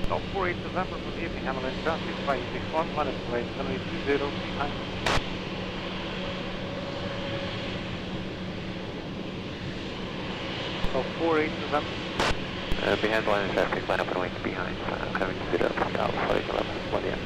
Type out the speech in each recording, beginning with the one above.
Stop 48 November, good evening, Hamilton traffic, 561, minus plane, runway 20 behind. Stop 48 November. Behind line of traffic, line up and wait behind, coming to 0, Tower 48 November, 1 AM.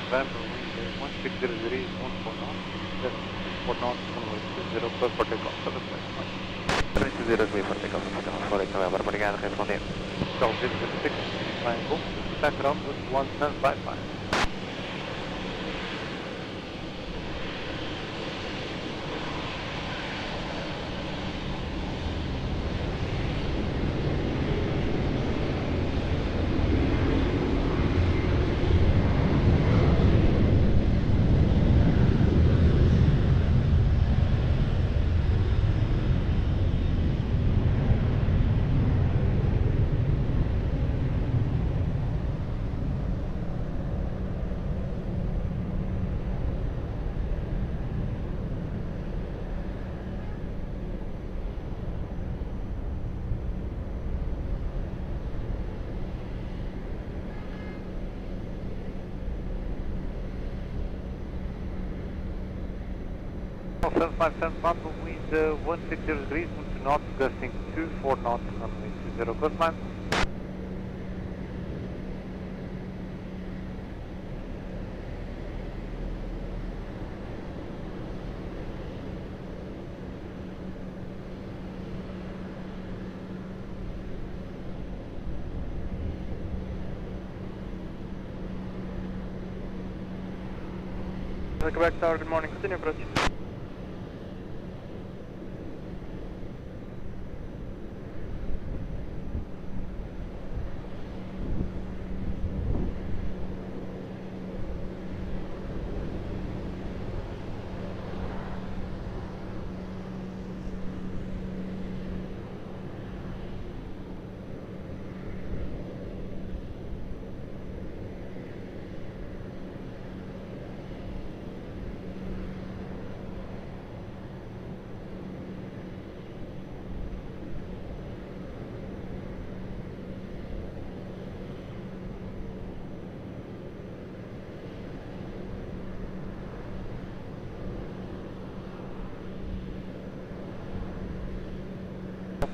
November, wind 160 degrees, 14 knots, 4 knots, runway 20, close for takeoff, 7 flight. 20 for takeoff, 48 November, obrigado, responder. Shell 006, flying Gosto, back ground with 1755. Seven five seven Papa, wind 160 degrees, 2 knots, gusting 4 knots, runway 20, close line. Quebec Tower, good morning, continue approach.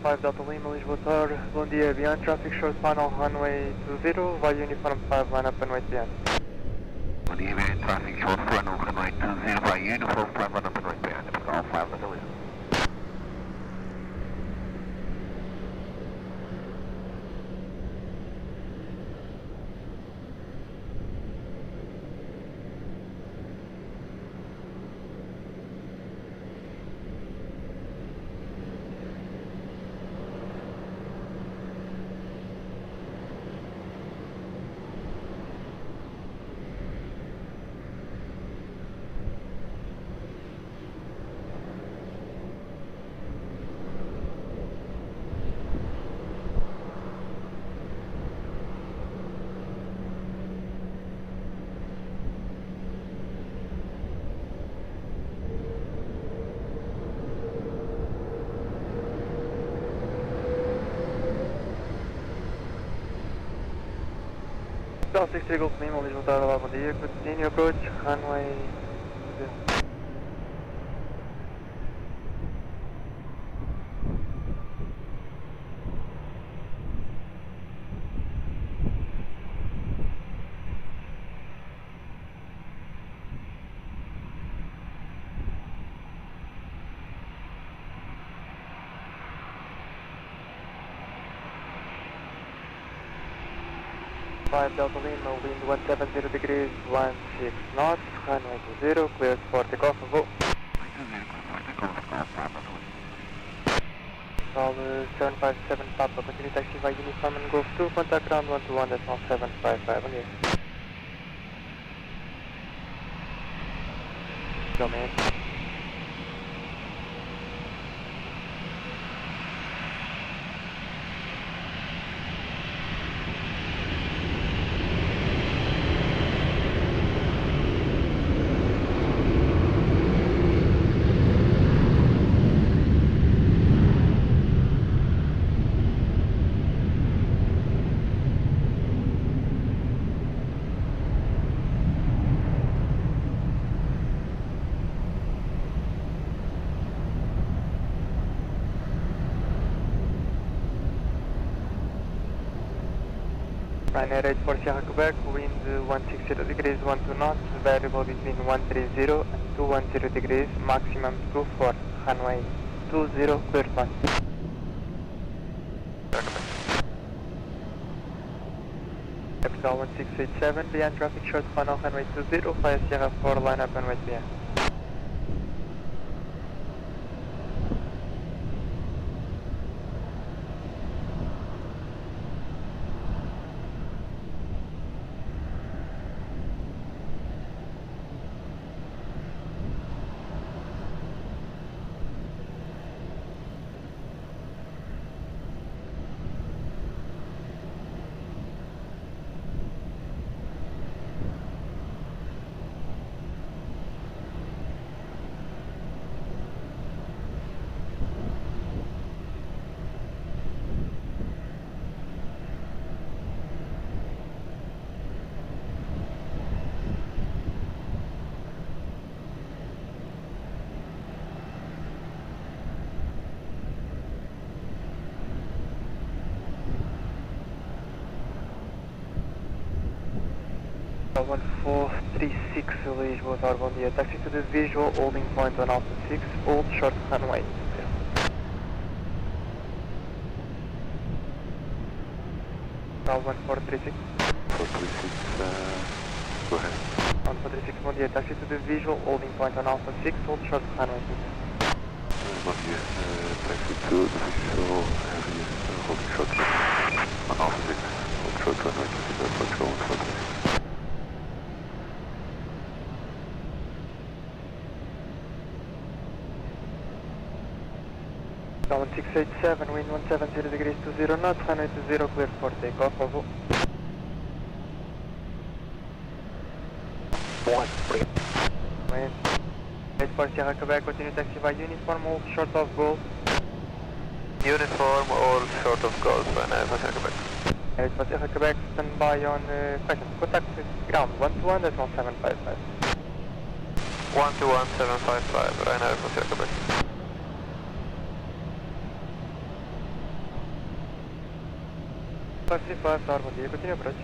Five Delta Lima, Lisboa Tower, bom dia, beyond traffic, short final runway 20, via uniform 5, line up and wait behind. Bom dia, beyond traffic, short final runway 20, via uniform 5, line up and wait behind, all 5 Delta Lima. Capital 63 Golf Lima, Lisboa Tower, olá, bom dia. Continue approach, runway 0. 5 Delta Lima, wind 170 degrees, 16 knots, runway 20, cleared for takeoff and go. Call 757 Papa, continue taxi by uniform and Golf 2, contact ground 121.755 on you. Domain. Ryanair 84 Sierra Quebec, wind 160 degrees, 12 knots, variable between 130 and 210 degrees, maximum 24, runway 20, clear path. Capital 1687, behind traffic short final, runway 20, fire Sierra 4, line up and wait behind. Alpha 1436 Lisboa Tower, bom dia. Taxi to the visual holding point on Alpha 6, hold short runway. Alpha 1436. 436, go ahead. Alpha 1436, bom dia. Taxi to the visual holding point on Alpha 6, hold short runway. Bom dia, taxi to the visual area, holding short on Alpha 6, hold short runway 20, approach 143. Down 687, wind 170 degrees 20 knots, runway 20, clear for takeoff, over. 1, Wind 84 Sierra Quebec, continue taxi by uniform, hold short of Golf. uniform or short of Gosto, and I have a Quebec. 84 Sierra Quebec, stand by on question, contact with ground 121, that's 1755. 121.755, Ryanair for Sierra Quebec. 535, Tower, bom dia, continue approach.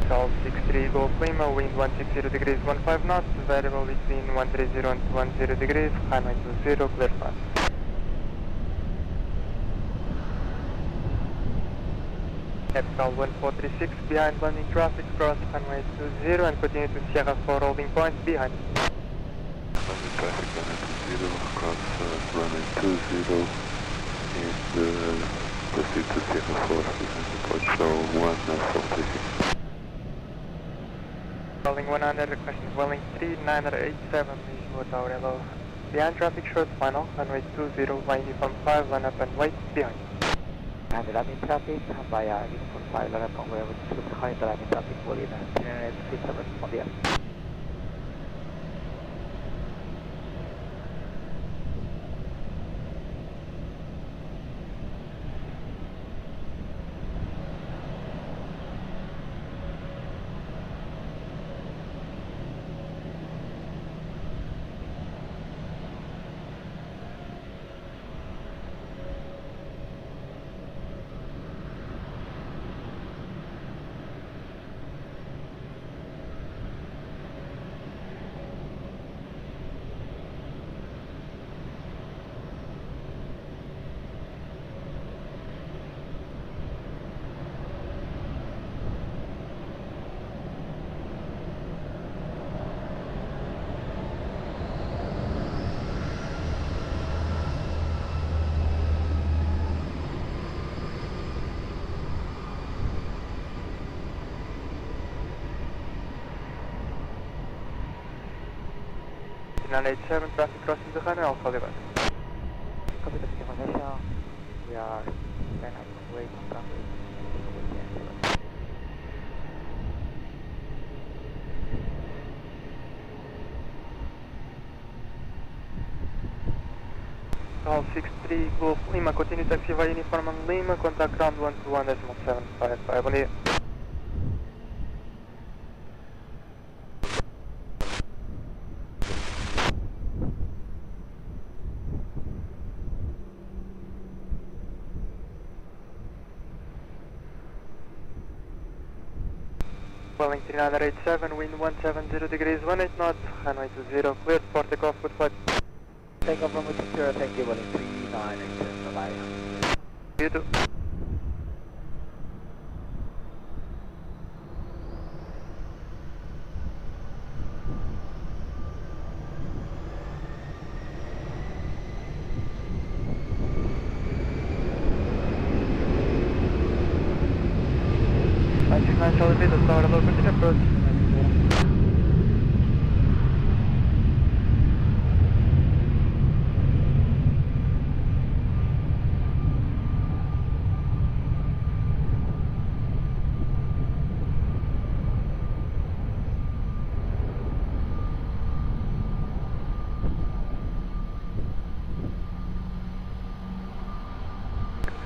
Call 63 Golf Lima, wind 160 degrees 15 knots, variable between 130 and 210 degrees, runway 20, clear path. Capital 1436, behind landing traffic, cross runway 20 and continue to Sierra 4 holding point behind. Landing traffic runway 20, cross runway 20, and proceed to Sierra 4, behind approach 1436. Calling 100, requesting Welling 3987, Lisboa Tower, hello. Behind traffic short final, runway 20, by uniform 5, line up and wait behind. the landing traffic via uniform 5 London Conway, which is the current landing traffic volume and 367 on the air. Final 87, traffic crossing the runway, Alpha Levan. Copy the information. We are then on way to runway. All 63 Golf Lima, continue taxi via uniform on Lima, contact ground 121.755, bom dia. Welling 3987, wind 170 degrees, 18 knots, runway 20, cleared for takeoff, good flight. Takeoff from which zero, thank you, Welling 3987, bye-bye. You too. Charlie Peter, start a local continue approach.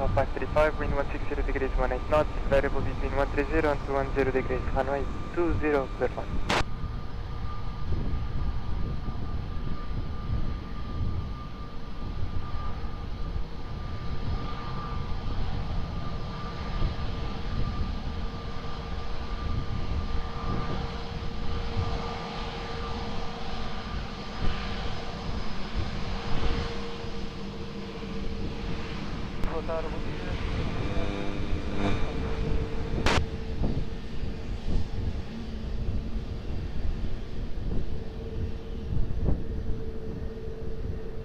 Hotel 535, wind 160 degrees, 18 knots, variable between 130 and 210 degrees, runway 20, clear flight.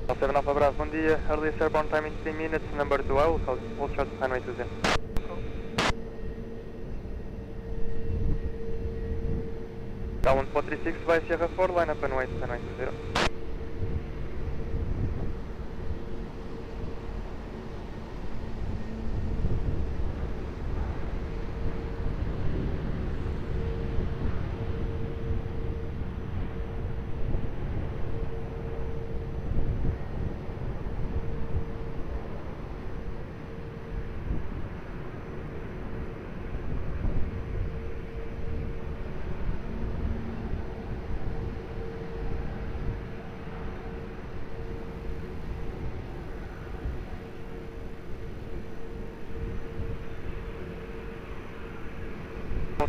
Al 7 Alpha Bravo, bom dia. Earliest airborne time in 3 minutes, number 2, I will call all shots, runway 20. Down 436 by Sierra 4, line up and wait, runway 20.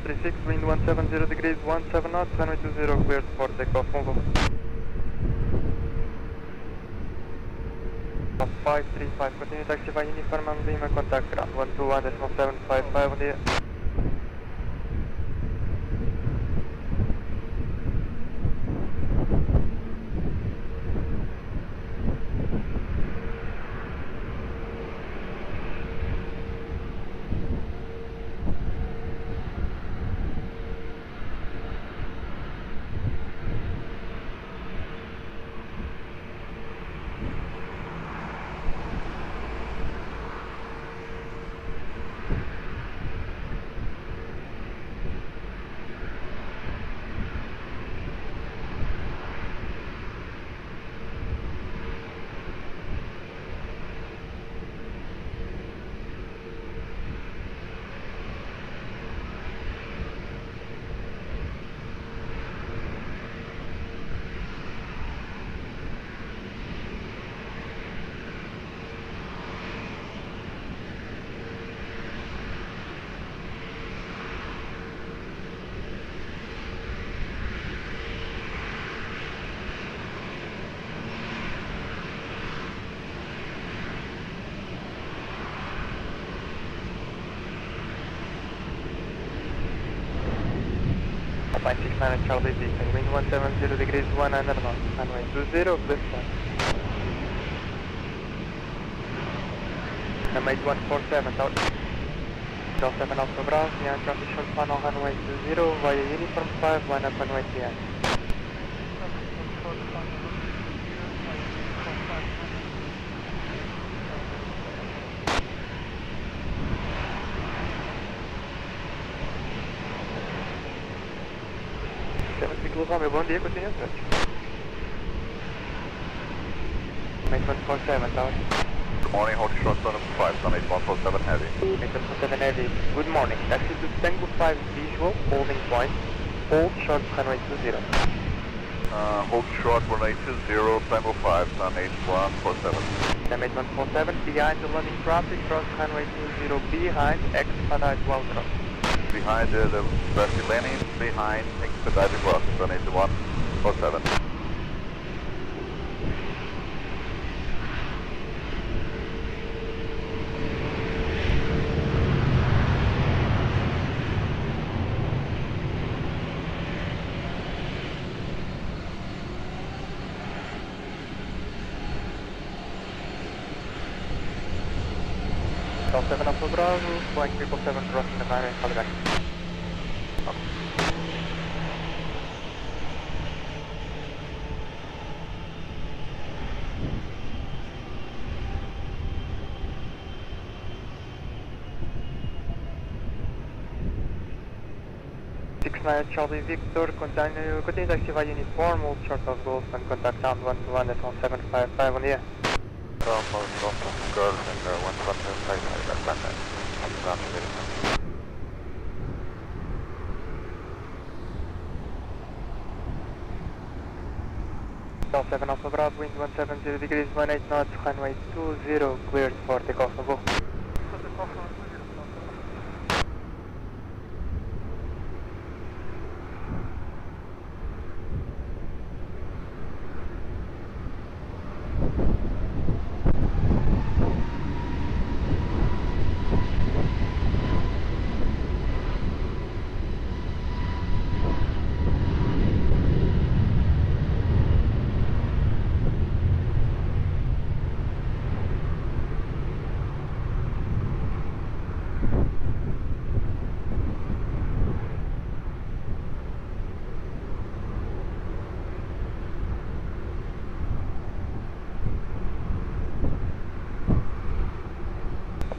Three six, wind 170 degrees, 17 knots, runway 20, cleared for takeoff, move over. 535, continue taxi by uniform and Lima, contact ground 121.755, on the air. Flight 69 Charlie Victor, wind 170 degrees 100 knots, runway 20, clear flight. Runway 147, tower. Del 7 Alpha Bravo, behind traffic short final runway 20, via uniform 5, line up runway 3. Romeo, bom dia, continue em frente. Mate 147, tower. Good morning, hold short zone 5, Sun 8147 heavy. Mate 147 heavy, good morning. Taxi to Tango 5 visual, holding point. Hold short runway 20. Hold short runway 20, Tango 5, Sun 8147. Mate 147, behind the landing traffic, cross runway 20, behind, expedite well cross. Behind the West landing, behind expedited cross, Sun 8147. Del 7 Alpha Bravo, flying 777 crossing the runway, call back. Charlie Victor, continue taxi via uniform, hold short of Gosto and contact sound 121 at 1755 on the air. Golf, girls and 175, that's that. Del 7 Alpha Bravo, wind 170 degrees 18 knots, runway 20, cleared for takeoff and go.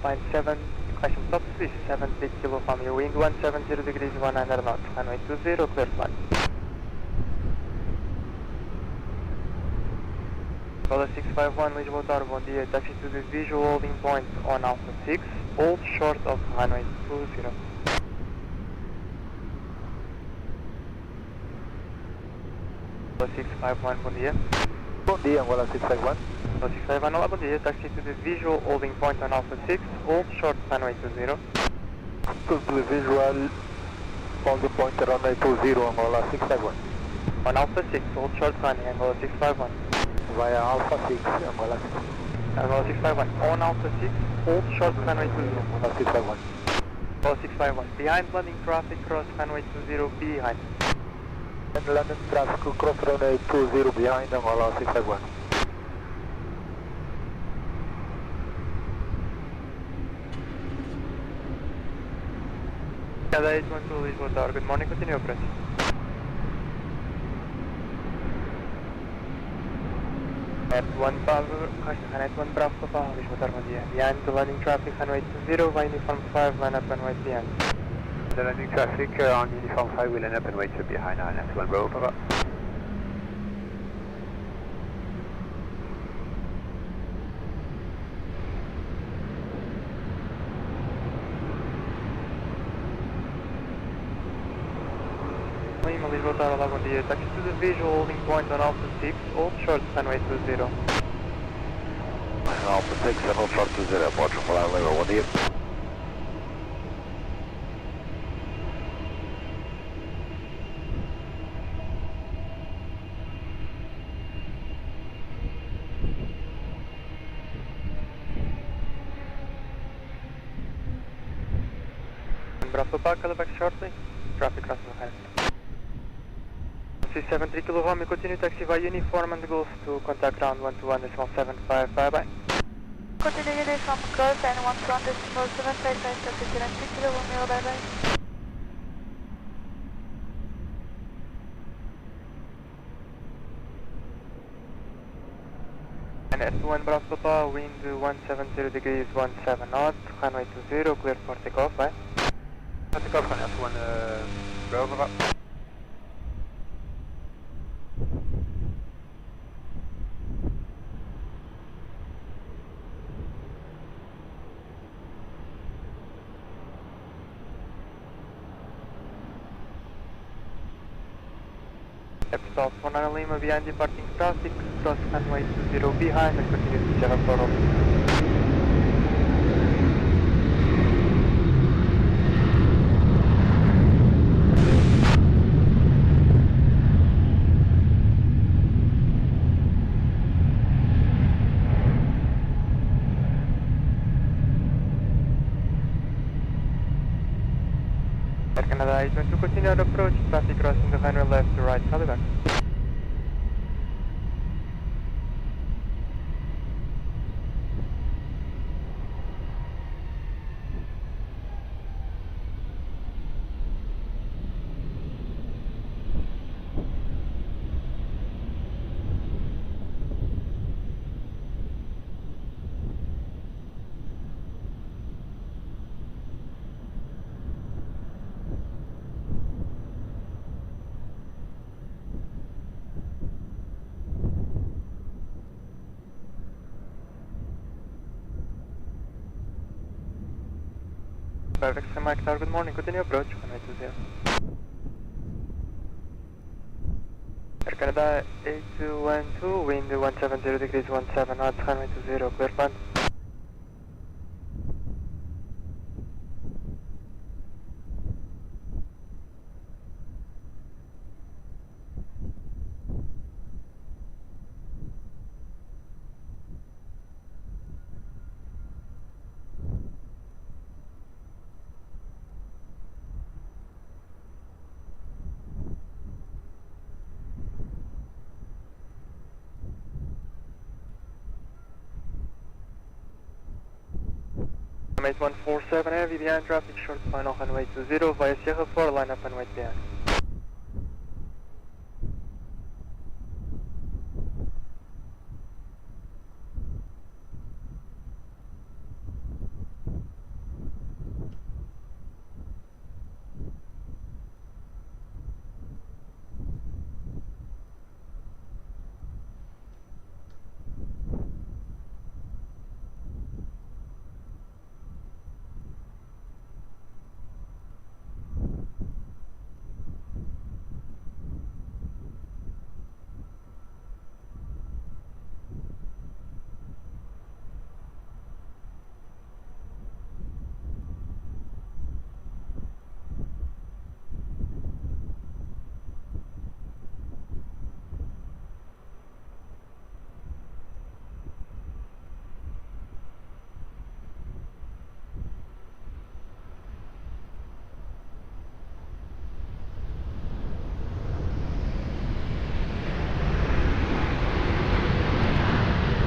Line 7, question stop, please, 70 kilo from your wind, 170 degrees 100 knots, runway 20, clear flight. Dollar 651, Lisboa Tower, bom dia, taxi to the visual holding point on Alpha 6, hold short of runway 20. Dollar 651, bom dia. Bom dia, Angola 651. Dollar 651, olá, bom dia, taxi to the visual holding point on Alpha 6, hold short runway 20. To the visual holding point runway 20, Angola 651. On Alpha 6, hold short running, Angola 651. Via Alpha 6, Angola 6. Angola 651, on Alpha 6, hold short runway 20. Angola 651. Angola 651, behind landing traffic, cross runway 20, behind. And London traffic cross runway 20 behind Angola 651. Cada 812 Lisboa Tower, good morning, continue operation. At 1 Bravo, at 1 Bravo Papa, Lisboa Tower, bom dia. Behind the landing traffic, runway 20, via uniform 5, line up runway behind. The landing traffic on uniform 5 will end up and wait behind at 1 Bravo, Papa. Lisboa Tower, olá, bom dia. Taxi to the visual holding point on Alpha 6, hold short runway 20. Alpha 6, hold short 20, pode falar, legal, bom dia. Bravo Papa, call back shortly. Traffic crossing ahead. 73 Kilo Romeo, continue taxi via uniform and Gulf to contact ground 121.755, bye. Continue uniform Gulf and 121.755, 73 Kilo Romeo, bye bye. And S1 Bravo Papa, wind 170 degrees 17 knots, runway 20, cleared for takeoff, bye. Takeoff van S1 Bravo Papa. Stop 19 Lima behind departing traffic, cross runway 20 behind and continue to Sierra Flora. Air Canada 812, continue our approach, traffic crossing the runway left to right, Caliban. Perfect, Mike Tower, good morning, continue approach, runway 20. Air Canada 8212, wind 170 degrees 17 knots, runway 20, clear fund. Runway 147 heavy behind traffic, short final runway 20 via Sierra 4, line up and wait behind.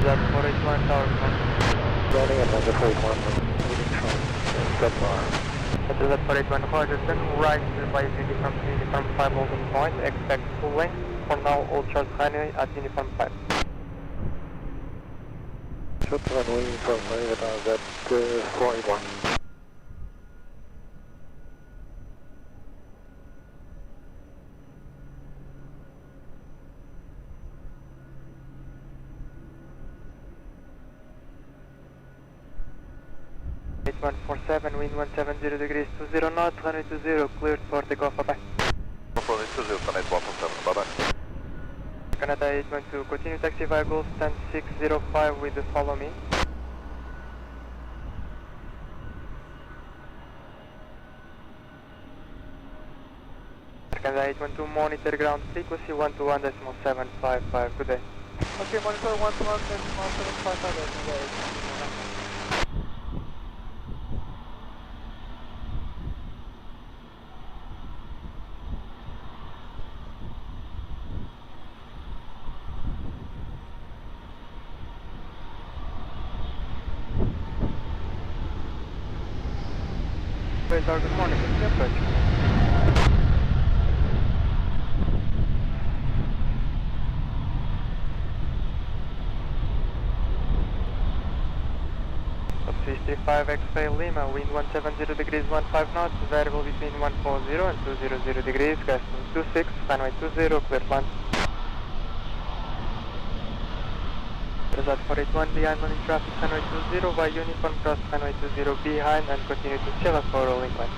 That 481 Tower, Running at number 41, leading from Lisboa. that 481 Roger, turn right by uniform 5 holding point, expect full length, for now all charge runway at uniform 5. Short runway from that 41. Eight 147, wind 170 degrees 20 knots, runway 20, cleared for takeoff, bye bye. Runway 20, Canada 147, bye bye. Canada 812, continue taxi via Gulf stand 605 with the follow me. Canada 812, monitor ground frequency 121.755, good day. Okay, monitor 121.755, good day. Very good morning, continue approach. Swiss 35 X-Ray Lima, wind 170 degrees 15 knots, variable between 140 and 200 degrees, gust 26, runway 20, clear land. Result 481 behind landing traffic, runway 20, by uniform cross runway 20 behind and continue to Sierra for rolling line.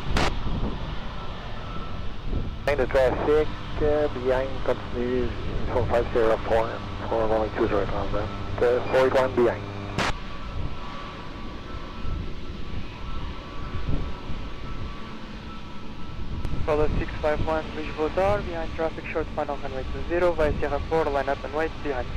Behind the traffic, behind continue from 5 Sierra 4 for runway 20 right now, 481 behind. Follow 651 Lisboa, behind traffic short final runway 20, via Sierra 4, line up and wait behind.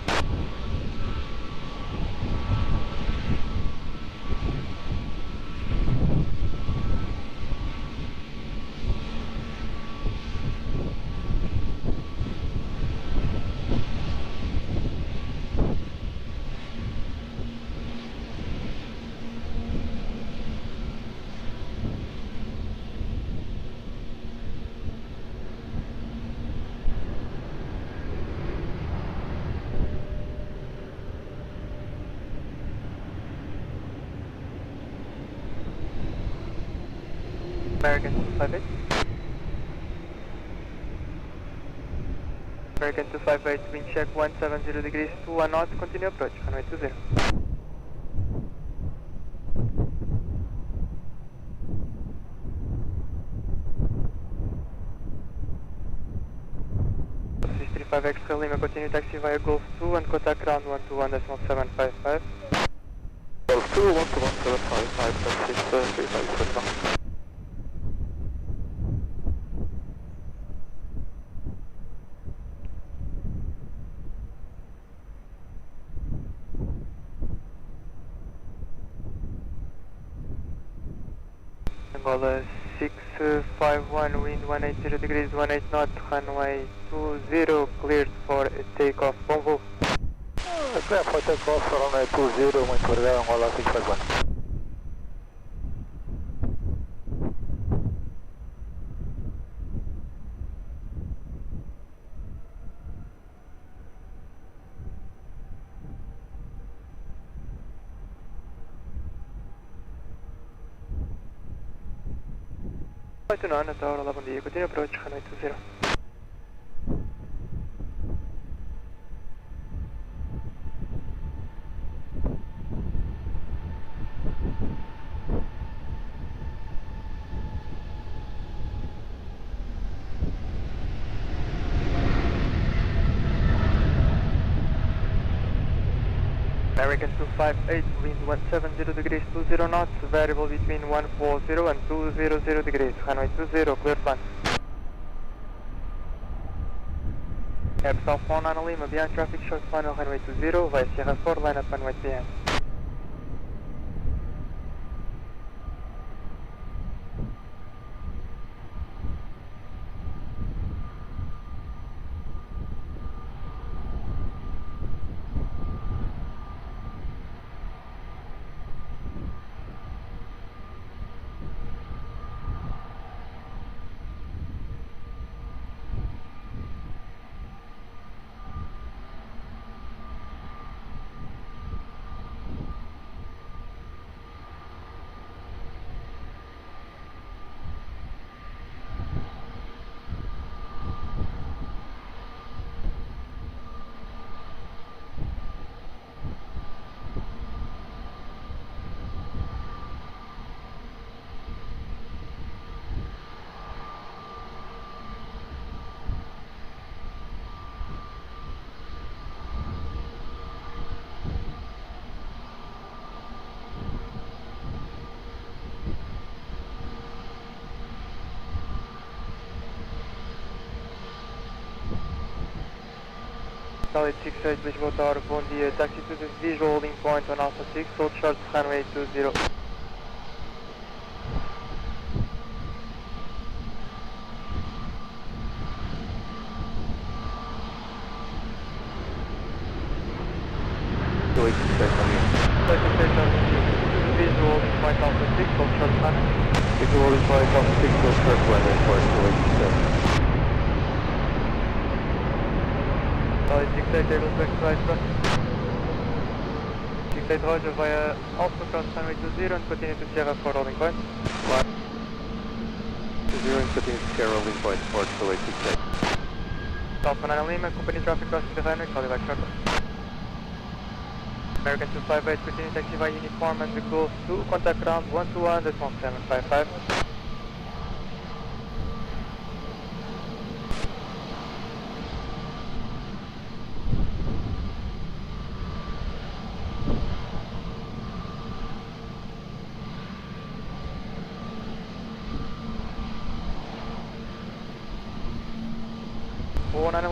American 258. American 258, wind check 170 degrees, 21 knots, continue approach, runway 20. Swiss 35 X-Ray Lima, continue taxi via Golf 2 and contact ground 121.755. Golf 2, 121.755, 35. Angola 651, wind 180 degrees, 18 knots, runway 20, cleared for takeoff, bon vol. Clear for takeoff for runway 20, wind for Angola 651. To none at our 11 D, continue approach, runway 20. American 258, wind 170 degrees, 20 knots, variable between 140 and 200 degrees, runway 20, clear plan. Cab South 49 Lima, behind traffic, short final runway 20, via Sierra 4, line up and wait behind. Solid 68 Lisboa Tower, bom dia. Taxi to the visual holding point on Alpha 6, hold short runway 20. Wait, visual holding point Alpha 6, hold short runway. Visual holding point Alpha 6, hold short runway for 286. Solid 68, able to exercise front. 68 Roger via Alpha cross runway 20 and continue to Sierra 4 holding point. 20 and continue to Sierra holding point for 286. Alpha 9 Lima, company traffic crossing the runway, call you back shortly. American 258, continue taxi via uniform and the Gosto 2, contact ground 121.755.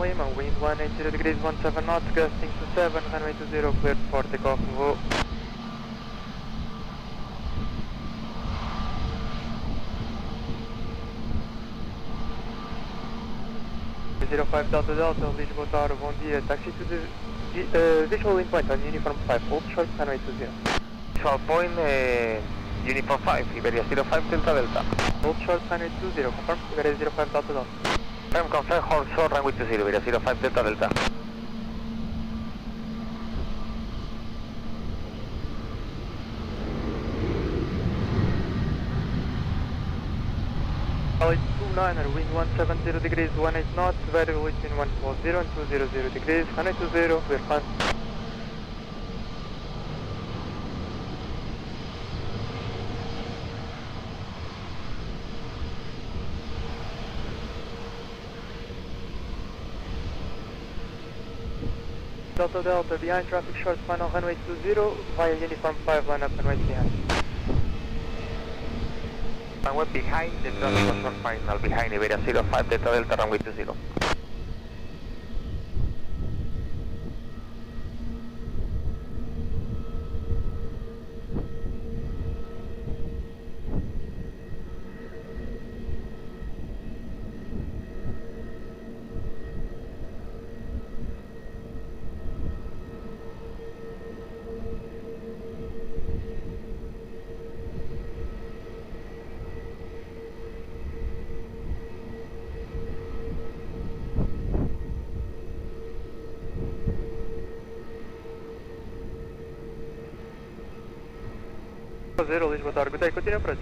Lima, wind 180 degrees 17 knots, gusting to 7, runway 20, cleared for takeoff, go. .05 Delta Delta, Lisboa Tower, bom dia, taxi to the visual wind point on uniform 5, hold short, runway 20. Visual point, uniform 5, Iberia 05 Delta Delta. Hold short, runway 20, confirm, Iberia 05 Delta Delta. Confirm, hold short, runway 20, Iberia 05 Delta Delta. Solid 29er, wind 170 degrees, 18 knots, variable between 140 and 200 degrees, runway 20, clear fine. Delta Delta, behind traffic short final runway 20, via uniform 5, line up and right behind. Runway behind the traffic short final, behind Iberia 05 Delta Delta, runway 20. Zero, Lisboa Tower, good day, continue approach.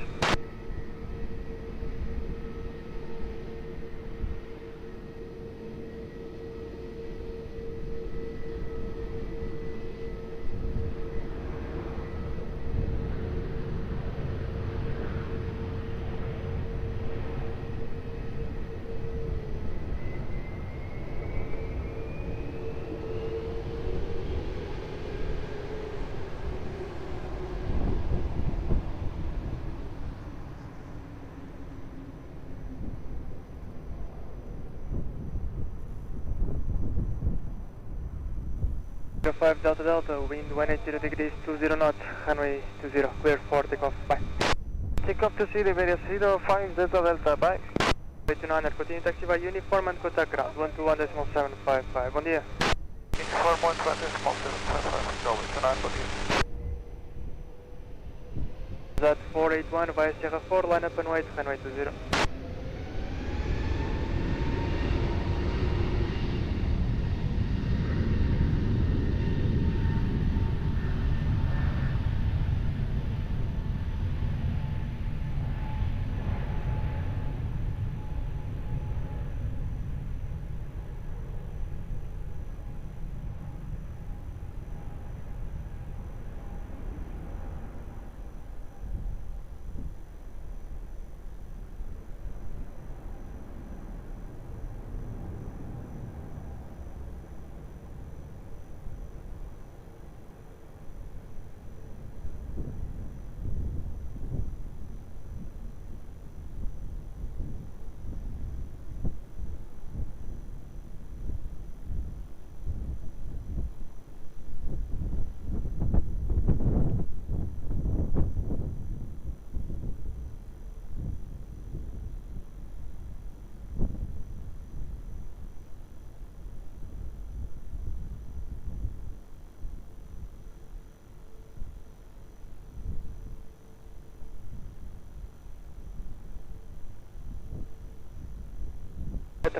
.05 Delta Delta, wind 180 degrees 20 knots, runway 20, clear for takeoff, bye. Takeoff to City, Iberia 05 Delta Delta, bye. 29er, continue taxi by uniform and contact ground 121.755, bom dia. Uniform 121.755, go, 29, bom dia. That 481 via Sierra 4, line up and wait, runway 20.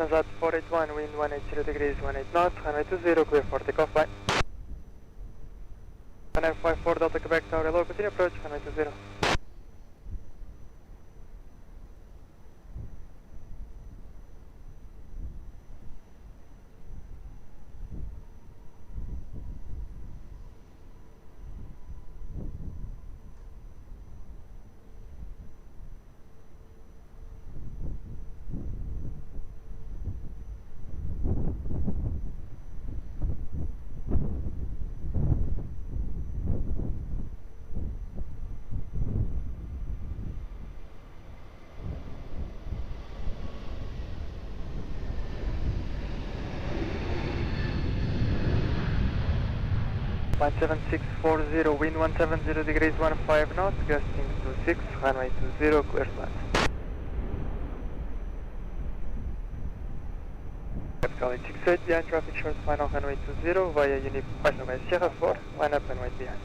Transat 481, wind 180 degrees, 18 knots, runway 20, clear for takeoff, bye. 1954 Delta Quebec Tower, hello, continue approach, runway 20. Flight 7640, wind 170 degrees, 15 knots, gusting 26, runway 20, clear flat. Capital 868, behind traffic short, final runway 20, via via Sierra 4, line up and wait behind.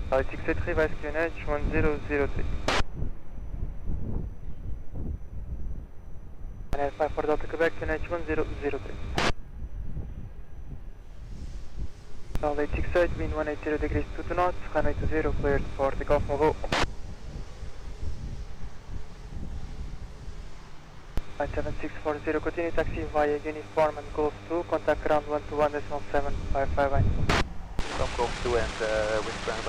Flight 683, vice QNH 1003. And 54 Delta Quebec, QNH 1003. Flight 868, wind 180 degrees, 22 knots, runway 20, cleared for takeoff, move. Flight 7640, continue taxi via uniform and Golf 2, contact ground 121.755. From Golf 2 and Winston and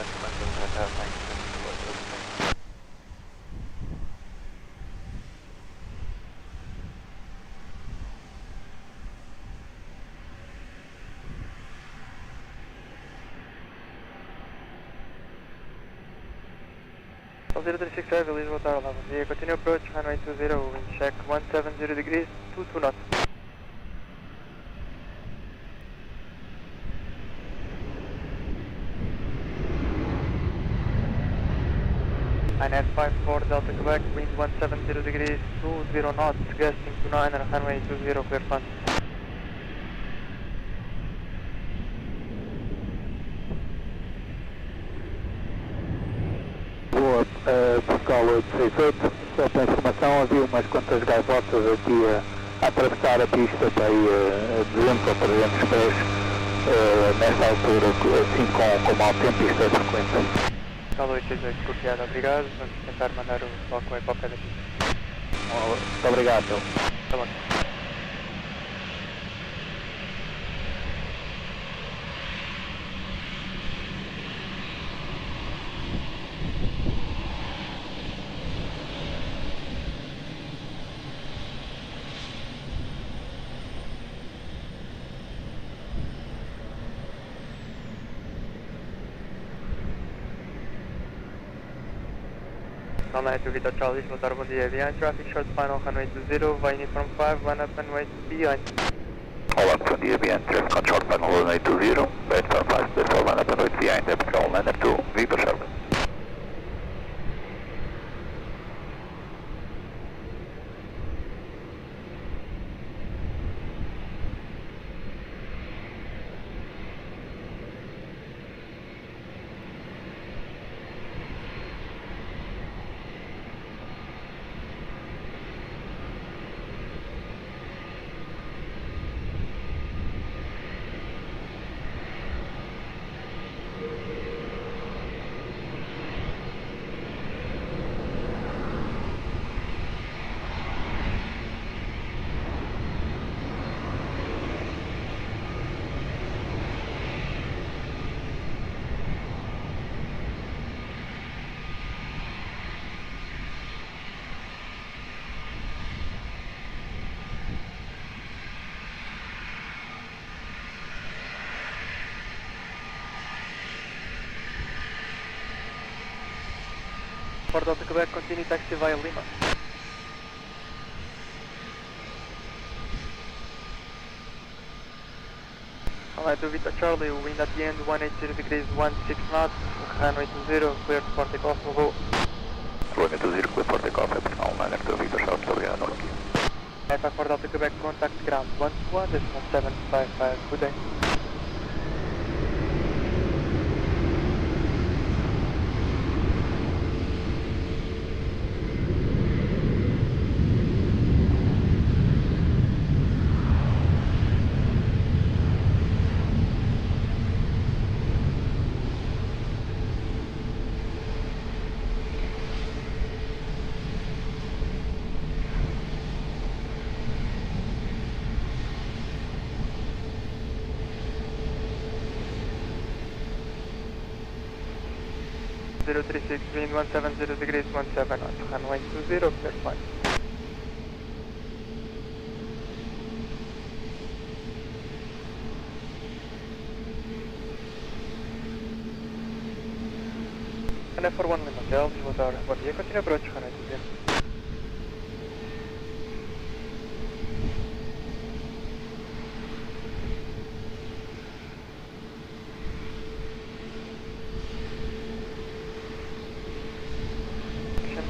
Well, 036 Heavy, Lisboa Tower 11. Continue approach, runway 20, wind check 170 degrees, 22 knots. And at 54 Delta Quebec, wind 170 degrees, 20 knots, gusting to 9 and runway 20, clear front. Portugal 868, só para informação, havia umas quantas gaivotas aqui a atravessar a pista para ir a 200 ou 300 pés, nesta altura, assim com mau tempo, isto é frequente. Portugal 868, cordialidade, obrigado, vamos tentar mandar o pessoal com a qualquer daqui. Muito obrigado, então. Tá bom. Night Vita Charlie, Motor bom dia, behind traffic, short final, runway 20, via uniform 5, one up and wait behind. Olá, bom dia, behind traffic, short final, runway 20, uniform 5, decimal, one up and wait behind, Aviation, line up to Victor Charlie. for Delta Quebec, continue taxi via Lima. Alright, to Vita Charlie, wind at the end 180 degrees 16 knots, runway 20, clear for takeoff, go. Runway 20, clear for takeoff, Atenção, liner to Vita Charlie, muito obrigado, aqui. 54 Delta Quebec, contact ground 121.755, good day. Zero 36, wind 170 degrees 17 knots, runway 20, clear flight. And for 1 Lima Hotel, Lisboa, bom dia, continua para outros, runway 20.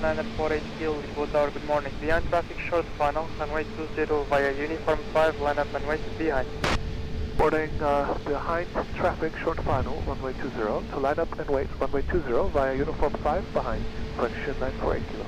At 48 Hill, Lisboa Tower, good morning. Behind traffic, short final, runway 20 via Uniform 5, line up and wait behind. Boarding behind traffic, short final, runway 20, to line up and wait, runway 20 via Uniform 5 behind, correction 948 kilo.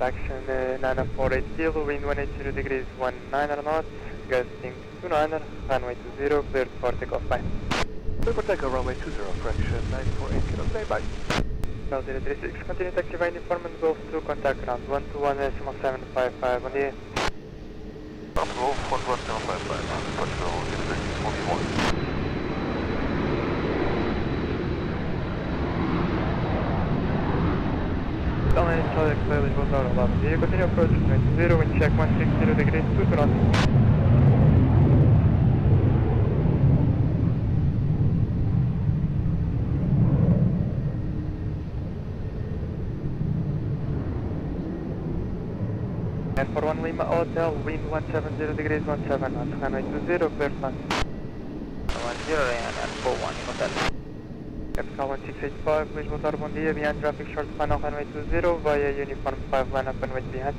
Action 948 Kilo, wind 180 degrees 19 knots, gusting 29, runway 20, cleared for takeoff, bye. Clear for takeoff, runway 20, correction 948 kilo, stay by. Now 036, continue taxi by uniform and Golf 2, contact ground 121.755, bom dia. Golf 121.755, Portugal, University 41. Line Charlie X-Ray, Lisboa Tower, bom dia, continue approach 20, wind check 160 degrees 2 knots. And for 1 Lima Hotel, wind 170 degrees 17 knots, runway 20, clear flight. 10 and 41 in hotel. Capital 1685, Lisboa Tower, bom dia, behind traffic short final, runway 20, via Uniform 5, line up and wait behind.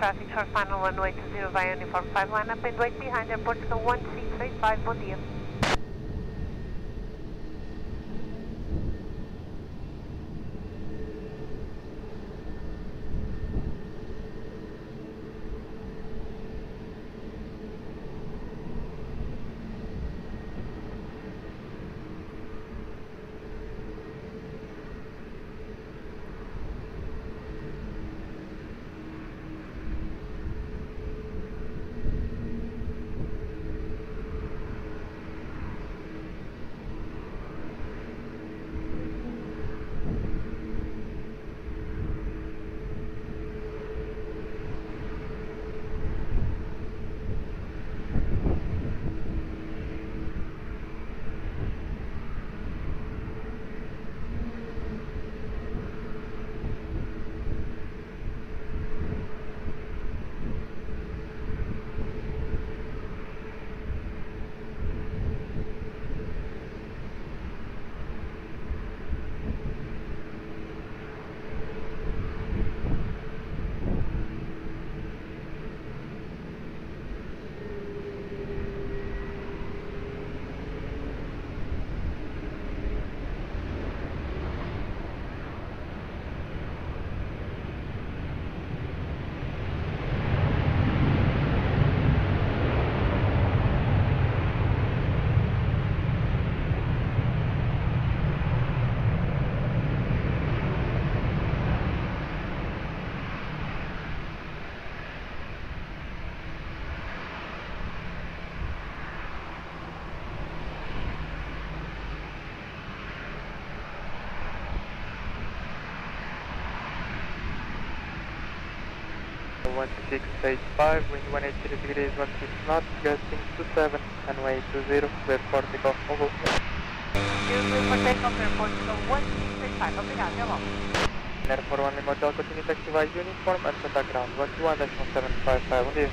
Traffic short final, runway 20 via Uniform 5, line up and wait behind, Airport 1685, bom dia. 1685, wind 180 degrees 16 knots, gusting 27, runway 20, clear for takeoff, over. Clear for takeoff, airport, 1635, obrigado, até logo. Air 41 Lima Hotel, continue to activate uniform and contact ground 121-755, bom dia.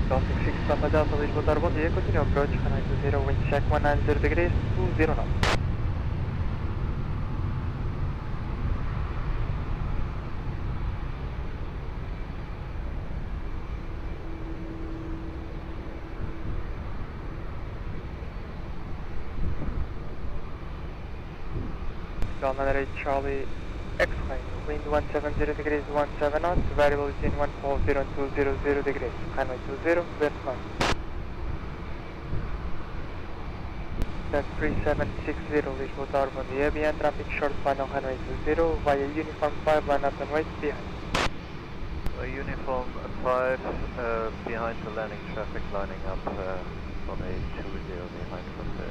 Crossing 6 Papa Delta, Lisboa, bom dia, continue approach, runway 20, wind check 190 degrees, 20 knots. Delta Charlie X-ray, wind 170 degrees 17 knots, variable between 140 and 200 degrees, runway 20, clear to land. Set 3760 Lisboa, bom dia, behind traffic short final runway 20, via uniform 5, line up and wait behind. Uniform 5 behind the landing traffic, lining up from a 20 behind from the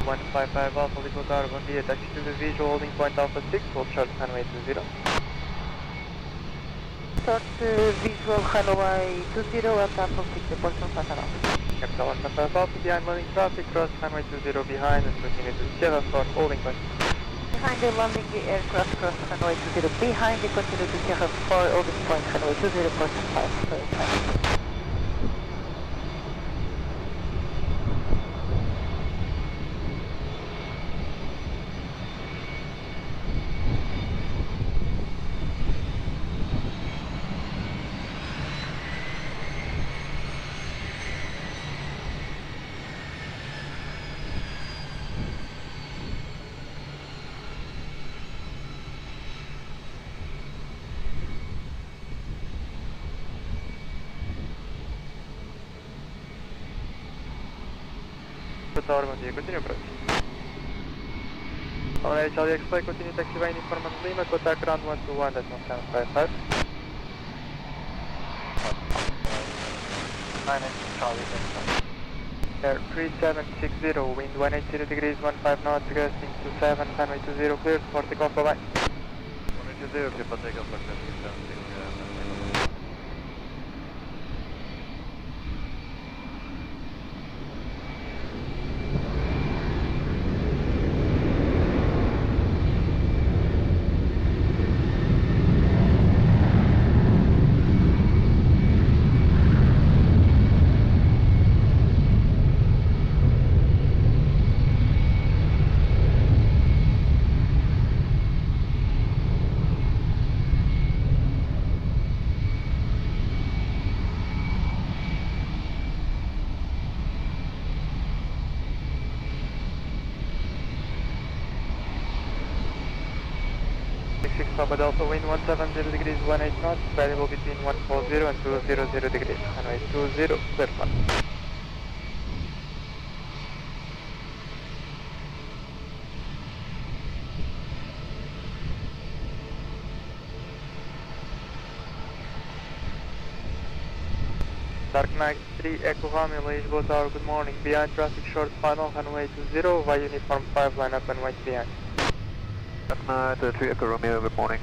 One 55 Alpha Lisboa, bom dia, taxi to the visual holding point Alpha 6, hold short runway 20. Short visual runway 20, Alpha 6, departure Santana. Capital 155 Alpha, behind landing traffic, cross runway 20 behind and continue to Sierra for holding point. Behind the landing aircraft, cross runway 20 behind, the continue to Sierra 4, holding point runway 20, port 5. Tower, bom dia, continue approach. Alright, Charlie X-Play, continue to activate uniform on Lima, contact ground 121-755. 9 Charlie X-Play. Air 3760, wind 180 degrees 15 knots, gusting 27, runway 20, clear for takeoff, bye bye. 120, clear for takeoff, Papa Delta, wind 170 degrees 18 knots, variable between 140 and 200 degrees, runway 20, clear flight. Dark Knight 3 Echo Romeo, Lisboa Tower, good morning, behind traffic short final, runway 20, via uniform 5, line up and wait behind. Dark Knight 3 Echo Romeo, good morning,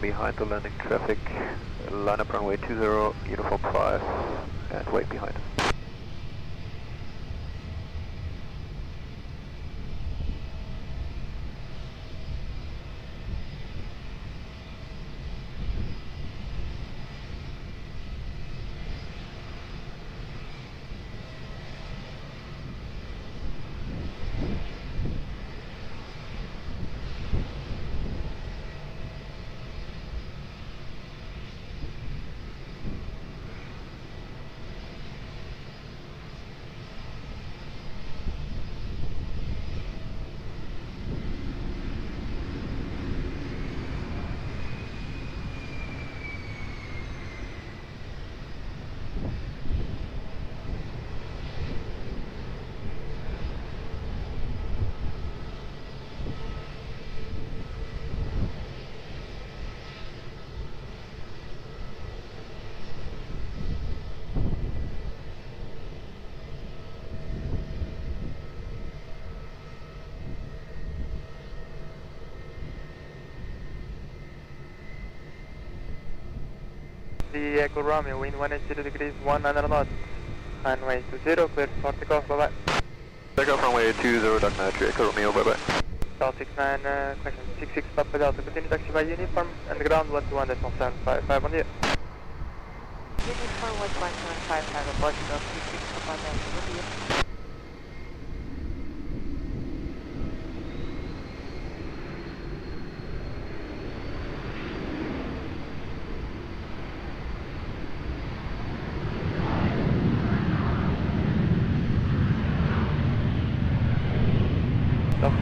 behind the landing traffic, line up runway 20, uniform 5, and wait behind. The Echo Romeo, wind 180 degrees, 100 knots. Runway 20, clear for takeoff, bye bye. Takeoff runway 20, Duck Nitro, Echo Romeo, bye bye. South 69, question 66, Papa Delta, continue taxi by uniform, and ground 121.755, on the Uniform 121.755, Aeroporto, 66, Papa Delta, bom dia.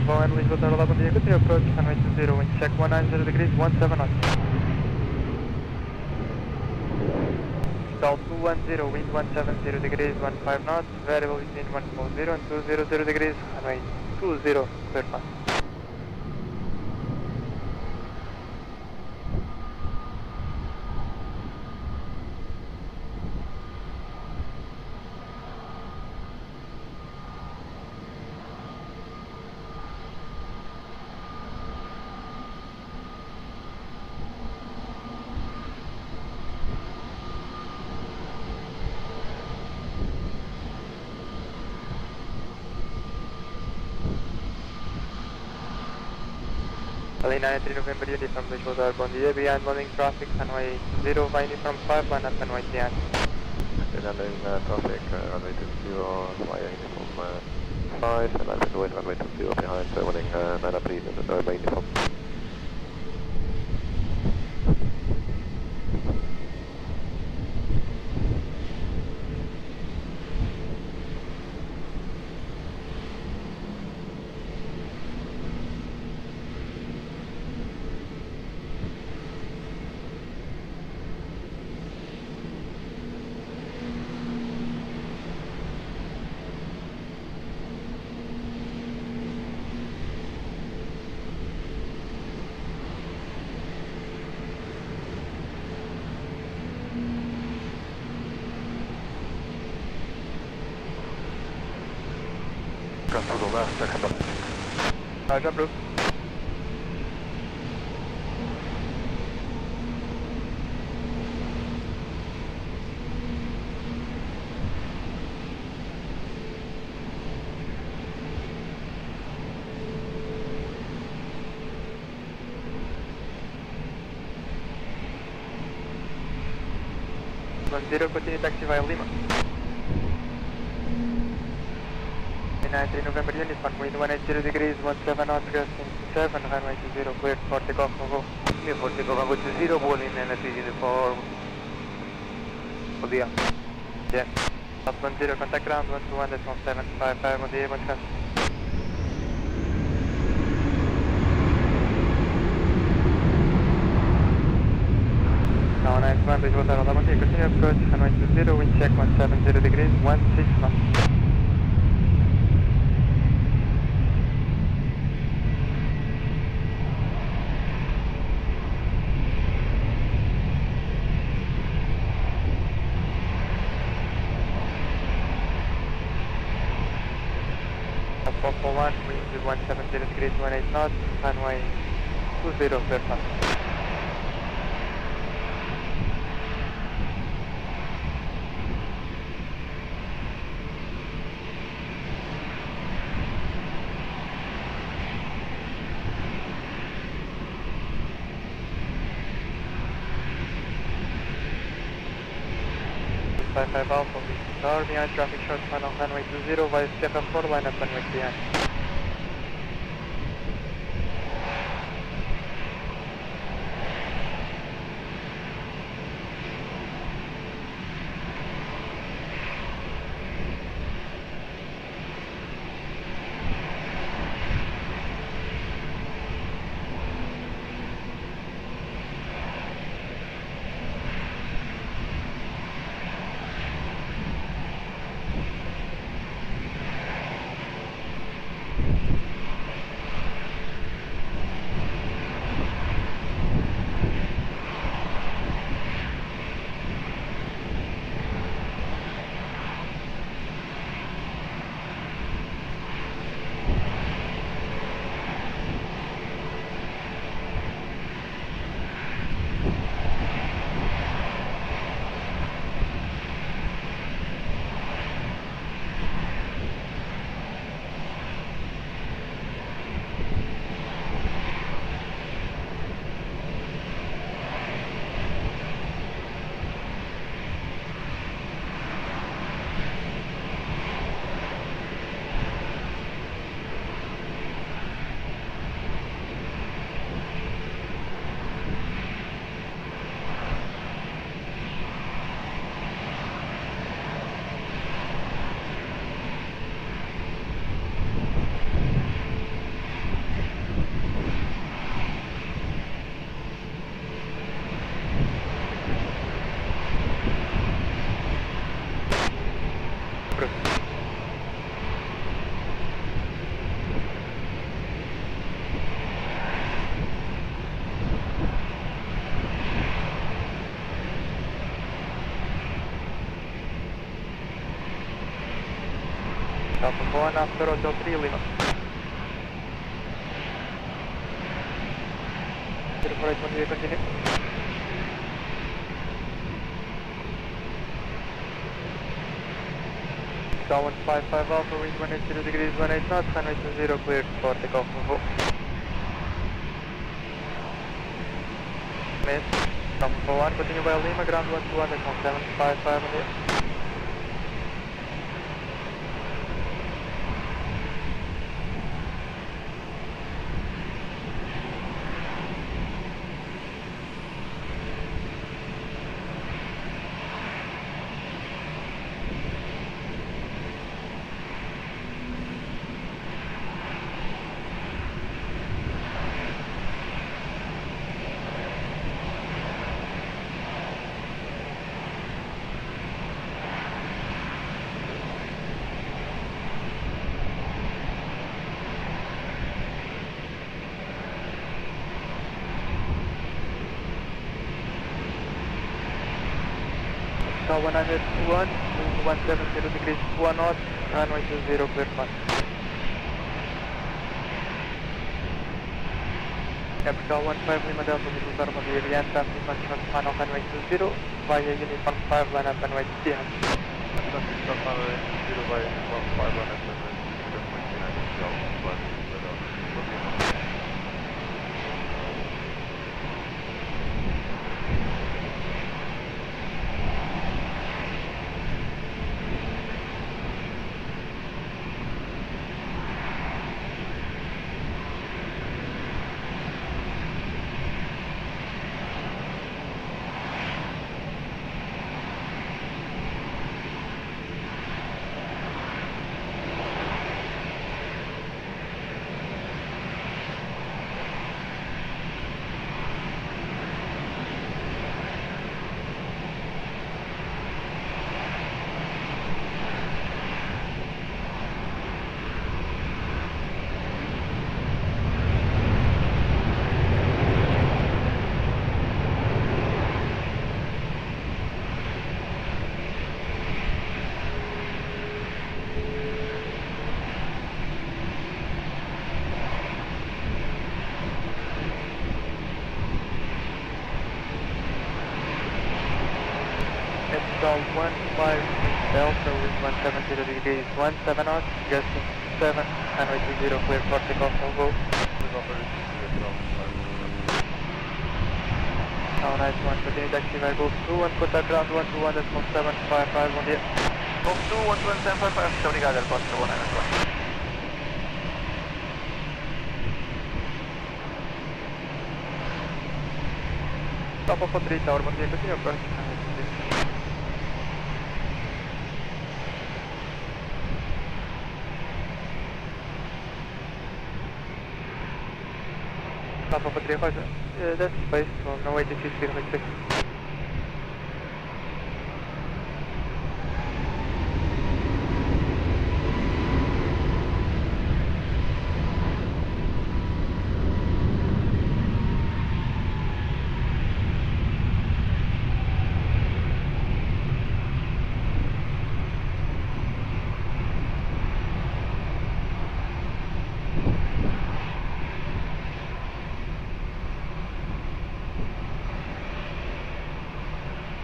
Lisboa and Lisboa Tower 11, dia, continue approach, runway 20, wind check 190 degrees, 17 knots. Stall 210, wind 170 degrees, 15 knots, variable between 140 and 200 degrees, runway 20, clear fast. LA 93 November uniform Lisboa, bom dia, behind landing traffic, runway 0, by uniform 5, line up runway 10. Landing traffic, runway 20, via uniform 5, and I'm going runway 20 behind, so running 9 up please, and by uniform. Tudo lá, já acabou. Roger, Bruce. Zero, continue taxi via Lima. 93 November uniform, wind 180 degrees, 17 knots, gusting 7, runway 20, cleared for takeoff, go. Clear for takeoff, runway 20, Boeing NSC uniform. Bom dia. Yeah. South 10, contact ground 121.755, bom dia, bom descanso. Now 91, Lisboa Tower 11, dia, continue approach, runway 20, wind check 170 degrees, 16 knots. Papa 1, wind 170 degrees, 18 knots, runway 20, clear fast. Five Alpha, tower behind traffic short final runway 20 via Sierra 4, line up runway behind. Papa 1 after Hotel 3 Lima. 048, bom dia, continue. Sky 155 Alpha, wind 180 degrees, 18 knots, runway 20, cleared for takeoff and go. Miss, Papa 1, continue by Lima, ground 121, that's 1755 on the Sky 191, wind 170 degrees, 1 knots, runway 20, cleared fun. Sky 15 Lima Delta, utilização de Aviation, transmissão final runway 20, via Uniform 5, line up runway 10. Transmissão runway 20 via Uniform 5, line up runway 10. Sky 15 Delta, wind 170 degrees, 17 knots, gusting 7, runway 20, clear for takeoff and go. Now nice one, continue taxi by Gosto 2 and contact ground 121, that's 1755, bom dia. Gosto 121, 755, muito obrigado, Aeroporto 194. Papa 43 Tower, bom dia, continue approach. Papa 43, roger. That's space, so no way to see speed runway 6.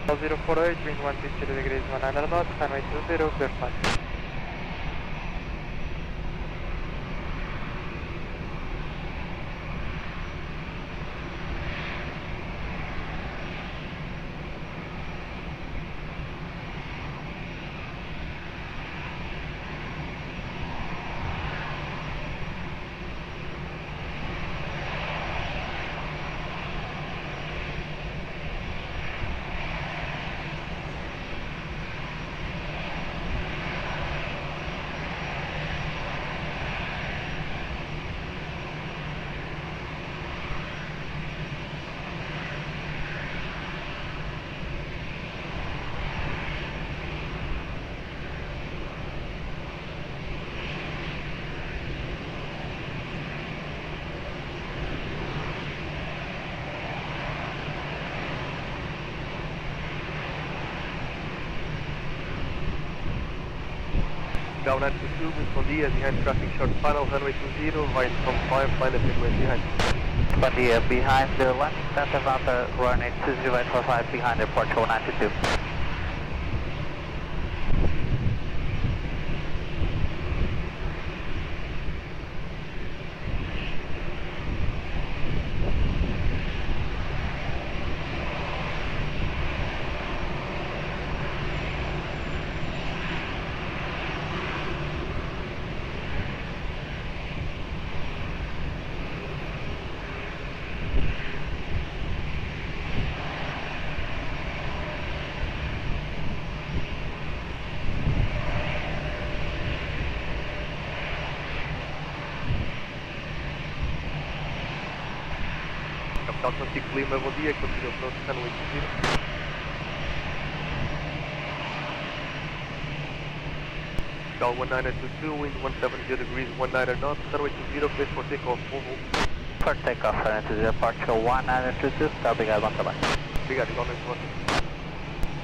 Call 048, wind 160 degrees, 100 knots, runway 20, clear flight. Capital 922, wind dia, behind traffic short final, runway 20, right from 5, line up and wind behind. Bom dia, behind the landing center, Vanta, runway 20845, behind airport 922. Capital Francisco Lima, bom dia, continua pronto, runway 20. Capital 1922, wind 170 degrees, 19 knots, runway 20, place for takeoff, Volvo. For takeoff, runway 20, departure 1922, obrigado, bom trabalho. Obrigado, igualmente você.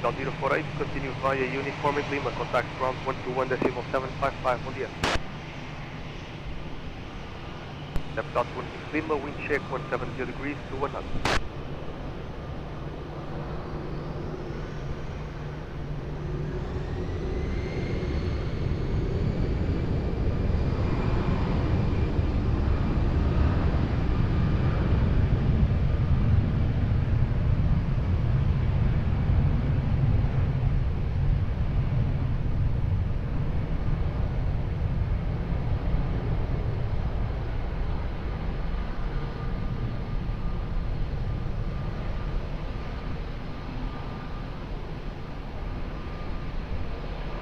Capital 048, continue via uniform in Lima, contact ground 121.755, bom dia. Capital 26 Lima, wind check 170 degrees, 21 knots.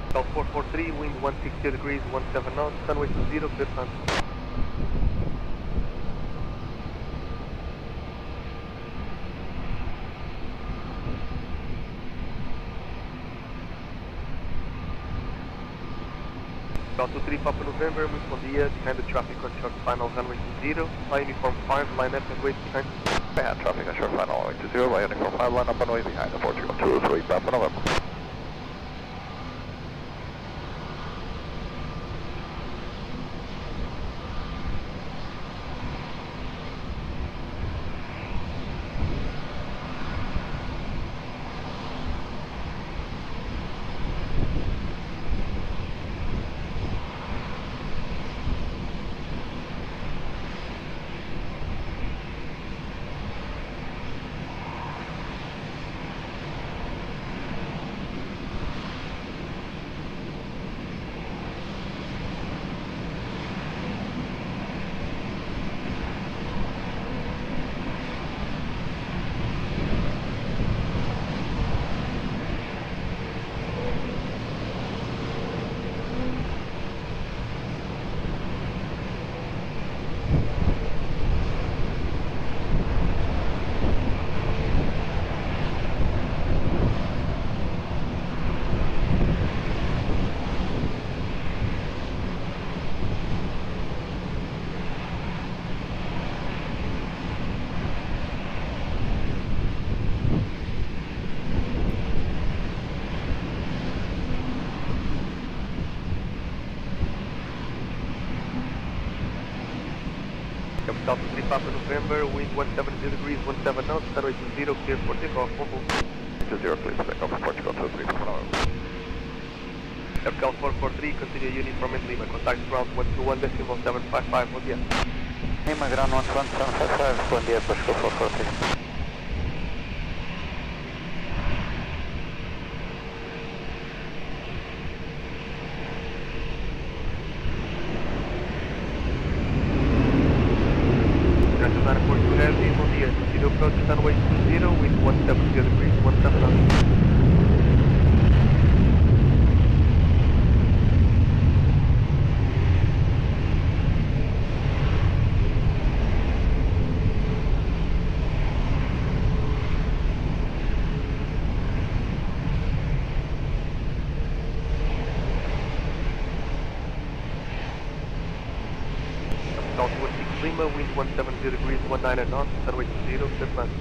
Capital 443, wind 160 degrees, 17 knots, runway 20, clear front. Capital 23 Papa November, muito bom dia, behind the traffic on short final, runway 20, fly uniform 5, line up and wait behind. Behind traffic on short final, runway 20, by uniform 5, line up and wait behind the Portugal 203 Papa November. Capital 23 Papa November, wind 170 degrees, 17 knots, runway 20, clear for takeoff, Volvo. 20, please, takeoff, Portugal 203 Papa November. Capital 443, continue uniform in Lima, contact ground 121.755, bom dia. Lima, ground 121.755, bom dia, Pascal 443. Aeroporto, bom dia, continue approach runway 20, wind 170 degrees, 17 knots. Southwest 6 Lima, wind 170 degrees, 19 knots, runway 20, clear front.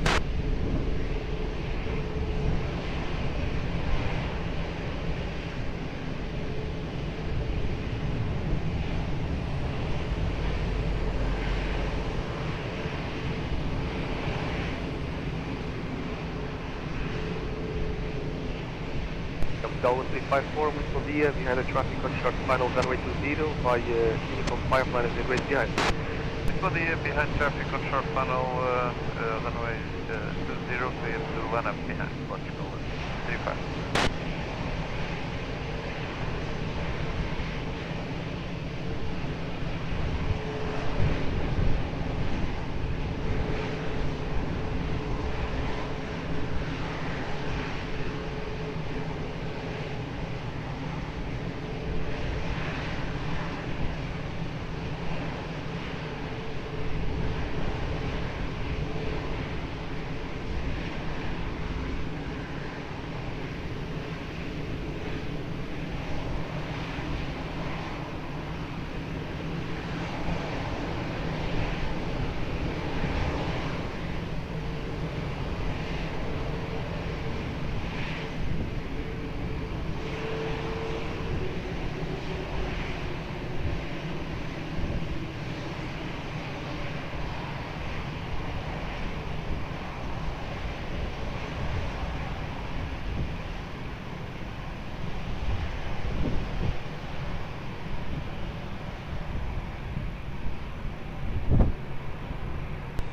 Delgado 1354, muito bom dia, behind the traffic on short final runway 20 via Uniform Firefliners in race behind. Muito bom dia, behind traffic on short final runway 20, clear to run up behind Portugal 35.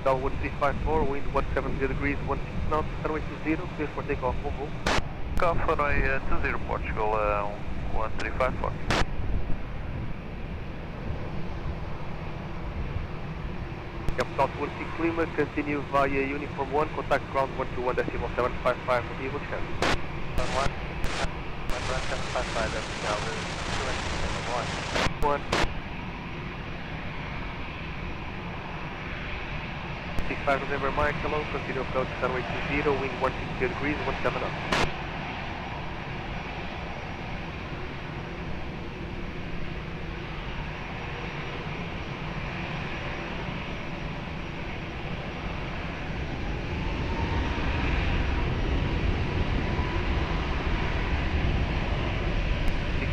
Delgado 1354, wind 170 degrees, 16 knots, runway 20, clear for takeoff, move. Takeoff runway 20 Portugal 1354. Capital towards 6 Lima, continue via Uniform 1, contact ground 121.755 from Eagle Channel. 11755, that's Delgado 1. 271. 65 November Mike, hello, continue approach runway 20, wind 160 degrees, 17 knots.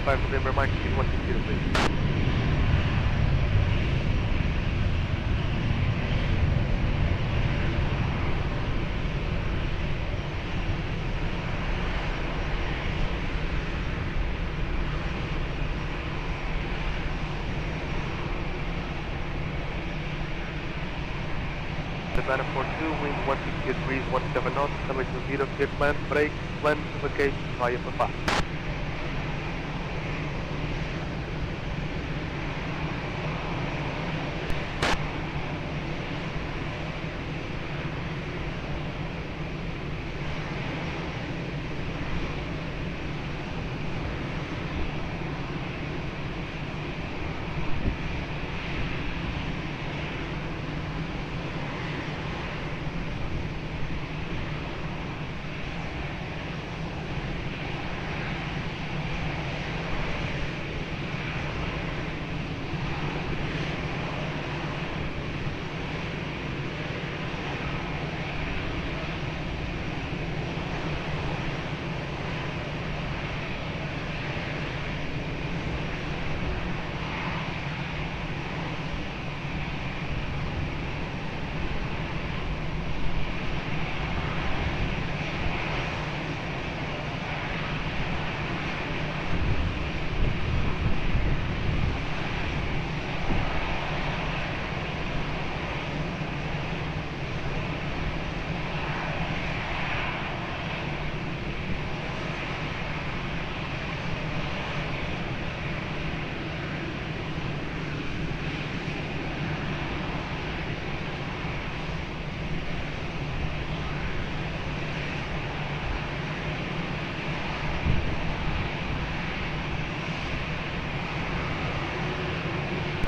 November Mike, 160 degrees. Savannah 42, wind 160 degrees, 17 knots, runway 20, clear plan, brake, plan, vacate, via Papa.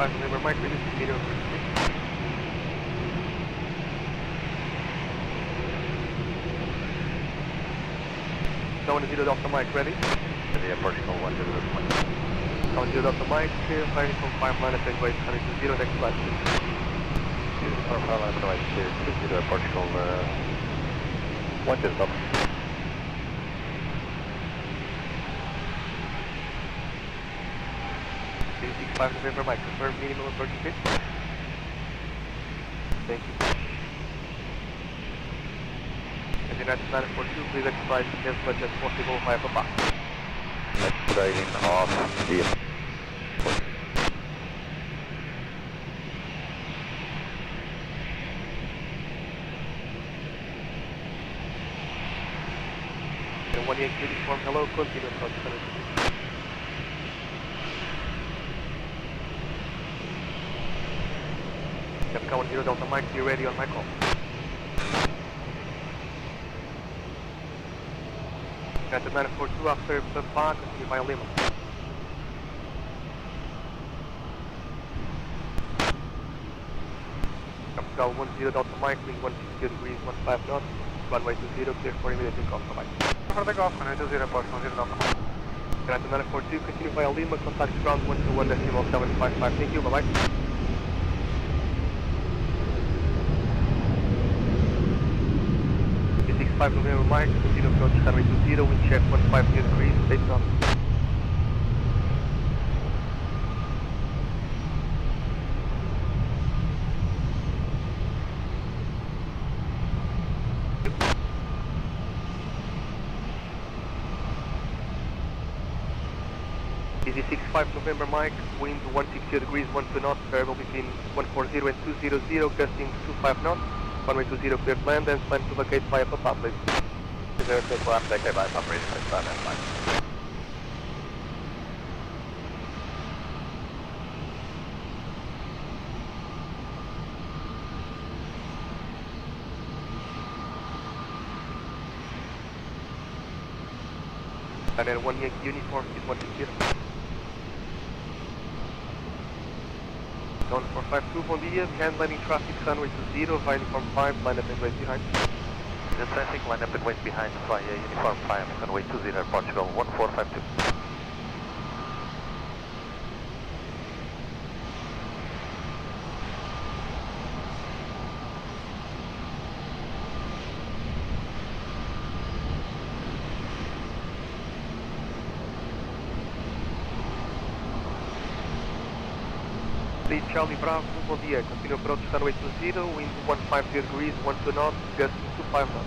November Mike, ready to meet over. Down 0 Delta Mike, ready? Yeah, Portugal 10 Delta Mike. Down 0 Delta Mike, firing from 5 line at runway 20, next flight. 5 line runway 20, Portugal 10 Delta. 5 November Mike, confirm minimum approach speed. Thank you. And United 942, please exercise as much as possible via Papa. trailing off the And 1 Yankee uniform, hello, continue approach. Capcom 10 Delta Mike, be ready on my call. United 942 after Papa, continue via Lima. Capcom 10 Delta Mike, wind 160 degrees, 15 knots, runway 20, clear for immediate takeoff, bye-bye. For the Golf, runway 20, approach 10 Delta Mike. United 942, continue via Lima, contact ground 121.755, thank you, bye-bye. 5 November Mike, continue approach runway 20, wind check 150 degrees, stay on. Easy 65 November Mike, wind 160 degrees, 12 knots, variable between 140 and 200, gusting 25 knots. Runway 20 clear to land and plan to vacate via Papa, please. 0 clear to land, vacate via Papa, ready for start and flight. And then 1 Yankee uniform is 160. Down 452, bom dia, behind landing traffic, runway 20, via uniform 5, line up and wait behind. The traffic, line up and wait behind via uniform 5, runway 20, Portugal 1452. Charlie Bravo, bom dia, continue approach runway 20, wind 150 degrees, 12 knots, gusting 25 knots.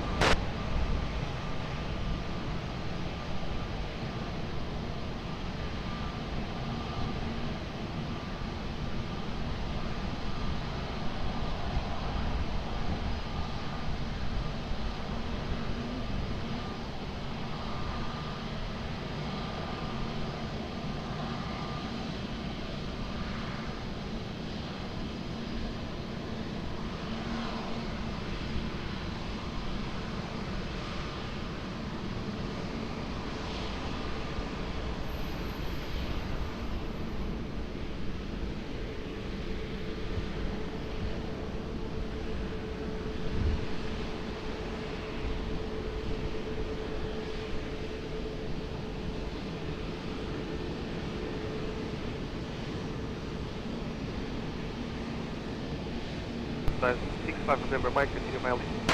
Size 65 November Mike, continue via Lisbon.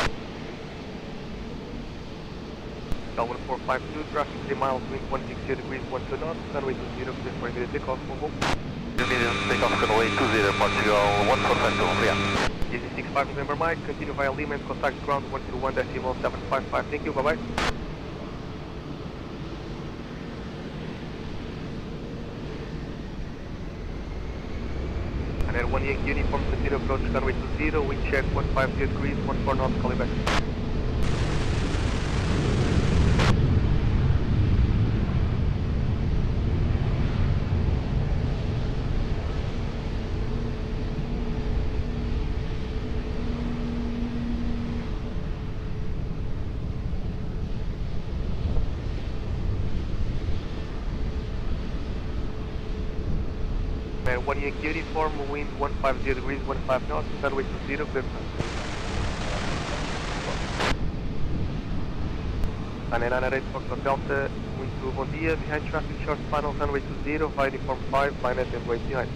Cal 1452, traffic 3 miles, wind 160 degrees, 12 knots, runway 20, clear for immediate takeoff, move on. Immediate takeoff, runway 20, Portugal 1452, yeah. Easy 65 November Mike, continue via Lima and contact ground 121.755, thank you, bye-bye. And then 1 Yankee uniform, continue approach runway 20, wind check 150 degrees, 14 knots, calling back. And 1 Yankee uniform, wind 150 degrees, 15 knots, runway 20, clear. And 998 Foxtrot Delta, wind 2, bom dia, behind traffic, short final, runway 20, via uniform 5, line up and wait behind.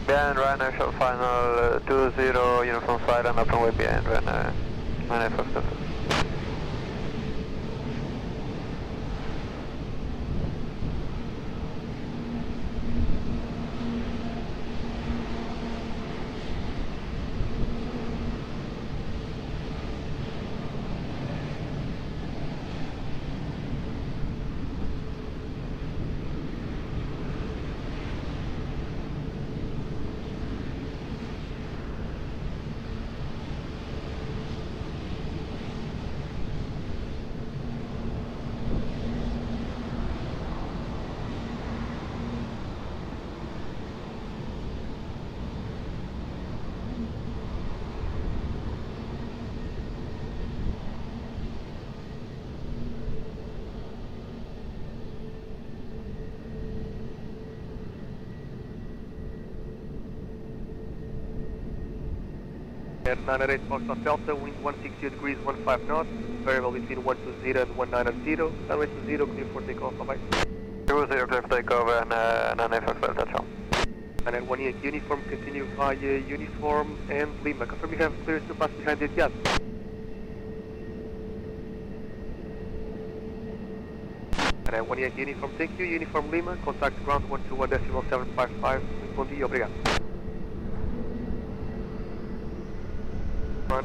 Behind runner, short final 20, uniform 5, and up and way behind runner, 998 Foxtrot. At 908 Foxtrot Delta, wind 160 degrees, 15 knots, variable between 120 and 190, runway 20, clear for takeoff, bye-bye. 0, clear for takeoff and 908 Foxtrot, that's all. And at 1 Yankee uniform, continue via uniform and Lima. Confirm you have clearance to pass behind the Etihad. And at 1 Yankee uniform, thank you. Uniform Lima, contact ground 121.755. Bom dia, obrigado. Run.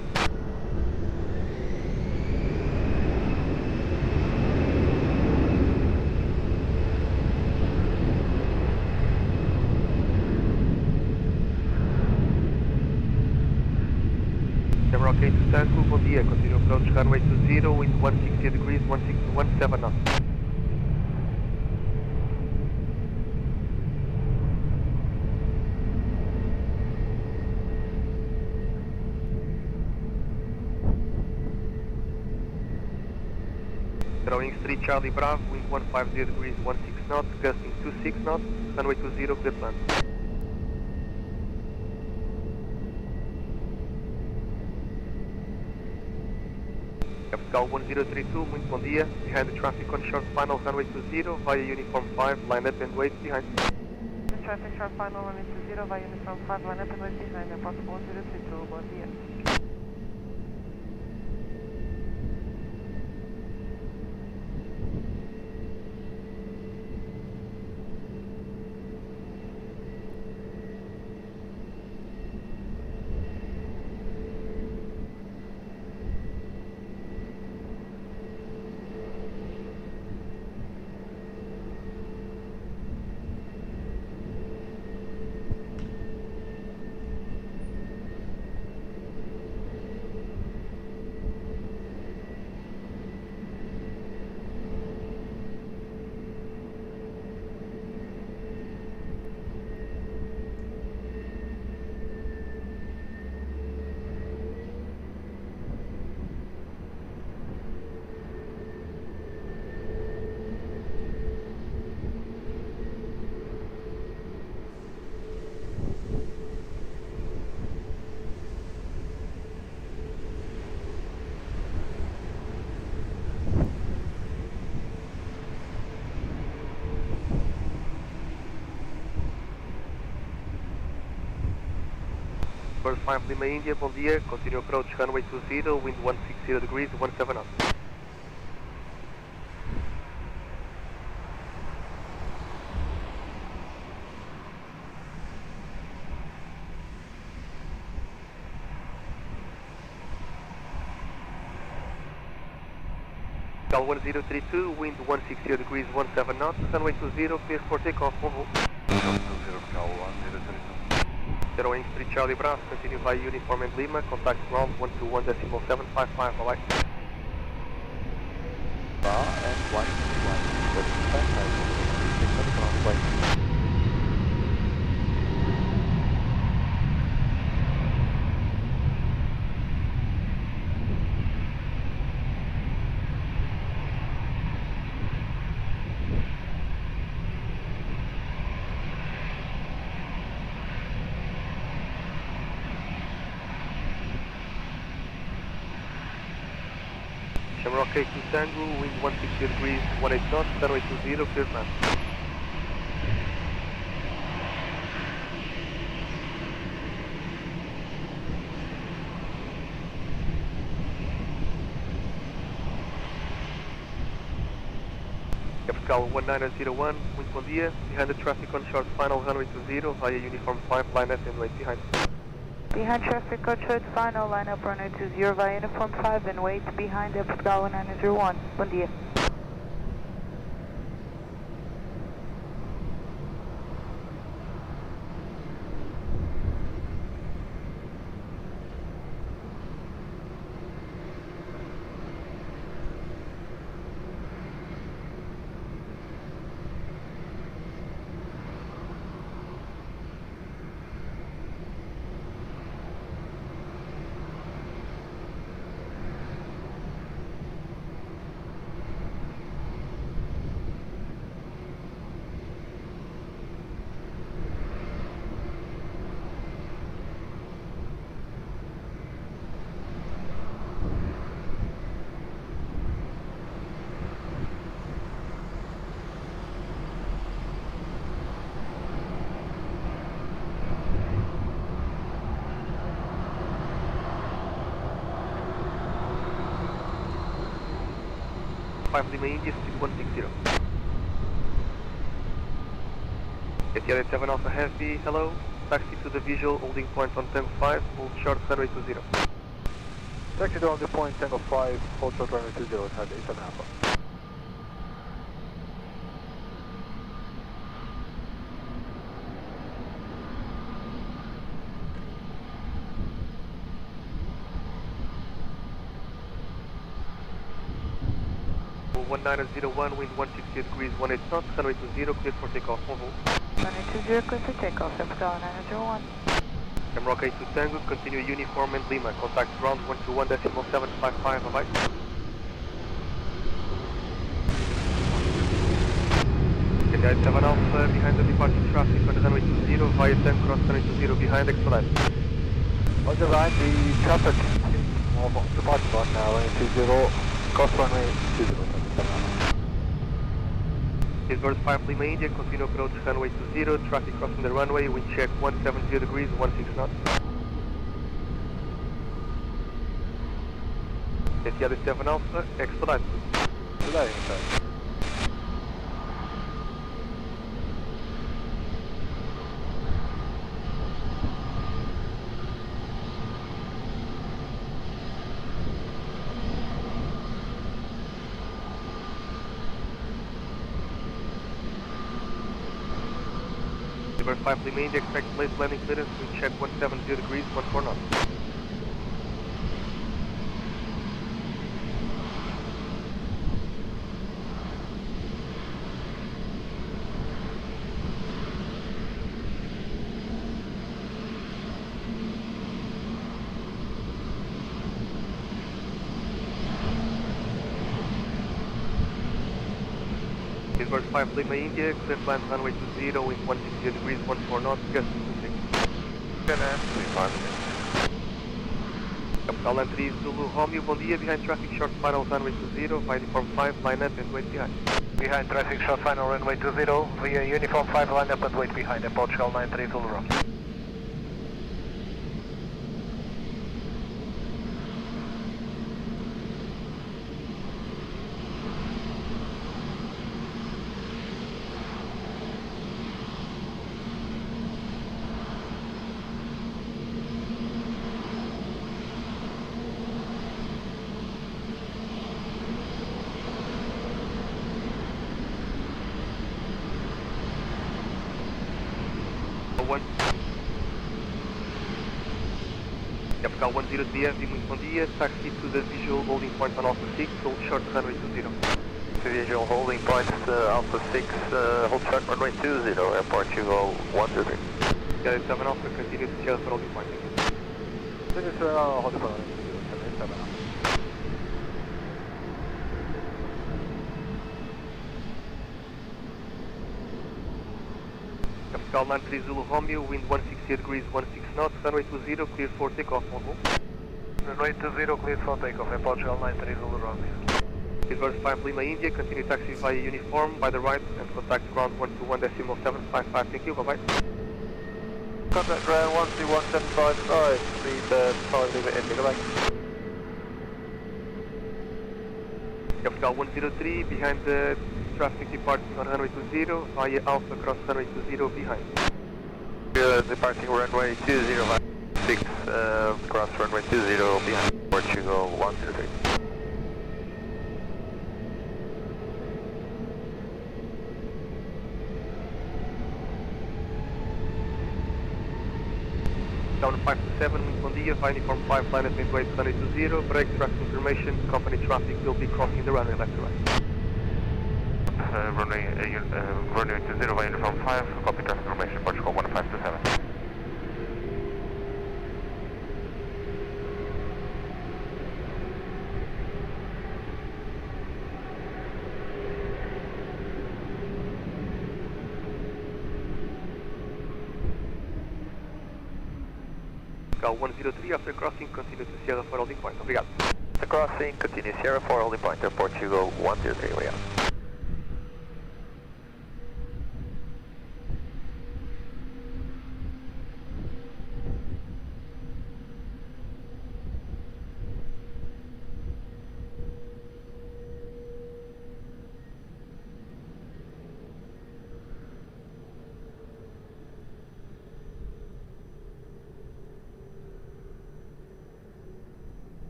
Camera OK to Tango, bom dia. Continue approach runway 20, wind 160 degrees, 17 knots. Drawing 3 Charlie Bravo, wind 150 degrees, 16 knots, gusting 26 knots, runway 20, clear to land. Capital 1032, wind bom dia, behind the traffic on short final, runway 20, via uniform 5, line up and wait behind. The traffic short final, runway 20, via uniform 5, line up and wait behind, airport 1032, bom dia. Bird 5 Lima India, bom dia, continue approach runway 20, wind 160 degrees, 17 knots. Cal 1032, wind 160 degrees, 17 knots, runway 20, clear for takeoff, bon vol. Cal 1032. 0 3 Charlie Bravo, continue via uniform and Lima, contact ground 121.755, bye-bye. And 121.755. Shamrock 8 to Tango, wind 160 degrees, 18 knots, runway 20, clear to land. Capital 1901, wind bom dia, behind the traffic on short final, runway 20, via uniform 5, line up and wait behind. Behind traffic on short final, line up runway 20 via uniform 5 and wait behind Aeroporto 901. Bom dia. 5 Lima India, speed 160. Etihad 7 Alpha Heavy, hello. Taxi to the visual holding point on Tango 5, hold short runway 20. Taxi to the point, Tango 5, hold short runway 20, Etihad 7 Alpha. Well, 1901, wind 160 degrees, 18 knots, runway 20, clear for takeoff, on hold. Runway 20, clear for takeoff, Episcala 901. Emrock 82 Tango, continue uniform and Lima, contact ground 121.755, bye-bye. Etihad 7 Alpha, behind the departing traffic on runway 20, via Tango, cross runway 20, behind, expedite. On the line, the traffic of departing on runway 20, cross runway 20. Lisbon 5 Lima India, continue approach runway 20, traffic crossing the runway, wind check 170 degrees, 16 knots. Etihad 7 Alpha, expedite. Today, okay. Lisbon 5 Lima India, expect late landing clearance, wind check 170 degrees, 14 knots. Lisbon 5 Lima India, clear land runway 20, wind 160 degrees, 14 knots, gust 26. Capital land 3 Zulu Romeo, bom dia, behind traffic short final runway 20, via uniform 5, line up and wait behind. Behind traffic short final runway 20, via uniform 5, line up and wait behind, Airport Shell 93 Zulu Romeo. Capital 10DF, muito bom dia, taxi to the visual holding point on Alpha 6, hold short runway 20. To visual holding point, Alpha 6, hold short runway 20, Airport Hugo 123. Etihad 7 Alpha, continue to Sierra for holding point. This is holding point, Etihad 7 Alpha. Capital 93 Zulu Romeo, wind 160 degrees, 16 knots, runway 20, clear for takeoff, on hold. Runway 20, cleared for takeoff, Airport Shell 93 Zulu Romeo. Lisbon 5 Lima India, continue taxi via uniform by the right and contact ground 121.755, thank you, bye-bye. Contact ground 121.755, speed 5 Lima India, goodbye. Capital 103, behind the traffic departing on runway 20, via Alpha cross runway 20, behind. Departing runway 20, 6, cross runway 20, behind Portugal 123. Down 527, wind bom dia, via uniform 5, line up and wait runway 20, break traffic information, company traffic will be crossing the runway left to right. Runway 20 via uniform 5, copy traffic information, Portugal 1527. Cal 103, after crossing, continue to Sierra for holding point. Obrigado. The crossing, continue Sierra 4, holding point, Airport Hugo 103, obrigado.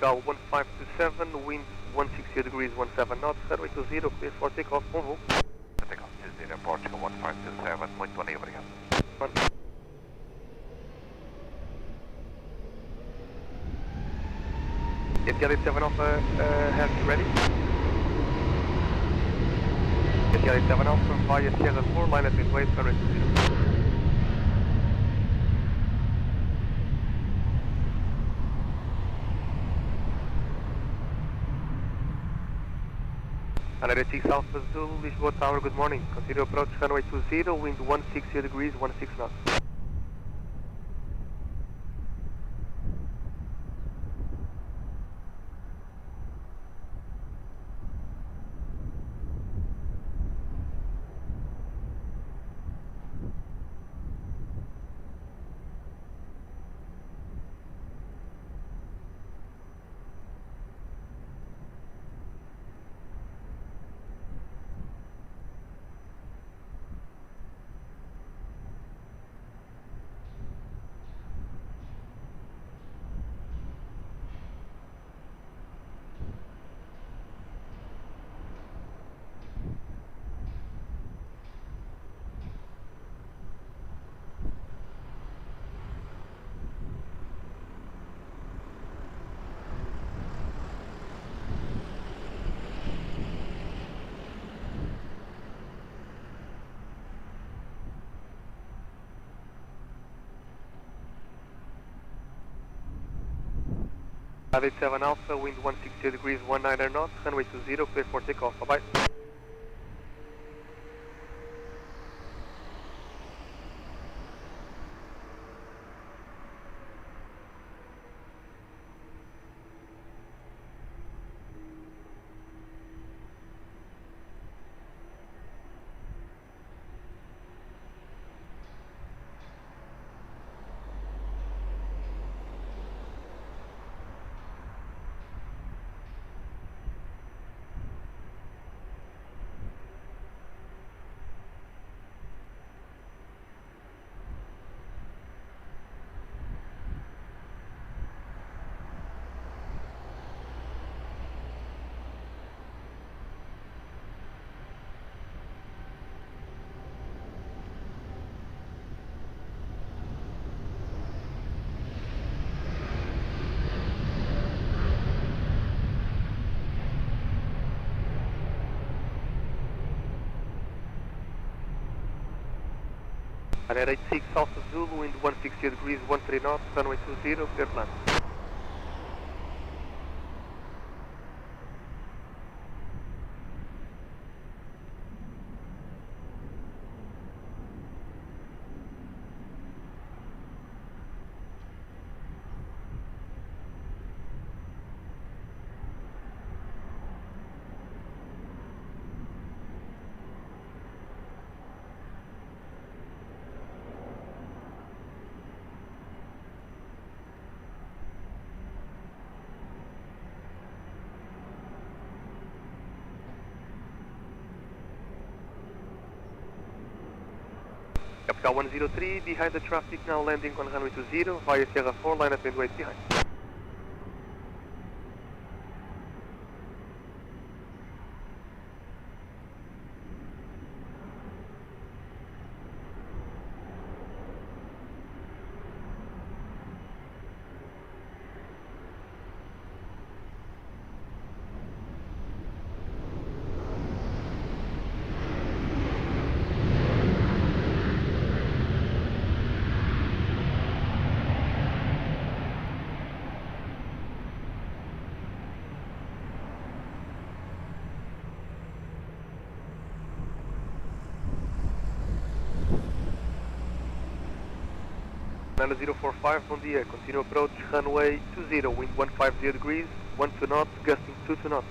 Capital 1527, wind 160 degrees 17 knots, runway 20, clear for takeoff, bom voo. Takeoff 20, Portugal 1527, muito bom dia, obrigado. Etihad 87 Alpha, have you ready? Etihad 87 Alpha via Sierra 4, line up in wait, runway 20. Under 86 Alpha Zulu, Lisboa Tower, good morning. Continue approach runway 20, wind 160 degrees 16 knots. Etihad 87 Alpha, wind 160 degrees 19 knots, runway 20, clear for takeoff, bye bye. At 86 Alpha Zulu, wind 160 degrees 13 knots, runway 20, clear to land. Capital 103, behind the traffic, now landing on runway 20, via Sierra 4, line up and wait behind. Nana 045, bom dia. Continue approach runway 20, wind 150 degrees, 12 knots, gusting 22 knots.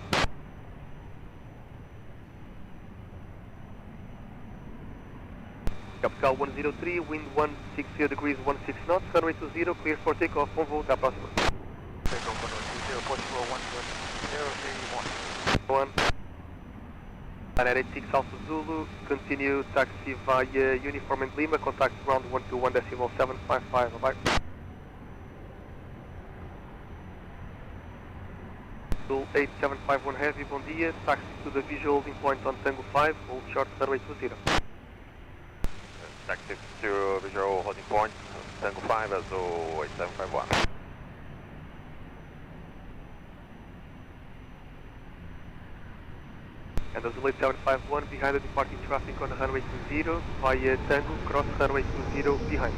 Capital 103, wind 160 degrees, 16 knots, runway 20, clear for takeoff, bom voo, até a próxima. Takeoff runway 20, Portugal 120, 1. And at 86 Alpha Zulu, continue taxi via Uniform and Lima, contact ground 121.755, bye-bye. 8751 Heavy, bom dia. Taxi to the visual holding point on Tango 5, hold short runway 20. Taxi to visual holding point, Tango 5 as 8751. And Azul 8751 behind the departing traffic on runway 20 via Tango, cross runway 20 behind.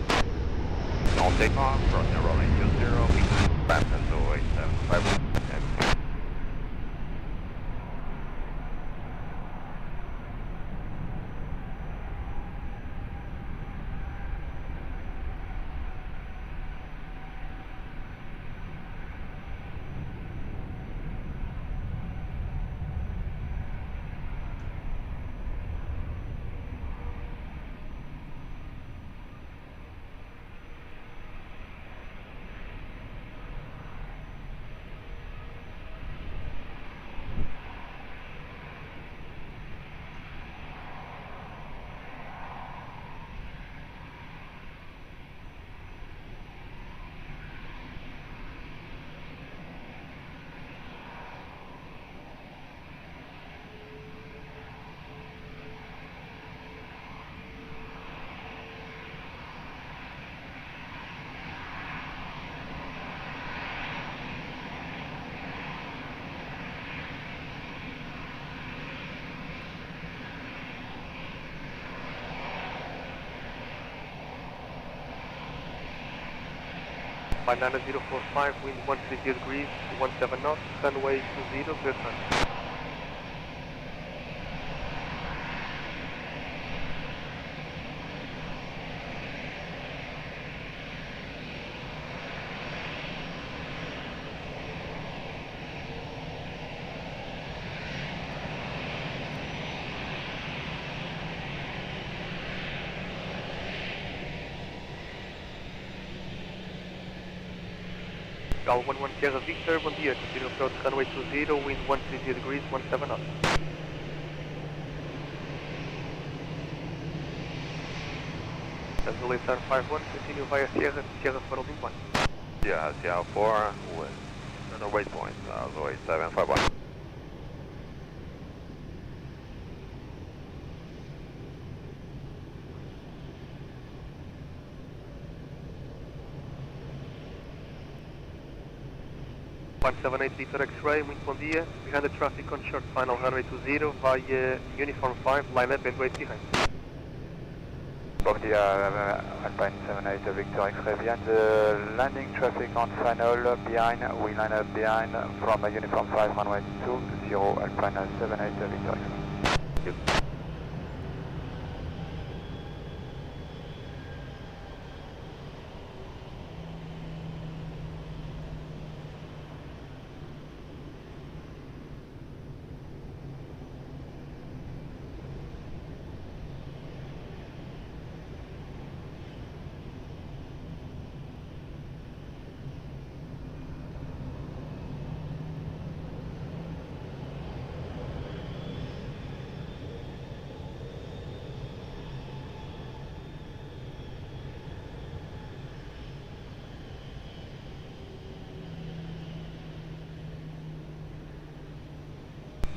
On takeoff, crossing runway 20, behind, back as 8751. Banana 045, wind 130 degrees, 17 knots, runway 20, clear sun. Gal 11 Sierra Victor, bom dia, continue approach runway 20, wind 130 degrees, 17 knots. Azul 8751, continue via Sierra, Sierra for holding point. Yeah, Sierra 4 with another waypoint, Azul 8751. One 78 Victor X-ray, wind bom dia, behind the traffic on short final runway 20 via Uniform 5, line up and wait behind. Bom dia, Alpine 78 Victor X-ray behind the landing traffic on final behind, we line up behind from Uniform 5 runway 20 Alpine 78 Victor X-ray. Yep.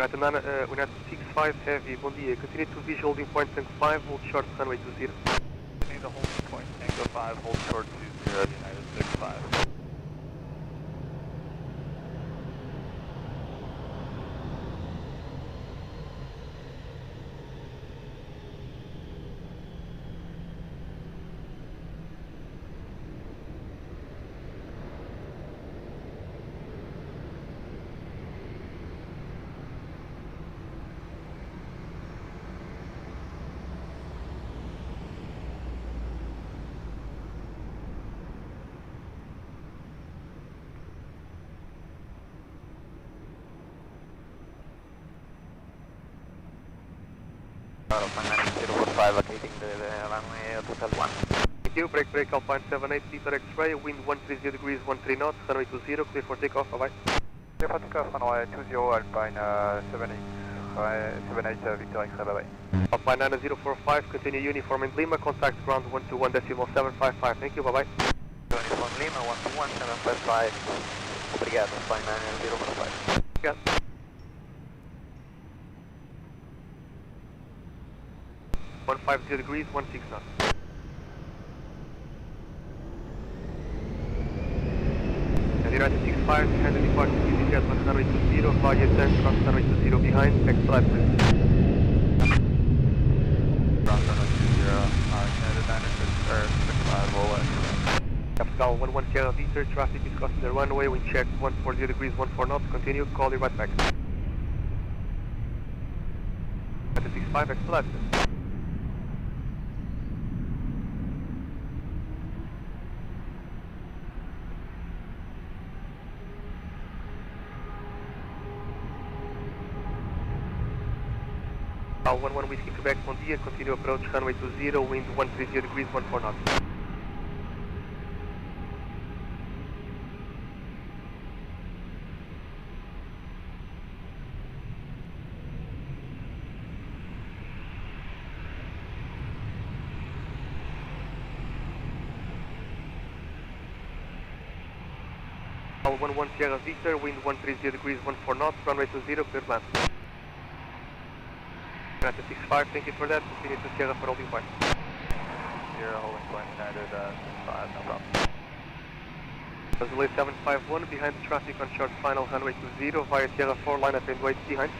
United 65 Heavy, bom dia, continue to visual holding point Tango 5, hold short runway 20. Continue to holding point Tango 5, hold short 20, United 65. Alpine 045 vacating the runway total 1. Thank you, break Alpine 78 Victor X-ray, wind 130 degrees, 13 knots, runway 20, clear for takeoff, bye bye. Clear for takeoff, runway 20 Alpine 78 Victor X-ray, bye bye. Alpine 9045, continue uniform in Lima, contact ground 121.755, thank you, bye bye. Uniform Lima 121.755, obrigado, Alpine 9045. gas. 150 degrees, 16 knots. And United 65, behind the departure, easy jet 1 runway 20, via turn, cross runway 20 behind, next flight please. Cross runway 20, United 96, or 65, all right. Capital 11 Sierra Victor, traffic is crossing the runway, wind check 140 degrees, 14 knots, continue, call you right back. United 65, next flight please. Al 11 Whiskey Quebec, bom dia, continue approach runway 20, wind 130 degrees, 14 knots. Al 11 Sierra Victor, wind 130 degrees, 14 knots, runway 20, clear land. United 65, thank you for that. Continue to Sierra for holding point. Sierra holding point, United 65, no problem. Delay 751, behind the traffic on short final runway 20 via Sierra 4, line up and wait behind.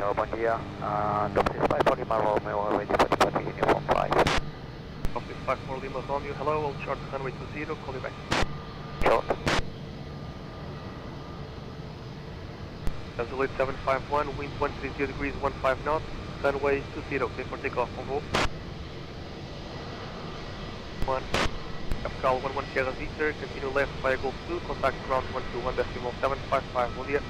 Hello, bom dia. Top 65 for Lima Romeo, ready for departure, uniform 5. Top 65 for Lima Romeo, hello, hold short runway 20, call you back. Short. Delay 751, wind 130 degrees, 15 knots, runway 20, clear for takeoff, on hold. 1, Capital 11 Sierra Victor, continue left via Golf 2, contact ground 121.755, bom dia.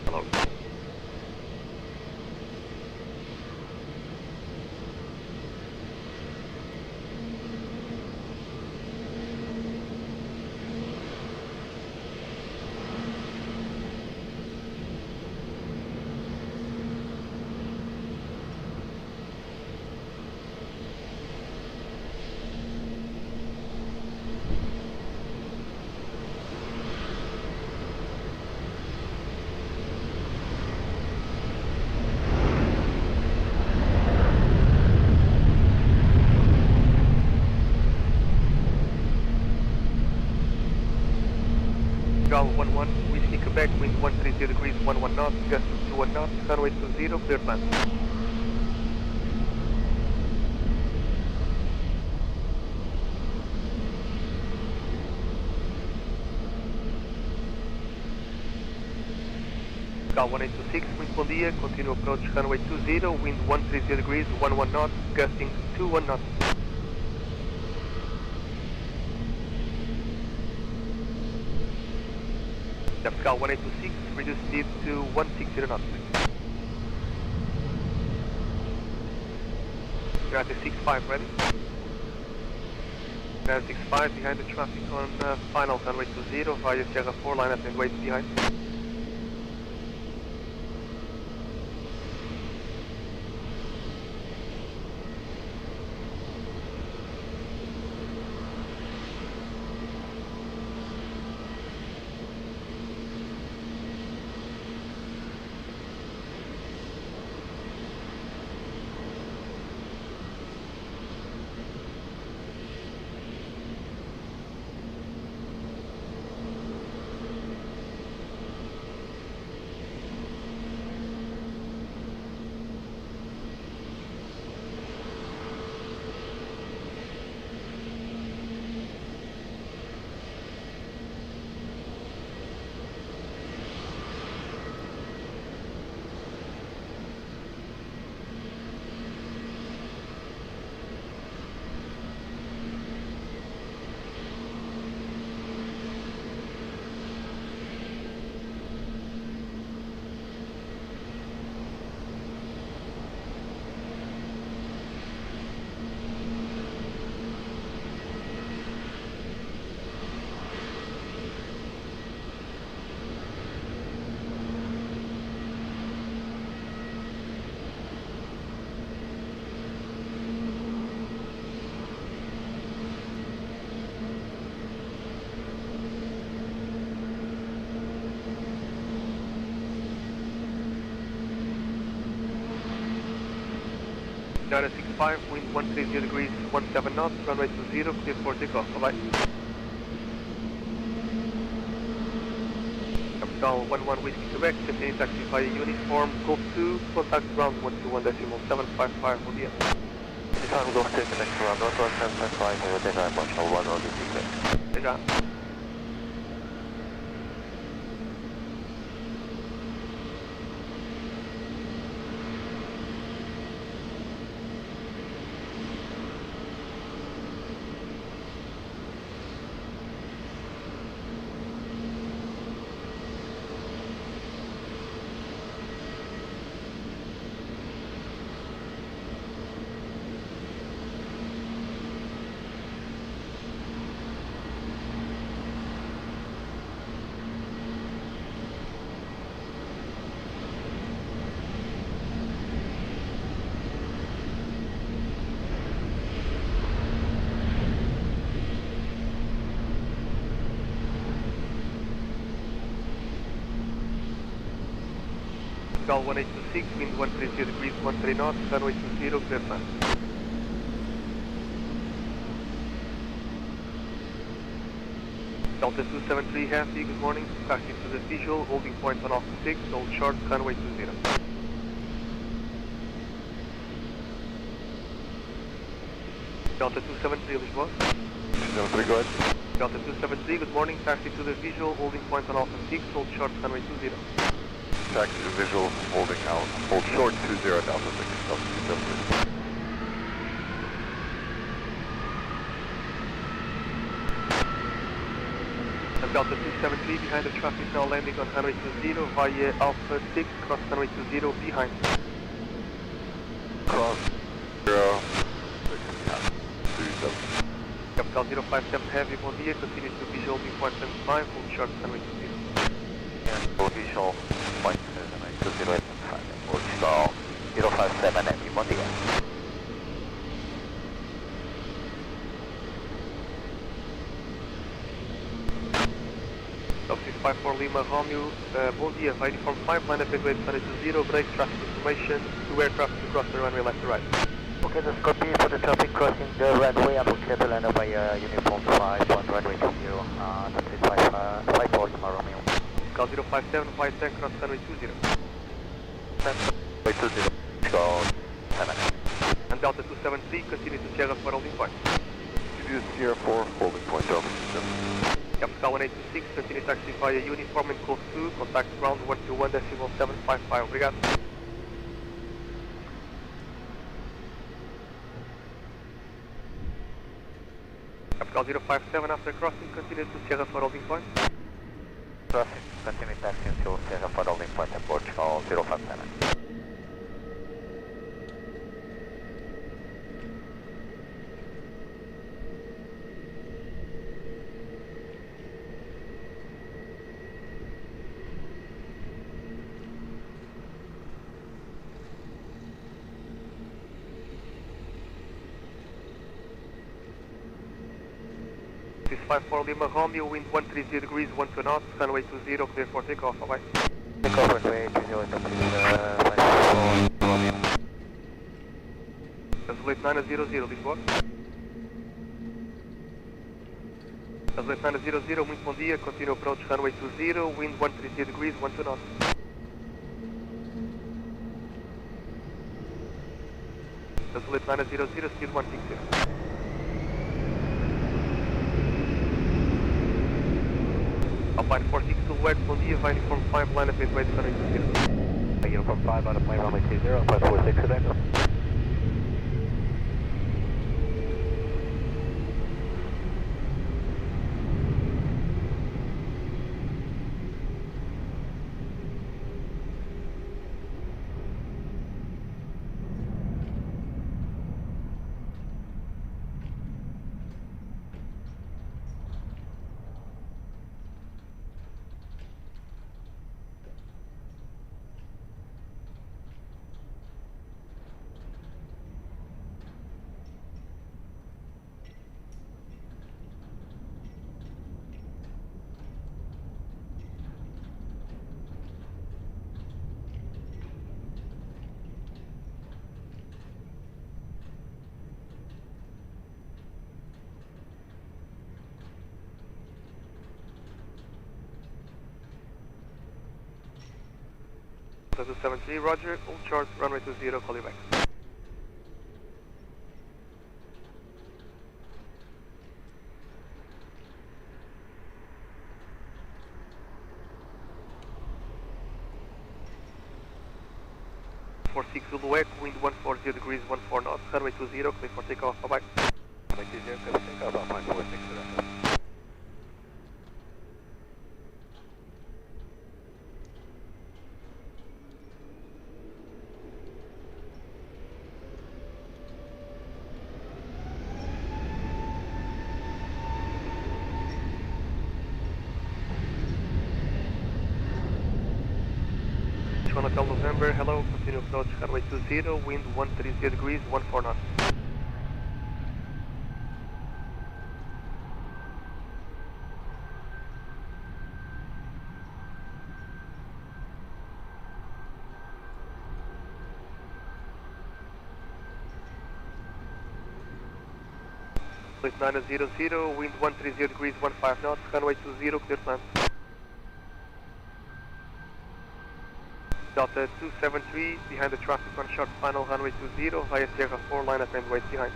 Hello. Gal 11, Whiskey Quebec, wind 130 degrees, 11 knots, gust 21 knots, runway 20, clear land. Gal 1826, wind bom dia, continue approach runway 20, wind 130 degrees, 11 knots, gusting 21 knots. Capital 1826, reduce speed to 160 knots. United 65, ready? United 65, behind the traffic on final runway 20 via Sierra 4, line up and wait behind. 965, wind 130 degrees, 17 knots, runway 20, clear for takeoff, bye-bye. Capital 11 Whiskey Quebec, continue taxi via uniform, Golf 2, contact ground 121.755, bom dia. Uniform Golf 2, connect to ground 11755, Delta Airport, 11 Whiskey Quebec. Até já. Cal 1826, wind 130 degrees, 13 knots, runway 20, clear fast. Delta 273 Heavy, good morning, taxi to the visual, holding point on Alpha 6, hold short, runway 20. Delta 273 Lisboa. 273, go ahead. Delta 273, good morning, taxi to the visual, holding point on Alpha 6, hold short, runway 20. Taxi to visual, holding out. Hold short 20, Delta 6, Delta 273. And Delta 273 behind the traffic now landing on runway 20 via Alpha 6, cross runway 20 behind. Cross 0, 27. Capital 057 Heavy, bom dia, continue to visual, holding point 75, hold short, runway 20. Full visual, point 2085, Portugal 057 Heavy, bom dia. Top 654 Lima Romeo, bom dia, vai uniform 5, line up at weight 20, break traffic information, 2 aircraft to cross the runway left to right. Okay, that's copy for the traffic crossing the runway. I'm clear to land up by uniform 5 on runway 20, top 654 Lima Romeo. Cal 057, White Tank, cross runway 20. Wait 20, go 7. And Delta 273, continue to Sierra for holding point. Continue to Sierra 4, holding point Delta 7. Capital 1826, continue taxi via uniform and Golf 2, contact ground 121.755, obrigado. Capital 057, after crossing, continue to Sierra for holding point. Crossing, continue taxi until Sierra for holding point at Portugal 057. This 54 Lima Romeo, wind 130 degrees, 12 knots, runway 20, clear for takeoff, bye-bye. Takeoff runway 20, Romeo. Translate 900, Lisboa. Translate 900, muito bom dia, continue approach runway 20, wind 130 degrees, 12 knots. Translate 900, speed 160. Alpine 46 Silhouette, bom dia, vai uniform 5, line up at weight 20. Uniform 5 out of plane runway 20, 546 Atenção. Delta 273, roger, hold short, runway 20, call you back. Six Zulu Echo, wind 140 degrees, 14 knots, runway 20, clear for takeoff, bye bye. Runway 20, clear for takeoff, Alpine 46, Direto. Hotel November, hello, continue approach runway 20, wind 130 degrees, 14 knots. Flight 900, wind 130 degrees, 15 knots, runway 20, clear plan. Delta 273, behind the traffic on short final, runway 20, via Sierra 4, line up and wait behind.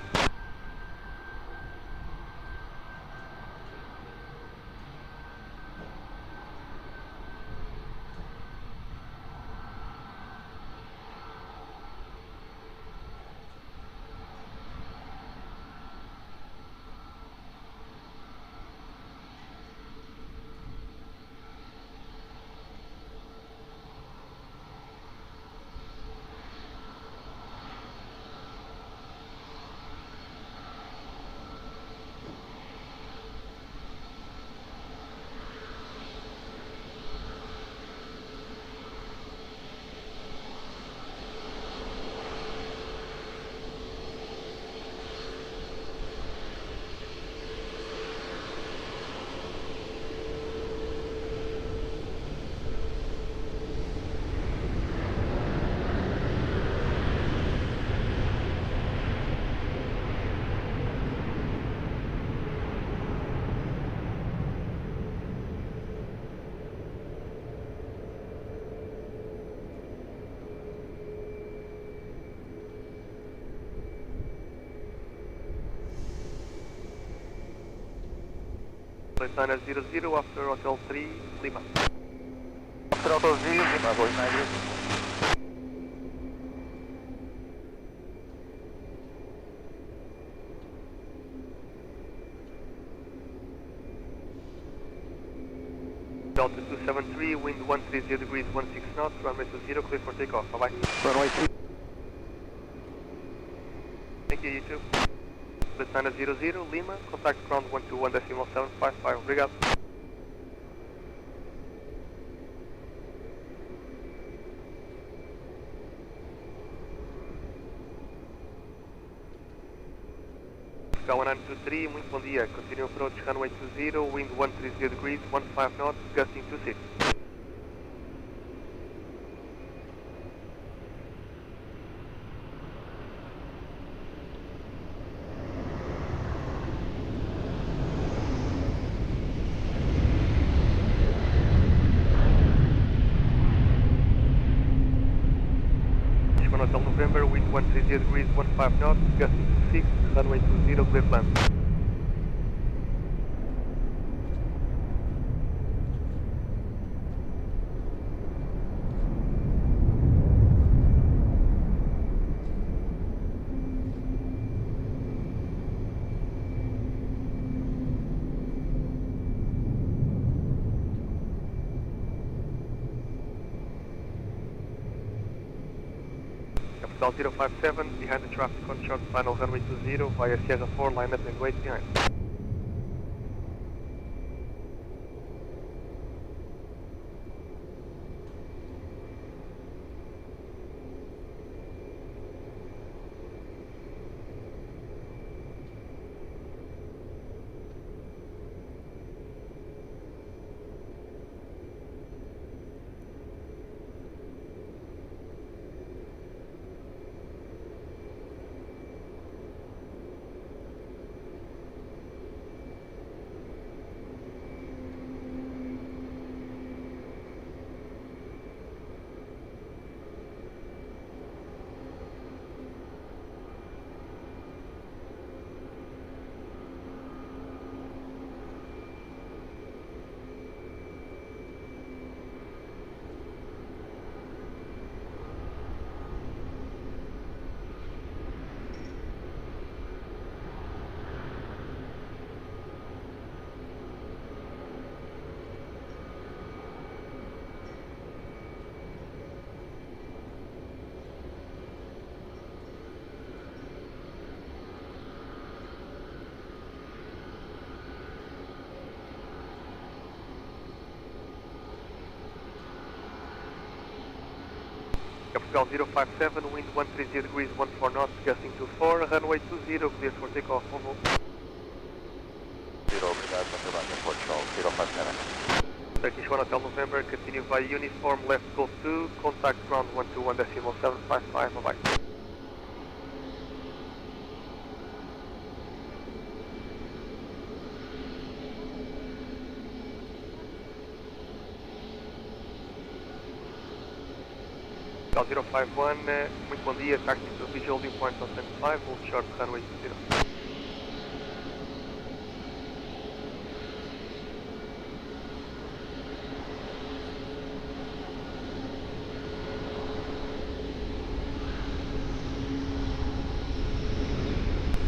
Flight 900 after Hotel 3, Lima. After Hotel 3, Lima, going 900. Delta 273, wind 130 degrees, 16 knots, runway 20, clear for takeoff, bye bye. Runway 2. Thank you, you too. Flight 900, Lima, contact ground 121.755, obrigado. K1923, muito bom dia, continue approach runway 20, wind 130 degrees, 15 knots, gusting 26. Hotel November, wind 130 degrees, 15 knots, gusting 26, runway 20, clear plan. Capital 057, behind the traffic on short final runway 20, via Sierra 4, line up and wait behind. Portugal 057, wind 130 degrees, 14 knots, gusting to 4, runway 20, clear for takeoff, on hold. 0, obrigado, Atlanta, Portugal 057. Turkish 1 Hotel November, continue via uniform left Gulf 2, contact ground 121.755, bye-bye. Hotel 051, muito bom dia, taxi to visual viewpoint on 75, hold short, runway 20.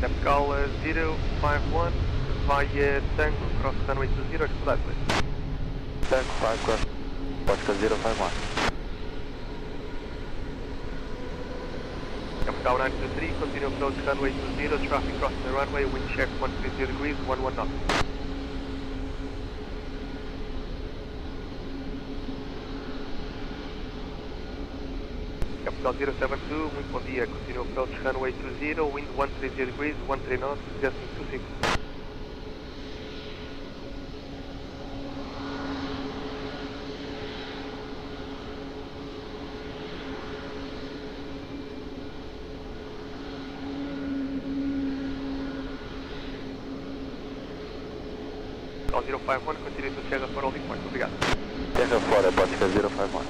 Portugal 051 via Tango, cross runway 20, expedite please. Tango 5 cross, Portugal 051. Portugal 923, continue approach runway 20, traffic crossing the runway, wind check 130 degrees, 11 knots. Portugal 072, muito bom dia, continue approach runway 20, wind 130 degrees, 13 knots, gusting 26. Portugal 051, continue to Sierra for holding point, obrigado. Sierra fora, Portugal 051.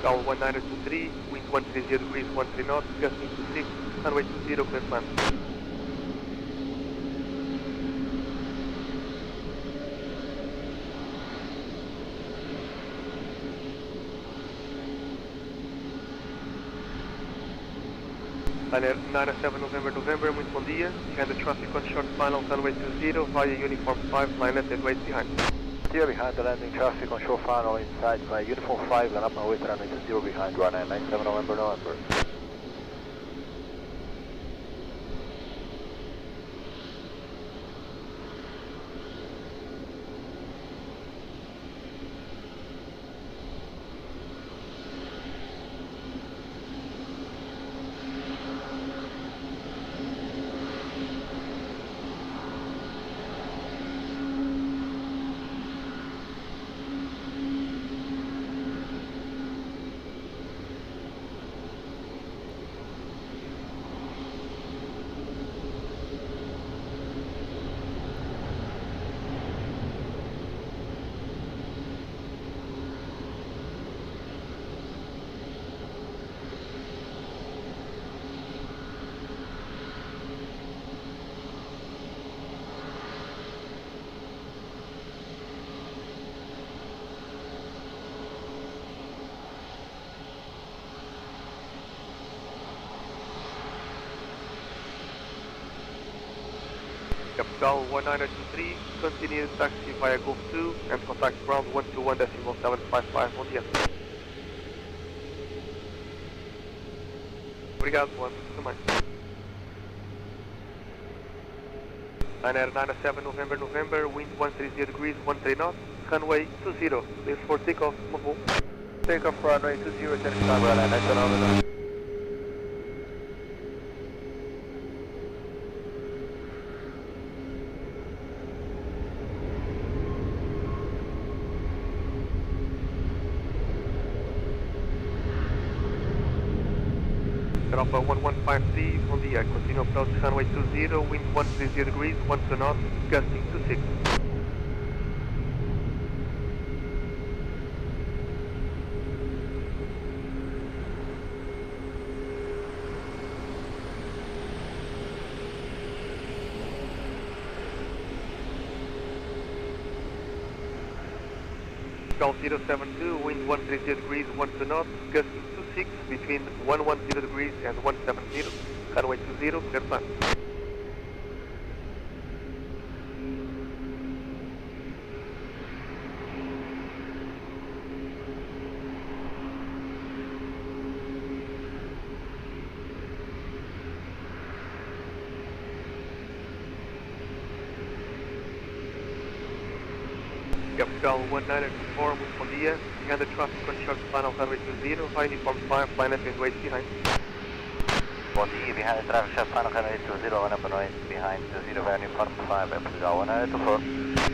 Portugal 1923, wind 130 degrees, 13 knots, gusting 26, runway 20, clear plan. Liner 97 November, muito bom dia. Behind the traffic on short final, runway 20, via uniform 5, line left and wait behind. Here behind the landing traffic on shore final inside my uniform 5, line up my way to runway 20 behind runway 97 November. Portugal 1923, continue taxi via Gulf 2 and contact ground 121.755, bom dia. Obrigado, boa noite também. Liner 97 November, wind 130 degrees, 13 knots, runway 20, clear for takeoff, move. Takeoff runway 20, 10 runway 97. Alpha 1153, bom dia, continue approach runway 20, wind 130 degrees, 12 knots, gusting 26. Gulf 072, wind 130 degrees, 12 knots, gusting 26 between 110 degrees and 170, runway 20, clear plan. Capital 1924, muito bom dia. Behind the traffic on short final runway 20, high uniform 5, line up and wait behind. Bom dia, behind the traffic short final runway 20, line up and wait behind 20, uniform 5, Portugal 1924.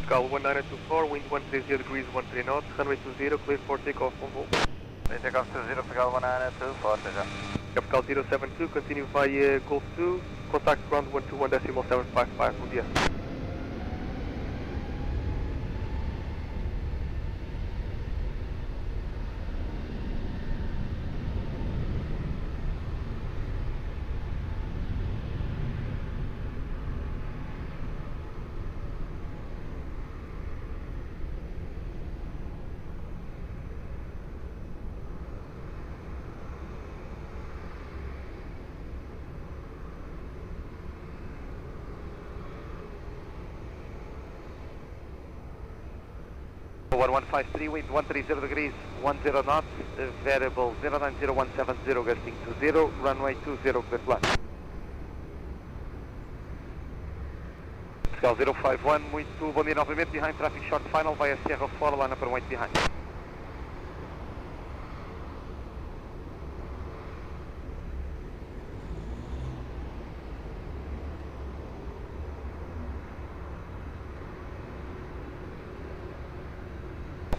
Portugal 1924, wind 130 degrees 13 knots, runway 20, clear for takeoff on hold. Takeoff 20, Portugal 1924, até já. Capital 072, continue via Golf 2, contact ground 121.755, bom dia. One 153, wind 130 degrees, 10 knots, variable 090170, gusting 20, runway 20, clear to land. Portugal 051, muito bom dia novamente, behind traffic short final, via Sierra 4, line up and wait behind.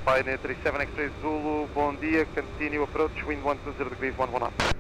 Pioneer 37 X-ray Zulu, bom dia, continue approach, wind 120 degrees, 11 knots.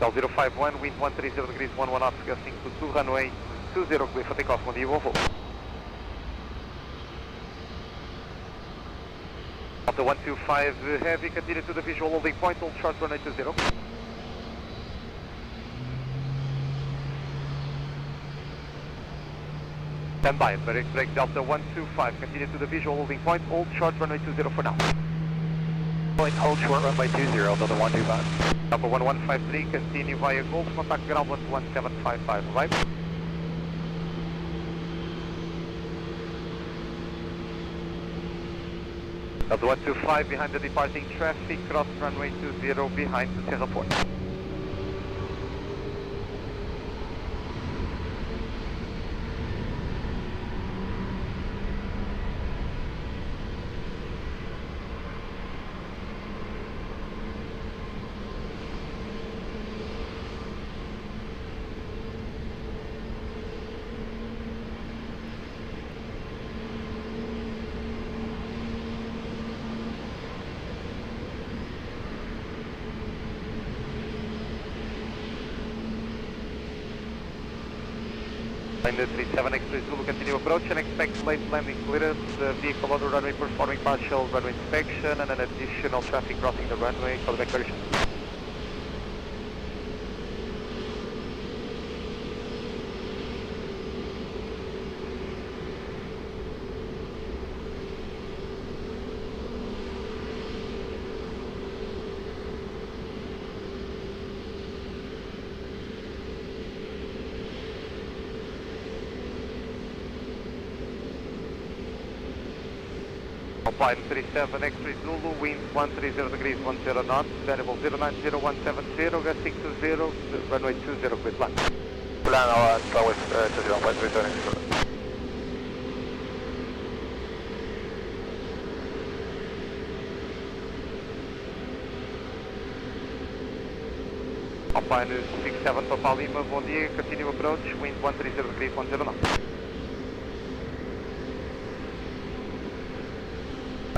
Del 051, wind 130 degrees, 11 knots, gusting to 2, runway 20, clear for takeoff, bom dia, bom voo. Delta 125 heavy, continue to the visual holding point, hold short runway 20. Stand by, break Delta 125, continue to the visual holding point, hold short runway 20 for now. Point, hold short runway 20, Delta 125. Delta 1153, continue via Gold, contact ground 11755, right? Delta 125 behind the departing traffic, cross runway 20 behind the Aeroporto. Line 37 Express Zulu, continue approach and expect late landing clearance. The vehicle on the runway performing partial runway inspection and an additional traffic crossing the runway for the declaration. Line 37 X-ray Zulu, wind 130 degrees, 10 knots, variable 090170, gusting 20, runway 20, clear plan. Plan on runway 20, returning. Alpine 67 Papa Lima, bom dia, continue approach, wind 130 degrees, 10 knots.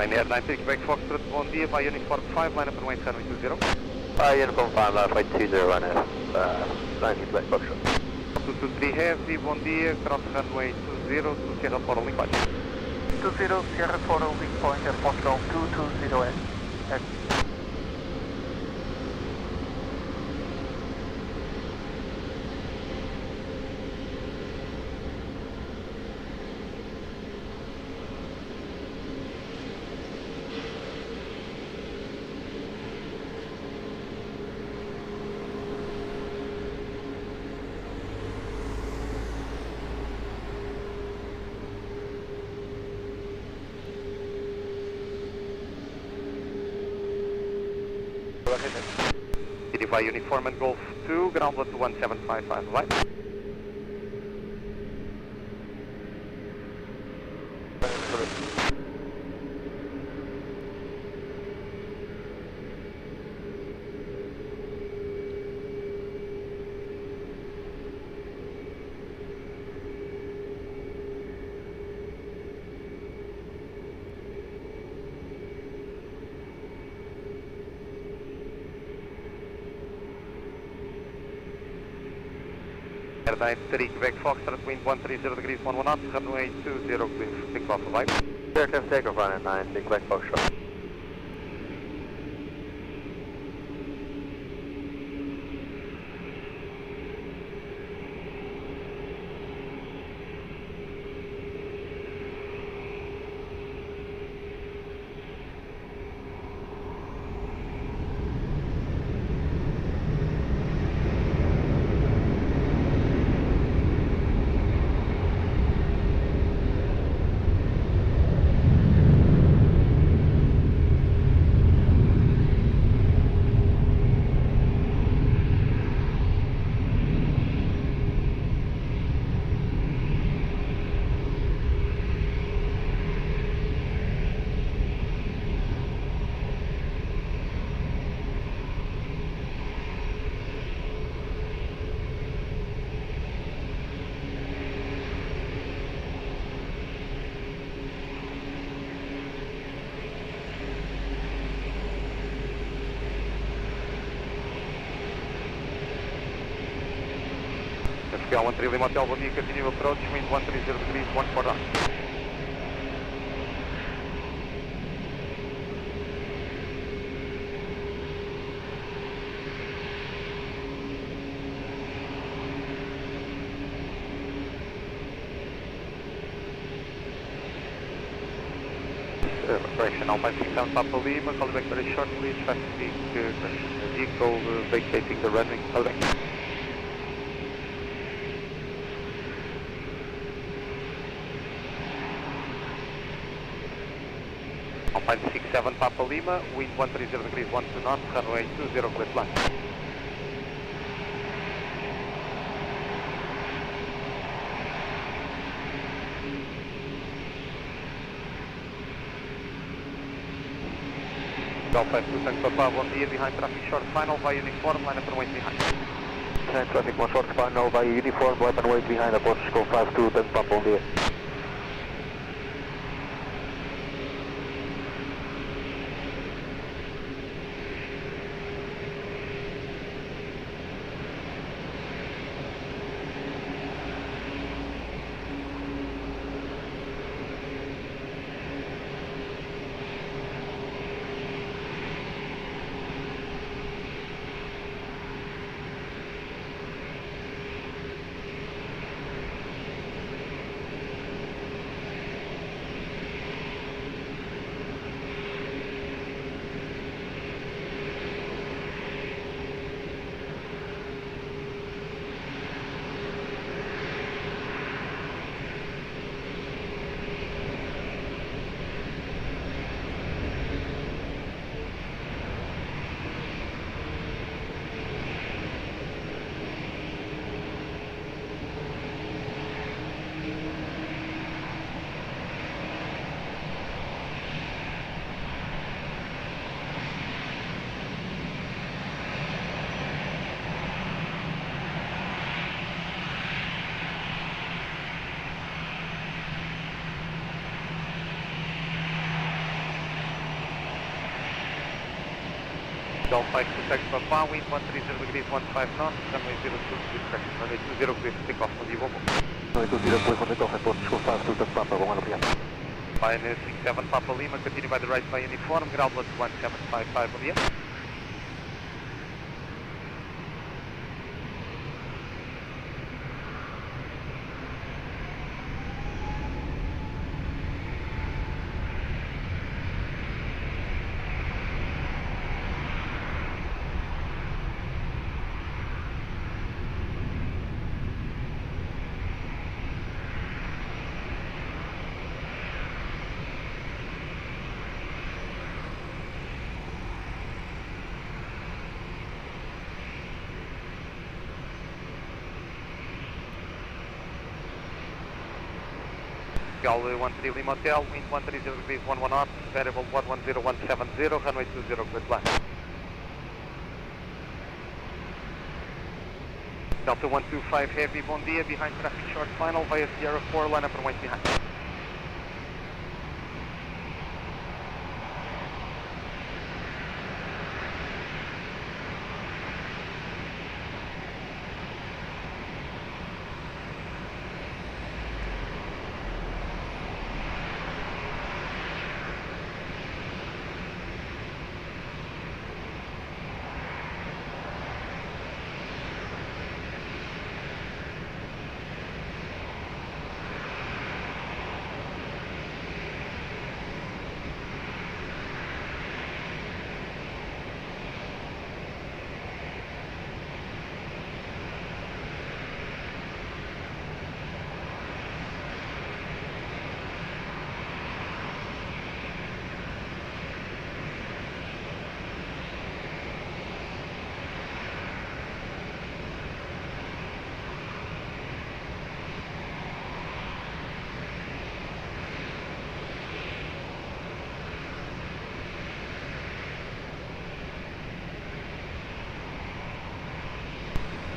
Air 93 Quebec Foxtrot, bom dia, by Uniform 5, line up and wait runway 20. Uniform 5, line up and wait 20, runway 90 Quebec Foxtrot. 223 Heavy, bom dia, cross runway 20 to Sierra 4 holding point. 20 Sierra 4 holding point at Foxtrot 220 S. By Uniform and Golf 2, ground 11755, right? Air 93 Quebec Foxtrot, wind 130 degrees, 11 knots, runway 20, clear, take off, right? Aircraft takeoff runway 90 Quebec Foxtrot. One 3 Lima Hotel, bom dia, continue approach, wind 130 degrees, 14 knots. Correction, Alpine 67 Papa Lima, call back very shortly, traffic vehicle vacating the runway, call back. Alpine 67 Papa Lima, wind 130 degrees, 12 knots, runway 20, clear flight. Alpine 2 Tango Papa, bom dia, behind traffic short final, via uniform, line up and wait behind. Behind traffic 1 short final, via uniform, line and wait behind, approach scope 52, Tango Papa, bom dia. Alpine 2 Tango Papa, wind 130 degrees, 15 knots, runway 02, clear correction, runway 20, clear for takeoff, bom dia, bom bom. Runway 20, clear for takeoff, approach scope 52, Tango Papa, bom ano, obrigado. Alpine 67 Papa Lima, continue by the right by uniform, ground load 1755, bom dia. Gol 13 Lima Hotel, wind 130 degrees, 11 knots, variable 110170, runway 20, clear flight. Delta 125 Heavy, bom dia, behind traffic short final, via Sierra 4, line up and wait behind.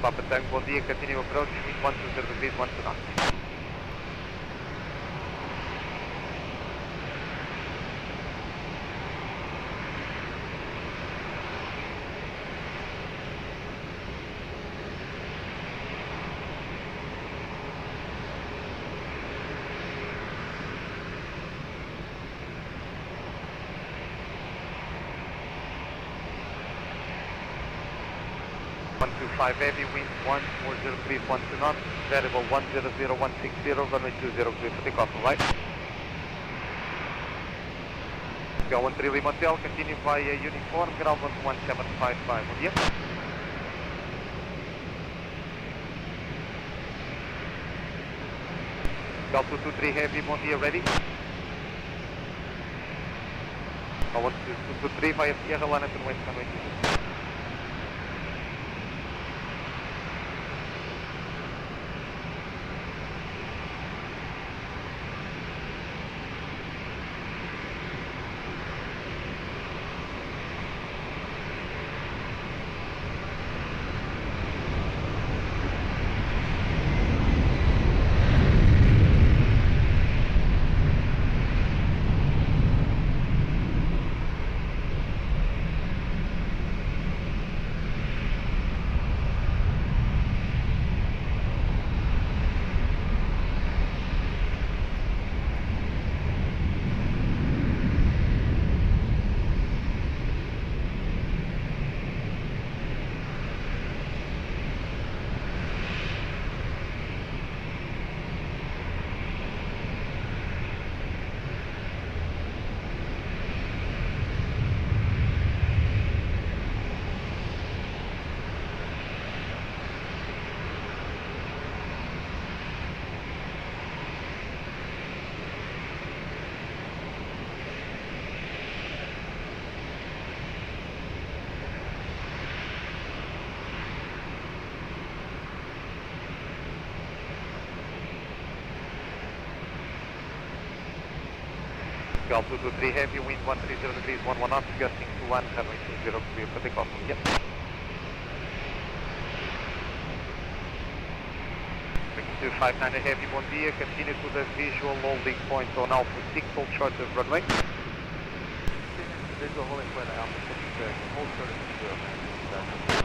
Papa Tango, bom dia, continue approach, wind 120 degrees, 12 knots. 5 heavy, wind 140 degrees, 12 knots, variable 100160, runway 20, clear for takeoff, right? Go 13 Lima Hotel, continue via uniform, ground 1755, bom dia. Go 223 heavy, bom dia, ready? Go 223 via Sierra, line at west, runway 20. Golf 223 heavy, wind 130 degrees, 11 knots, gusting to 1, runway 20, clear for takeoff, yep. Breaking 259 heavy, bom dia, continue to the visual holding point on Alpha 6, hold short of runway. Visual holding point on Alpha 6, hold short of runway.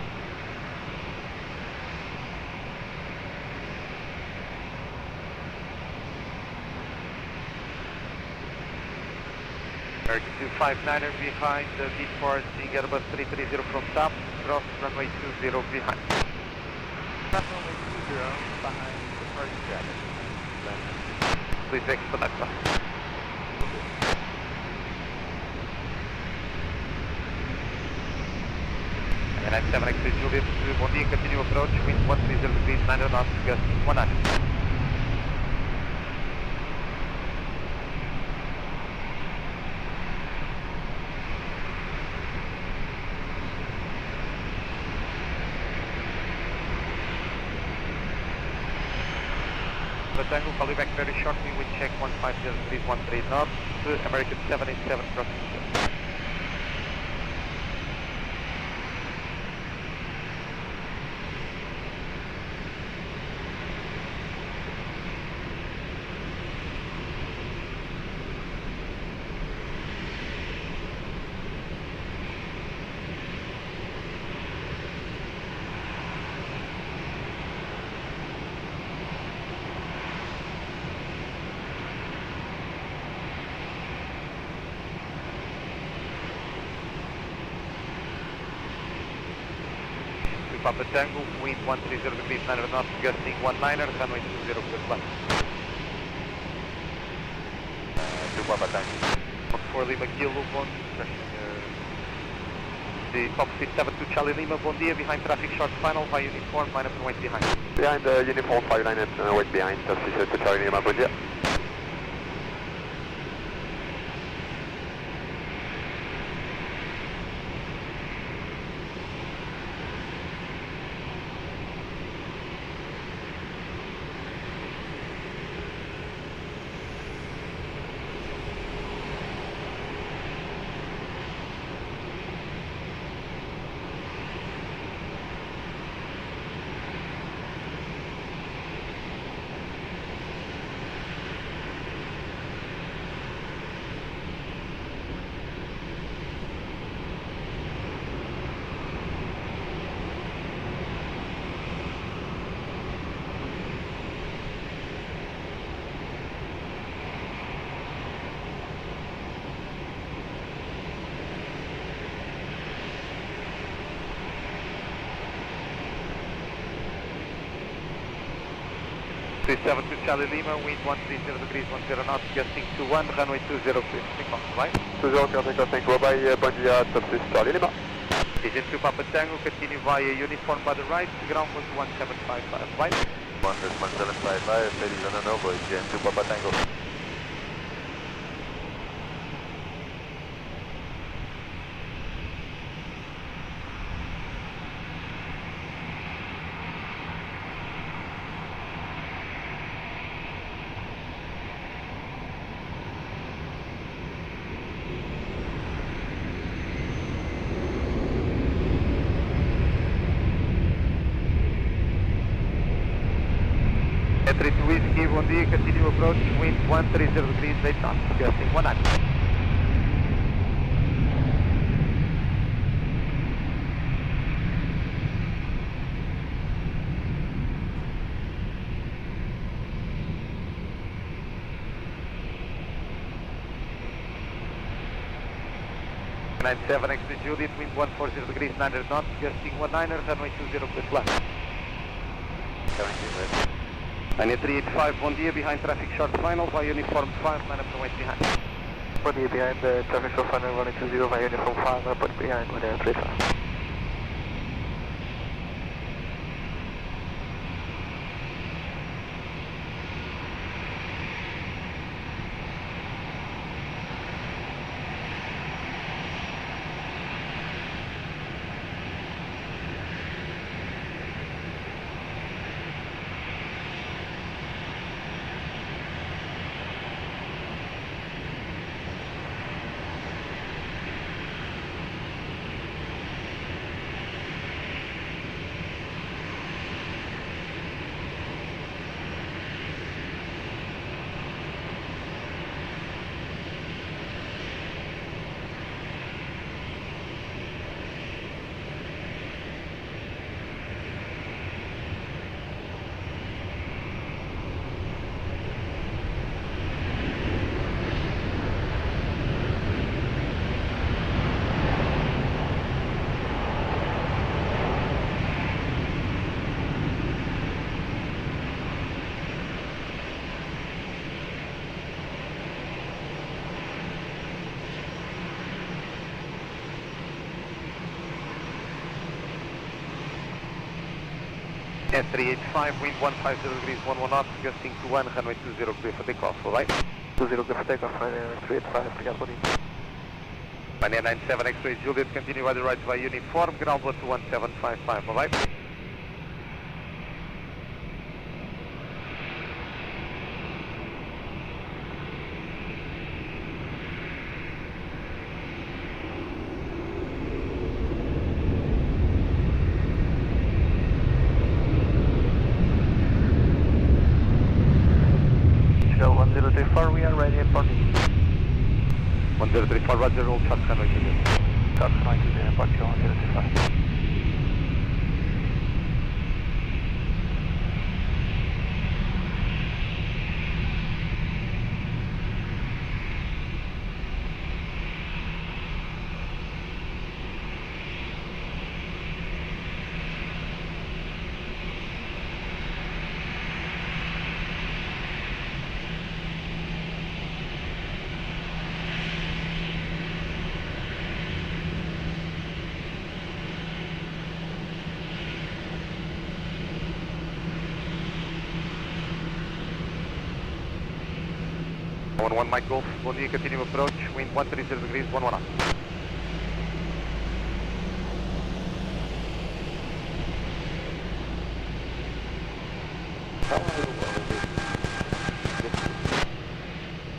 American 259er behind the departing Airbus 330 from top, cross runway 20 behind. Cross runway 20 behind departing traffic. Please expedite cross. And I'm 7X Juliet, bom dia, continue approach, wind 130 degrees, 9 knots, gusting 100. Tango, call you back very shortly, we check 150 degrees, 13 knots, American 787 crossing. Papa Tango, wind 130 degrees, 9 knots, gusting 19er, runway 20, clear flight. To Papa Tango. 4 Lima Kilo, bom the top 72 Charlie Lima, bom dia, behind traffic short final, via uniform, minus and wait behind. Behind the uniform, 59 and wait behind, top 72 Charlie Lima, bom dia. 37 to Charlie Lima, wind 130 degrees 10 knots, gusting to 1, runway 20 clear. Take off, right? 20 clear, take off, thank you, bye-bye, bom dia, Taxi Charlie Lima. Agent 2 Papa Tango, continue via uniform by the right, ground was 1755, right? 1755, ladies and gentlemen, Agent 2 Papa Tango. Attrito Whiskey, bom dia, continue approach, wind 130 degrees 8 knots, gusting 1 knot. Seven extra Juliet, wind 140 degrees 900 knots, gusting 19er, runway 20 clear left. 385, bom dia, behind traffic short final, via uniform 5, line up and wait behind. Bom dia, behind the traffic short final, running 20 via uniform 5, line up behind, 135. S385, wind 150 degrees 11 knots, gusting to 1, runway 20 clear for takeoff, alright? 20 clear for takeoff, Ryanair 385, obrigado, bom dia. Ryanair 97 X-ray Juliet, continue by the right via uniform, ground was 1755, alright? We are ready at parking. 1034, roger, all trucks runway 20. Trucks runway 20, parking 1035. One Mike Golf, bom dia, continue approach, wind 130 degrees 11 knots.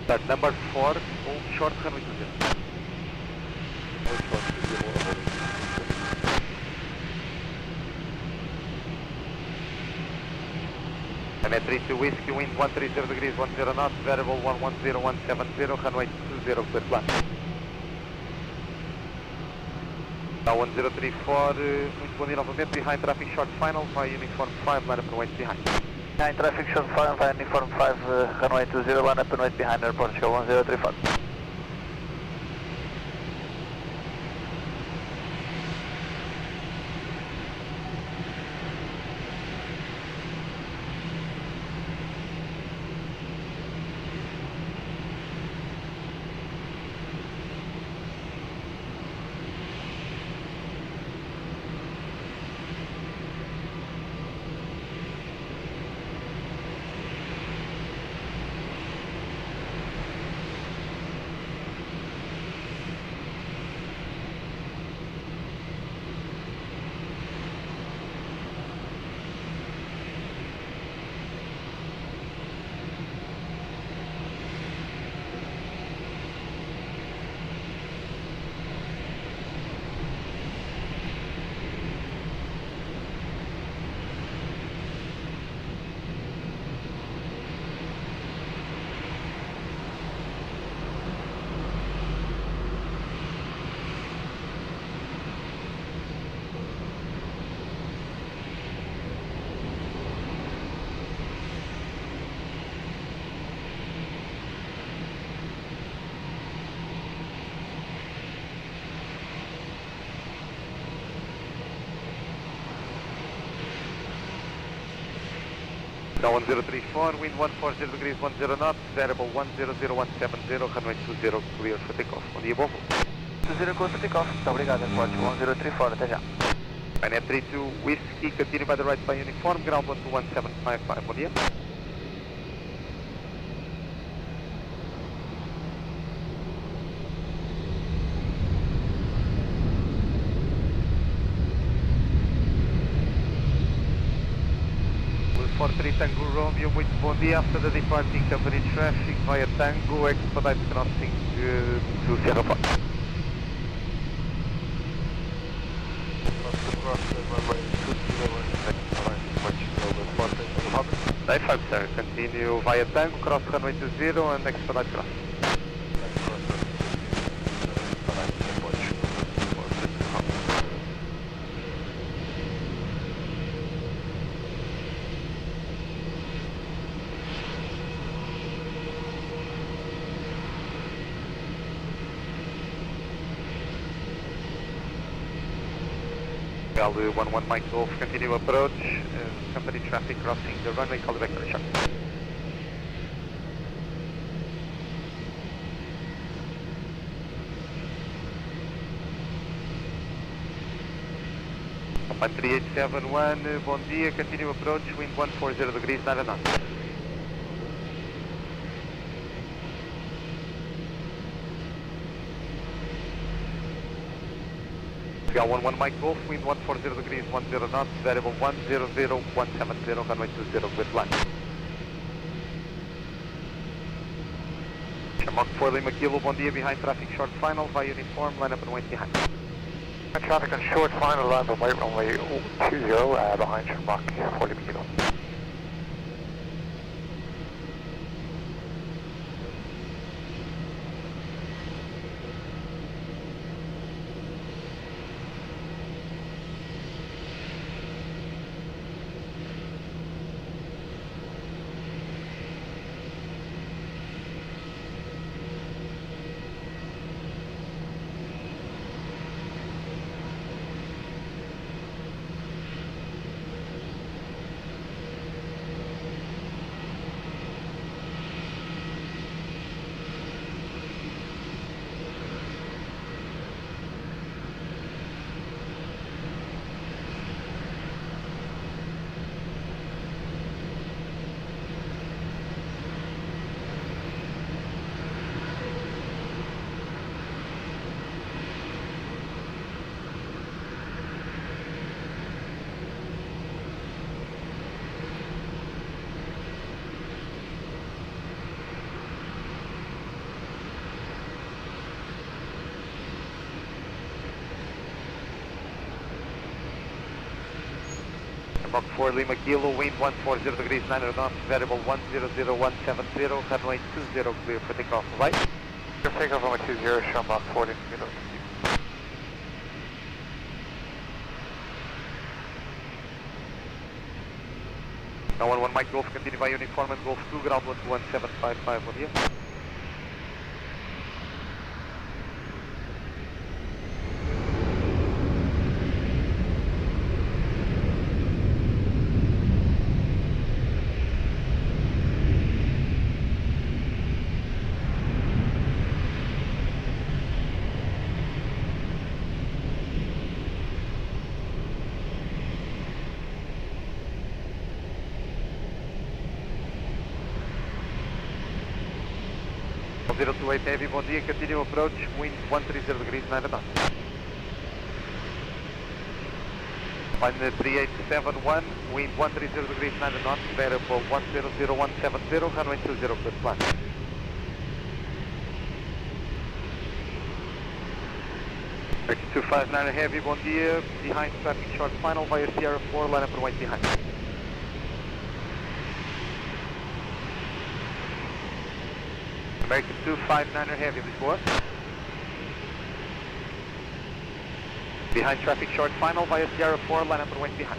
Start number 4, hold short, runway 20. And 32 Whiskey, wind 130 degrees 10 knots, variable 110170, runway 20 clear left. Now 1034, muito bom dia novamente, behind traffic short final, via uniform 5, line up and wait behind. Behind traffic short final, via uniform 5, runway 20, line up and wait behind, airport, 1035. Now 1034, wind 140 degrees 10 knots, variable 100170, runway 20, clear for takeoff. Bom dia, bom voo. 20 clear for takeoff. Muito obrigado, Aeroporto 1034, até já. Net 32, Whiskey, continue by the right by uniform, ground 121.755, bom dia. For 3 Tango Romeo, muito bom dia. After the departing company traffic via Tango, expedite crossing to Sierra Fox. Day 5 sir, continue via Tango, cross runway 20 and expedite crossing. Delgado 11 Mike Golf, continue approach, company traffic crossing the runway, call the vector check. Company 3871, bom dia, continue approach, wind 140 degrees, 9 knots. Gal 11 Mike Golf, wind 140 degrees, 10 knots, variable 100170, runway 20, clear to land. Mark 4 Lima Kilo, bom dia, behind traffic short final, via uniform, line up and wait behind. Traffic on short final, line up wait runway 20, behind Mark 4 Lima Kilo. Mark 4 Lima Kilo, wind 140 degrees, 9 knots, variable 100170, runway 20, clear for takeoff, right? Clear for takeoff, runway 20, show Mark 4 Lima Kilo. Now 11 Mike Golf, continue by uniform and Golf 2, ground 11755, bom dia. Zero to 8 heavy, bom dia, continue approach, wind 130 degrees, 9 knots. Line 3871, wind 130 degrees, 9 knots, variable 100170, runway 20, clear to land. American 259 heavy, bom dia, behind traffic short final via Sierra 4, line up and wait behind. American 259 heavy, Lisboa. Behind traffic short final via Sierra 4, line up and wait behind.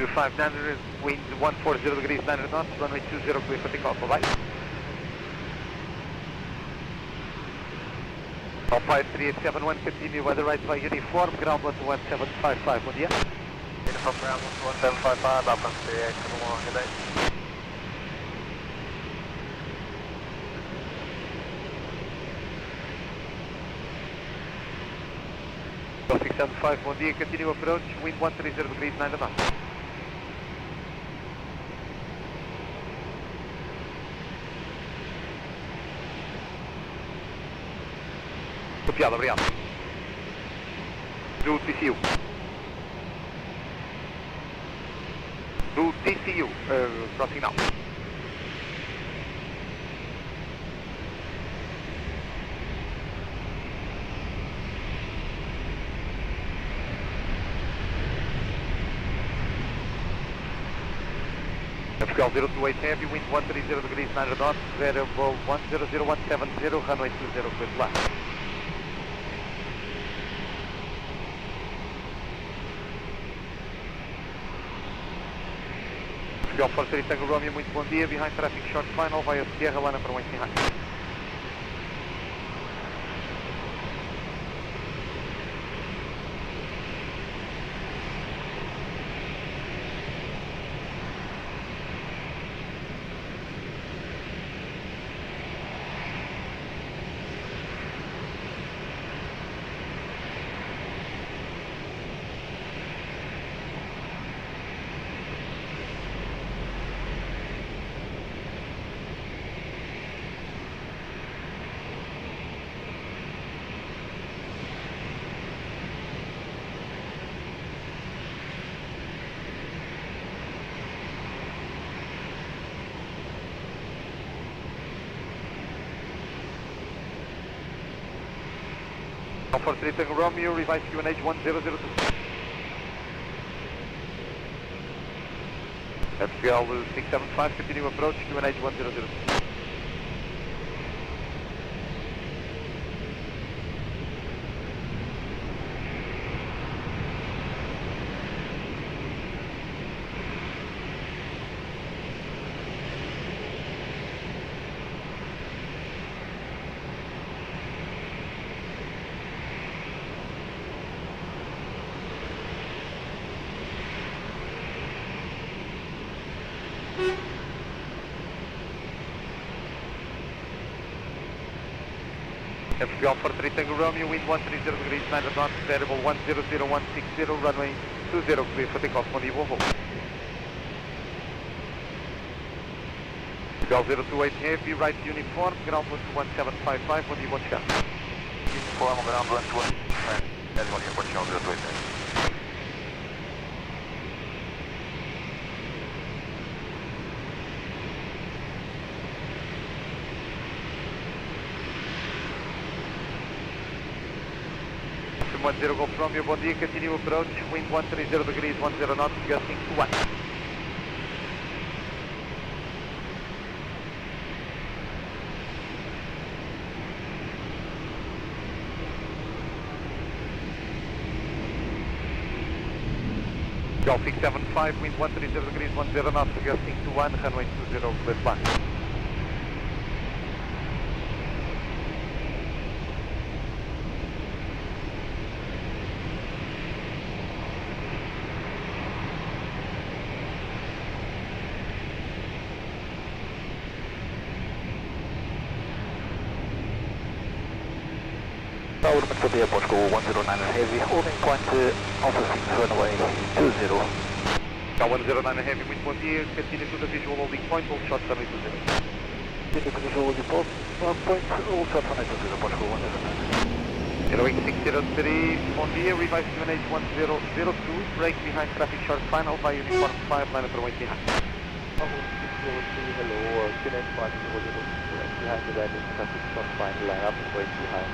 2500, wind 140 degrees 9 knots, runway 20 clear for takeoff, bye-bye. Alpine 3871, continue weather right by uniform, ground 11755, bom dia. Uniform ground 11755, Alpine 3871, good day. Golf 675, bom dia, continue approach, wind 130 degrees 9 knots. Copiado, obrigado. Do TCU. Do TCU, crossing now. Portugal 028 heavy, wind 130 degrees 9 knots, variable 100170, runway 20 clear to land. Portugal 43 Tango Romeo, muito bom dia, behind traffic short final, via Sierra, Lana para 1 behind. For 3 Tango Romeo, revise QNH 1002. FCL 675, continue approach, QNH 1002. FCL for 3 Tango Romeo, wind 130 degrees 9 knots, variable 100160, runway 20 clear for takeoff, bom dia, Volvo. FCL 028 heavy, right uniform, ground 11755, bom dia, bom chegar. Uniform, ground 11755, Portugal 028 heavy. Confirm 10 Golf Romeo, bom dia, continue approach, wind 130 degrees 10 knots, gusting to 1. Golf 675, wind 130 degrees 10 knots, gusting to 1, runway 20 clear to land. Tower, bom dia, Bosco 109 Heavy, holding point Alpha 6 runway 20. Cal 109 Heavy, muito bom dia, continue to the visual holding point, hold short runway 20. Continue to visual holding point, all short runway 20, Bosco 109. Airwing 603, bom dia, revise QNH 1002, break behind traffic short final by uniform 5, line for 1 behind. Hello, QNH 1002, behind the landing traffic short final, line up and 1 behind.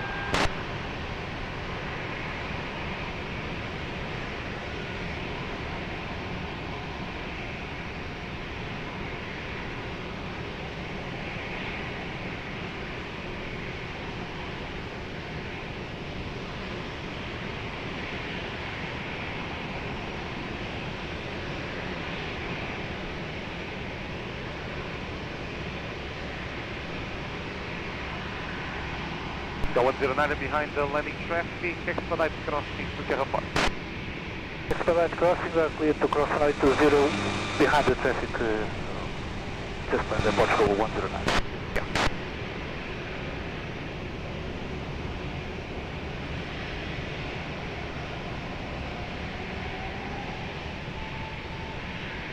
109 behind the landing traffic, expedite crossing to Sierra 4. Expedite crossings are clear to cross runway 20 behind the traffic, just by the Portugal 109. Yeah.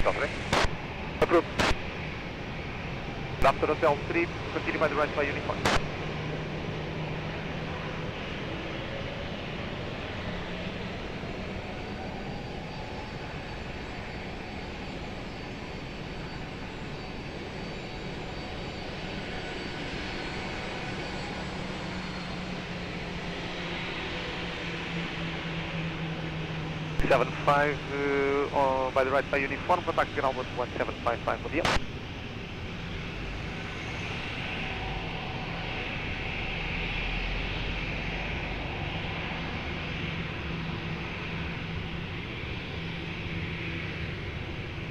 Sorry. Approved. After Hotel 3, continue by the right by uniform. By the right by uniform, contact ground 1755 for the up.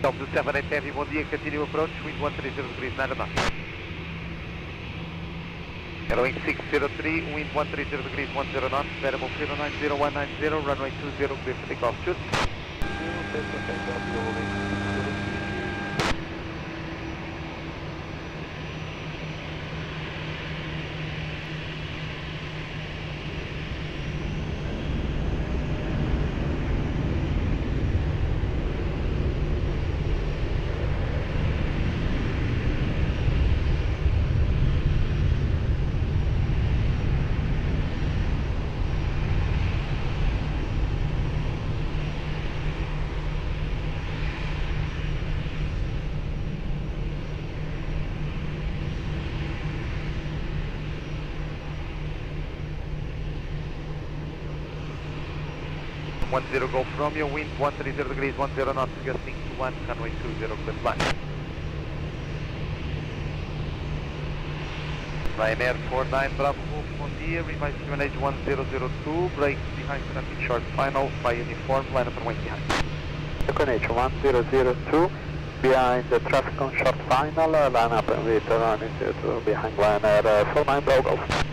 Delta 78 Heavy, bom dia, continue approach, wind 130 degrees, 9 knots. Airwing 603, wind 130 degrees, 10 knots, variable 090-190, runway 20, clear for takeoff, shoot. One zero Golf Romeo, wind 130 degrees, 10 knots, gusting to 1, runway 20, clear flight. Ryanair 49 Bravo Golf, bom dia, revise QNH 1002, brakes behind traffic short final, by uniform, line up and wait behind. QNH 1002, behind the traffic on short final, line up and wait behind Ryanair 49 Bravo Golf.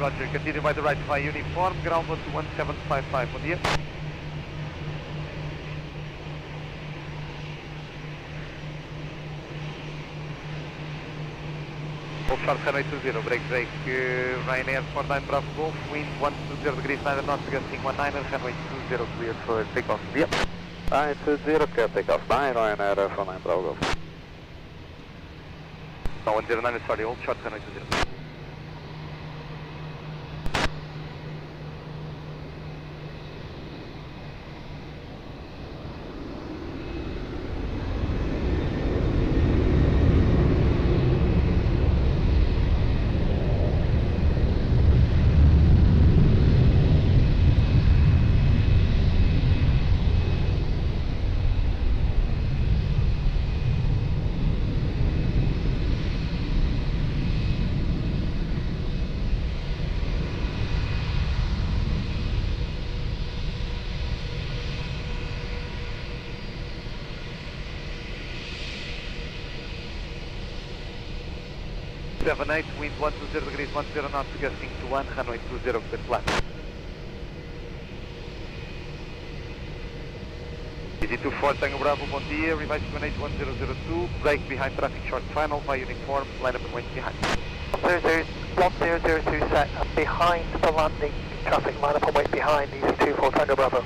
Roger, continue by the right by uniform, ground 1755, bom dia. Full short runway 20, break, Ryanair 49 Bravo Golf, wind 120 degrees, 9 knots, gusting 19, runway 20, clear for takeoff, bom dia. Right, 20, clear takeoff, 9, Ryanair 49 Bravo Golf. No, 109, sorry, hold short runway 20. Seven eight, wind 120 degrees, 10 knots, gusting to 1, runway 20, clear flat. Easy 24 Tango Bravo, bom dia, revise to 18102, brake behind traffic short final, by uniform, line up and wait behind. 1002 set behind the landing, traffic line up and wait behind, easy 24 Tango Bravo.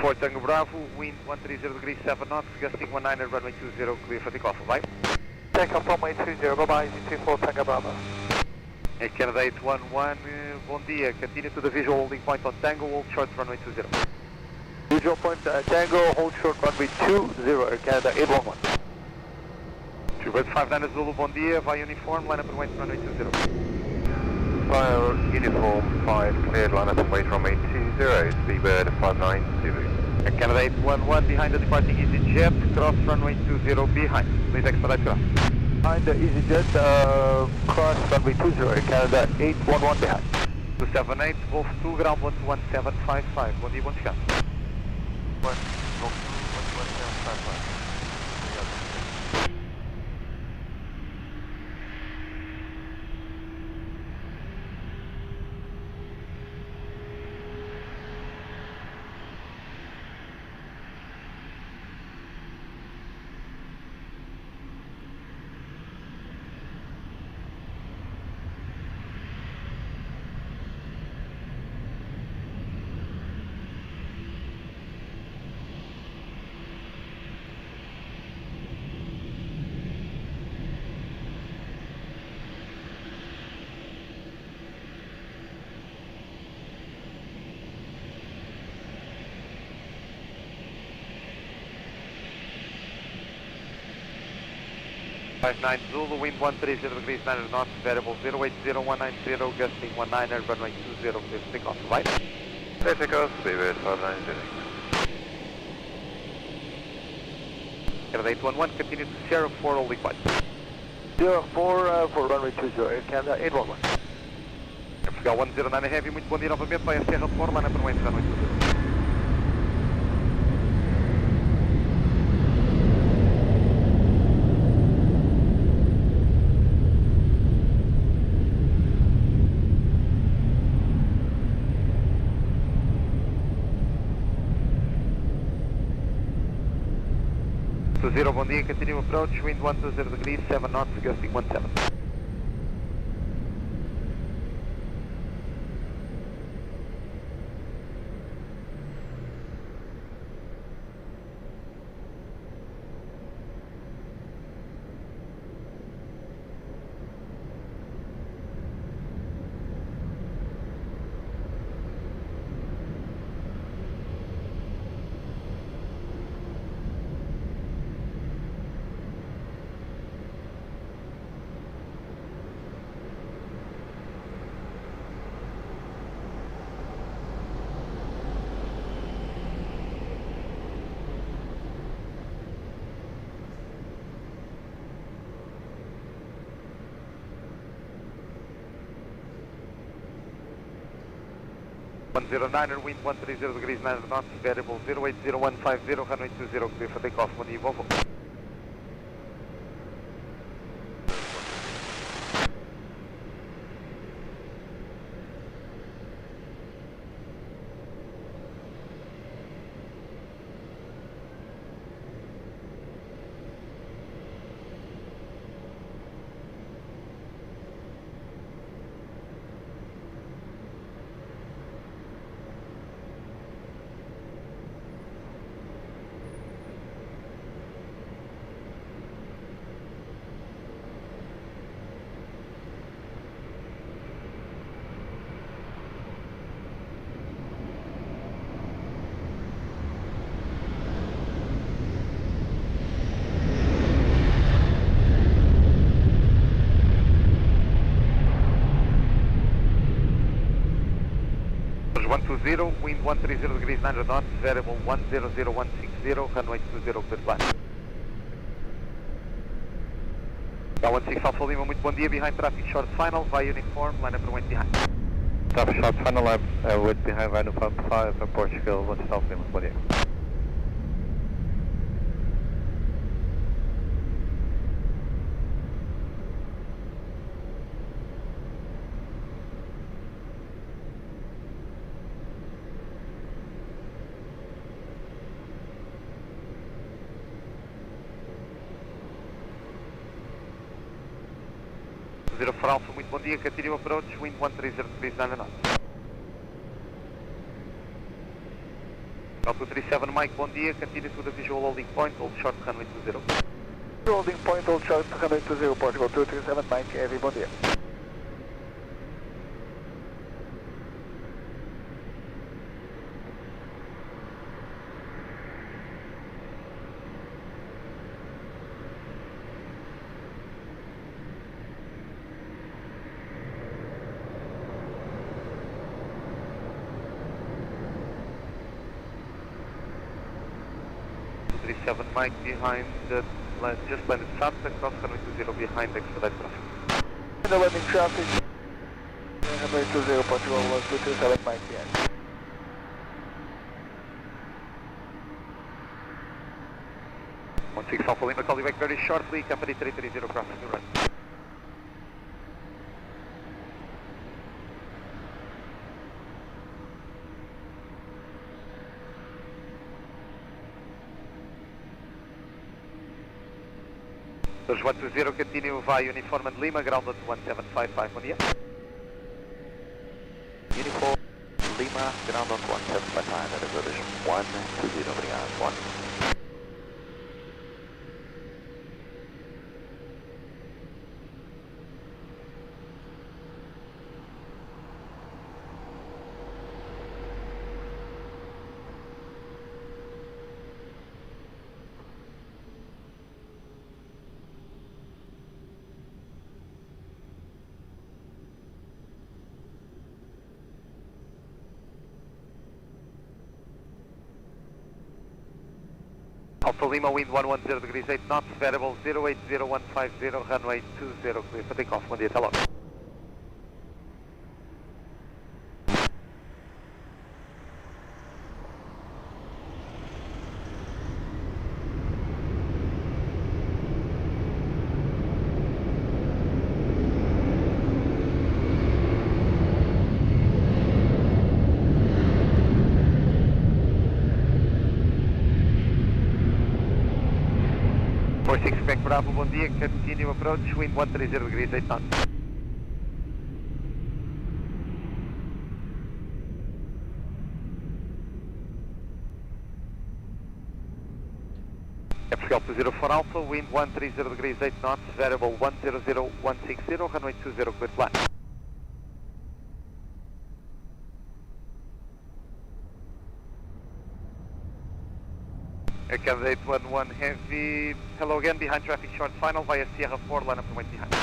Fort Tango Bravo, wind 130 degrees 7 knots, gusting 19 runway 20, clear for takeoff, bye. Take off runway 20, bye bye, easy 24 Tango Bravo. Candidate 11, bom dia, continue to the visual holding point on Tango, hold short runway 20. Visual point Tango, hold short runway 20, Air Canada 811. 259 Zulu, bom dia, via uniform, line up and wait runway 20. Fire uniform 5 cleared, line up and wait runway 20, Seabird 59 Zulu. Candidate 11 behind the departing EasyJet, cross runway 20 behind. Please expedite cross. Behind the EasyJet, cross runway 20, Air Canada 811 behind. 278, Wolf 2, ground 11755. Bom dia, bom descanso. 11755. Nine Zulu, wind 130 degrees 9 knots, variable 080190, gusting 19, runway 20, clear for takeoff, right? Clear takeoff, Seabird 590. Candidate 11, continue to Sierra 4, holding point. 04 for runway 20, Air Canada 811. Portugal 109 Heavy, muito bom dia novamente, vai a Sierra 4, line up and wait runway 20. Zero, bom dia, continue approach, wind 120 degrees, 7 knots, gusting 17. 109er, wind 130 degrees 9 knots, variable 080150, runway 20, clear for takeoff, bom dia, Volvo. Zero, wind 130 degrees 9 knots, variable 100160, runway 20, clear flight. 16 Alpha Lima, muito bom dia, behind traffic short final, via uniform, line up and wait behind. Traffic short final, wait behind via uniform 5, Portugal, 16 Alpha Lima, bom dia. Zero for Alpha, muito bom dia, continue approach, wind 130 degrees 9 knots. Alpha 37 Mike, bom dia, continue to the visual holding point, hold short runway 20. Holding point, hold short runway 20, Portugal 237 Mike, heavy, bom dia. Mike behind the just landed fast across runway 20 behind expedite traffic. In the landing traffic, runway 20 Portugal 237 Mike behind. One 6 Alpha Lima, call you back very shortly, company 330 crossing the right. There's 120, continue via uniform and Lima, grounded 1755, bom dia. Uniform Lima, ground on 1755, reservation 120, obrigado, 1. Alpha Lima, wind 110 degrees 8 knots, variable 080150, runway 20, clear for takeoff, bom dia, até logo. Bravo, bom dia, continue approach, wind 130 degrees 8 knots. Portugal 204 Alpha, wind 130 degrees 8 knots, variable 100160, runway 20, clear flight. Candidate 11 heavy, hello again, behind traffic short final via Sierra 4, line up and wait behind.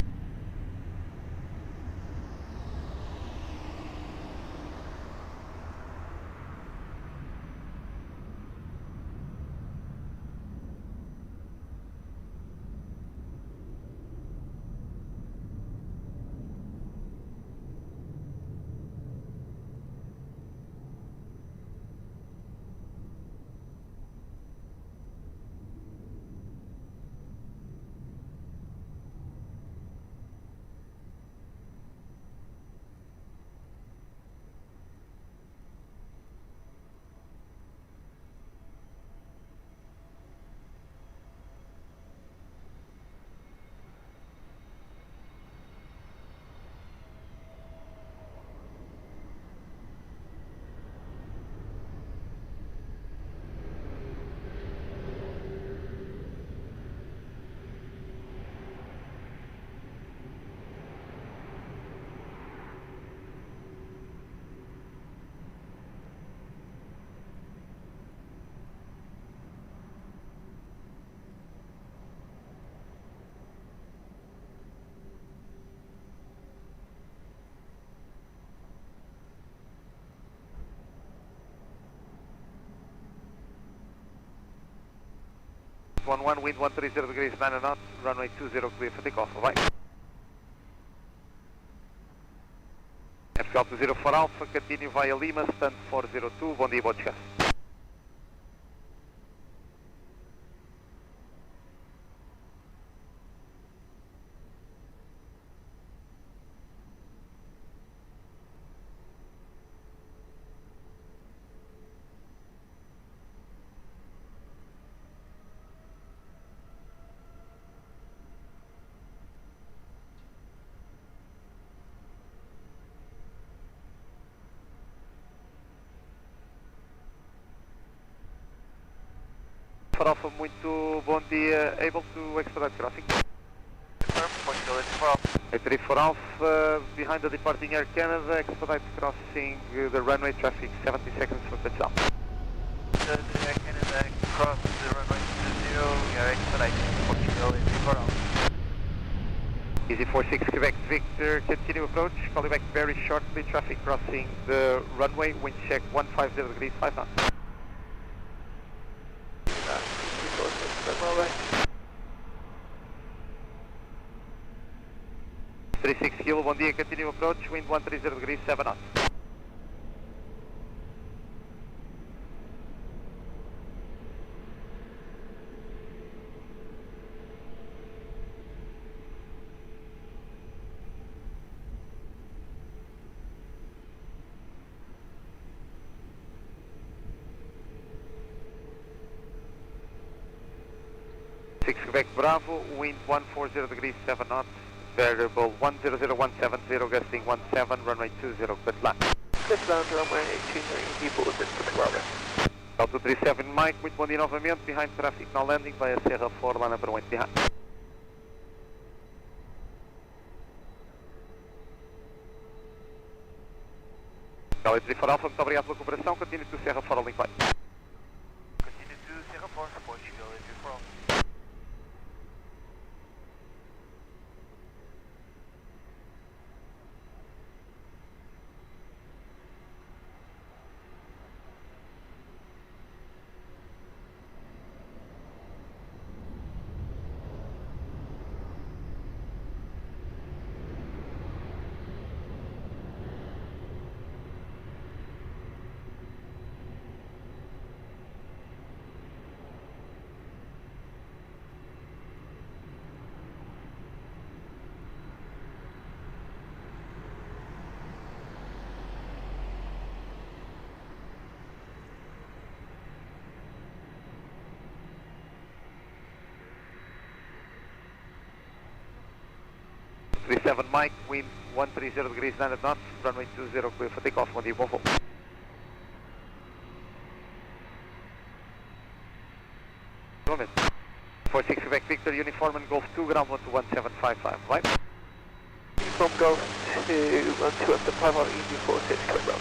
11, wind 130 degrees 9 knots, runway 20 clear for takeoff, bye. FPL 204 Alpha, continue via Lima, stand 402, bom dia, bom descanso. Alpha, muito bom dia, able to expedite crossing? A34 Alpha, behind the departing Air Canada, expedite crossing the runway, traffic 70 seconds for touchdown. Air Canada, cross the runway 20, we are expediting Portugal, A34 Alpha. Easy 46 Quebec Victor, continue approach, call you back very shortly, traffic crossing the runway, wind check 150 degrees 5 knots. 36 kilo, bom dia, continue approach, wind 130 degrees 7 knots. Quebec Bravo, wind 140 degrees 7 knots, variable 10017, gusting 17, runway 20, clear to land. Clear to land, runway 20, people with Bravo. Alto 37 Mike, muito bom dia novamente, behind traffic now landing via Serra 4, line number 1 behind. Galo 34 Alpha, muito obrigado pela cooperação, continue to Serra 4, link by. Continue to Serra 4, Portugal, A34 Alpha. Mike, wind 130 degrees 9 knots, runway 20 clear for takeoff, bom dia, bom voo. Moment. 46 Quebec Victor, uniform and Golf 2, ground 121.755, right? Uniform Golf 2, 121.755, Indy 46, Quebec Bravo.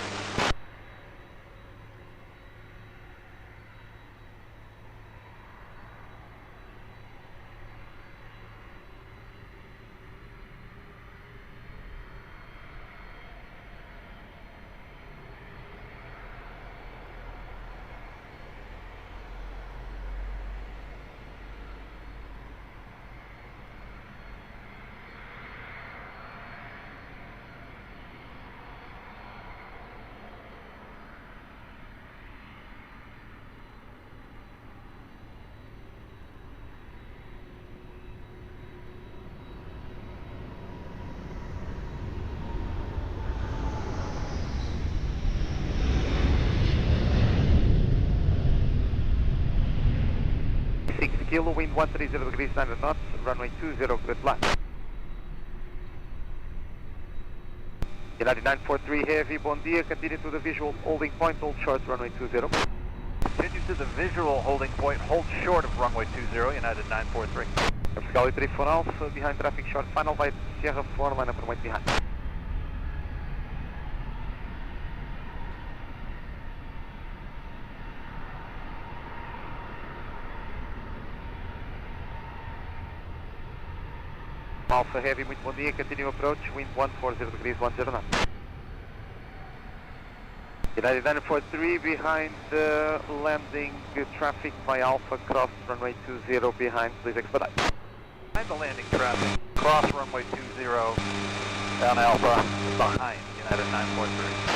Kilo, wind 130 degrees 9 knots, runway 20, clear to land. United 943 Heavy, bom dia, continue to the visual holding point, hold short, runway 20. Continue to the visual holding point, hold short of runway 20, United 943. Galo 34 Alpha, behind traffic short, final by Sierra 4, line number 1 behind. Alpha Heavy, muito bom dia, continue approach, wind 140 degrees 10 knots. United 943 behind landing traffic by Alpha, cross runway 20 behind, please expedite. Behind the landing traffic, cross runway 20, down Alpha, behind United 943.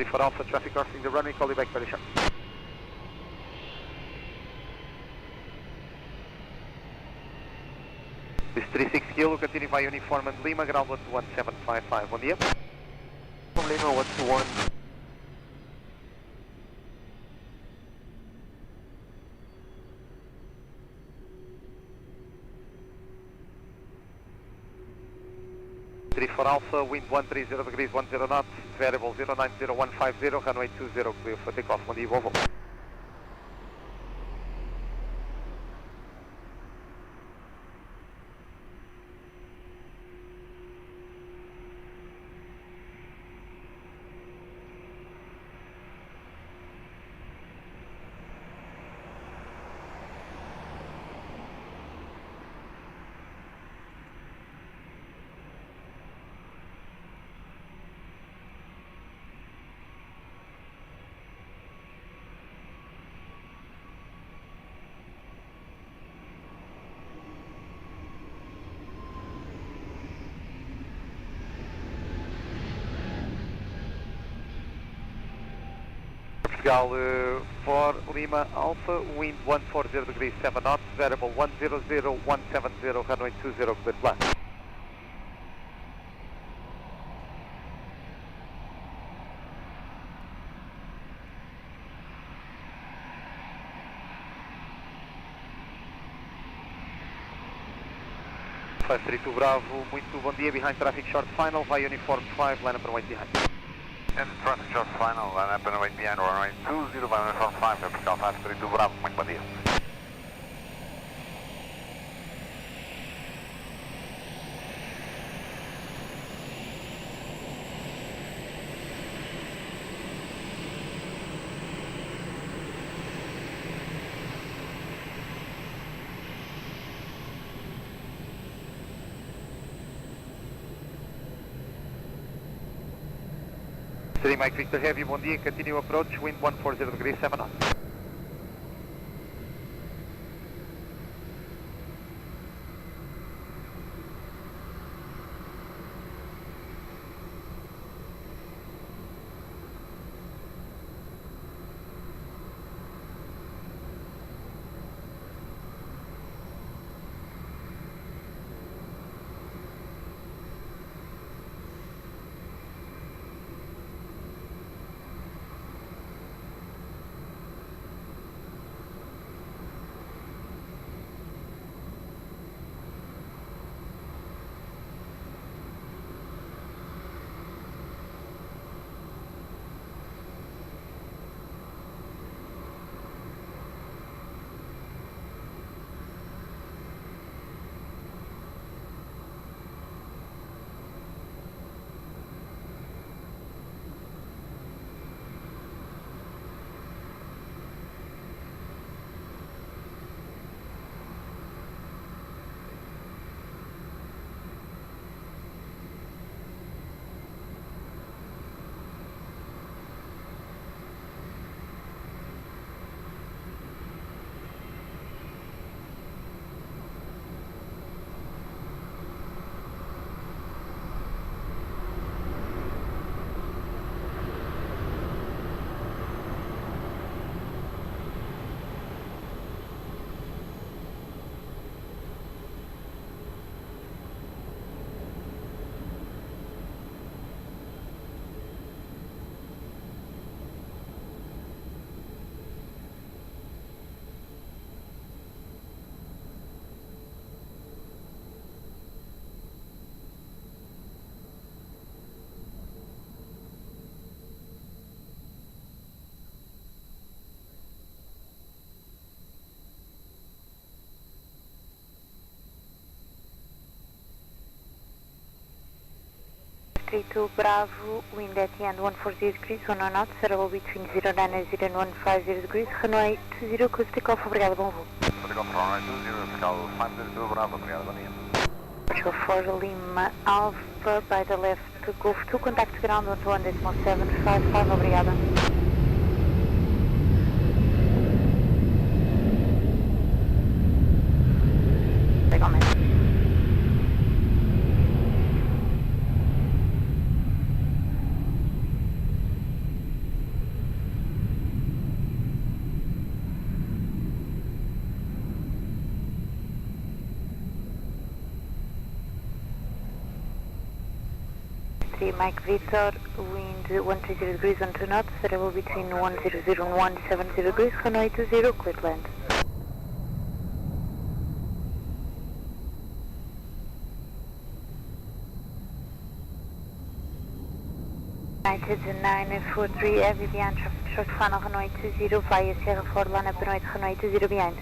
For Alpha, traffic crossing the runway, call you back very sharp. This 36 Kilo, continue by uniform and Lima, ground 11755, bom dia. From Lima 121. For Alpha, wind 130 degrees, 10 knots, variable 090150, runway 20, clear for takeoff, bom dia, Volvo. Portugal for Lima Alpha, wind 140 degrees 7 knots, variable 100170, runway 20, clear plan. Five 32 Bravo, muito bom dia, behind traffic short final, via uniform 5, line up and wait behind. And traffic short final, line up and wait behind runway 20 by uniform 5, Portugal 532 Bravo, muito bom dia. Mike Victor Heavy, bom dia, continue approach, wind 140 degrees 7 knots. 32 Bravo, wind at the end 140 degrees, 1 knot, settle between 090 and 150 degrees, runway 20, cruise takeoff, obrigado, bom voo. Takeoff runway 20, escala 502 Bravo, obrigado, bom dia. Portugal 4 Lima Alpha, by the left, Golf 2, contact ground 121.755, obrigada. Legalmente. Mike Victor, wind 130 degrees on 2 knots, variable between 100 and 170 degrees, runway 20, clear to land. United 943, Aviation, traffic short final, runway 20, via Sierra 4, line up and runway 20 behind.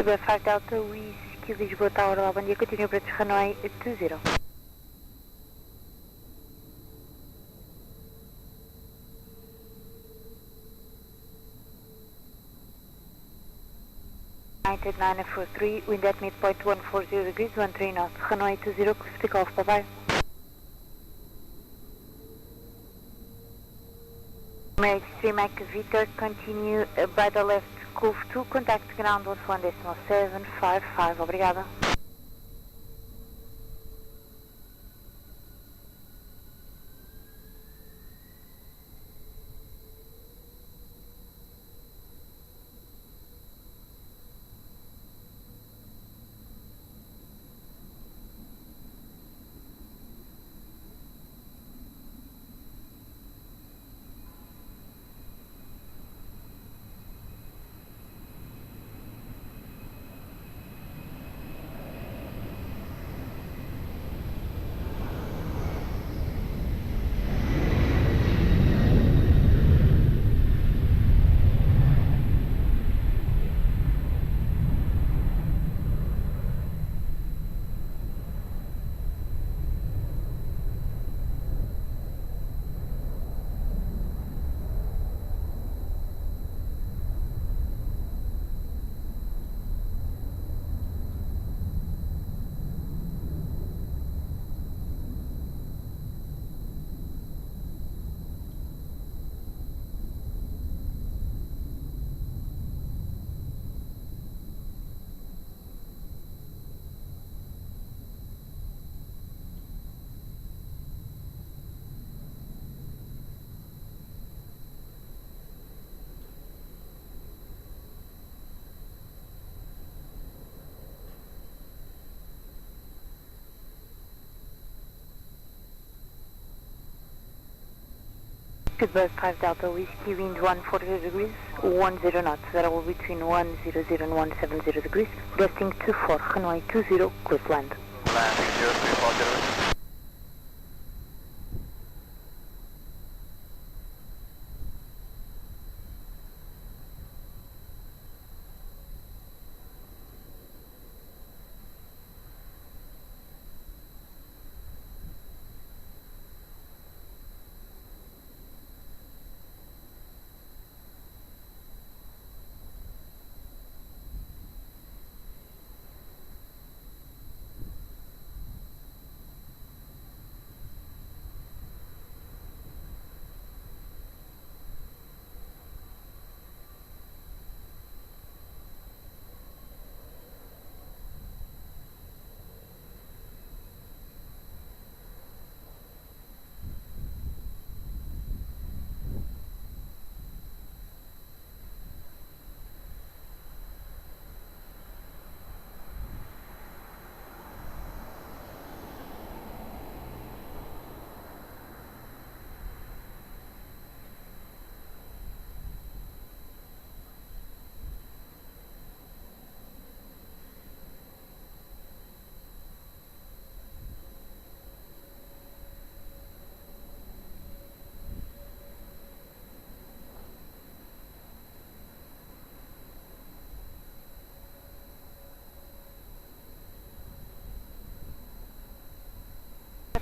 B5 Delta, Whisky Lisboa Tower, lá, bom dia, continua para runway 20. United 943, wind at midpoint 140 degrees, 13 knots, runway 20, cruise takeoff, bye bye. Extreme Mike Victor, continue by the left, Golf 2, contact ground 121.755, obrigada. Goodbye 5 Delta Whiskey, wind 140 degrees, 10 knots, variable between 100 and 170 degrees, gusting 24, runway 20, clear to land. Landing 0340.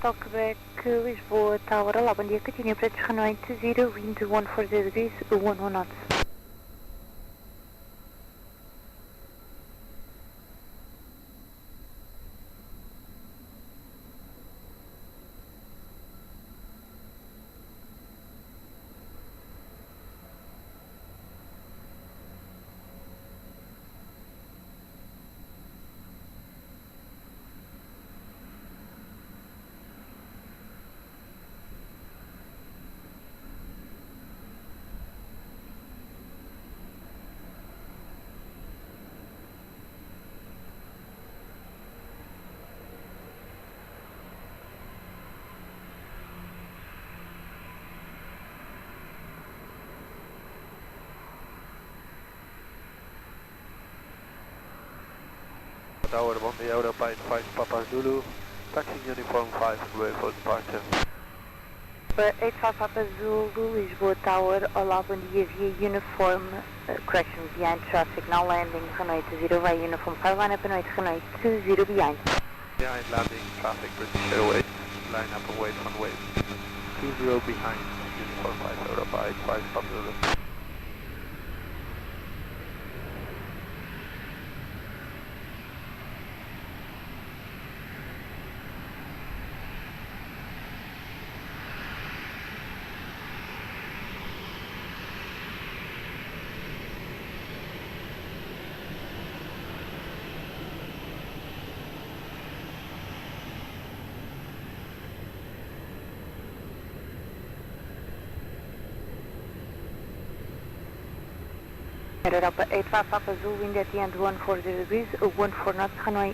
Hotel Quebec, Lisboa, Tower, olá, bom dia, continue para runway 20, wind 140 degrees, 11 knots. Tower, bom dia, Aeroporto 5 Papa Zulu, taxi uniform 5, clear for departure. 85 Papa Zulu, Lisboa Tower, olá, bom dia, via uniform, correction, behind traffic, now landing, runway 20, via uniform 5, line up and wait, runway 20 behind. Behind landing, traffic, British Airways, line up and wait on wave. 20 behind, uniform 5, Aeroporto 5 Papa Zulu. Europa 85 Papa Zulu, wind at the end 140 degrees, 14 knots, runway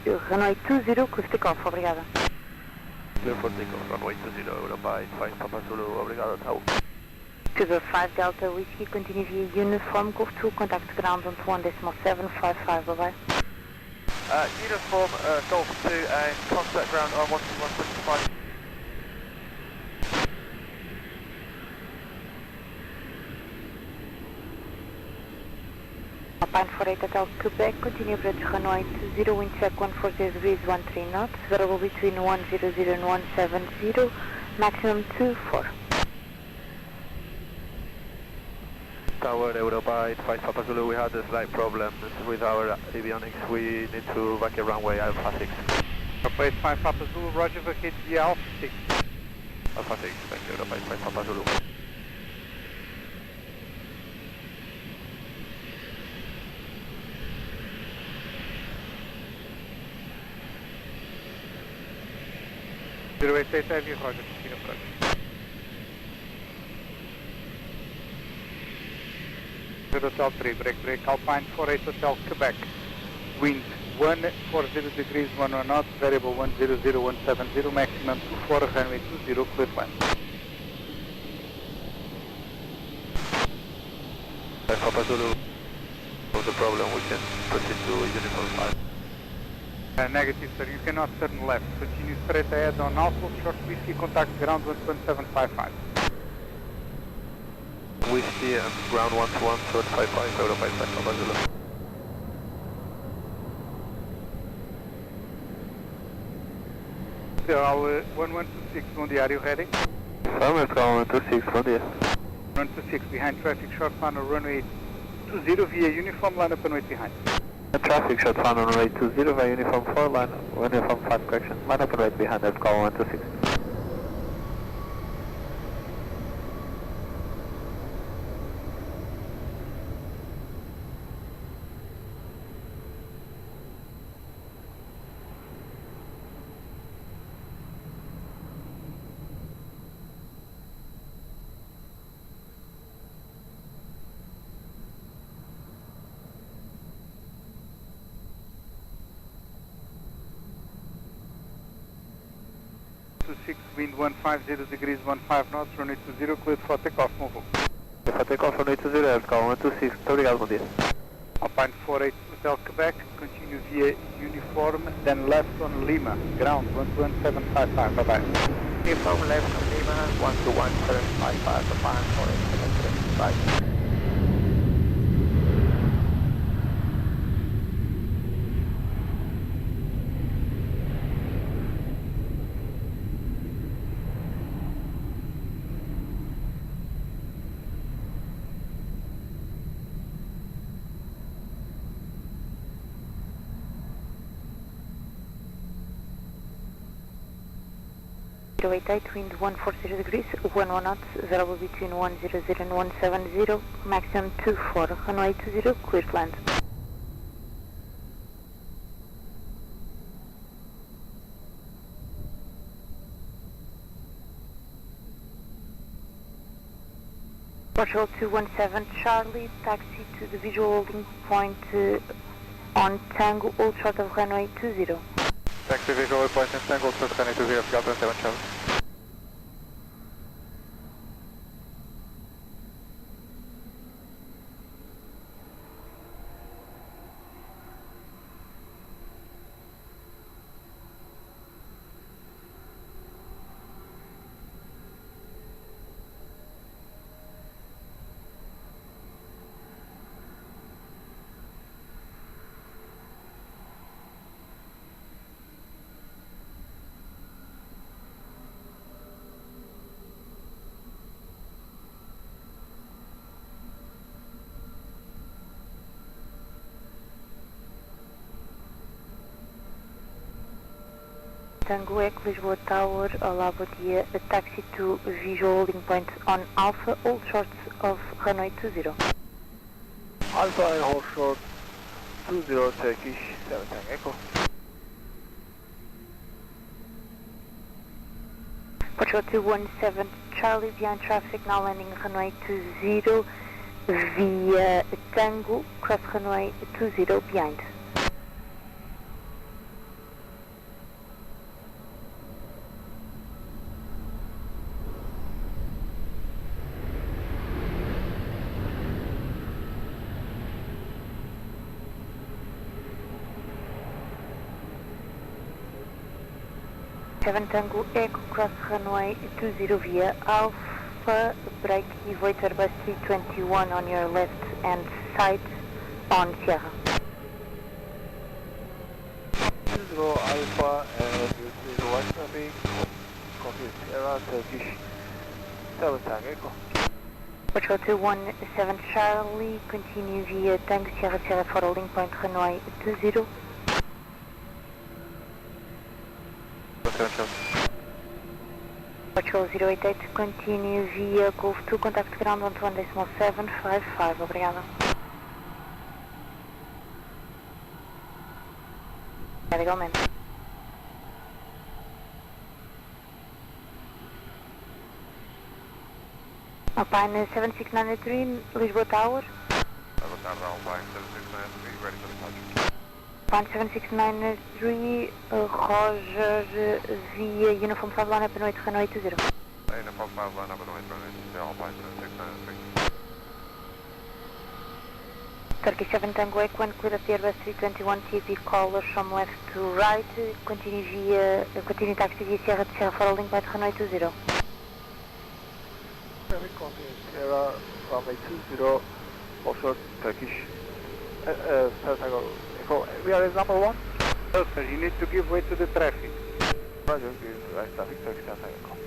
20, clear to takeoff, obrigada. Clear for takeoff, runway 20, Europa 5 Papa Zulu, obrigado, tchau. Cuba 5 Delta Whiskey, continue via uniform, Golf 2, contact ground on 1.755, bye-bye. Uniform, Golf 2 and contact ground on 121.5. Alpine 48 Hotel Quebec, continue approach runway 20, wind check 140 degrees, 13 knots, variable between 100 and 170, maximum 24. Tower, Europa 5 Papa Zulu, we had a slight problem with our avionics, we need to vacate runway Alpha 6. Europa 5 Papa Zulu, roger, vacate via Alpha 6. Alpha 6, thank you, Europa 5 Papa Zulu. Zero 88 heavy, roger, continue approach. Hotel 3, break, Alpine 48 Hotel Quebec, wind 140 degrees, 11 knots, variable 100, 170, maximum 24, runway 20, clear land. Papa Zulu, no problem, we can proceed to Uniform 5. Negative, sir. You cannot turn left. Continue straight ahead on Alpha, short whiskey, contact ground 11755. Whiskey and ground 11755, Euro 55, Papa Zulu. Portugal 1126, bom dia, are you ready? Portugal 126, bom dia. 126, behind traffic, short funnel, runway 20 via uniform, line up and wait behind. Traffic short funnel runway 20 via uniform 4, uniform 5 correction, line up and wait behind Portugal 126. Wind 150 degrees 15 knots, runway 20, cleared for takeoff, move on. For takeoff runway 20, Portugal 126, muito obrigado, bom dia. Alpine 48 Hotel Quebec, continue via uniform, then left on Lima, ground 11755, bye bye. Uniform left on Lima, 121.755, Alpine 48, 775. Wind 140 degrees, 11 knots, available between 100 and 170, maximum 24, runway 20, clear to land. Portugal 217 Charlie, taxi to the visual holding point on Tango, hold short of runway 20. Taxi visual point in Tango, short runway 20, Portugal 27 Charlie. Tango Echo, Lisboa Tower, olá, bom dia, a taxi to visual holding point on Alpha, hold short of runway 20. Alpha and hold short 20 Turkish 7 Tango Echo. Portugal 217 Charlie, behind traffic, now landing runway 20 via Tango, cross runway 20 behind. Tango Echo, cross runway 20 via Alpha, brake avoid Airbus 321 on your left hand side on Sierra. 20 Alpha and this is one traffic, copy Sierra Turkish 7 Tango Echo. Portugal 217 Charlie, continue via Tango Sierra Sierra for holding point runway 20. Portugal 088, continue via Golf 2, contact ground 121.755, obrigada. Obrigada igualmente. Alpine 7693, Lisboa Tower. Boa tarde, Alpine 7693, ready for departure. Alpine 7693, Roger via Uniform 5 line up and wait runway 20. Uniform 5 line up and wait runway 20, Alpine 7693. Turkish 7 Tango Echo 1, clear of the Airbus 321 TP callers from left to right, continue taxi via Sierra to Sierra for link by runway 20. Sierra, runway 20, offshore Turkish. Tango Echo, we are at number 1? No sir, you need to give way to the traffic. Roger, give right traffic, Turkish Tango Echo.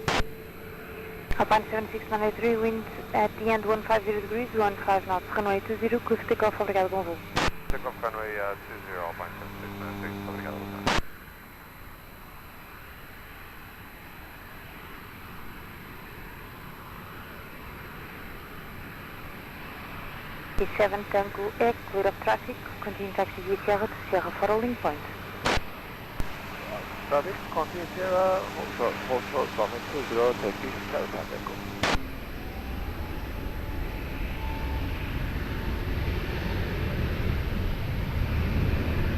Alpine 7693, wind at the end 150 degrees, 15 knots, runway 20, cruise takeoff, obrigado, bom voo. Takeoff runway 20, Alpine 7696, obrigado. T7 Tango Echo, clear of traffic, continue taxi via Sierra to Sierra for a link point. Traffic, continue Sierra, offshore, runway 20, Turkish 7 Tango Echo.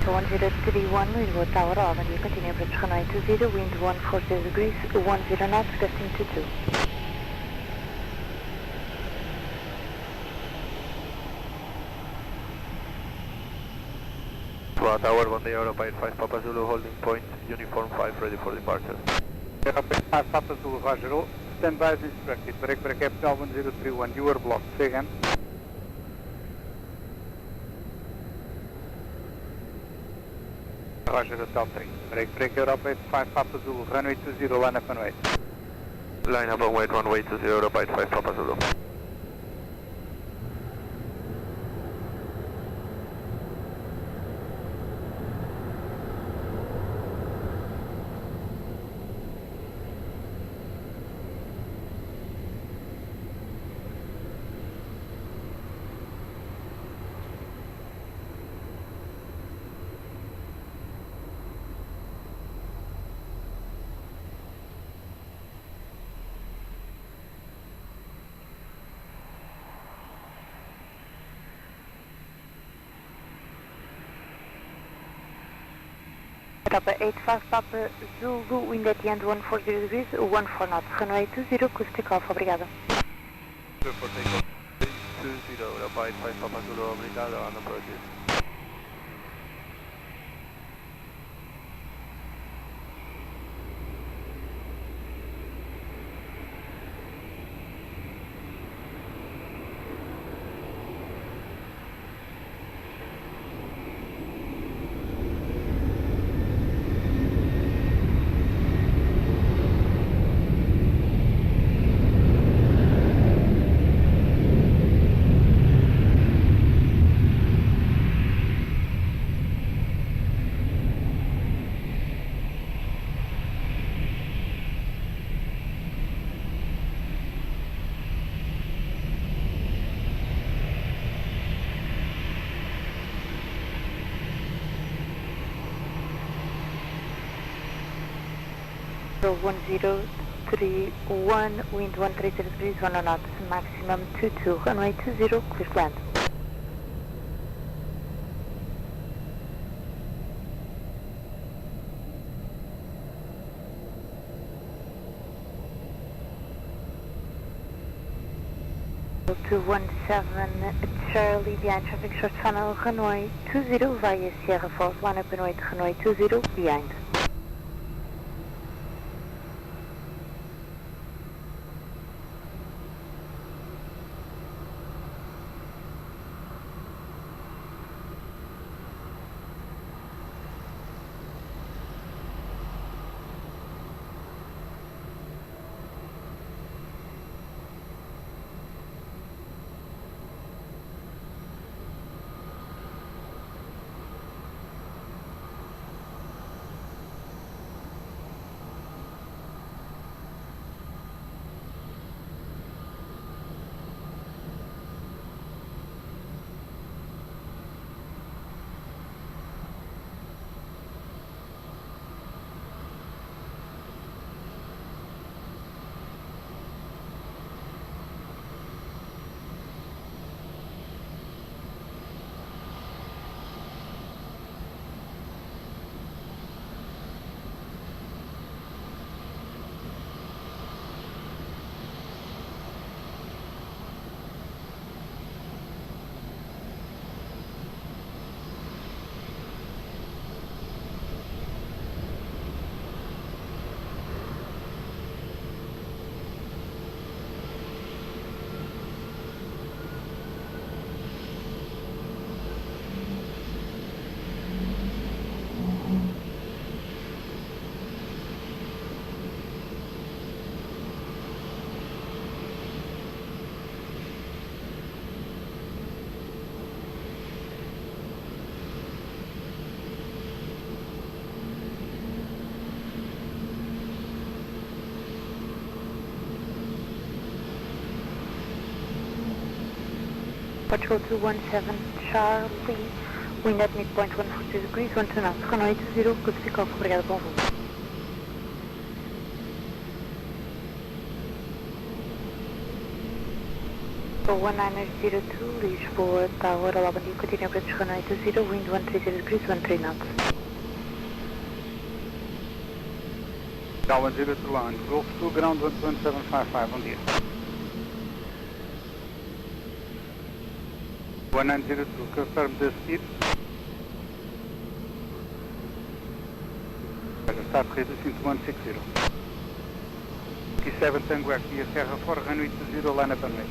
So 1031, Lisboa Tower, Albany, continue approach runway 20, wind 140 degrees, 10 knots, gusting to 2. Tower, 1 day Aeroporto 5 Papa Zulu, holding point, uniform 5, ready for departure. Aeroporto 5 Papa Zulu, Roger, stand by as instructed, break capital 1031, you are blocked, say again. Roger, Hotel 3, break Aeroporto 5 Papa Zulu, runway 20, line up and wait. Line up and wait, runway 20, Aeroporto 5 Papa Zulu. Papa 85 Papa Zulu, wind at the end 140 degrees, 14 knots, runway 20, cruise takeoff, obrigado. Clear for takeoff, 20, Aeroporto 5 Papa Zulu, obrigado, on approaches. So 1031, wind 130 degrees, 1 knots, maximum 22, runway 20, clear to land. So 217 Charlie, behind traffic short funnel, runway 20 via Sierra Falls, line up and wait, runway 20, behind. Portugal 217 Charlie, wind at midpoint 142 degrees, 12 knots, runway 20, good pick off, obrigado, bom voo. So 1902 Lisboa Tower, olá, bom dia, continua para runway 20, wind 130 degrees, 13 knots. Dallas 0 to launch, Golf 2, ground 12755, bom dia. 1902, confirm the speed. Start reducing to 160. Q7 Tango Equia Serra 4, runway 20, line up and wait.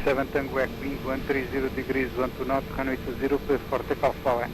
Seven Tango Equia, wind 130 degrees, 12 knots, runway 20, clear for takeoff power.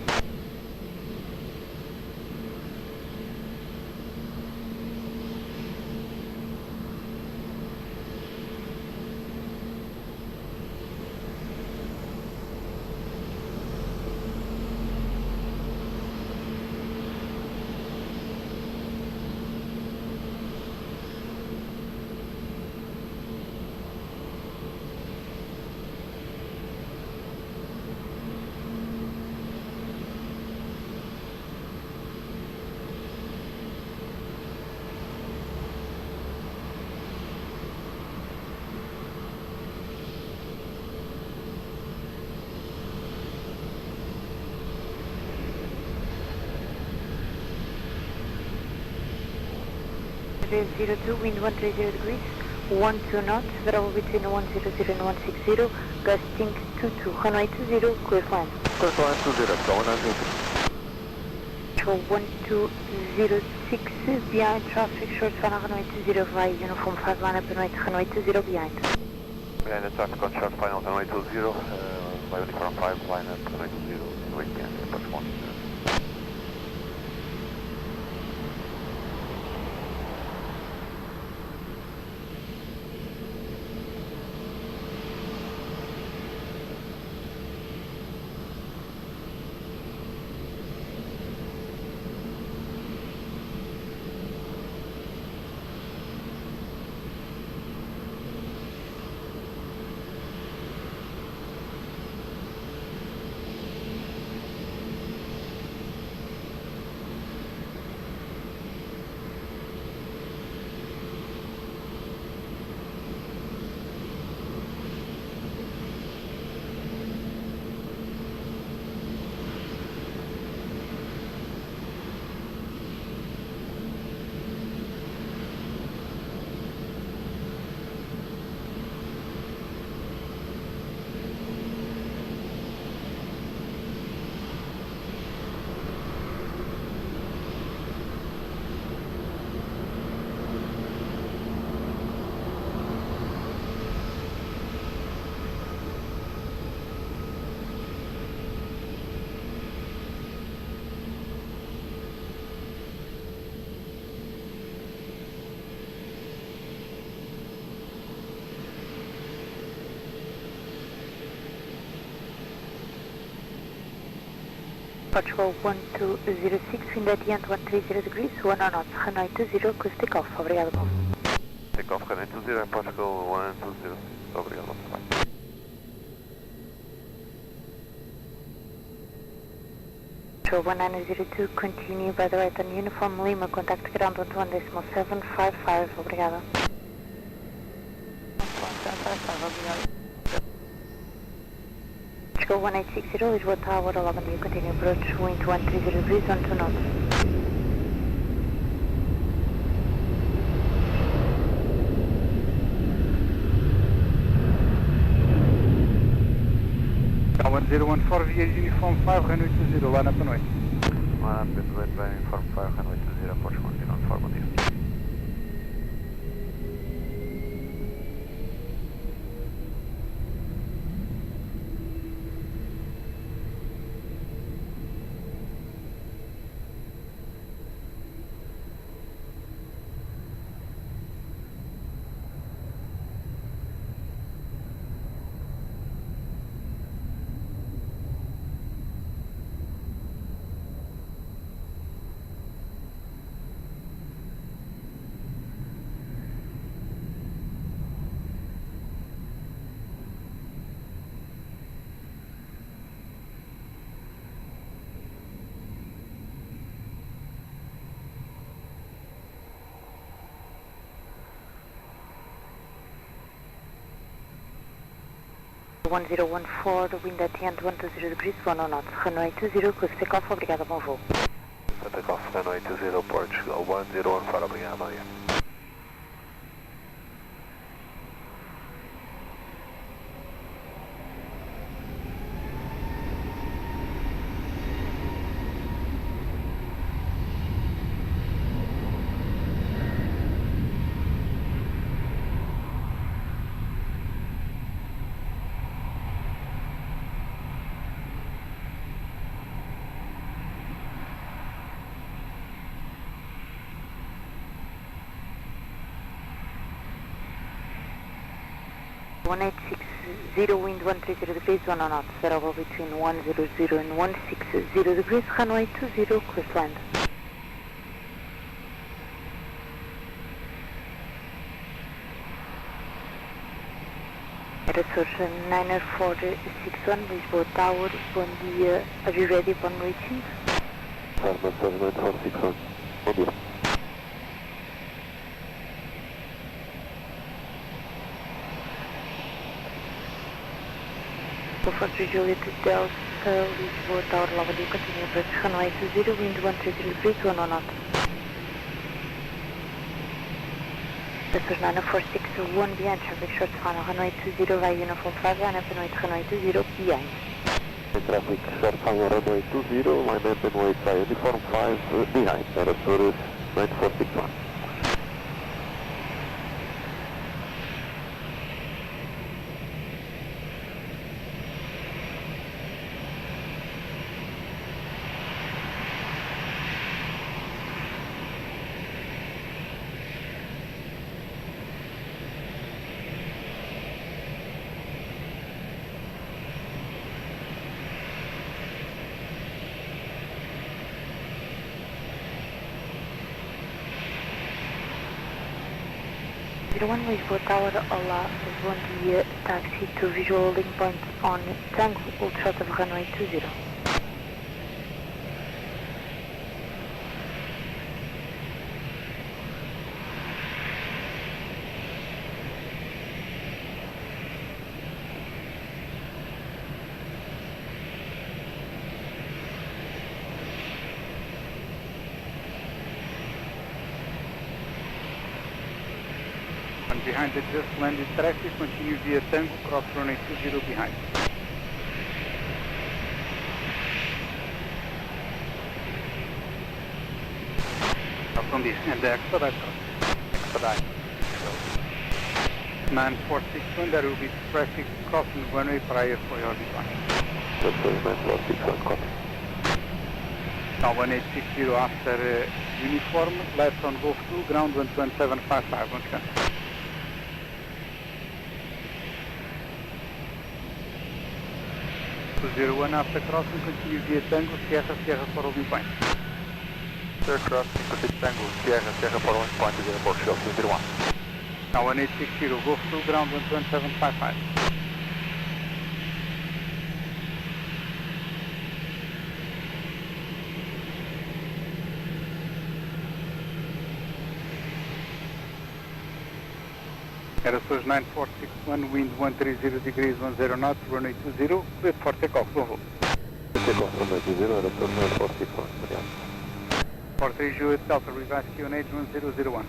Zero 02, wind 130 degrees, 12 knots, variable between 100 and 160, gusting 22, runway 20, clear for land. Clear for land to Direto, 190. Control 1206, behind traffic, short final runway 20, via uniform 5 line up and right, runway 20 behind. Behind the traffic on short final, runway 20, by uniform 5 line up, runway 20, wait behind, approach 1. Portugal 1206, wind at the end 130 degrees, 1 knots, runway 20, close takeoff, obrigado, bom. Takeoff, runway 20, Portugal 120, obrigado, bom. Control 1902, continue by the right on uniform Lima, contact ground 11.755, obrigado. 11.755, obrigado. Go 1860, Lisboa Tower, olá, bom dia, continue approach, wind 130 degrees, 12 knots. 1014 via Uniform 5, runway 20, line up and wait. Line up and wait by Uniform 5, runway 20, Portugal, on 4, bom dia. One 1014, wind at the end 120 degrees, 1 knots, runway 20, close takeoff, obrigada, bom voo. Takeoff, runway 20, Portugal, 1014, obrigado, bom dia. One 860, wind 130 degrees, 1 knots, variable between 100 and 160 degrees, runway 20, clear to land. Aeroporto 90461, Lisboa Tower, bom dia, are you ready upon reaching? 79461, bom dia. For Juliet Delta, Lisboa Tower, Lava Dia, continue approach runway 20, wind 130 degrees, 1 knots. This was 90461 behind traffic short final, runway 20 via Uniform 5, line up and wait runway 20 behind. Traffic short final, runway 20, line up and wait via Uniform 5, behind, Aeroporto 9461. One Lisboa Tower, olá, bom dia, taxi to visual link point on Tango, hold short of runway 20. Behind the just landed traffic, continue via Tango, cross runway 20 behind. From this and the expedite cross. Expedite. 9461, there will be traffic crossing runway prior for your departure. That's 9461, copy. Now 1860 after uniform, left on Golf 2, ground 12755, once again. 01 after crossing, continue via Tango, Sierra, Sierra for holding point. Sir, crossing, proceed Tango, Sierra, Sierra for holding point, is Airport, Shell 201. Now 1860, Golf 2, ground 12755. Aeroporto 9461, wind 130 degrees, 10 knots, runway 20, cleared for takeoff, bom voo. Takeoff, runway 20, Aeroporto 9461, obrigado. 43 Juliet Delta, revised QNH 1001.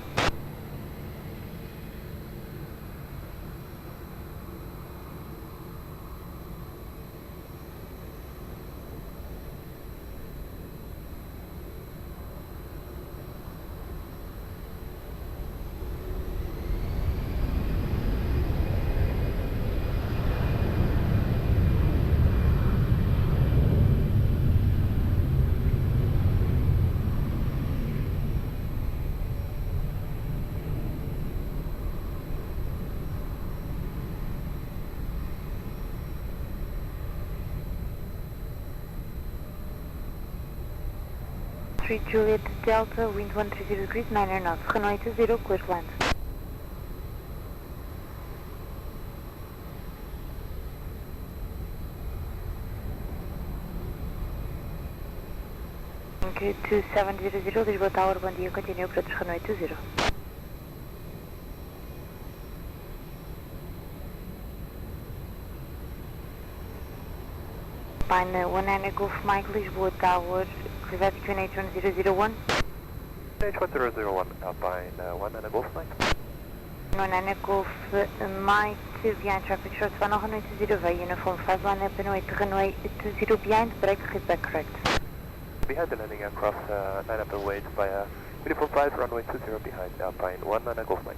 3 Juliet Delta, wind 130 degrees, 9 knots, runway 20, clear to land. Thank you, 2700, Lisboa Tower, bom dia, continue approach runway 20. Pine 19 Golf Mike, Lisboa Tower, clear between H1001. H1001, Alpine 19 Golf Mike. 19 Golf Mike, behind traffic short funnel, runway 20, via uniform 5 line up and wait, runway 20 behind, break, hit back correct. Behind the landing aircraft, 9 up and wait via uniform 5, runway 20 behind, Alpine 19 Golf Mike.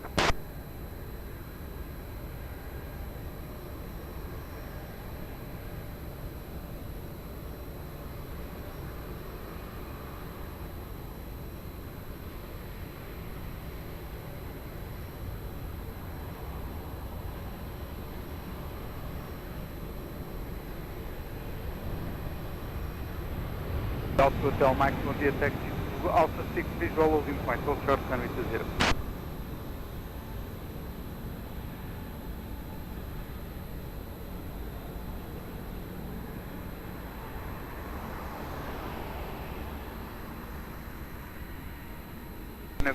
Delta Hotel Mike, bom dia, taxi to Alpha 6 visual holding point, hold short runway 20.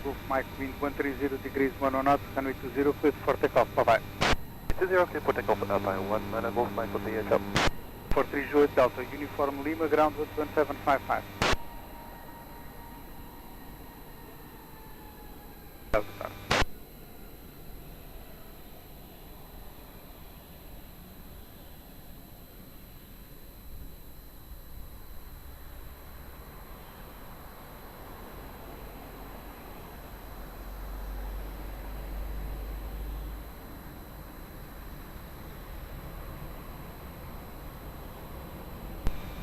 Golf Mike, wind 130 degrees, 1 knots, runway 20, clear for takeoff, bye bye. 20, clear for takeoff, Alpine 19 Golf Mike, bom dia, tchau. 43 Juliet Delta, uniform Lima, ground 1755.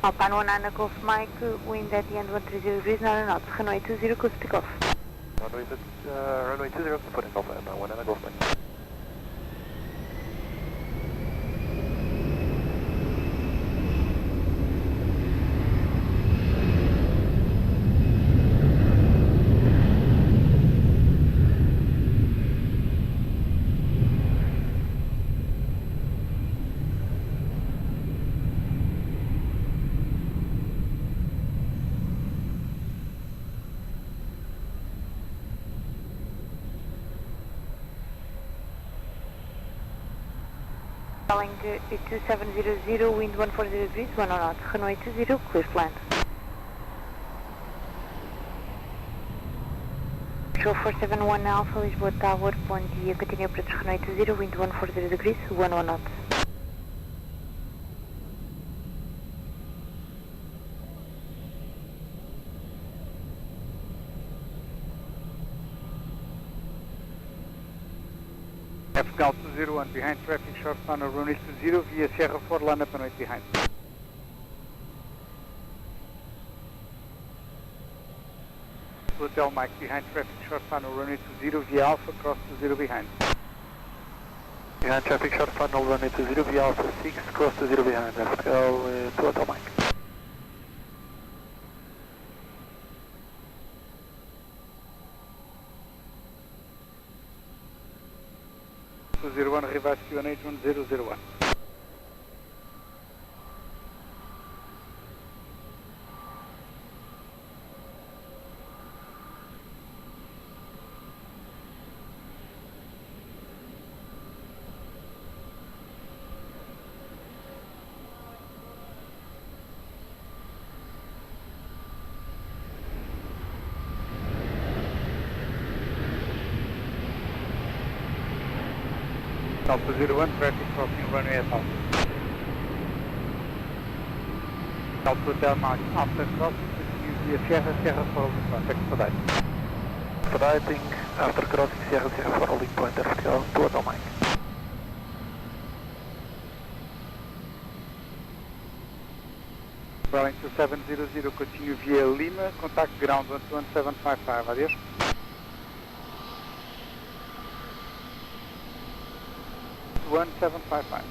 Alpine 19 Golf Mike, wind at the end 130 degrees, 9 knots, runway 20, close to takeoff. Runway 20, clear for takeoff, Alpine 19 Golf Mike. Calling 2700, wind 140 degrees, 1 knots, runway 20, clear to land. Show 471 Alpha, Lisboa Tower, bom dia, continue approach runway 20, wind 140 degrees, 1 knots. Gal 201 behind traffic short funnel runway 20 via Sierra 4 line up and wait behind. Hotel Mike behind traffic short funnel runway 20 via Alpha cross 20 behind. Behind traffic short funnel runway 20 via Alpha 6 cross 20 behind, left go to Hotel Mike. Reverse QNH 1001. Alpha 01, traffic crossing runway at Alpha. Alpha Hotel Mike, after crossing, continue via Sierra 4 holding point, expedite. Expediting, after crossing Sierra 4 holding point, left go to Hotel Mike. Boeing 2700, continue via Lima, contact ground 11755, adiós. One 755.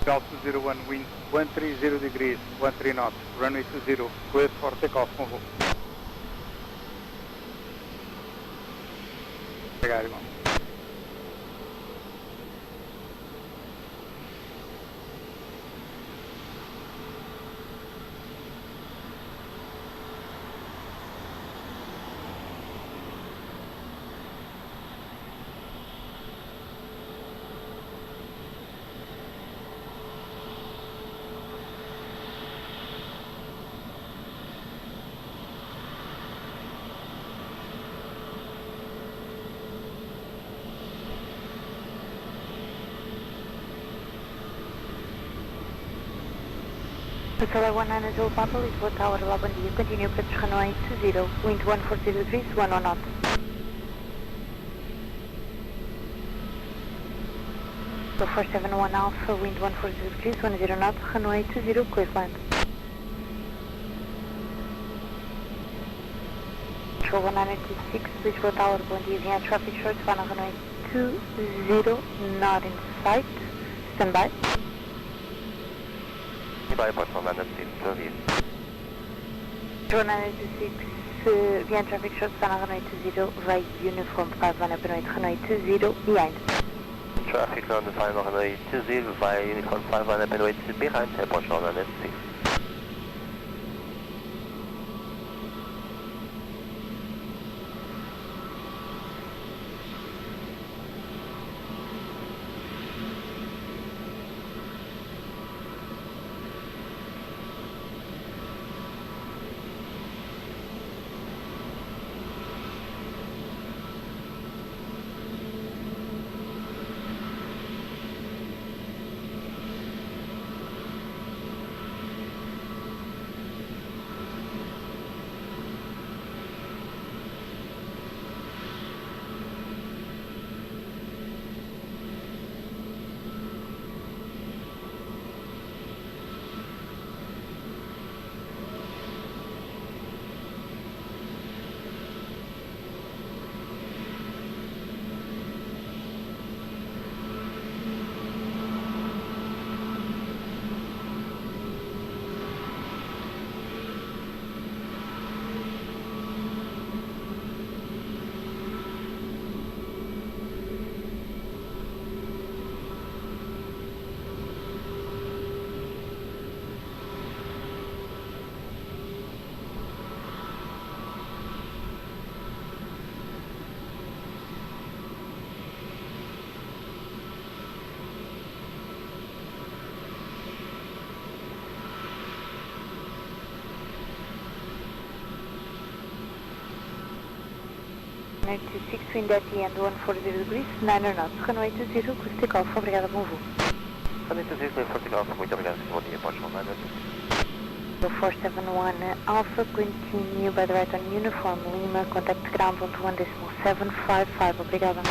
Delta 01, wind 130 degrees, 13 knots, runway 20, cleared for takeoff, com voo. Obrigado, irmão. Hotel 19 Azul Papa, Lisboa Tower, olá, bom dia. Continue para Desranoy 20, wind 140 degrees, 1 knot. So 471 Alpha, wind 140 degrees, 10 knots, runway 20, Cleveland. Control 1926, Lisboa Tower, bom dia. Via traffic shorts, final runway 20, not in sight. Stand by. By Portugal, London, to view. Control 1926, via traffic shorts, final runway 20, right uniform, 5 line up and right, runway 20, behind. Traffic on the final runway 20 via uniform 5 line up and wait behind Portugal, London, 6. To 6 wind at the end, 140 degrees, 9 knots, runway 20, cruise takeoff, obrigada, bom voo. Runway 20, clear for takeoff, muito obrigado, bom dia, Portugal, London. So 471 Alpha, continue by the right on uniform, Lima, contact ground 121.755, obrigada.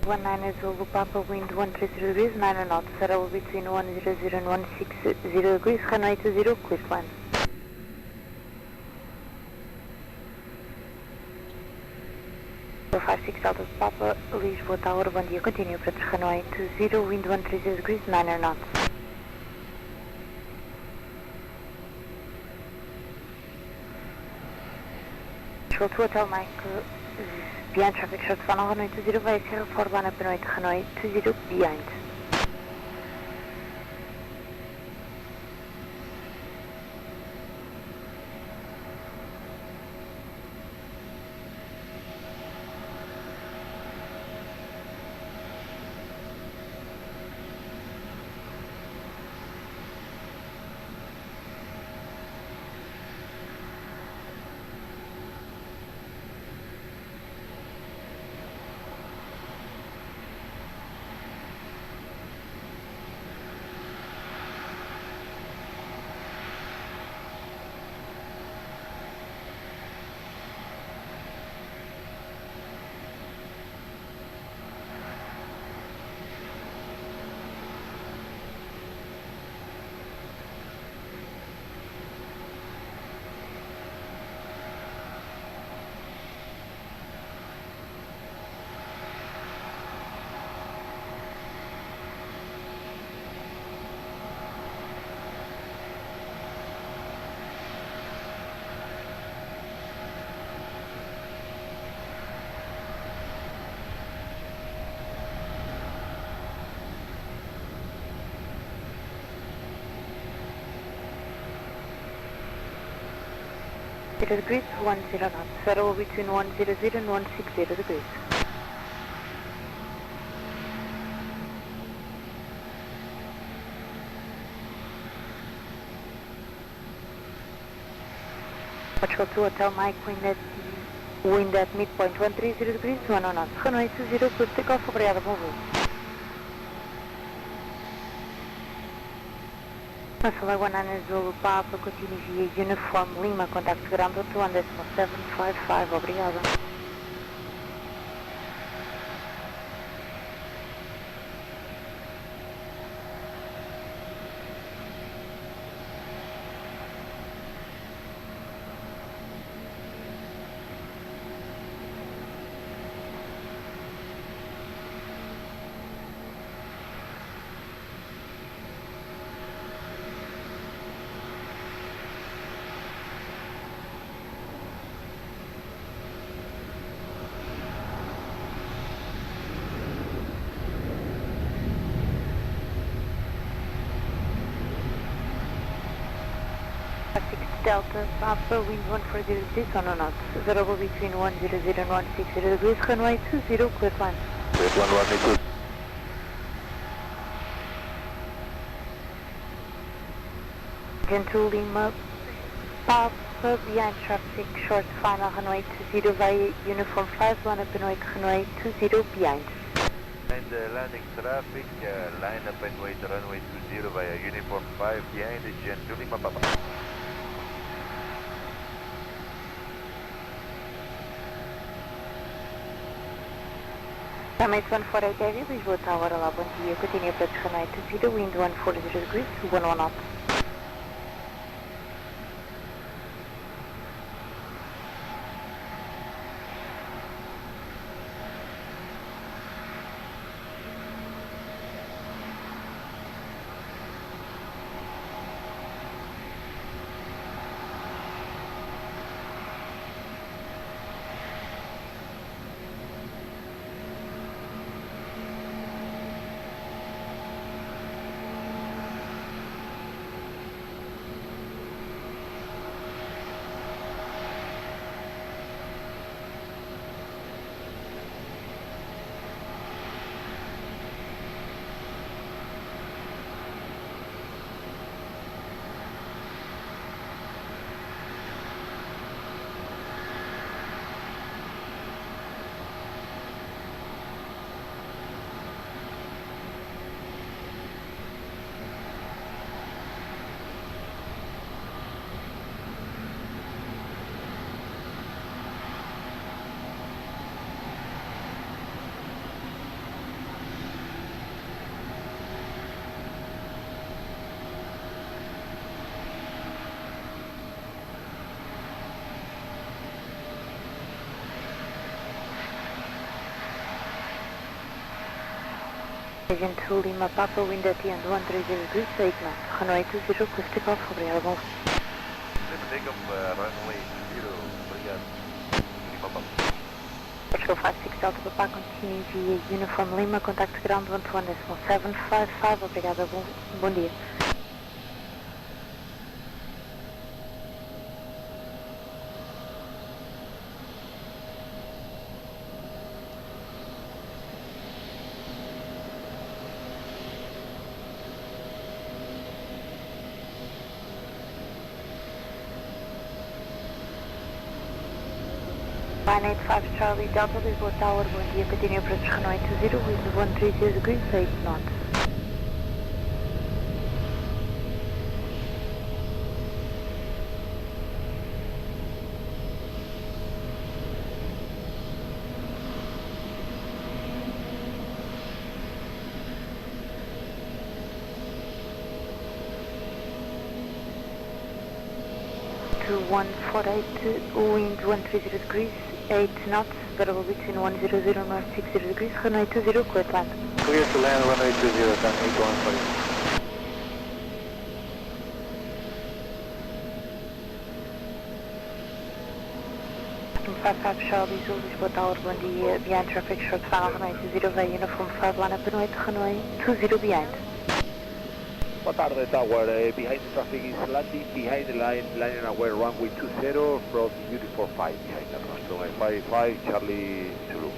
One 9 Zulu Papa, wind 130 degrees, 9 knots, Sarah will be between 100 and 160 degrees, runway 20, Cleveland. So 56 Delta Papa, Lisboa Tower, bom dia, continue para runway 20, wind 130 degrees, 9 knots. Control 2 Hotel Mike, behind traffic short final runway 20 via Sierra 4 line up and right, runway 20 behind. degrees, 10 knots. Settle between 100 and 160 degrees. Portugal to Hotel Mike, wind at midpoint 130 degrees, 10 knots. Runway 20, clear takeoff, obrigada, bom voo. Nossa Guanana Zulu Papa, continue via Uniform Lima, contacto ground 11755, obrigada. Delta, Papa, wind 140 degrees, 10 knots. Variable between 100 and 160 degrees, runway 20, clear climb. Clear one, runway 20. Gentile Lima, Papa, behind traffic, short final, runway 20 via Uniform 5, line up and wait, runway 20 behind. And landing traffic, line up and wait, runway 20 via Uniform 5 behind Gentile Lima, Papa. Runway 148 heavy, Lisboa Tower, olá, bom dia. Continue approach runway 20, wind 140 degrees, 11 knots. Gentile Lima, Papa, wind at the end 130 degrees, 8 knots. Runway 20, clear takeoff, obrigada, bom. Clear takeoff, runway 20, obrigado. Lima, Papa. Portugal 56 Delta, Papa, continue via Uniform Lima, contact ground 121.755, obrigada, bom dia. Line 85 Charlie Delta, Lisboa Tower, bom dia, continue approach runway 20, wind 130 degrees, 8 knots. To 148, wind 130 degrees, 8 knots, variable between 100 and 160 degrees, runway 20, clear to land. Clear to land, runway 20, runway going for you. Five Charlie Zulu, Lisboa Tower, bom dia, behind traffic, short final, runway 20 via Uniform 5, line up and wait, runway 20 behind. Boa tarde, Tower. Behind the traffic is landing behind the line, landing away runway 20 from Uniform 5 behind the Nostrum 55 Charlie Zulu.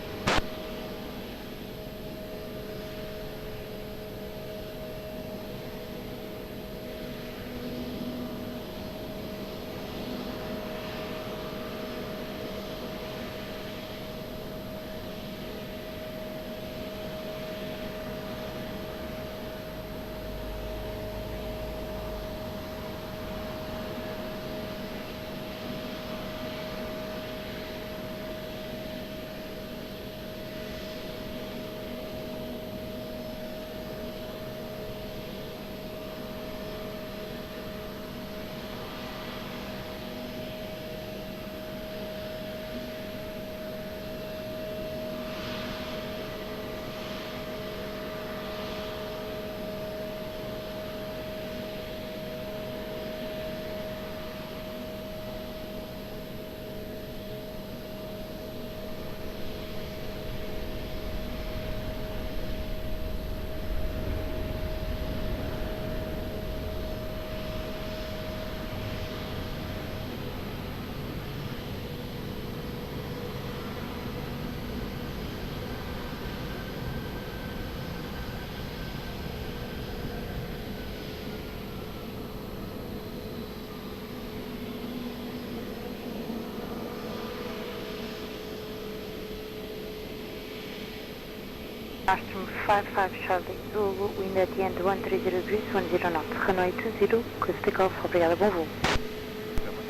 Nostrum 55 Charlie Zulu, wind at the end 130 degrees, 10 knots, runway 20, close takeoff, obrigada, bom voo.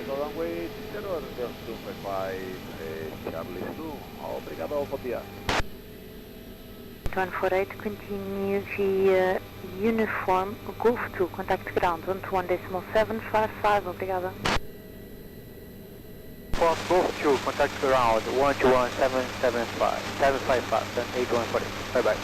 Runway 20, Nostrum 55 Charlie Zulu, obrigado, bom dia. 148, continue via Uniform Golf 2, contact ground 121.755, obrigada. From Golf 2, contact ground 121.755, 755, then 8140. Bye bye.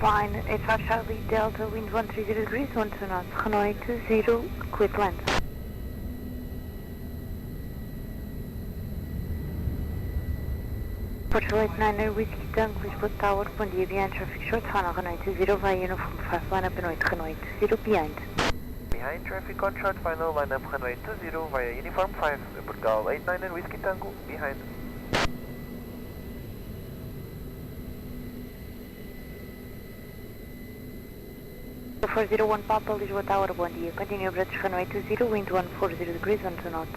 Line 85 Charlie Delta, wind 130 degrees, 12 knots, runway 20, quit land. Portugal 89 Whiskey Tango, Lisboa Tower, bom dia, behind traffic short, final runway 20 via Uniform 5, line up and wait, runway 20, behind. Behind traffic on short final, line up runway 20 via Uniform 5, Portugal 89 and Whiskey Tango, behind. So 401 Papa, Lisboa Tower, bom dia. Continue British runway 20, wind 140 degrees, 12 knots.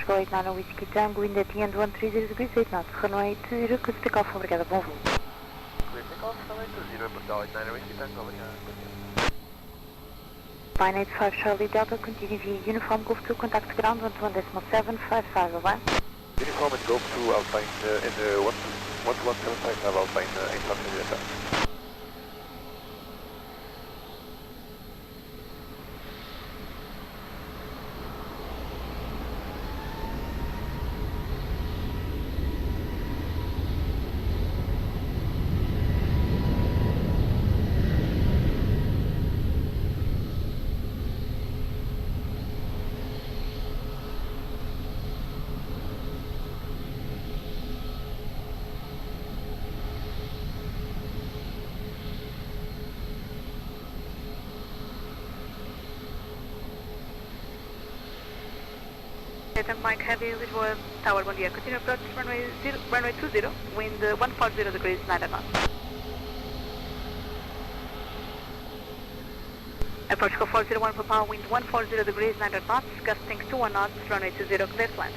Portugal 89 Whiskey Tango, wind at the end 130 degrees, 8 knots, runway 20, close takeoff, obrigada, bom voo. Clear takeoff, runway 20, Portugal 89 Whiskey Tango, obrigado. Line 85 Charlie Delta, continue via Uniform Golf 2, contact ground 121.755, over. Uniform and Golf 2 Alpine in 11755 Alpine 800 Delta. Tango Mike Heavy, Lisboa Tower, bom dia. Continue approach runway 20, wind 140 degrees, 9 knots. Approach call 401 Papa, wind 140 degrees, 9 knots, gusting 21 knots, runway 20, clear to land.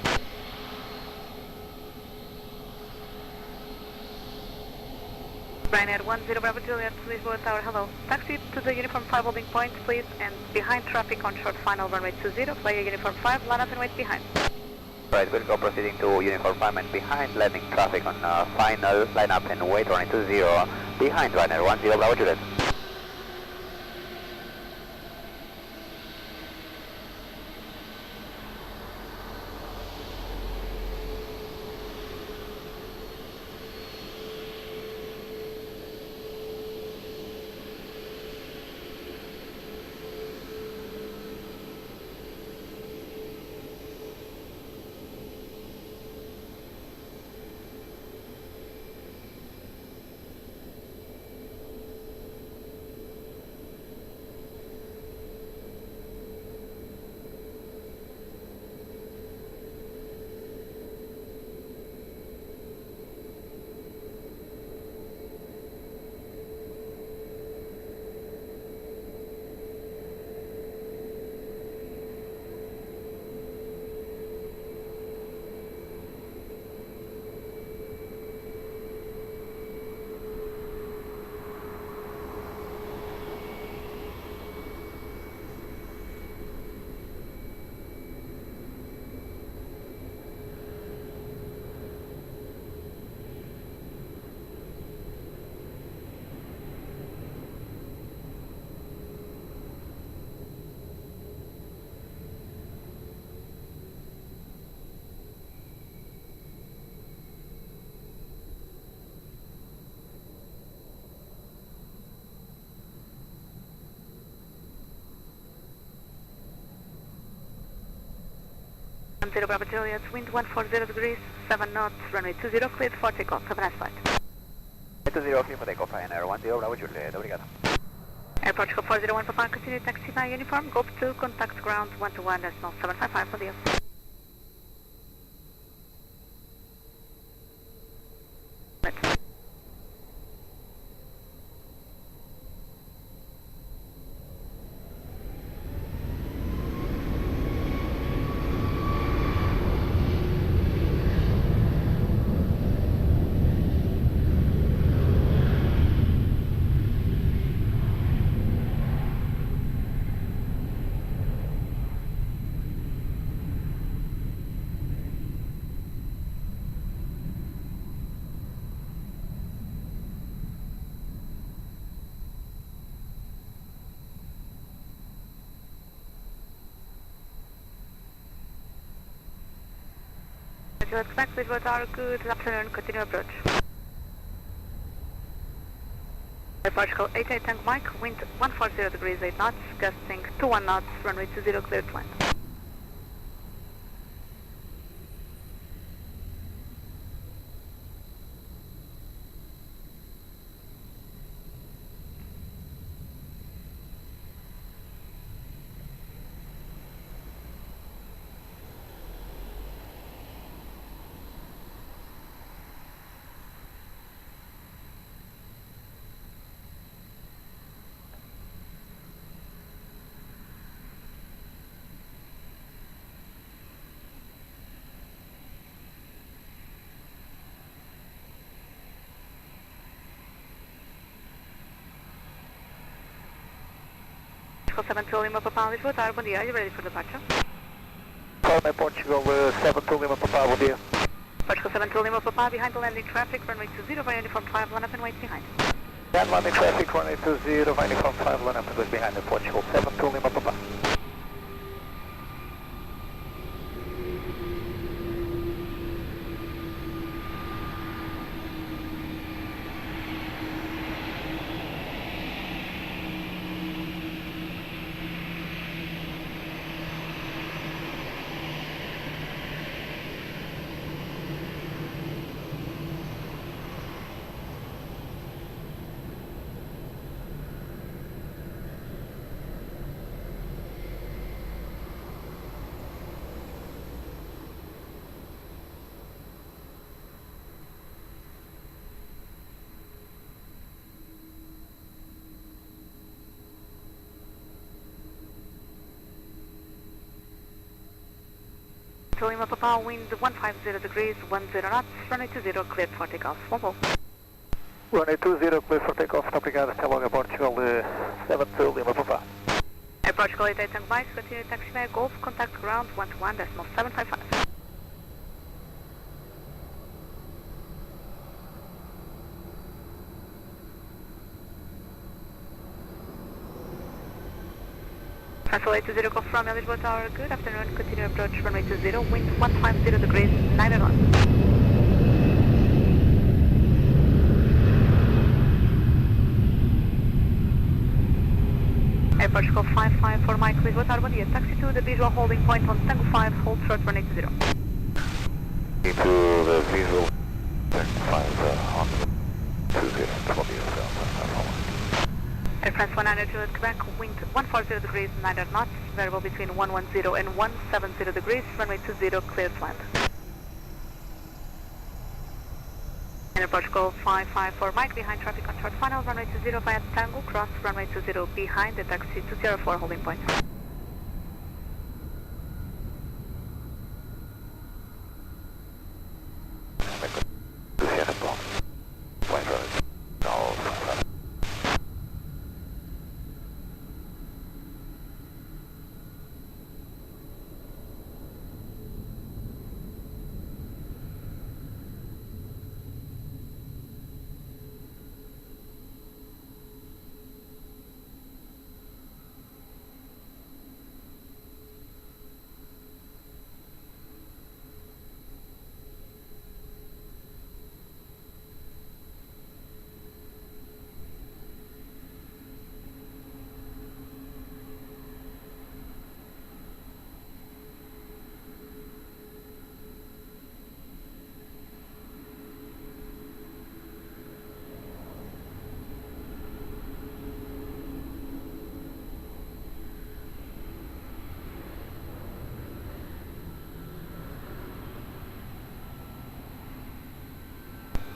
Ryanair 10 Bravo Juliet, Lisboa Tower, hello. Taxi to the Uniform 5 holding point, please, and behind traffic on short final runway 20, via Uniform 5, line up and wait behind. Right, we'll go proceeding to Uniform 5 and behind, landing traffic on final, line up and wait runway 20, behind Ryanair 10 Bravo Juliet. Zero Bravo Juliet, wind 140 degrees, 7 knots, runway 20, cleared for takeoff. Have a nice flight. 20, clear for takeoff, Ryanair 10 Bravo Juliet, obrigado. Airport Scope 401 Papa, continue taxi by uniform, go to contact ground 121, National 755, bom dia. Expect Lisboa Tower, good afternoon, continue approach. Airport call 88 Tango Mike, wind 140 degrees, 8 knots, gusting 21 knots, runway 20, clear to land. Portugal 7 Lima Papa, Lisboa Tower, bom dia. Are you ready for departure? Call Portugal 7 Lima Papa, bom dia. Portugal 7 Lima Papa, behind the landing traffic, runway 20, via uniform 5, line up and wait behind. Behind landing traffic, runway 20, via uniform 5, line up and wait behind the Portugal 7 Lima Papa. To Lima Papa, wind 150 degrees, 10 knots, runway 20, cleared for takeoff. Runway 20, clear for takeoff. Muito obrigado. Até logo a Portugal 72 Lima Papa. Portugal 88 Tango Mike, continue taxiway Golf, contact ground 121.755. Translate 20 Golf from Lisboa Tower, good afternoon, continue approach runway 20, wind 150 degrees, 9 knots. Portugal 554 Mike, Lisboa Tower, bom dia, taxi to the visual holding point on Tango 5, hold short runway 20. Into the visual, Tango 5 on 20, 12 Air France 190 Juliet, Quebec, wind 140 degrees, 9 knots, variable between 110 and 170 degrees, runway 20, cleared to land. Air Portugal 554 Mike, behind traffic on short final, runway 20 via Tango, cross runway 20 behind the taxi 204 holding point.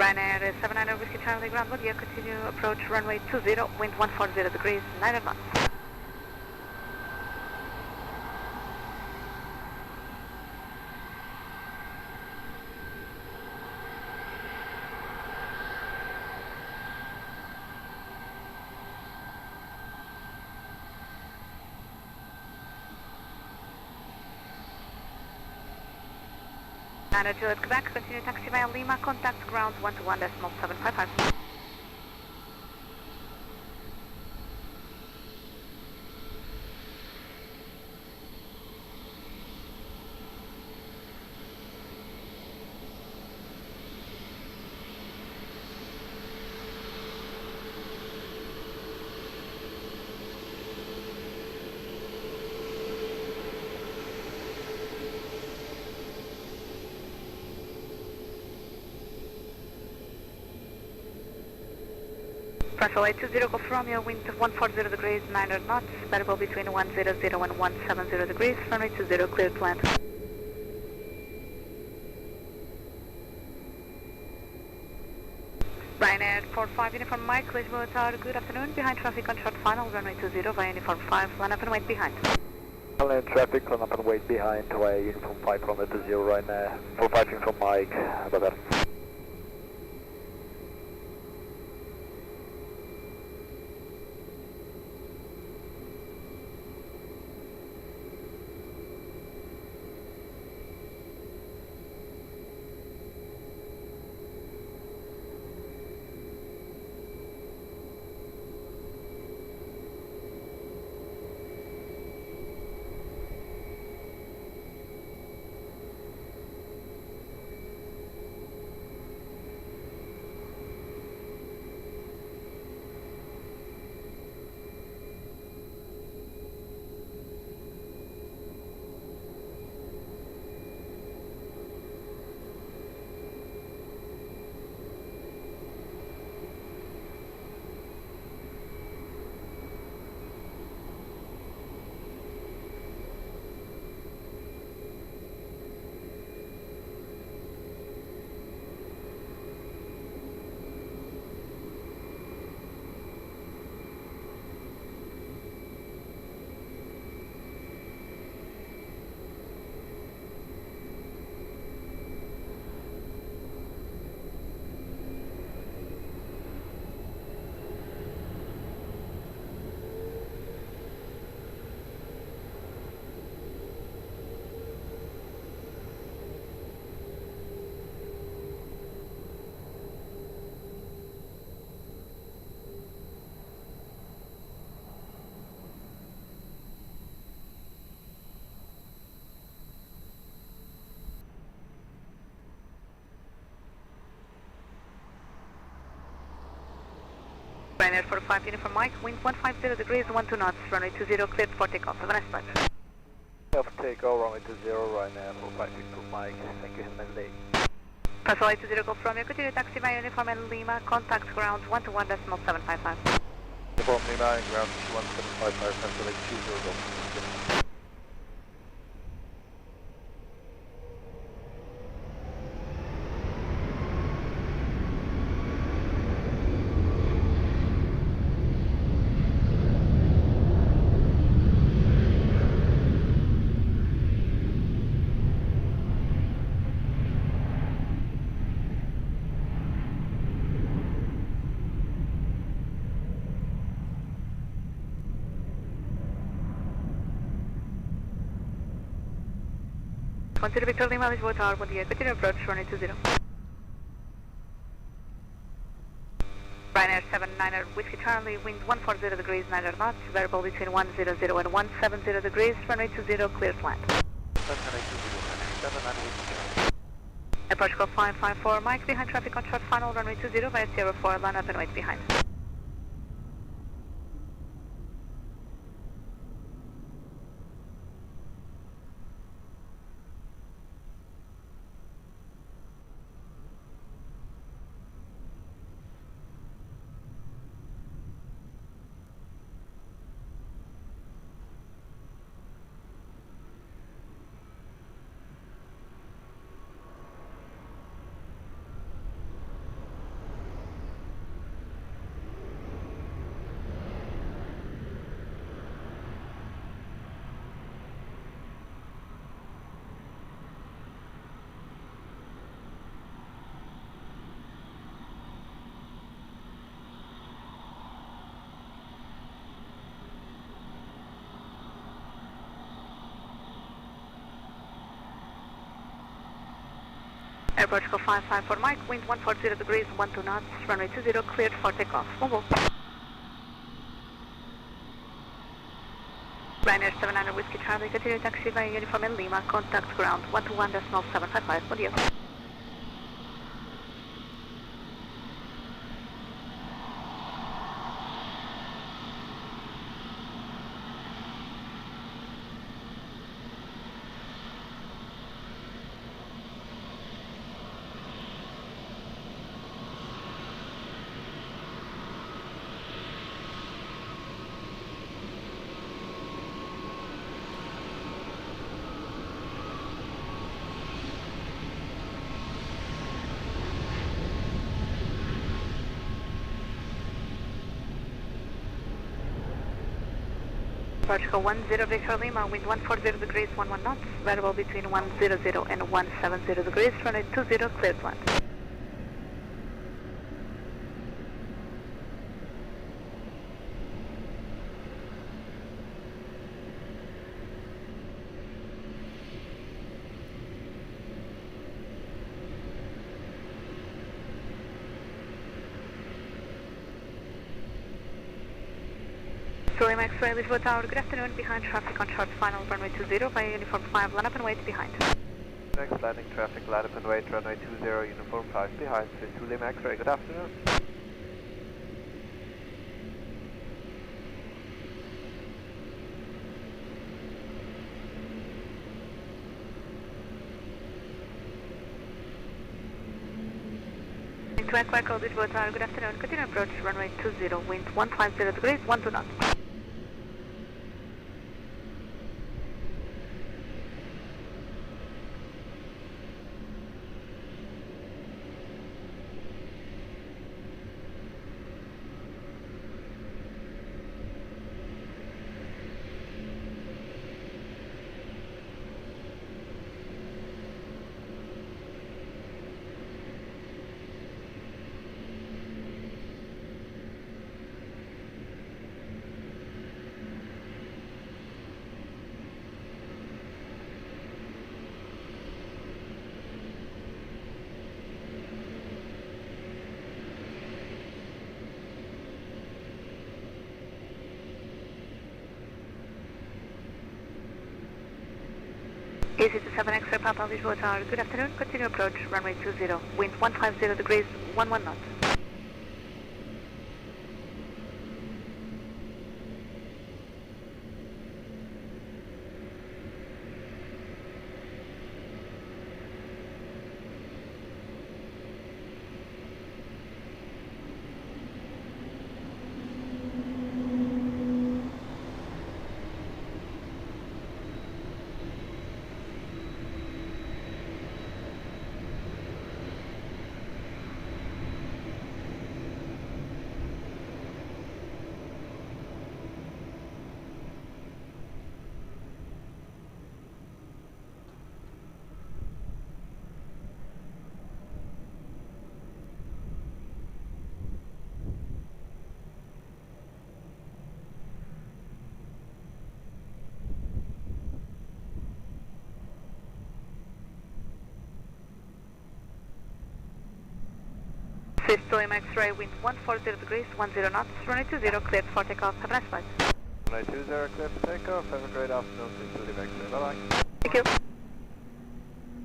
Ryanair 79 Whiskey Charlie ground, good, continue approach runway 20, wind 140 degrees, 9 knots. Juliet, Quebec, continue taxi via Lima, contact ground 121.755. Pressure 820 Golf Romeo, wind 140 degrees, 9 knots, variable between 100 and 170 degrees, runway 20, cleared to land. Ryanair 45 Uniform Mike, Lisboa Tower, good afternoon, behind traffic on short final, runway 20 via Uniform 5, line up and wait behind. Land traffic, line up and wait behind, via Uniform 5, runway 20 Ryanair, 45 Uniform Mike, bye-bye. Ryanair 45 Uniform Mike, wind 150 degrees, 12 knots, runway 20, cleared for takeoff. Have a nice flight. Clear for takeoff, runway 20, Ryanair 45 Uniform Mike. Thank you, have a nice day. Password 20 Golf Romeo, continue taxi via Uniform and Lima, contact ground 121.755. Uniform Lima, ground 11755, password 20 Golf. Consider Victor Lima, Lisboa Tower, bom dia. Continue approach, runway 20. Ryanair 79er, Whiskey Charlie, wind 140 degrees, 9 knots, variable between 100 and 170 degrees, runway 20, clear to land. Approach call 554, Mike, behind traffic on short final, runway 20, via Sierra 4, line up and wait behind. Airport call 554 Mike, wind 140 degrees, 12 knots, runway 20, cleared for takeoff. Move. Ryanair 79er Whiskey Charlie, continue taxi via Uniform and Lima, contact ground 121.755, bom dia. Approach 10 Victor Lima, wind 140 degrees, 11 knots, variable between 100 and 170 degrees, runway 20, clear to land. Lima X-ray, Lisboa Tower, good afternoon, behind traffic on short final, runway 20, via Uniform 5, line up and wait behind. Next landing traffic, line up and wait, runway 20, Uniform 5 behind, 2 Lima X-ray, good afternoon. To Echo, Lisboa Tower, good afternoon, continue approach, runway 20, wind 150 degrees, 12 knots. Easy to 7 X-ray Papa, Lisboa Tower, good afternoon, continue approach, runway 20, wind 150 degrees, 11 knots. Crystal X-ray, wind 140 degrees, 10 knots, runway 20, cleared for takeoff. Have a nice flight. Runway 20, clear for takeoff. Have a great afternoon. Crystal X-ray. Bye-bye. Thank you.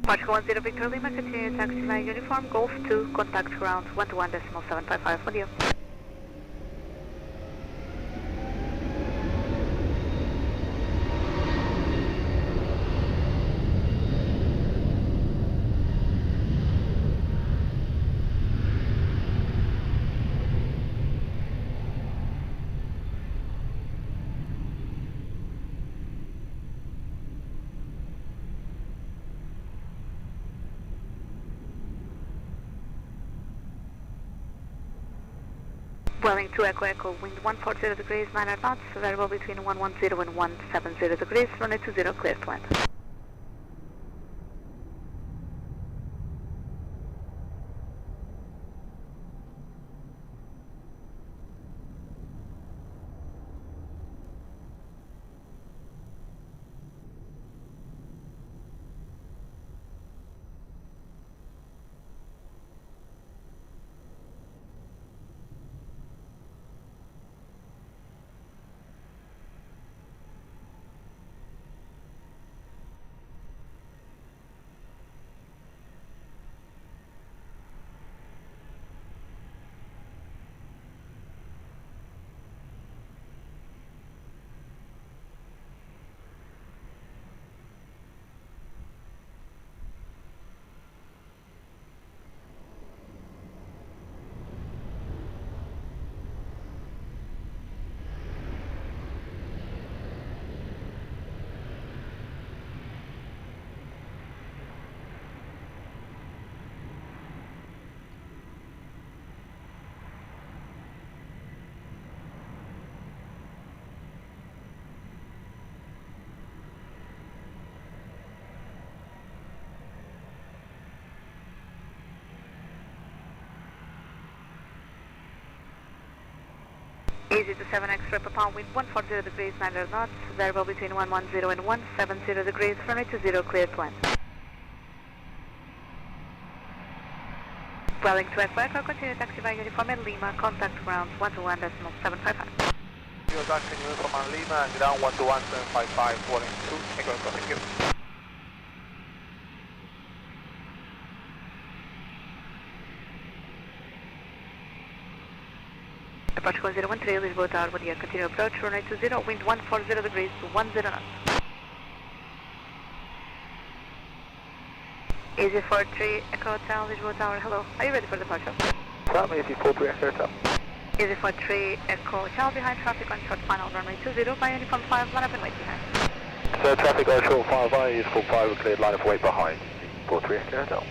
Particle 10 Victor Lima, continue taxi by uniform, Golf 2, contact ground 121.755, with you. Welling 2 Echo Echo, wind 140 degrees, 9 knots, variable between 110 and 170 degrees, runway 20, clear to land. Easy to 7 X-ray per pound, wind 140 degrees, 9 knots, variable between 110 and 170 degrees, runway 20, clear to land. Welling 2 Echo Echo, continue taxi by uniform and Lima, contact ground 121.755. You're taxi uniform and Lima, ground 121.755, Welling 2 Echo Echo, thank you. Particle 013, Lisboa Tower, bom dia, continue approach, runway 20, wind 140 degrees, 10 knots. Easy 43, Echo Hotel, Lisboa Tower, hello, are you ready for departure? Sam, Easy 43, Echo Hotel. Easy 43, Echo Hotel, behind traffic on short final, runway 20, by uniform 5, line up and wait behind. So traffic on short 5 by uniform 5, cleared line of wait behind. 43, Echo Hotel.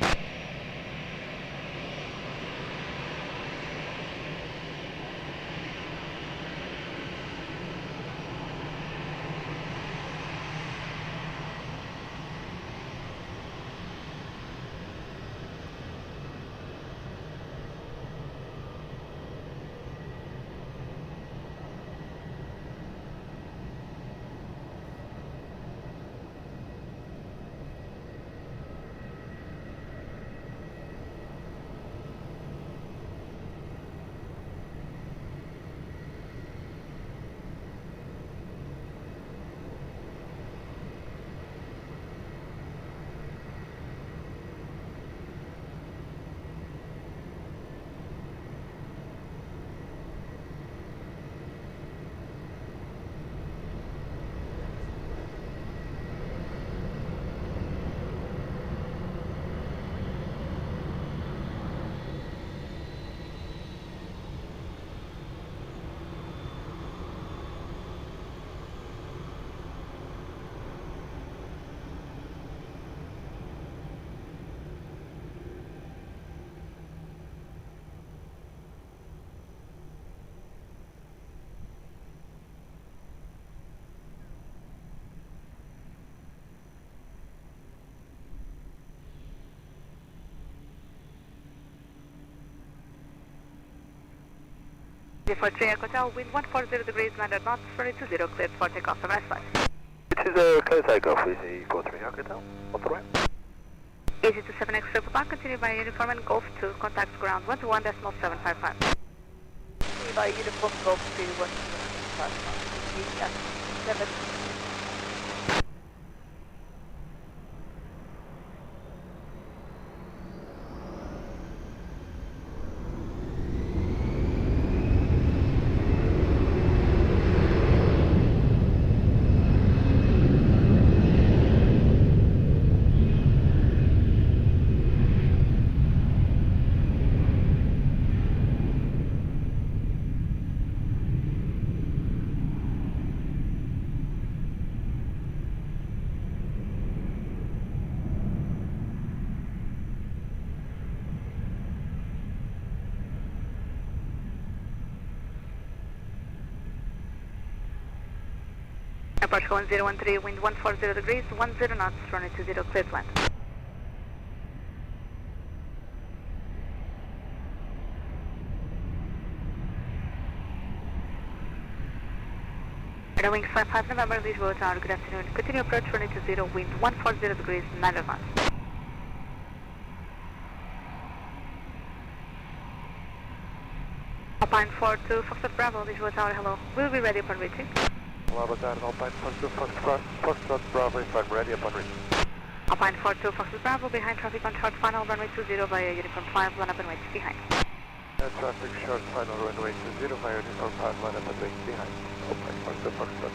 For 3 Echo Hotel, wind 140 degrees, 9 knots, runway 20, cleared for takeoff, have a nice flight. It is a clear takeoff, Easy 43, Echo Hotel, on the way. Easy to 7 X triple back, continue by uniform and Golf 2, contacts ground 121.755. By uniform Golf 2, 121.755. 7. Aeroporto 1013, wind 140 degrees, 10 knots, runway 20, clear to land. Wings 55 November, Lisboa Tower, good afternoon. Continue approach runway 20, wind 140 degrees, 9 knots. Alpine 42, Foxtrot Bravo, Lisboa Tower, hello. We'll be ready upon reaching. Olá, boa tarde, Alpine 42, Foxtrot Bravo, if I'm ready upon reaching. Alpine 42, Foxtrot Bravo, behind traffic on short final, runway 20 via uniform 5, line up and wait behind. Traffic short final, runway 20 via uniform 5, line up and wait behind. Alpine 42, Foxtrot.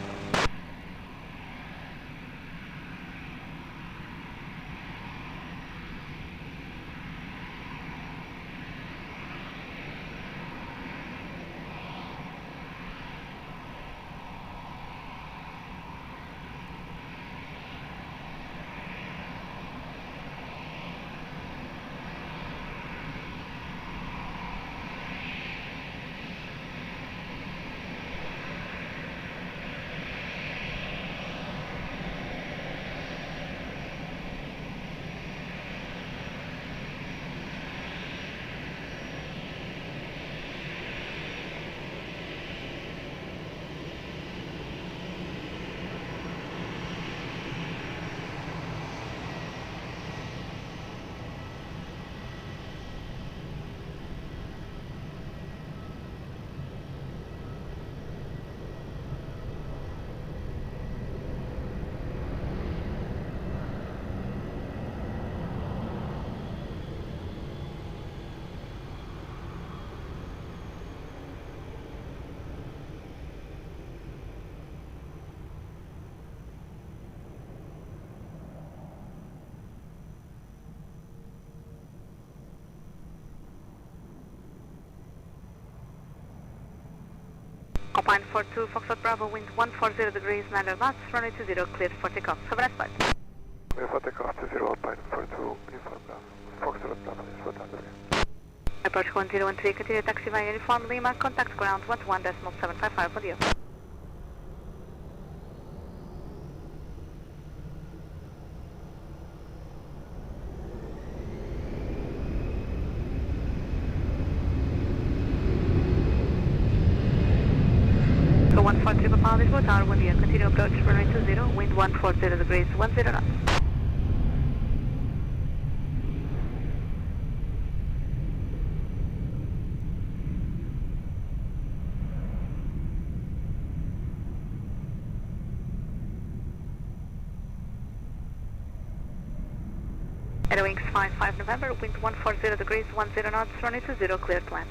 Alpine 42, Foxtrot Bravo, wind 140 degrees, 9 knots, runway 20, cleared for takeoff. Have a nice flight. Clear for takeoff 20, Alpine 42, uniform Bravo. Foxtrot Bravo, Lisboa Tower. Approach 1013, continue taxi via uniform Lima, contact ground 121.755 for you. So 140 Papa, Lisboa Tower, 1 year, continue approach runway 20, wind 140 degrees, 10 knots. Wings 55 November, wind 140 degrees, 10 knots, runway 20, clear to land.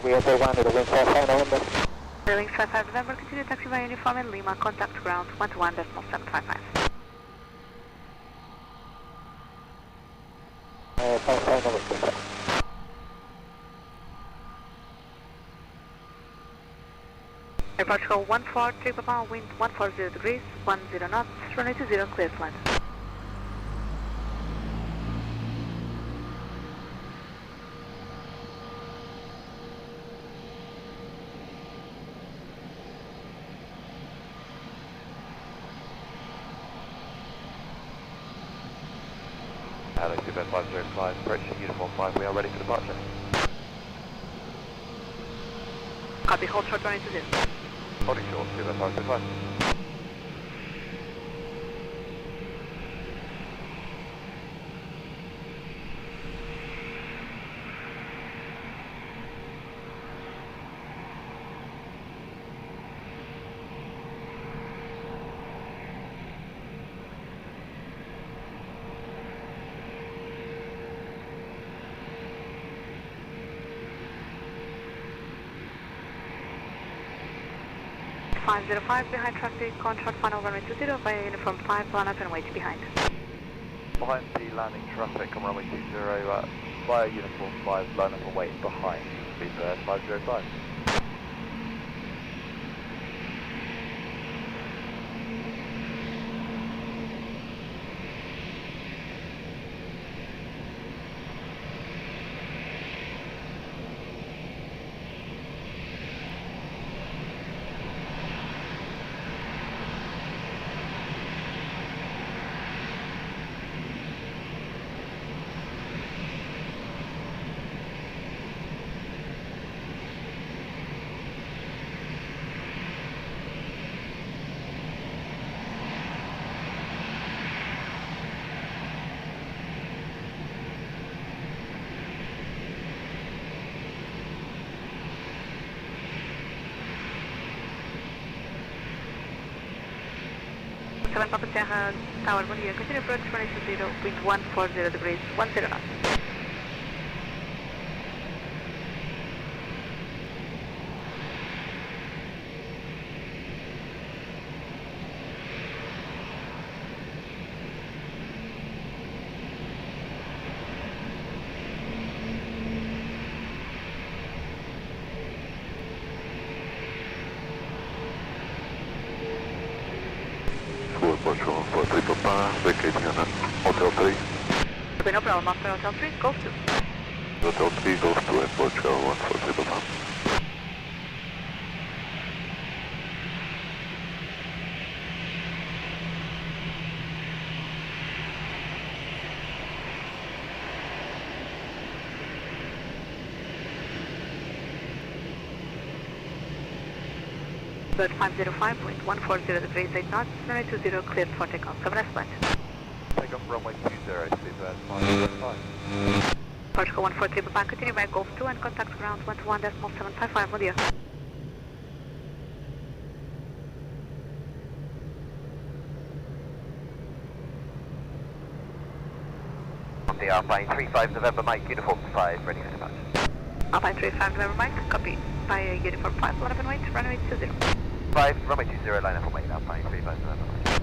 we have the one, it'll win 55 November. Wings 55 November, continue taxi via uniform and Lima, contact ground 121.755. 55 November. Airport Control 143 Papa, wind 140 degrees, 10 knots, runway 20, clear to land. Hello, 20505, approaching uniform 5, we are ready for departure. Copy, hold short runway 20. Holding short, 20505. .505 behind traffic, contract final runway 20 via uniform 5, line up and wait behind. Behind the landing traffic on runway 20, via uniform 5, line up and wait behind, speed 505. Papa Sierra Tower, bom dia. Continue approach runway 20, wind 140 degrees, 10 knots. Vacating on Hotel 3. Okay, no problem. After Hotel 3, Gosto. Hotel 3 goes to Airport Charles 143 Papa. Bird 505, wind 140 degrees, 8 knots, runway 20, cleared for takeoff. Have a nice flight. Take off runway 20, speed 505. Portugal 143 Papa, continue by Golf 2 and contact ground 121.755, bom dia. The Alpine 35 November Mike, uniform 5, ready for departure. Alpine 35 November Mike, copy. By uniform 5, line up and wait, runway 20. 5, runway 20, line up and wait, Alpine 35 November Mike.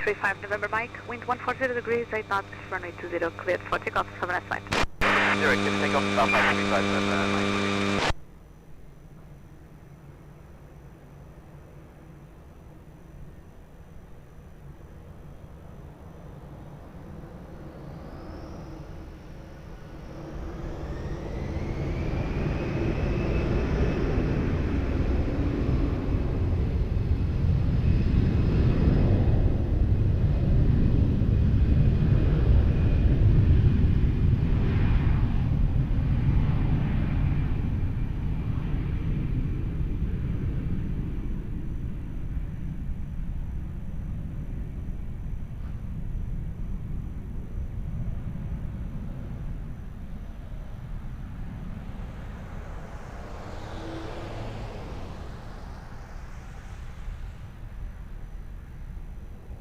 35 November Mike, wind 140 degrees, 8 knots, runway 20, cleared for takeoff, have a nice flight. Zero, can take off stop 535, Mike.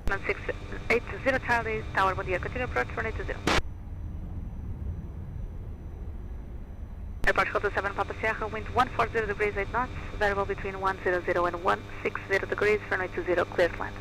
One 680 Charlie, Tower, bom dia, continue approach, runway 20. Airport Hotel 7 Papa Sierra, wind 140 degrees, 8 knots, variable between 100 and 160 degrees, runway 20, clear to land.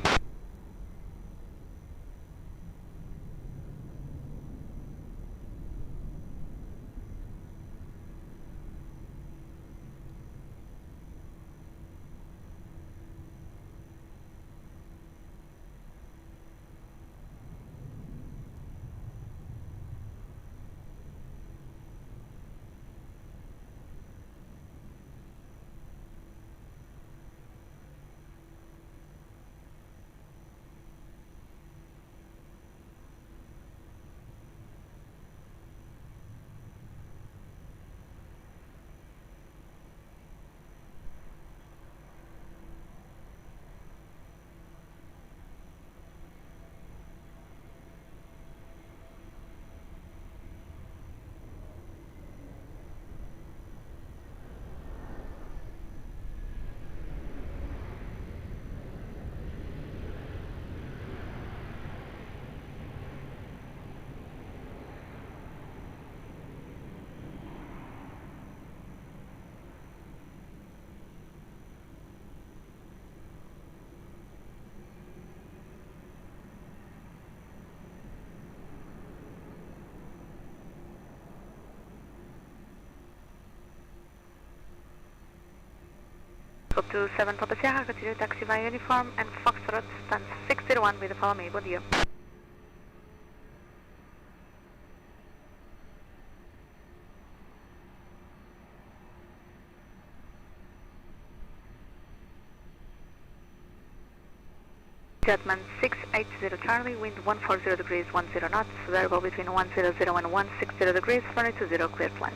To 7 Papa Sierra, continue taxi via uniform and Foxtrot, stand 601 with the follow me, bom dia. Jetman 680 Charlie, wind 140 degrees, 10 knots, variable between 100 and 160 degrees, runway 20, clear to land.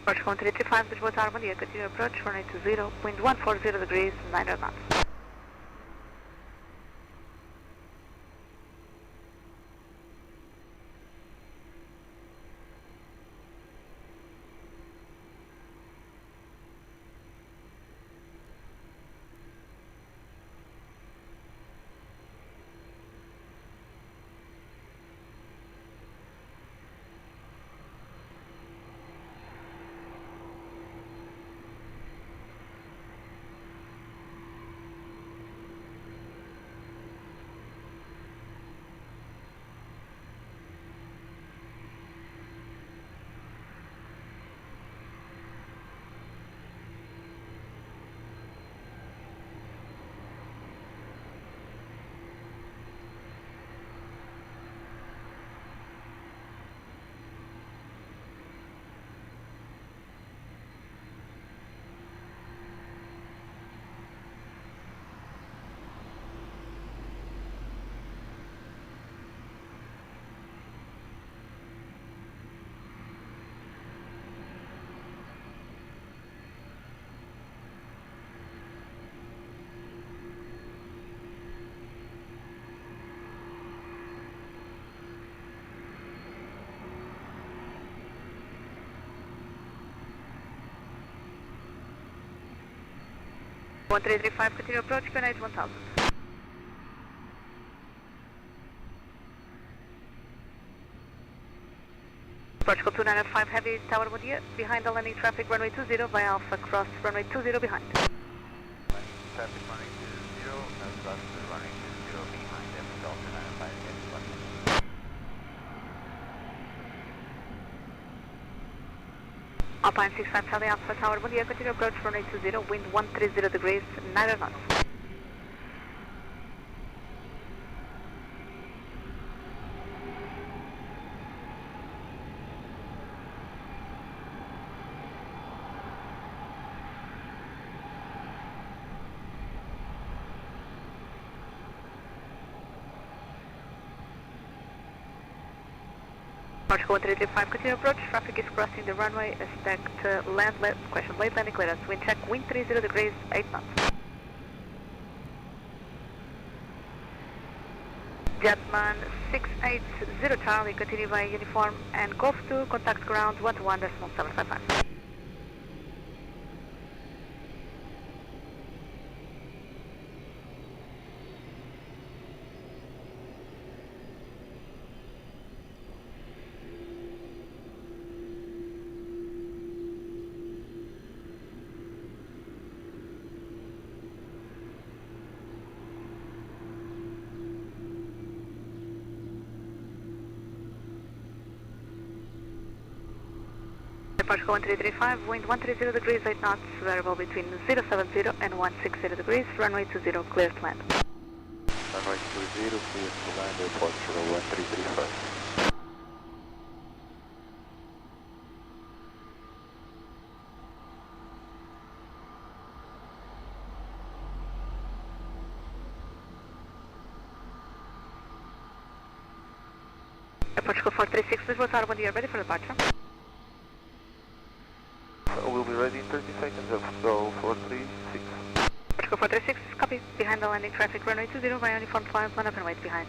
Approach 135, Lisboa Tower, bom dia, continue approach, runway 20, wind 140 degrees, 9 knots. 1335, continue approach, QNH 1000. Protocol 295 Heavy, Tower Mudia, behind the landing traffic, runway 20, via Alpha, cross runway 20 behind. Traffic running 20, cross running 20 behind them, Delta 95 Heavy. Alpine 65 Charlie Alpha, Tower Mudia, continue approach, runway 20, wind 130 degrees, 9 knots. Protocol 1335, continue approach, traffic is crossing the runway, expect late landing clearance, wind check, wind 30 degrees, 8 knots. Jetman 680 Charlie, continue via uniform and Golf 2, contact ground 121.755. Protocol 1335, wind 130 degrees, 8 knots, variable between 070 and 160 degrees, runway 20, clear to land. Runway 20, clear to land, airport 1335. Protocol 436, Lisboa, Tower Mudia, ready for departure. We'll be ready in 30 seconds, so 436. Protocol 436, copy. Behind the landing traffic, runway 20, via uniform 5, line up and wait behind.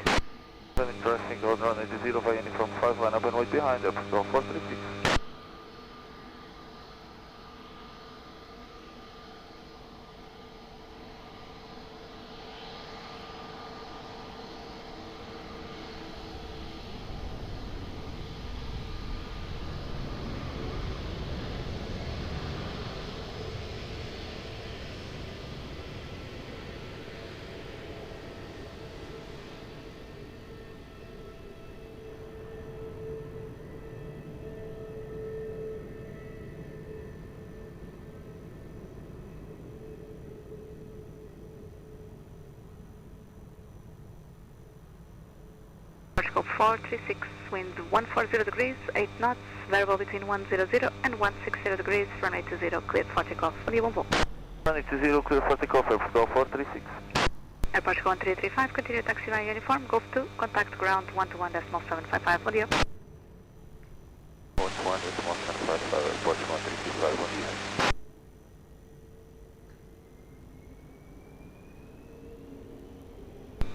Landing traffic on runway 20 via uniform 5, line up and wait behind, so 436. Protocol 436, wind 140 degrees, 8 knots, variable between 100 and 160 degrees, runway 20, cleared for takeoff. Only one volt. Runway 20, clear for takeoff, Airport 436. Airport 1335, continue taxi via uniform, Golf 2, contact ground 121.755, audio. 121.755, Airport 135, audio.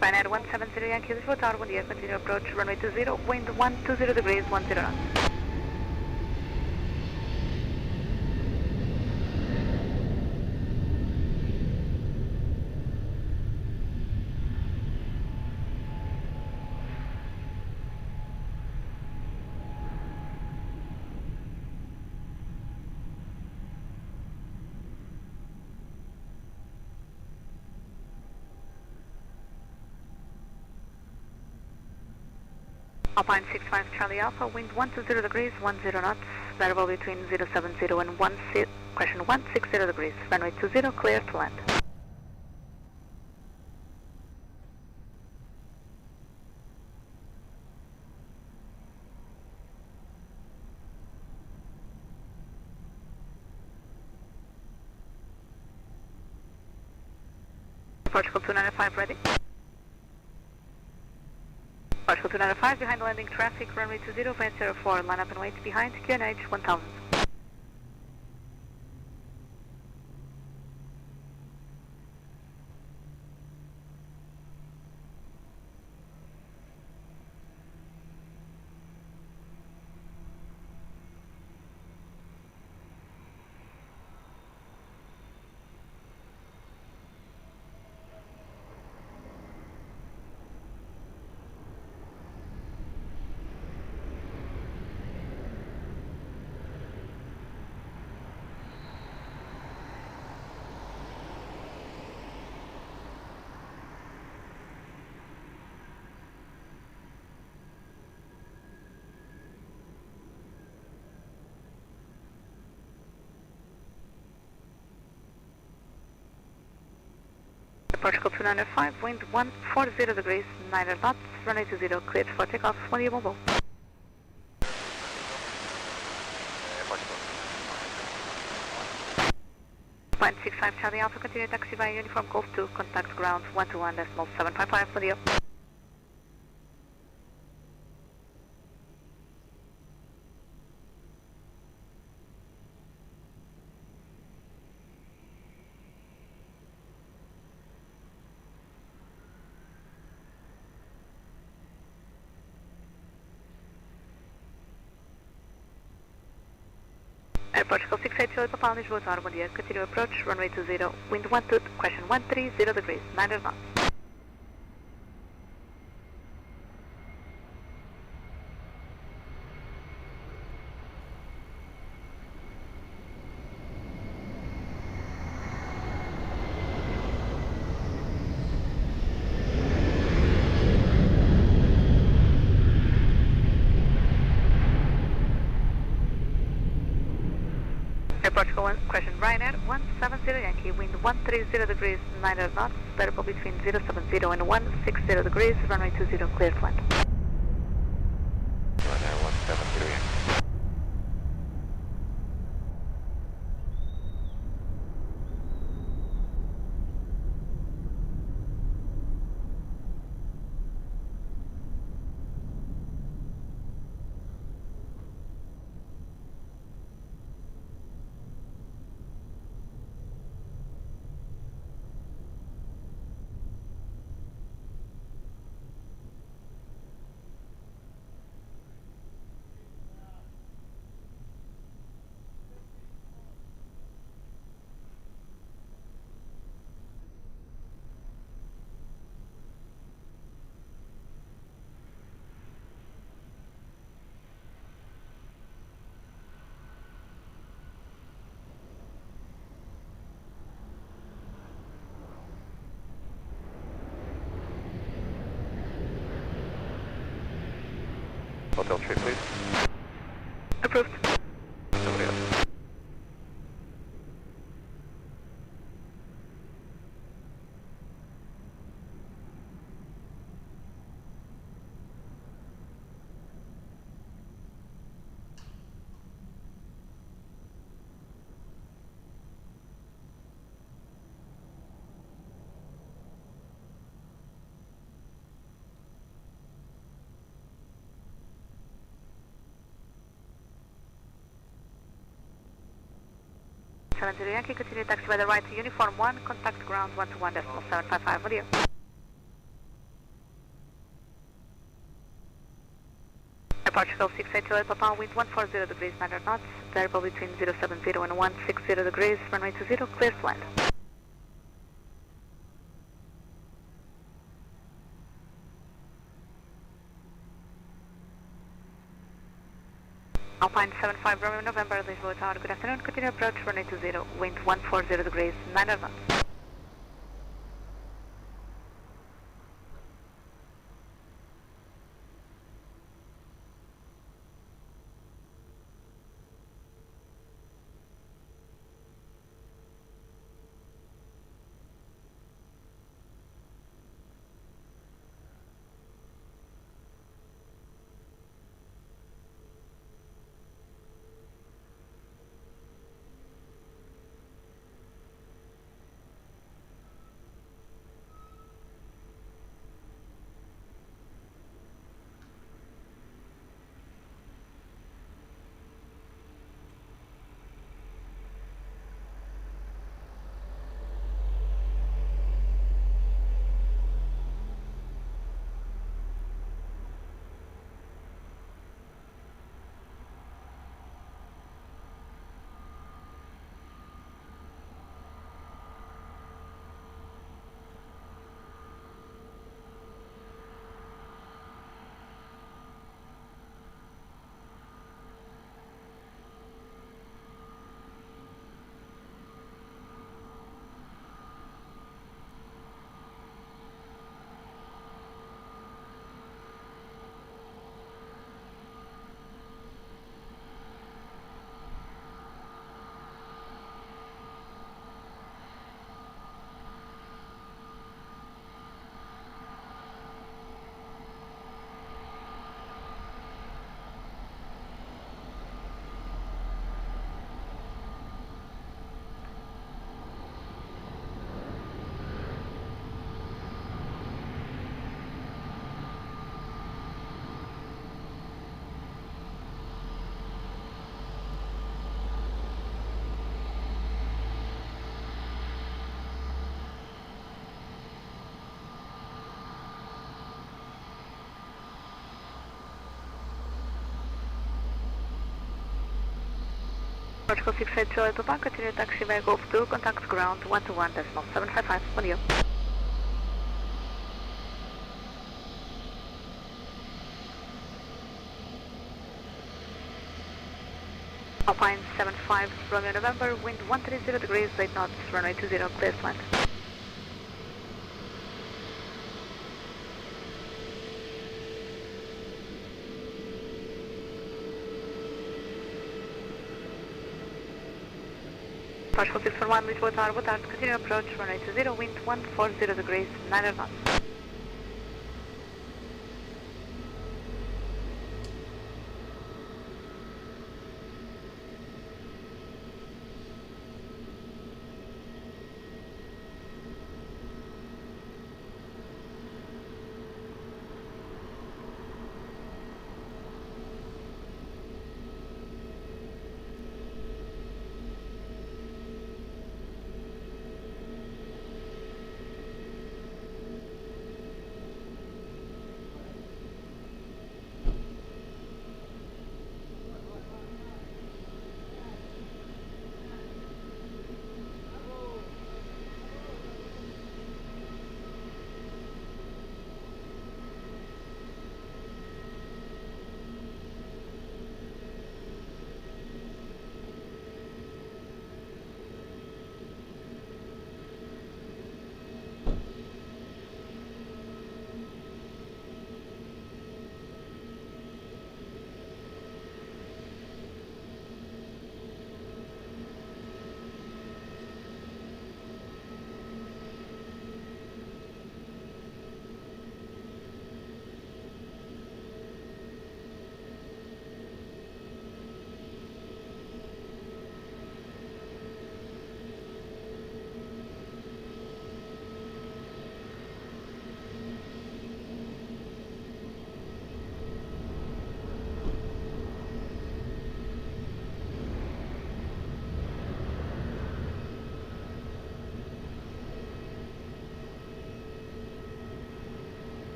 Pioneer 170 Yankee Lisboa, Tower Mudia, continue approach, runway 20, wind 120 degrees, 10 knots. Alpine 65 Charlie Alpha, wind 120 degrees, 10 knots, variable between 070 and 160 degrees, runway 20, clear to land. Protocol 295 ready. Protocol 295, behind the landing traffic, runway 20, via 04, line up and wait behind, QNH 1000. Portugal 295, wind 140 degrees, 9 knots, runway 20, cleared for takeoff, 1 year mobile. Point 65 Charlie Alpha, continue taxi via uniform Golf 2, contact ground 121.755 for the Portugal 680 Papa Lisboa Tower, bom dia. Continue approach, runway 20, wind 12, question 130 degrees, 9 knots. Portugal 1, question Ryanair 170 Yankee, wind 130 degrees, 9 knots, variable between 070 and 160 degrees, runway 20, clear to land. Ryanair 170 Yankee. Hotel tree, please. Approved. Obrigado. Yankee, continue taxi by the right to uniform 1, contact ground 121.755 for you. Portugal 680 Papa, wind 140 degrees, 9 knots, variable between 070 and 160 degrees, runway 20, clear to land. Alpine 75 Romeo November, Lisboa Tower, good afternoon, continue approach, runway 20, wind 140 degrees, 9 knots. Portugal 68 Charlie Papa, continue taxi by Golf 2, contact ground 121.755, bom dia. Alpine 75 Romeo November, wind 130 degrees, 8 knots, runway 20, clear to land. Portugal 641 Lisboa Tower, boa tarde, continue approach, runway 20, wind 140 degrees, 9 knots.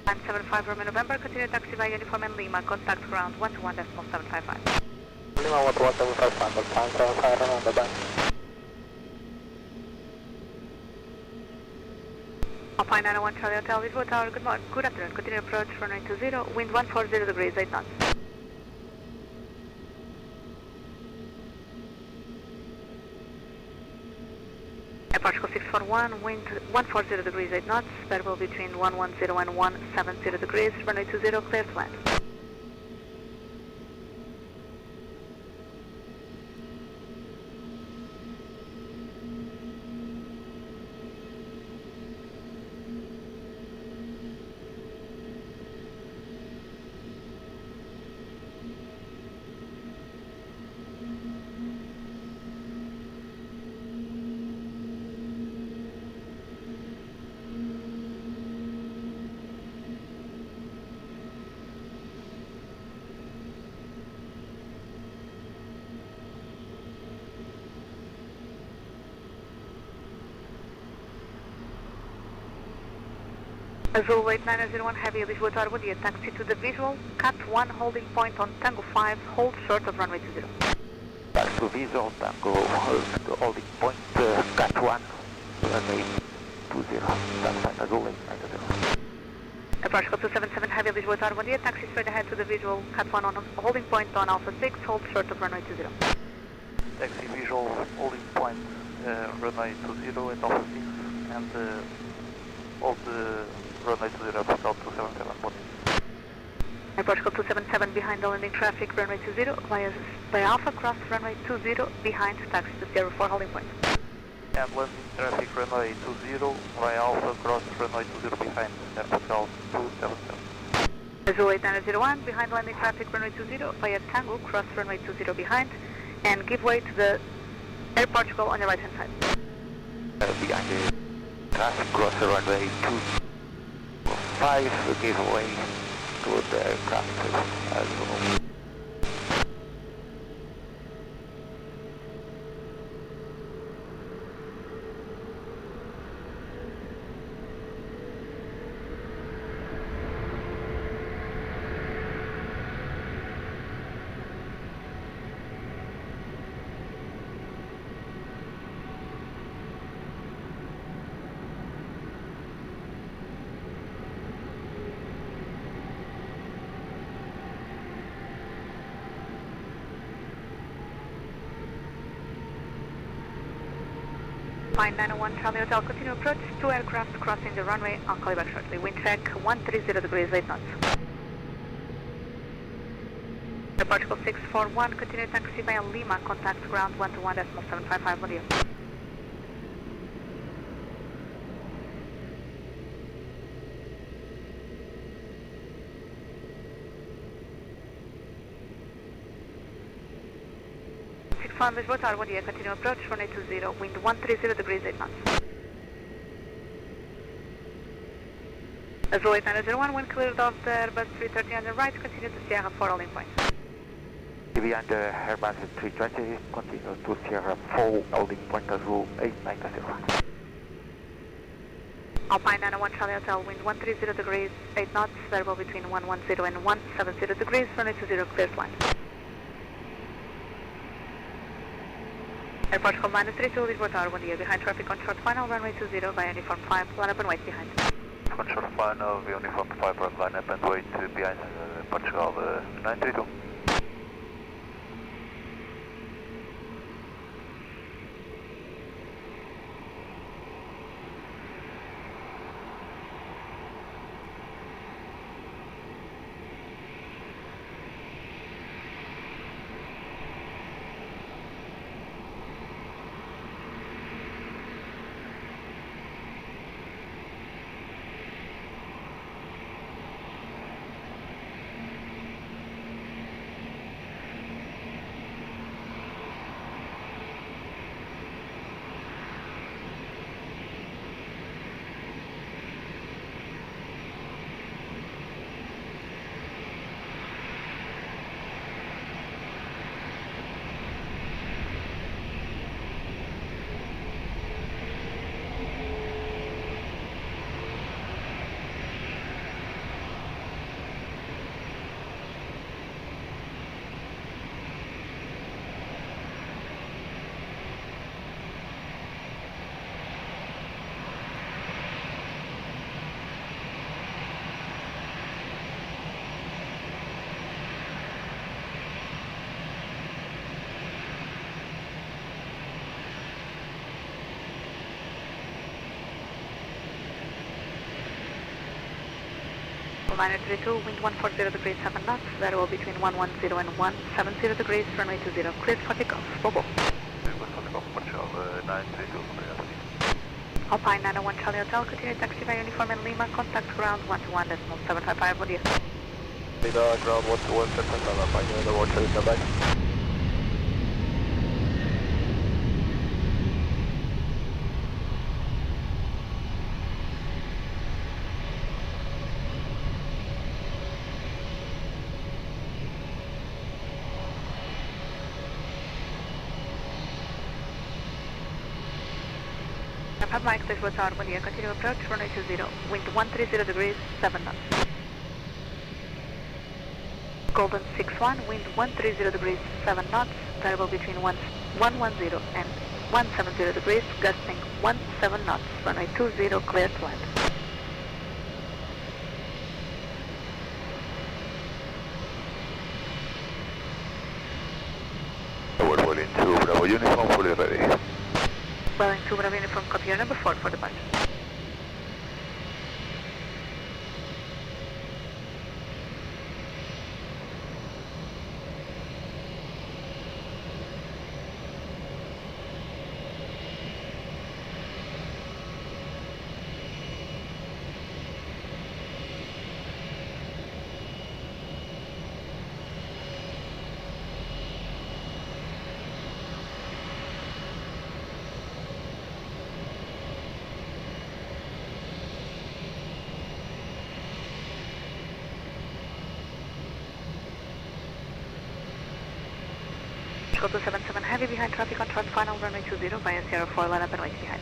Time 75 Romeo November, continue taxi by uniform and Lima, contact ground 121.755. Lima 121.755, time 75 Romeo, bye-bye. Alpine 901 Charlie Hotel, Lisboa Tower, good afternoon, continue approach, runway 20, wind 140 degrees, 8 knots. Portugal 641, wind 140 degrees, 8 knots, variable between 110 and 170 degrees, runway 20, clear to land. Azul 8901 Heavy, Lisboa Tower, bom dia, taxi to the visual, cut 1 holding point on Tango 5, hold short of runway 20. Taxi to visual, Tango holding point, cut 1, runway 20, that's fine, Azul 8901. Portugal 277 Heavy, Lisboa Tower, bom dia, taxi straight ahead to the visual, cut 1 on holding point on Alpha 6, hold short of runway 20. Taxi visual holding point, runway 20 at Alpha 6, and hold the runway 20 at Portugal 277, bom dia. Portugal 277 behind the landing traffic, runway 20, by Alpha, cross runway 20, behind, taxi to Sierra 4 holding point. And landing traffic runway 20, by Alpha, cross runway 20 behind, Portugal 277. Azul 8901, behind landing traffic, runway 20, via Tango, cross runway 20 behind, And give way to the Aeroporto on your right hand side. Behind the traffic cross the runway 25, give way to the aircraft as well. Fine 901 Charlie Hotel, continue approach, 2 aircraft crossing the runway, I'll call you back shortly. Wind check 130 degrees, 8 knots. Aeroporto 641, continue taxi via Lima, contact ground 121.755, bom dia. Lisboa Tower, bom dia, continue approach, runway 20, wind 130 degrees, 8 knots. Azul 8901, when cleared of the Airbus 330 on the right, continue to Sierra 4 holding point. Behind the Airbus 320, continue to Sierra 4 holding point Azul 8901. Alpine 901 Charlie Hotel, wind 130 degrees, 8 knots, variable between 110 and 170 degrees, runway 20, clear to land. Airport Command 32, Lisboa Tower, bom dia, behind traffic on short final, runway 20 via uniform 5, line up and wait behind. On short final, uniform 5, line up and wait behind Portugal 932. Liner 32, wind 140 degrees, 7 knots, variable between 110 and 170 degrees, runway 20, cleared for takeoff, Bobo. Portugal 932, Alpine 901 Charlie Hotel, continue taxi via uniform and Lima, contact ground 121.755, bom dia. Leader, ground 121.755, Alpine 901 Charlie Hotel, bye. Mike, Lisboa Tower, bom dia, continue approach, runway 20, wind 130 degrees, 7 knots. Golden 61, wind 130 degrees, 7 knots, variable between 110 and 170 degrees, gusting 17 knots, runway 20, clear to land. Tower Welling 2, Bravo uniform, fully ready. Welling 2, Bravo uniform, copy your number 4 for departure. Go to 77 heavy behind traffic on short final runway 20 via Sierra 4 line up and wait behind.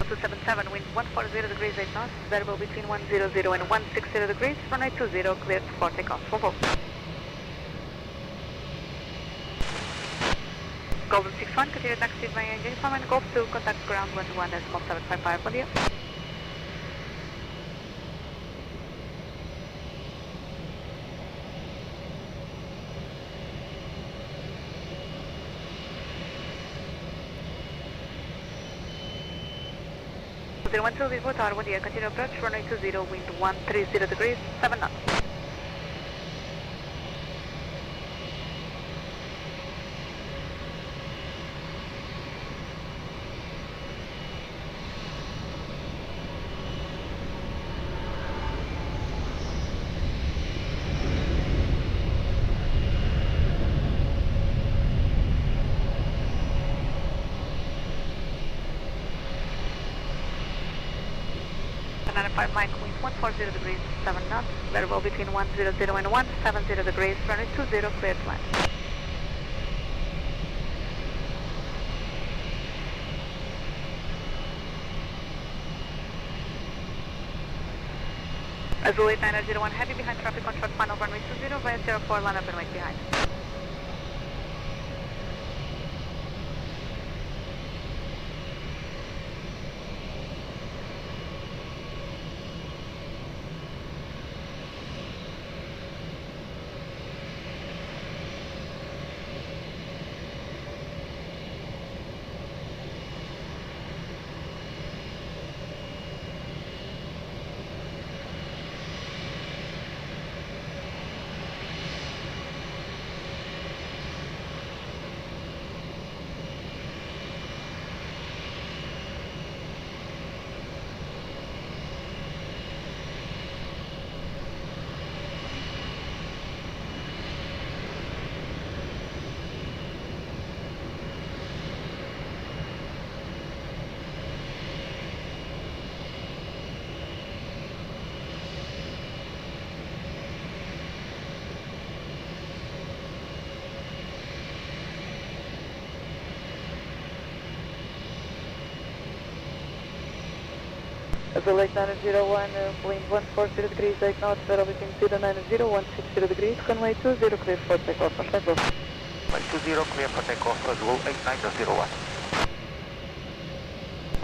To 77, wind 140 degrees 8 knots, variable between 100 and 160 degrees, runway 20, cleared for takeoff. Full. Golden 61, continue taxi via uniform and Golf 2, contact ground 121.755, bom dia. One two Lisboa Tower, bom dia, continue approach, runway 20, wind 130 degrees, 7 knots. Mike, wind 140 degrees, 7 knots, variable between 100 and 170 degrees, runway 20, cleared to land. Azul 8901 heavy behind traffic on short final runway 20 via Sierra 4 line up and wait behind. Azul 8901, wind 140 degrees, 8 knots, variable between 090 and 160 degrees, runway 20, clear for takeoff, on Tango. Runway 20, clear for takeoff, Azul 8901.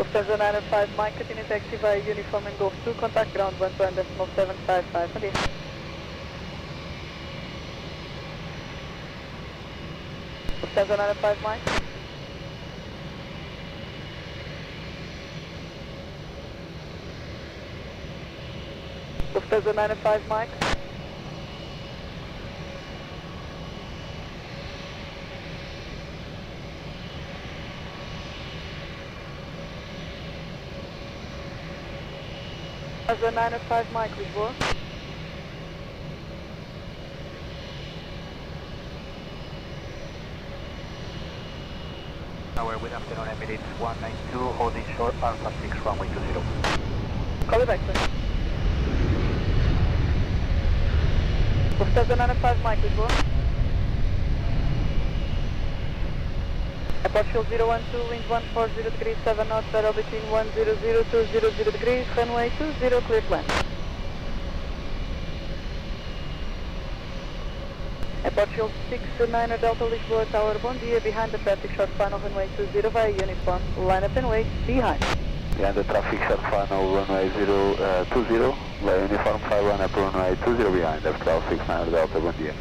Lufthansa 905, Mike, continue taxi via uniform and Golf 2, contact ground 121.755, bom dia. Lufthansa 905, Mike. Lufthansa 905, Mike. Asa 905 Mike, Lisboa. Tower, good afternoon, Emirates 192, holding short, Alpha 6, runway 20. Call it back, sir. Asa 905 Mike, Lisboa. Airport field 012, wind 140 degrees, 7 knots, battle between 100 to 200 degrees, runway 20, clear to land. Airport field 69 Delta Lisboa Tower, bom dia, behind the traffic short final, runway 20 via uniform, line up and wait, behind. Behind the traffic short final, runway 20, via uniform 5, line up runway 20 behind, F12 69 Delta, bom dia.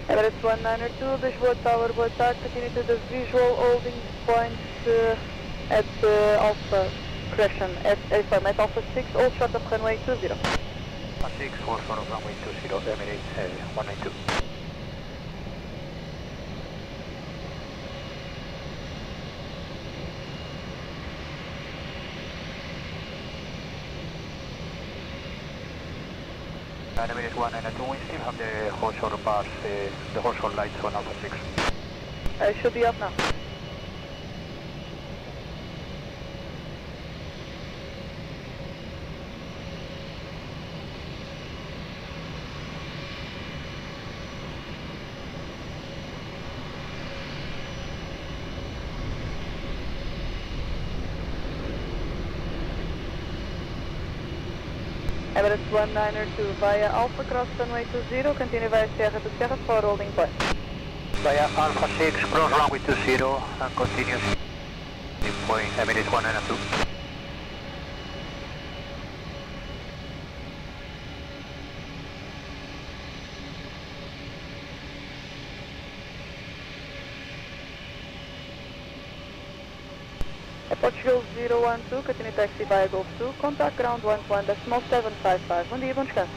Emirates 192, Lisboa Tower, boa tarde, continue to the visual holding points at Alpha, correction, at Alpha 6, all short of runway 20. Alpha 6, all short of runway 20, Emirates 192. Emirates 192, we still have the whole short bars, the whole short lights on Alpha 6. Should be up now. Emirates 192 via Alpha cross runway 20, continue via Sierra to Sierra for holding point. Via Alpha 6, cross runway 20 and continues in point Emirates 192. Portugal 012, continue taxi via Golf 2, contact ground 11.755. Bom dia, bom descanso.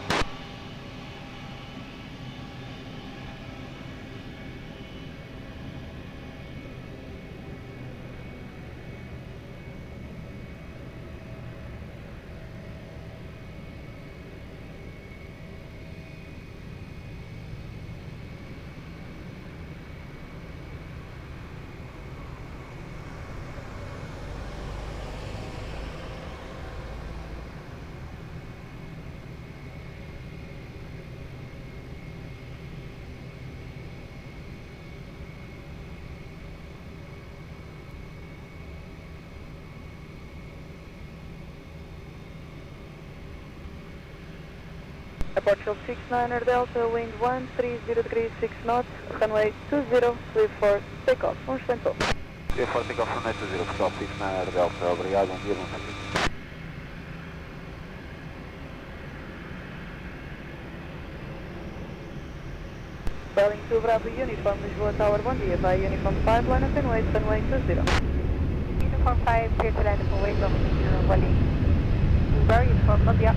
Portugal 69er Delta, wind 130 degrees, 6 knots, runway 20, clear for takeoff. Vamos tentar. Clear for takeoff runway 20, Portugal 69 Delta, obrigado, bom dia, bom serviço. Boeing 2 Bravo Uniform, Lisboa Tower, bom dia, by Uniform 5, line up and wait, runway 20. Uniform 5, clear to land for wait, runway 20, Boeing. Bravo Uniform, bom dia.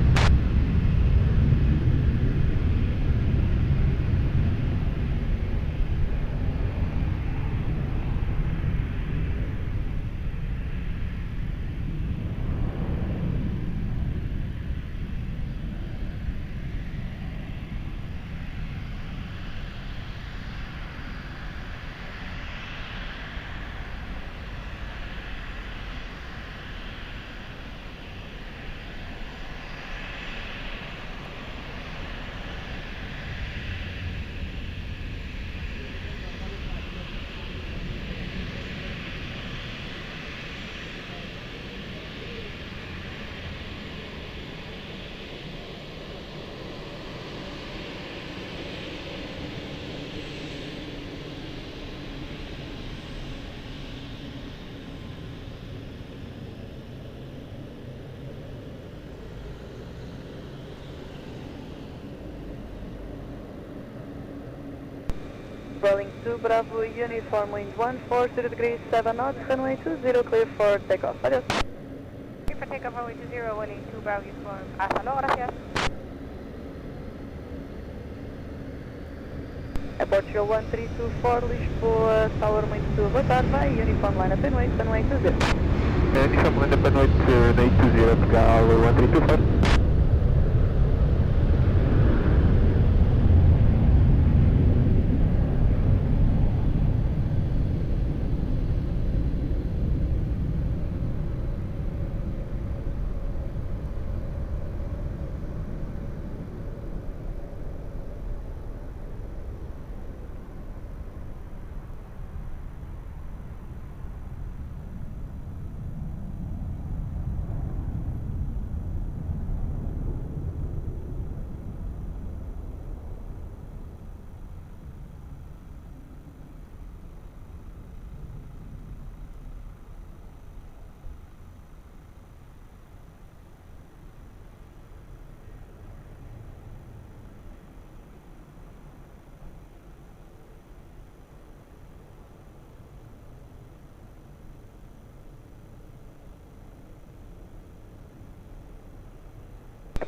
Boeing 2 Bravo Uniform, wind 140 degrees, 7 knots, runway 20, clear for takeoff. Adiós. Clear for takeoff, runway 20, Boeing 2 Bravo Uniform. Hasta luego, gracias. Portugal 1324, Lisboa Tower, wind 2, boa tarde, vai, Uniform line up and wait, runway 20. Uniform Linda para noite 820, Portugal 1324.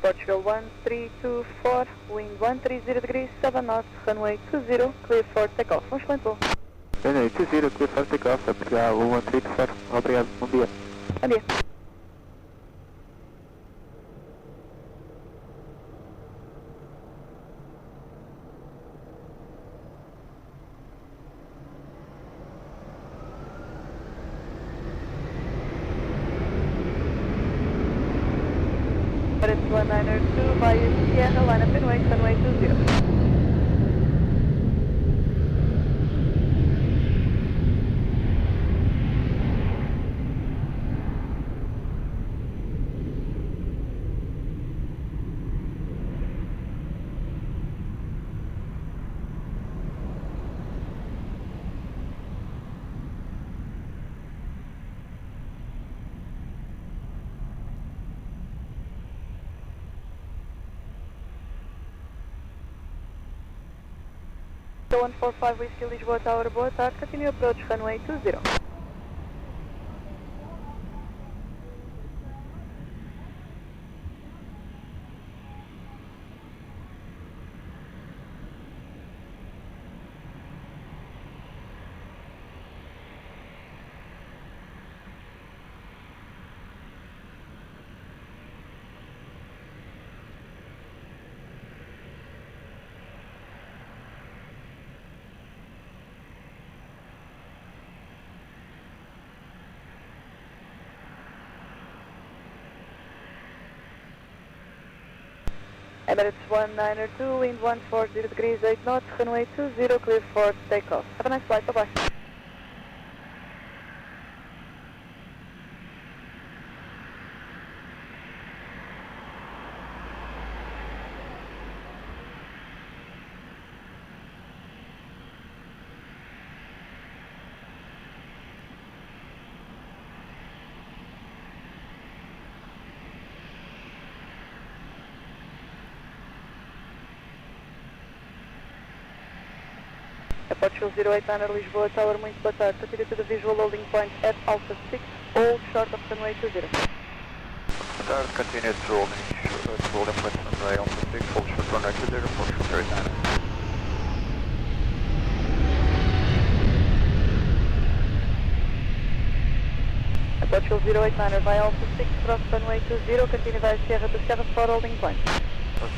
Portugal 1324, wind 130 degrees, 7 knots, runway 20, clear for takeoff. Um excelente voo. Runway 20, clear for takeoff, Portugal 1324. Obrigado, bom dia. Bom dia. It's 192 via Sierra, line up and wait, runway 20. So 145 Whiskey Lisboa Tower, boa tarde, continue approach runway 20. Emirates 192, wind 140 degrees, 8 knots, runway 20, clear for takeoff. Have a nice flight, bye-bye. Portugal 089 Lisboa Tower, muito boa tarde. Continue to the visual loading point at Alpha 6, all short of runway 20. Boa tarde, continue to loading point runway Alpha 6, all short runway 20, Portugal 089. Portugal 089 via Alpha 6, cross runway 20, continue via Sierra to Sierra 4 holding point.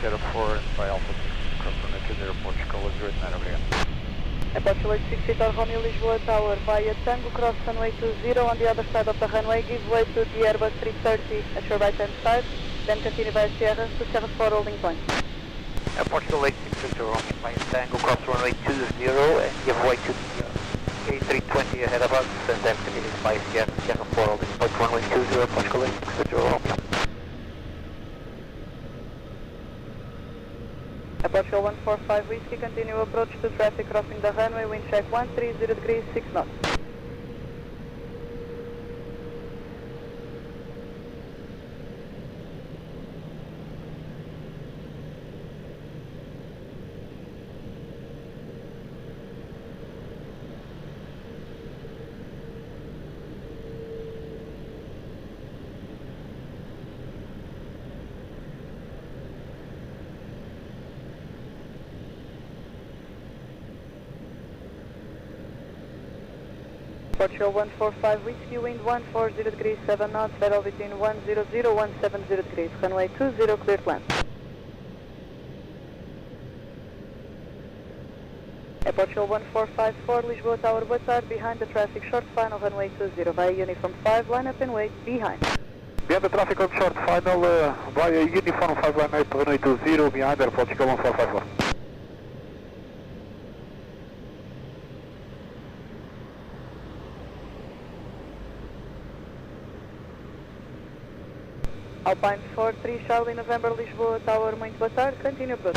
Sierra 4 by Alpha 6, cross runway 20, Portugal 089, obrigado. Portugal 86 Vitor Romeo Lisboa Tower via Tango, cross runway 20, on the other side of the runway, give way to the Airbus 330 at your right hand side, then continue via Sierra to Sierra 4 holding point. Portugal 86 Victor Romeo by Tango, cross runway 20 and give way to the A320 ahead of us, and then continue by Sierra 4 holding point, runway 20, Portugal 86 Victor Romeo. Portugal 145 Whiskey, continue approach to traffic crossing the runway, wind check 130 degrees, 6 knots. Portugal 145 Whiskey, wind 140 degrees, 7 knots, settle between 100, 170 degrees, runway 20, clear to land. Portugal 1454, Lisboa Tower, boa tarde, behind the traffic, short final, runway 20, via uniform 5, line up and wait, behind. Behind the traffic on short final, via uniform 5 line up, runway 20, behind the Portugal 1454. Alpine 43, Charlie November, Lisboa Tower, muito boa tarde, continue approach.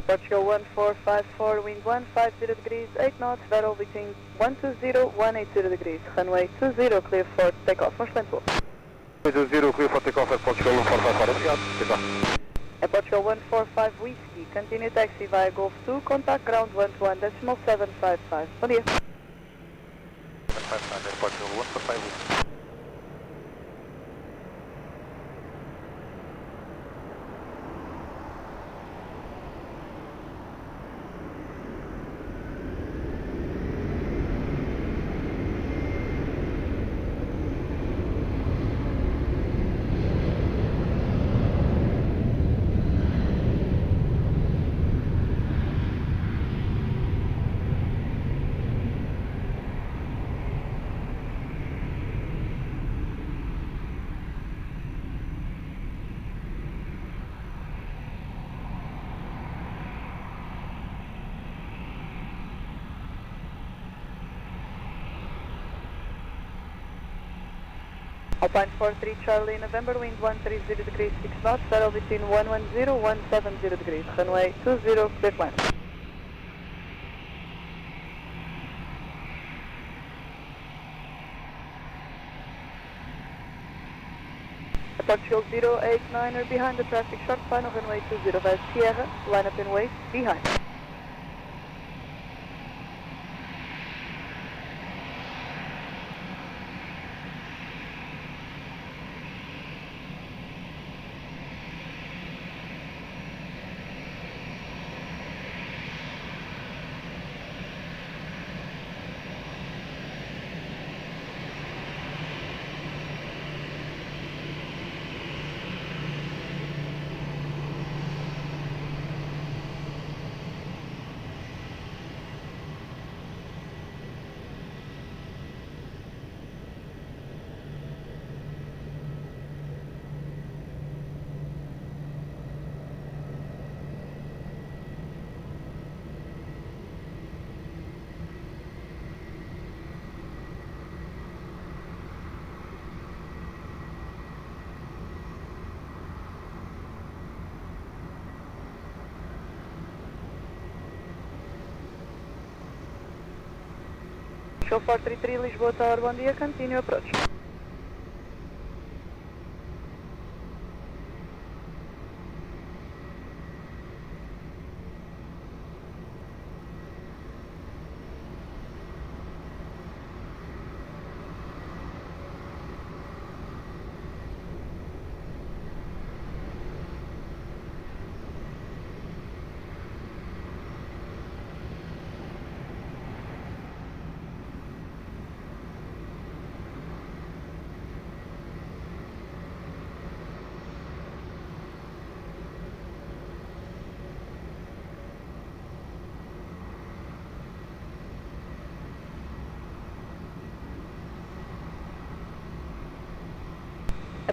Portugal 1454, wind 150 degrees, 8 knots, battle between 120, 180 degrees, runway 20, clear for takeoff. Um excelente voo. 20, clear for takeoff at Portugal 1454, obrigado, takeoff. Portugal 145 Whiskey, continue taxi via Golf 2, contact ground 121.755. Bom dia. 755, Portugal 145 Whiskey. Alpine 43 Charlie November, wind 130 degrees, 6 knots, settle between 110, 170 degrees, runway 20, clear to land. Portugal 089er behind the traffic, short final, runway 20 via Sierra, line up and wait, behind. Show 433 Lisboa Tower, bom dia, continue approach.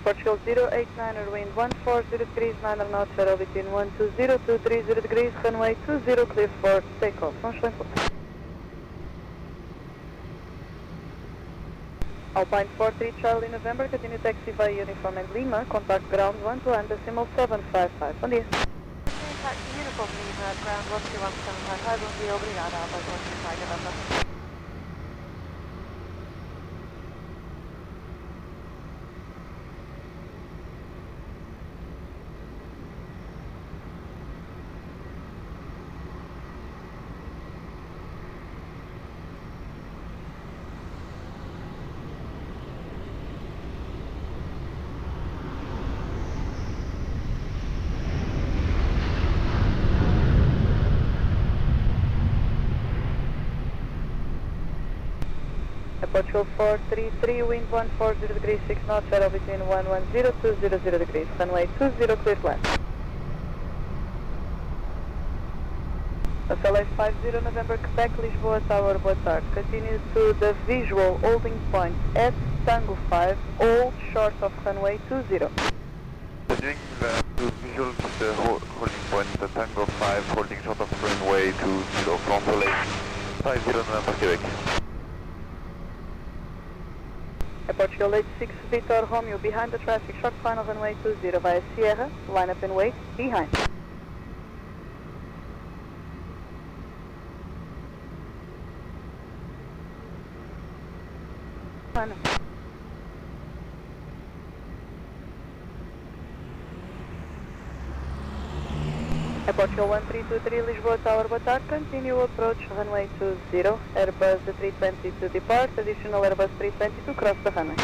Portugal 089, wind 140 degrees, 9 knots, shuttle between 120 to 30 degrees, runway 20, clear for takeoff. Vamos bem pouco. Alpine 43 Charlie November, continue taxi via Uniform and Lima, contact ground 12 decimal 755. Bom dia. Taxi Uniform Lima, ground 12175. Bom dia, obrigada. Alpine 43 November. Portugal 433, wind 140 degrees, 6 knots, shuttle between 110 to 200 degrees, runway 20, clear to land. SLA 50 November, Quebec, Lisboa Tower, boa tarde. Continue to the visual holding point at Tango 5, all short of runway 20. Continuing to visual the holding point, the Tango 5, holding short of runway 20, front soleil 50 November, Quebec. Portugal 86 Victor Romeo, behind the traffic, short final runway 20 via Sierra, line up and wait, behind. Portugal 1323 Lisboa Tower, boa tarde. Continue approach runway 20, Airbus 320 to depart, additional Airbus 320 to cross the runway.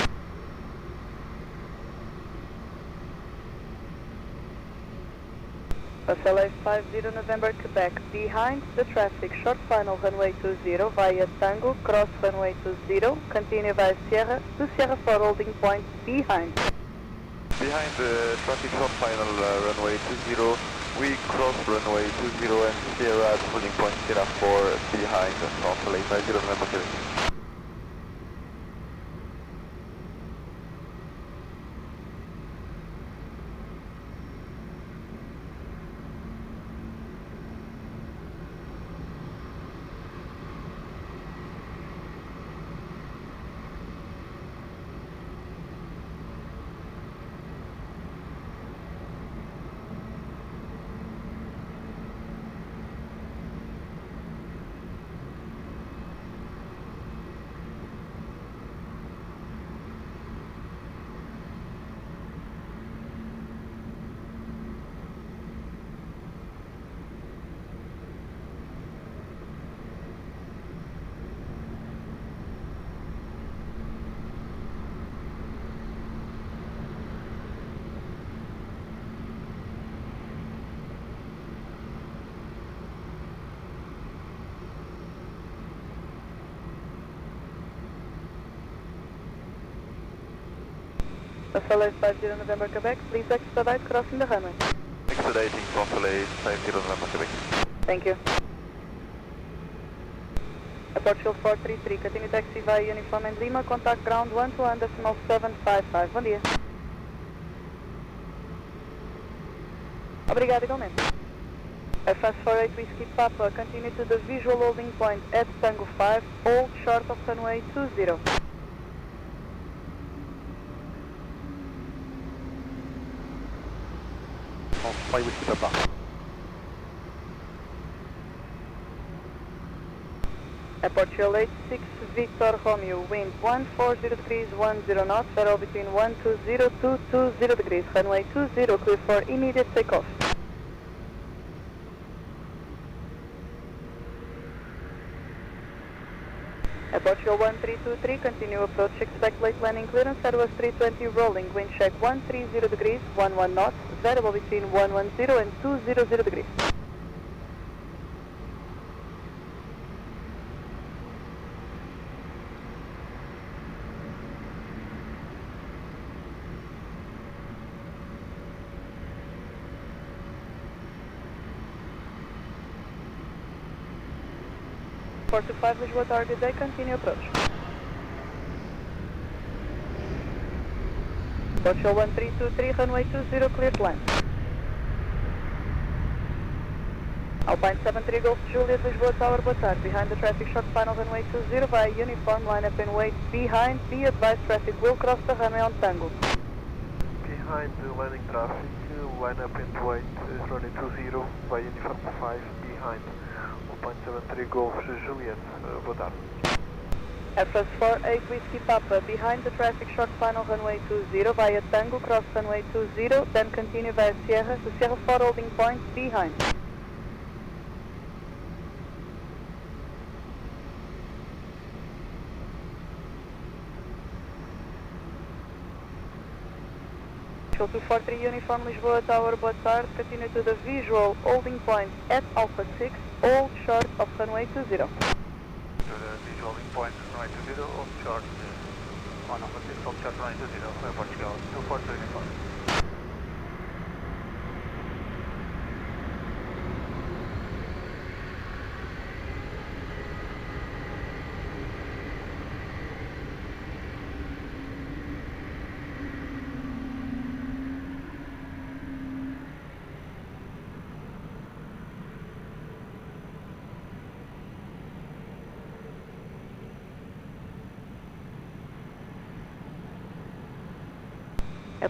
SLA 50 November, Quebec, behind the traffic, short final runway 20 via Tango, cross runway 20, continue via Sierra to Sierra 4 holding point, behind. Behind the traffic short final runway 20, we cross runway 20 and Sierra at holding point Sierra 4 behind front soleil 50 November, Quebec. SLA 50 November, Quebec, please expedite crossing the runway. Expediting front soleil 50 November, Quebec. Thank you. Portugal 433, continue taxi via Uniform and Lima, contact ground 12.755. Bom dia. Obrigado igualmente. France 48 Whiskey Papa, continue to the visual holding point at Tango 5, hold short of runway 20. France Whiskey Papa. Portugal 86 Victor Romeo, wind 140 degrees, 10 knots, shuttle between 120 to 20 degrees, runway 20, clear for immediate takeoff. Portugal 1323, continue approach, expect late landing clearance, Airbus 320 rolling, wind check 130 degrees, 11 knots, variable between 110 and 200 degrees. Port 5 Lisboa Tower, good day, continue approach. Portugal 1323, runway 20, clear to land. Alpine 73 Golf Juliet, Lisboa Tower, boa tarde. Behind the traffic short final runway 20 via uniform, line up and wait behind. Be advised traffic will cross the runway on Tango. Behind the landing traffic, line up and wait, runway 20 via uniform 5 behind. Alpine 73 Golf Juliet, boa tarde. Air France 48 Whiskey Papa, behind the traffic short final runway 20 via Tango, cross runway 20, then continue via Sierra to Sierra 4 holding point behind. Portugal 243 Uniform Lisboa Tower, boa tarde, continue to the visual holding point at Alpha 6, all short of runway 20. To the visual point, runway 20, all short, on Alpha 6, all short, runway 20, Portugal 243 Uniform.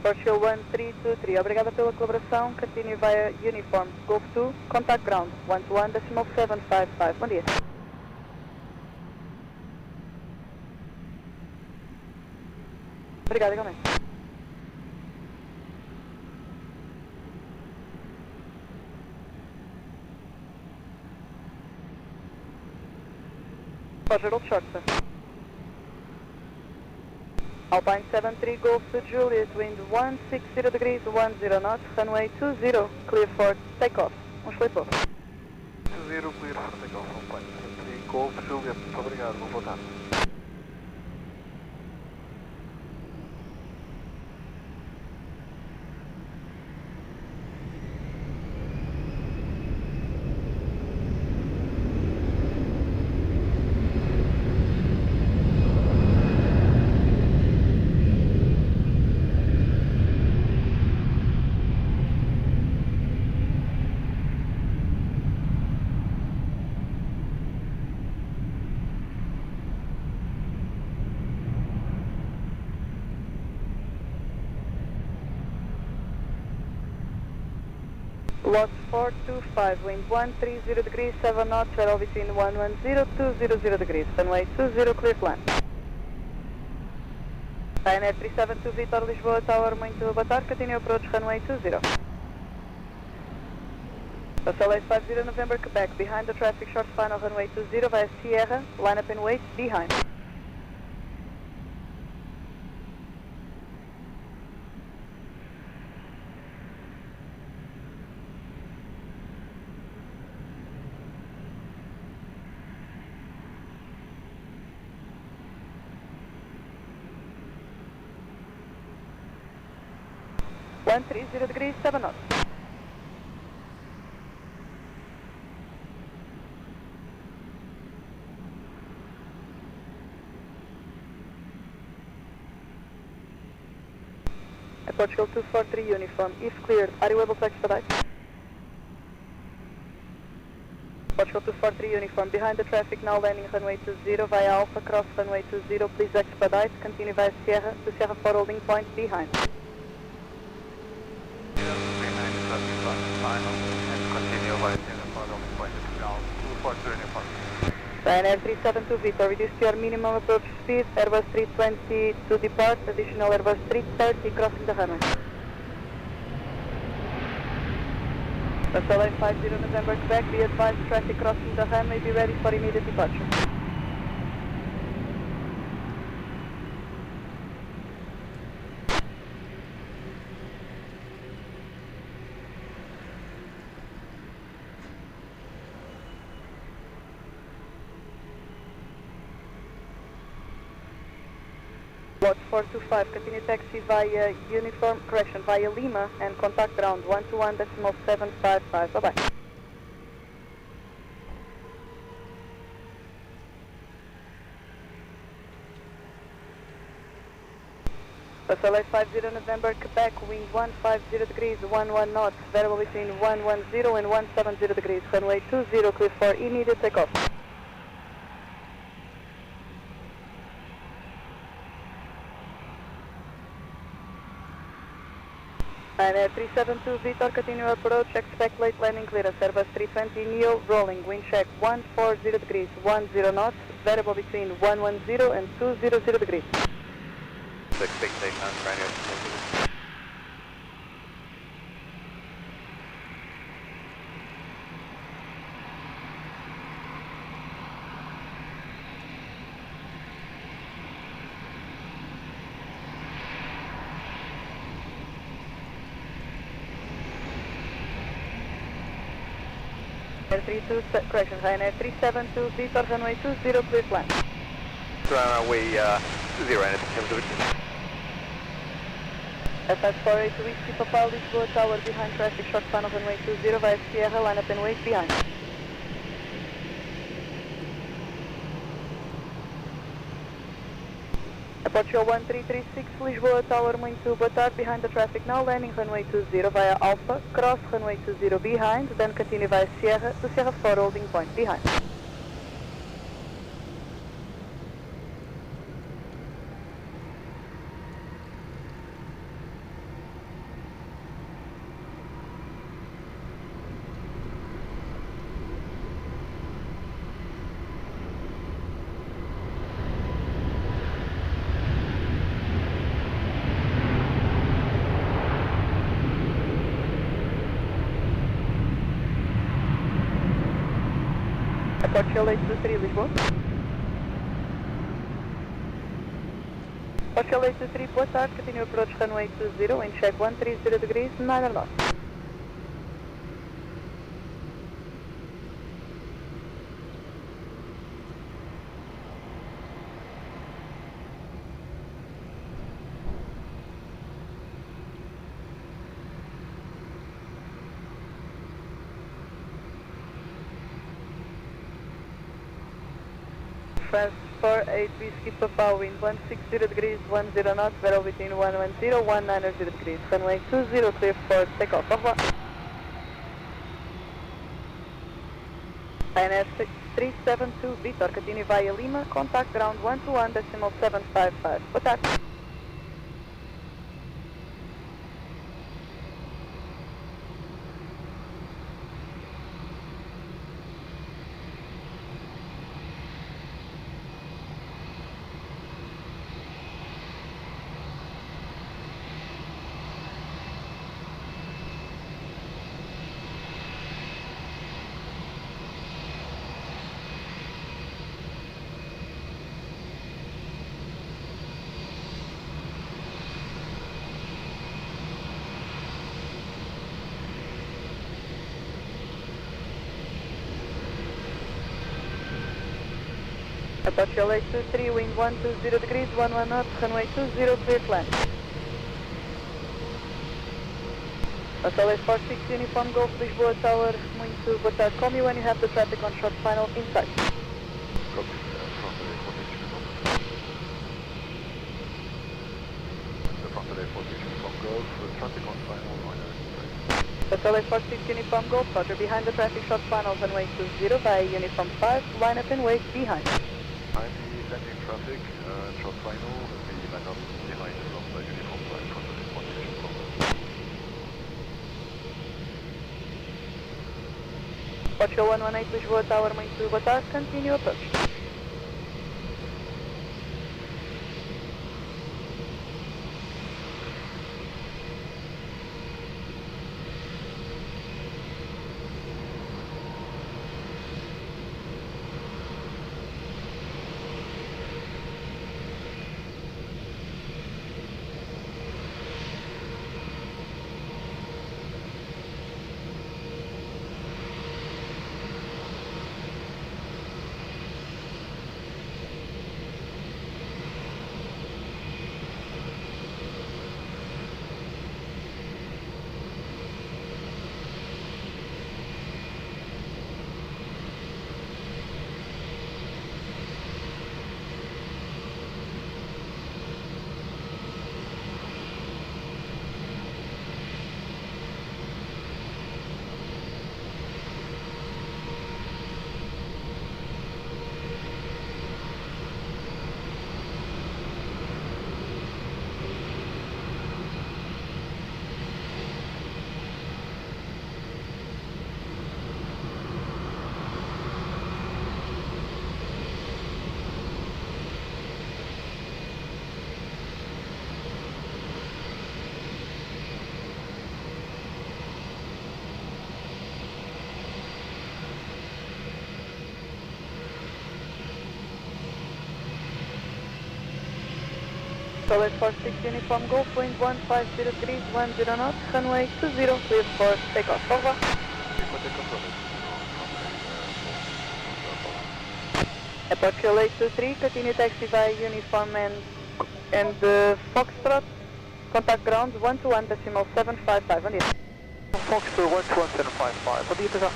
Portugal 1323, obrigada pela colaboração, continue via uniform, Golf 2, contact ground, 121.755, bom dia. Obrigada, igualmente. Roger, hold short, sir. Alpine 73 Golf to Juliet, wind 160 degrees, 10 knots, runway 20, clear for takeoff. Excelente pouco. 20, clear for takeoff, Alpine 73 Golf Juliet, muito obrigado, boa tarde. Lot 425, wind 130 degrees, 7 knots, travel between 110 to 200 degrees, runway 20, clear to land. Ryanair 372 Vitor Lisboa Tower, muito boa tarde, continue approach runway 20. Passeio 50 November Quebec, behind the traffic short final runway 20 via Sierra, line up and wait behind. One 30 degrees, 7 knots. Portugal 243 uniform, if cleared, are you able to expedite? Portugal 243 uniform, behind the traffic, now landing runway 20 via Alpha, cross runway 20, please expedite, continue via Sierra to Sierra 4 holding point behind. Behind the traffic final and continue via Sierra 4 holding point at ground 243 Uniform. Ryanair 372 Victor, reduce your minimum approach speed, Airbus 320 to depart, additional Airbus 330 crossing the runway. Passeio 50 November Quebec, be advised traffic crossing the runway, be ready for immediate departure. Lot 425, continue taxi via uniform, correction, via Lima and contact ground 121.755, bye bye. SLA 50 November, Quebec, wind 150 degrees, 11 knots, variable between 110 and 170 degrees, runway 20, clear for immediate takeoff. And 372 Victor, continue approach, expect late landing clearance, Airbus 320 Neo, rolling, wind check 140 degrees, 10 knots, variable between 110 and 200 degrees. Expect takeoff, radio. Correction, Ryanair 372 Victor, runway 20, clear plan. Runway 20, and SS48 Whiskey Papa, Lisboa Tower behind traffic, short final runway 20 via Sierra, line up and wait behind. Aperture 1336 Lisboa Tower, muito boa tarde, behind the traffic now, landing runway 20 via Alpha, cross runway 20 behind, then continue via Sierra to Sierra 4 holding point behind. Aperture 823 Lisboa. Aperture 823, boa tarde, continue approach runway 20, wind check 130 degrees, 9 knots. France 48 Whiskey Papa, wind 160 degrees, 10 knots, variable between 110 and 190 degrees, runway 20, clear for takeoff. Au revoir. INS 372 Victor, continue via Lima, contact ground 121.755. Boa tarde. Aperture 823, wind 120 degrees, 11 knots, runway 20, clear plan. SLA 46 Uniform Golf, Lisboa Tower, muito boa tarde. Call me when you have the traffic on short final inside. SLA 46 Uniform Golf, roger, behind the traffic, short final, runway 20 via Uniform 5, line up and wait behind. Behind the landing traffic, short final, the line up behind alongside Uniform 5, front of the position from Portugal 118 Lisboa Tower, muito boa tarde, continue approach. Control 846 Uniform Golf, wind 150 degrees, 10 knots, runway 20, clear for takeoff. Au revoir. Portugal 823, continue taxi via Uniform and Foxtrot, contact ground 121.755, bom dia. Foxtrot 121.755, bom dia, pessoal.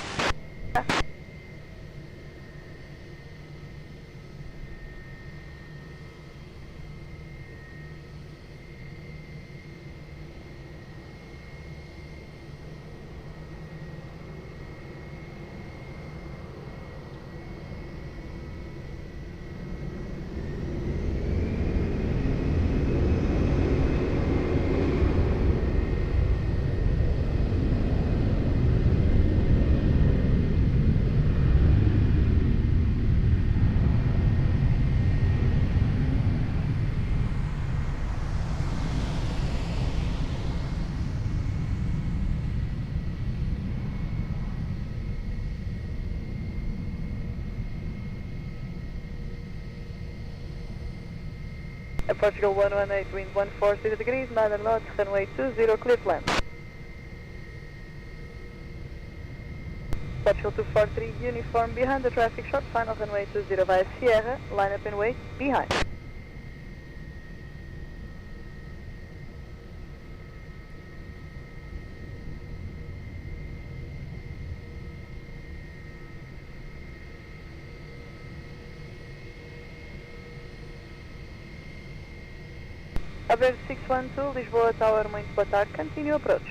Portugal 118, wind 140 degrees, 9 knots, runway 20, clear to land. Portugal 243, uniform behind the traffic short, final runway 20 via Sierra, line up and wait, behind. Aviation 612, Lisboa Tower, muito boa tarde, continue approach.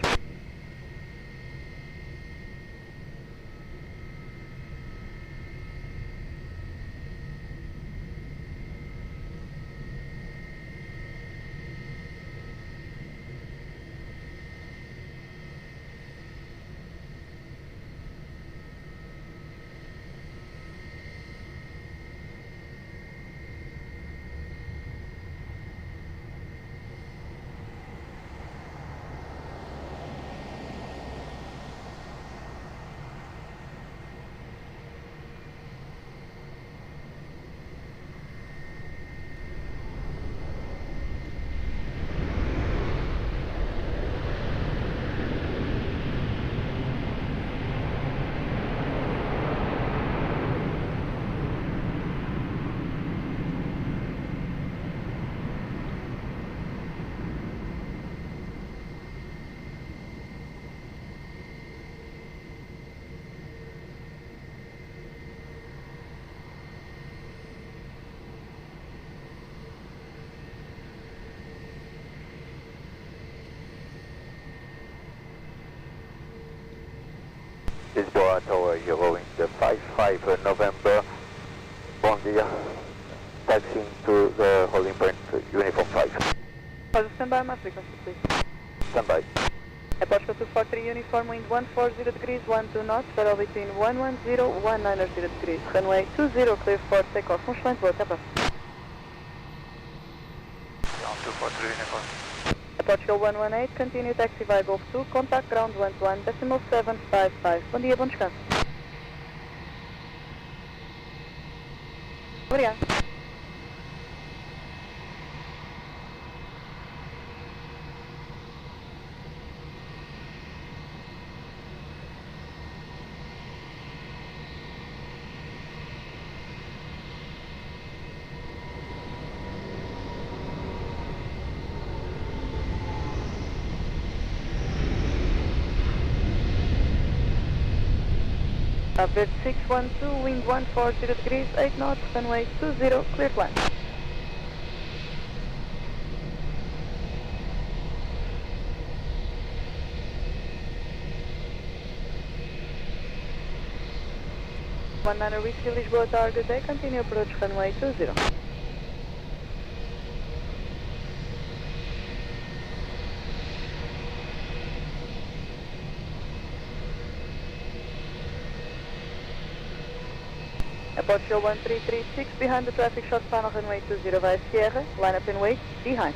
Lisboa Tower, Euro in the 55 November, bom dia, taxiing to the holding point, uniform 5. Pode stand by my frequency, please. Stand by. Portugal 243, uniform wind 140 degrees, 12 knots, settle between 110 and 190 degrees, runway 20, clear for takeoff. Excelente voo, até a próxima. 243 uniform. Portugal 118, continue taxi via Golf 2, contact ground 121.755. Bom dia, bom descanso. Obrigado. Bed 612, wind 140 degrees, 8 knots, runway 20, clear to land. One niner Whiskey, Lisboa Tower, good day, continue approach runway 20. Portugal 1336, behind the traffic short, final runway 20 via Sierra, line up and wait, behind.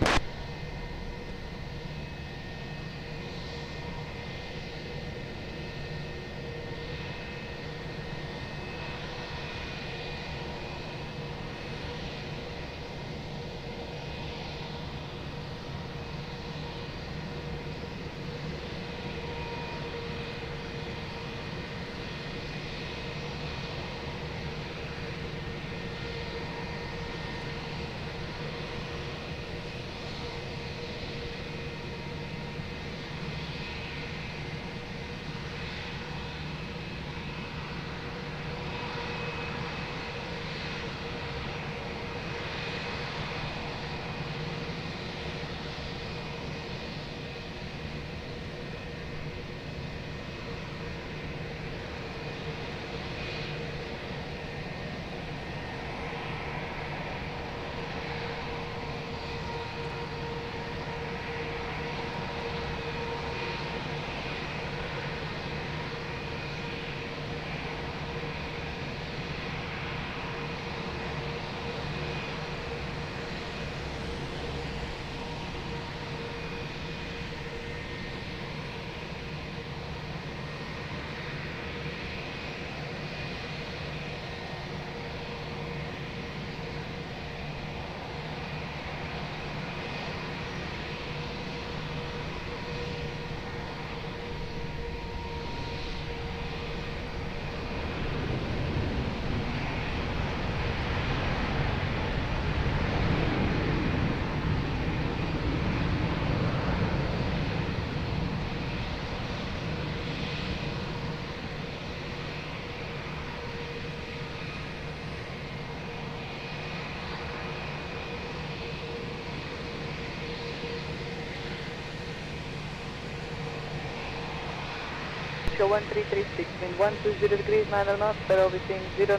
Portugal 1336, wind 120 degrees, 9 knots, settle between 090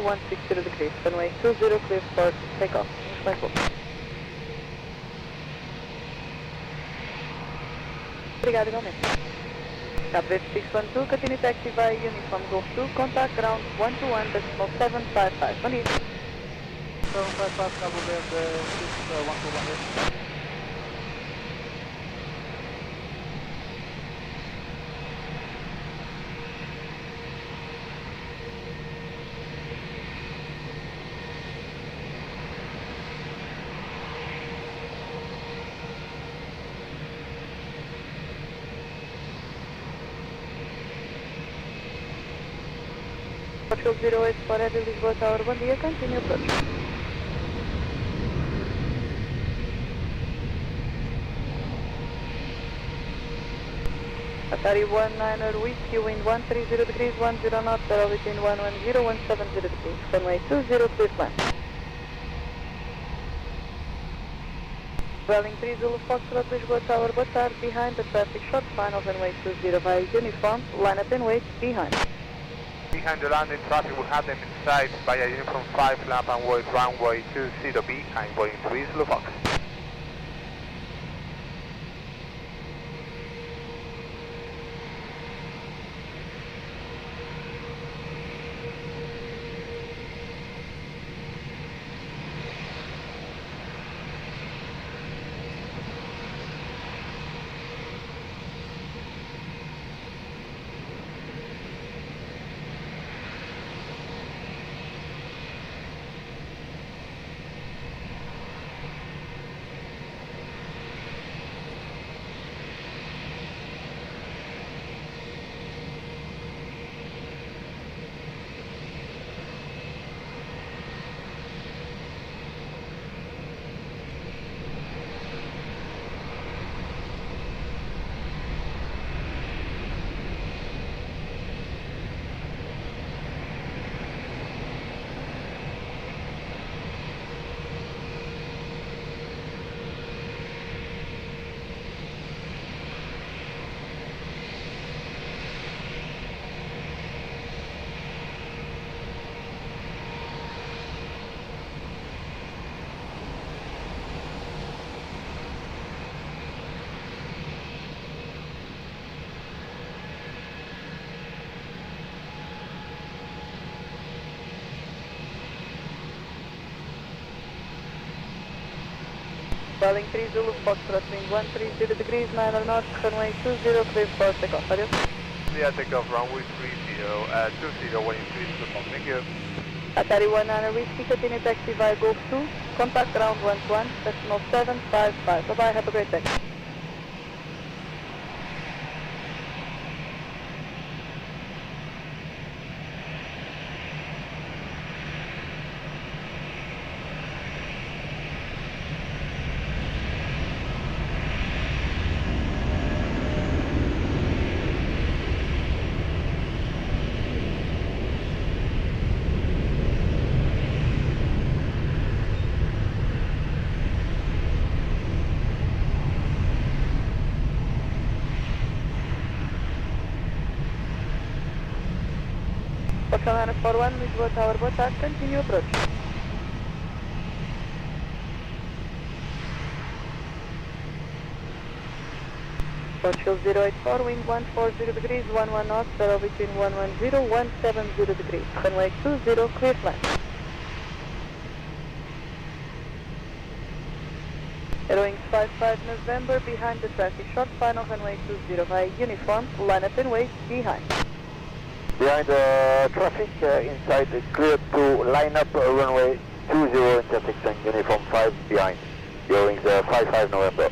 160 degrees, runway 20, clear for takeoff. Obrigado, igualmente. Cabo Verde 612, continue taxi via uniform Golf 2, contact ground 121.755. Bom dia. 755 Cabo Verde 612. Portugal 08 for Heavy Lisboa Tower, bom dia, continue approach. Atari 19er Whiskey, wind 130 degrees, 10 knots, settle between 110 170 degrees, runway 20, clear plan. Welling 3 Zulu Foxtrot, Lisboa Tower, boa tarde, behind the traffic short final, runway 20 via uniform, line up and wait, behind. Behind the landing traffic, we have them inside via uniform 5 lap and wait runway 20 behind Boeing 3 Zulu Fox. Welling 3 Zulu Foxtrot, wind 130 degrees, 9 knots, runway 20, clear for takeoff. Adios. Clear takeoff runway 30, 20 Boeing 3 Zulu Fox. Thank you. Atari 19er Whiskey, continue taxi via Golf 2, contact ground 11, decimal 755. Bye-bye, have a great day. Portugal 941, Lisboa Tower, boa tarde, continue approach. Portugal 084, wind 140 degrees, 11 knots, settle between 110 170 degrees, runway 20, clear flight. Airwings 55 November, behind the traffic, short final, runway 20 via uniform, line up and wait, behind. Behind the traffic, inside clear to line up runway 20 intersection, uniform 5 behind. Bearings 55 November.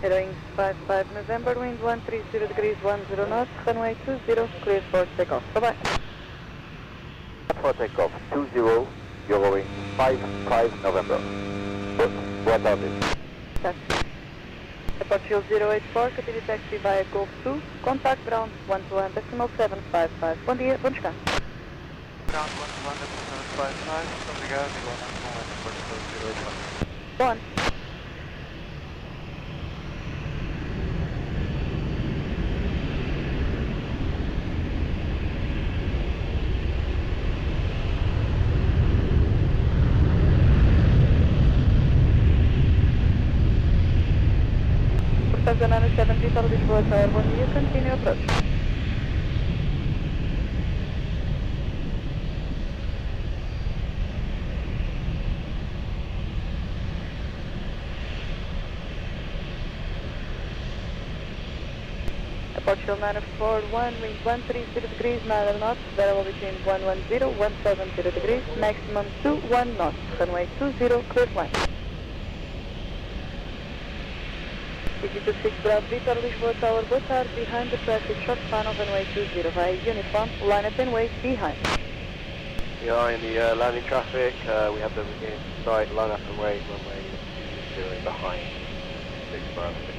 Heading 55 November, wind 130 degrees 10 knots, runway 20, clear for takeoff. Bye-bye. For takeoff, 20, you're going 55 November. Boa tarde. Taxi. Airport 084, continue taxi via Golf 2, contact ground 121, decimal 755. Bom dia, bom descanso. Ground 121, decimal 755, obrigado, igualmente com o aeroporto 084. Bom. Zona 70 para Lisboa, Tower, bom dia, continue approach. Airport 941, wind 130 degrees, 9 knots, variable between 110, 170 degrees, maximum 21 knots, runway 20, clear line. 6 Bravo Victor, Lisboa Tower, boa tarde, behind the traffic, short panel, runway 20, via uniform, line up and wait, behind. We are in the landing traffic, we have them inside, line up and wait, runway 20 behind, 6 Bravo Victor.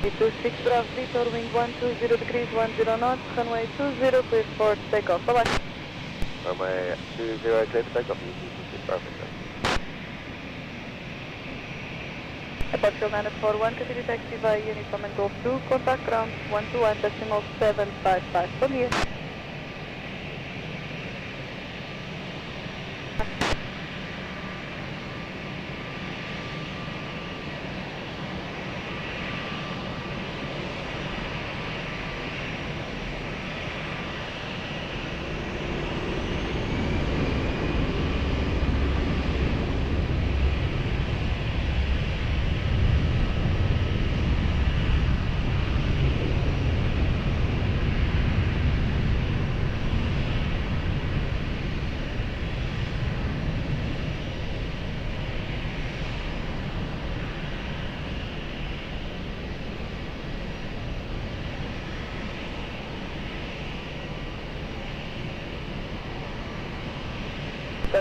V26 Bravo Victor, wind 120 degrees 10 knots, runway 20, clear for takeoff. Bye-bye. Runway 20, clear for takeoff, V26 Bravo Victor. Airport 941, continue taxi via uniform and Golf 2, contact ground 121, decimal 755. Bom dia.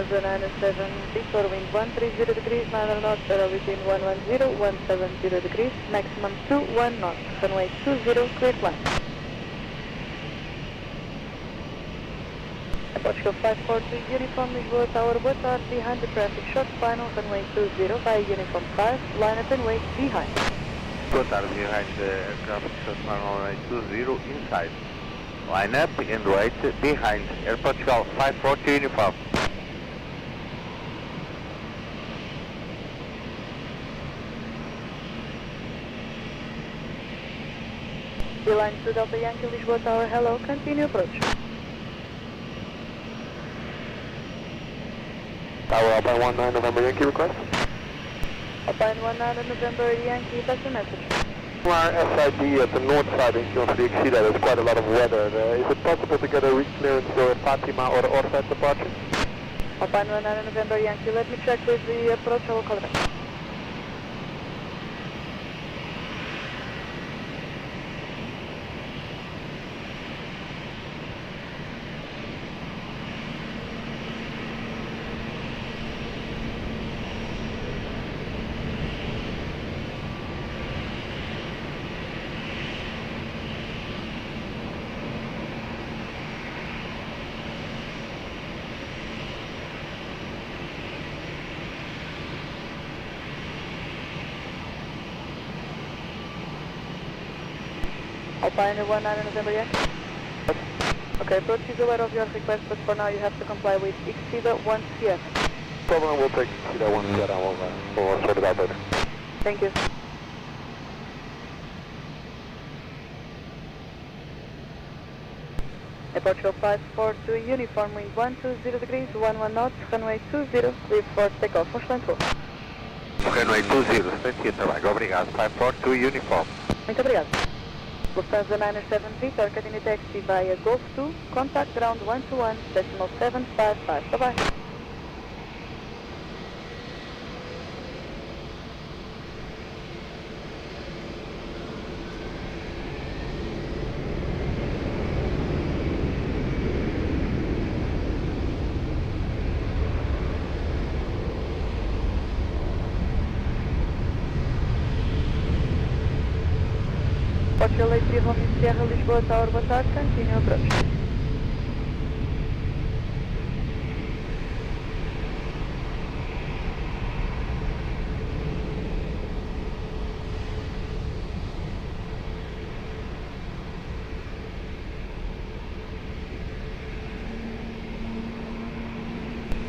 Zona 7, Victor, wind 130 degrees, 9 knots, variable between 110, 170 degrees, maximum 21 knots, runway 20, clear line. Portugal 542, uniform Lisboa Tower, boa tarde, behind the traffic, short final, runway 20, via uniform 5, line up and wait, behind. Boa tarde, behind the aircraft, short final, runway 20, inside. Line up and wait, behind, Air Portugal 540, uniform. Line to Delta Yankee, Lisboa Tower, hello, continue approach. Tower Alpine 19 November Yankee request. Alpine 19 November Yankee, that's the message. Our SID at the north side in Kion see that there's quite a lot of weather. Is it possible to get a re-clearance for Fatima or offset departure? Alpine 19 November Yankee, let me check with the approach, I will call it back. Alpine 19 November Yankee. Okay, approach is aware of your request, but for now you have to comply with Exceeda 1 CF. Problem, we'll take Exceeda 1 CF and we'll sort it out later. Thank you. Approach 542 uniform, wind 120 degrees, 11 knots, runway 20, clear for takeoff, excelente voo. Runway 20, excelente vaga, obrigado. 542 uniform. Muito obrigado. Lufthansa 970, targeting taxi via Gosto, contact ground 121.755. Bye-bye. Portugal 83 Romeo Sierra, Lisboa Tower, boa tarde, continue approach.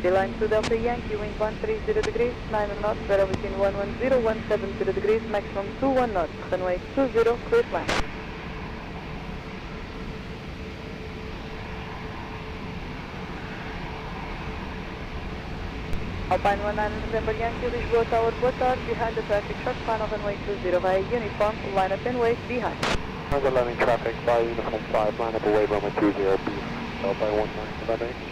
Line to Delta Yankee, wind 130 degrees, 9 knots, better between 110, 170 degrees, maximum 21 knots, runway 20, clear climb. Alpine 19 November Yankee, Lisboa Tower, boa tarde, behind the traffic, short final runway 20 via uniform, line up and wait behind. Under landing traffic by uniform 5, line up away runway 20, B, Alpine 19 November Yankee.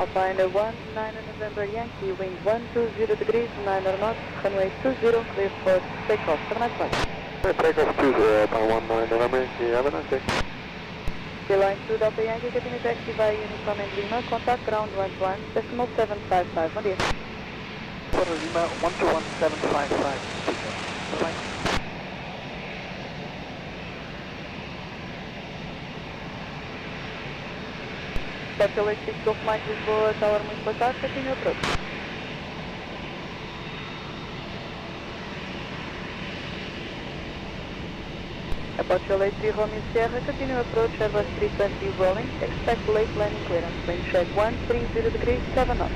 Alpine 19 November Yankee, wind 120 degrees, 9 knots, runway 20, clear for takeoff. Have a nice flight. Takeoff 20, Alpine 19 November Yankee, have a nice day. Line 2 Delta Yankee, getting a taxi via uniform in Lima, contact ground 121.755. Bom dia. For Lima, 121.755. Bye-bye. Departure Lake 6 Golf Mike Lisboa, Tower, muito boa tarde, continue approach. Departure Lake 3 Romeo Sierra, continue approach, Airbus 320 rolling, expect lake landing clearance, wind check 130 degrees, 7 knots.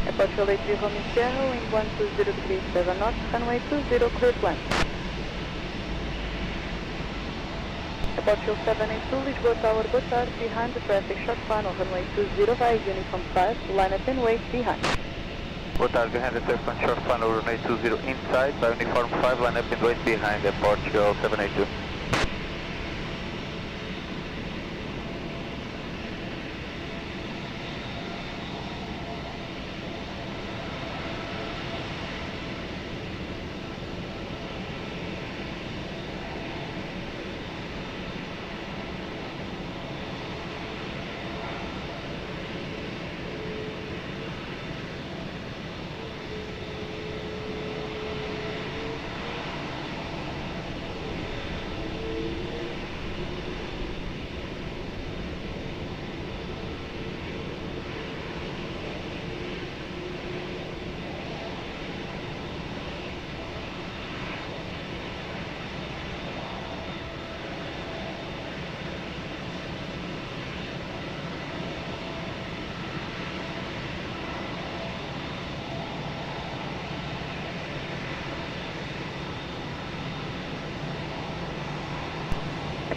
Departure Lake 3 Romeo Sierra, wind 120 degrees, 7 knots, runway 20, clear to land. Departure 782, Lisboa Tower, boa tarde, behind the traffic, short final, runway 20, via Uniform 5, line up and wait behind. Boa tarde, behind the traffic, short final, runway 20 inside, by Uniform 5, line up and wait behind, Departure 782.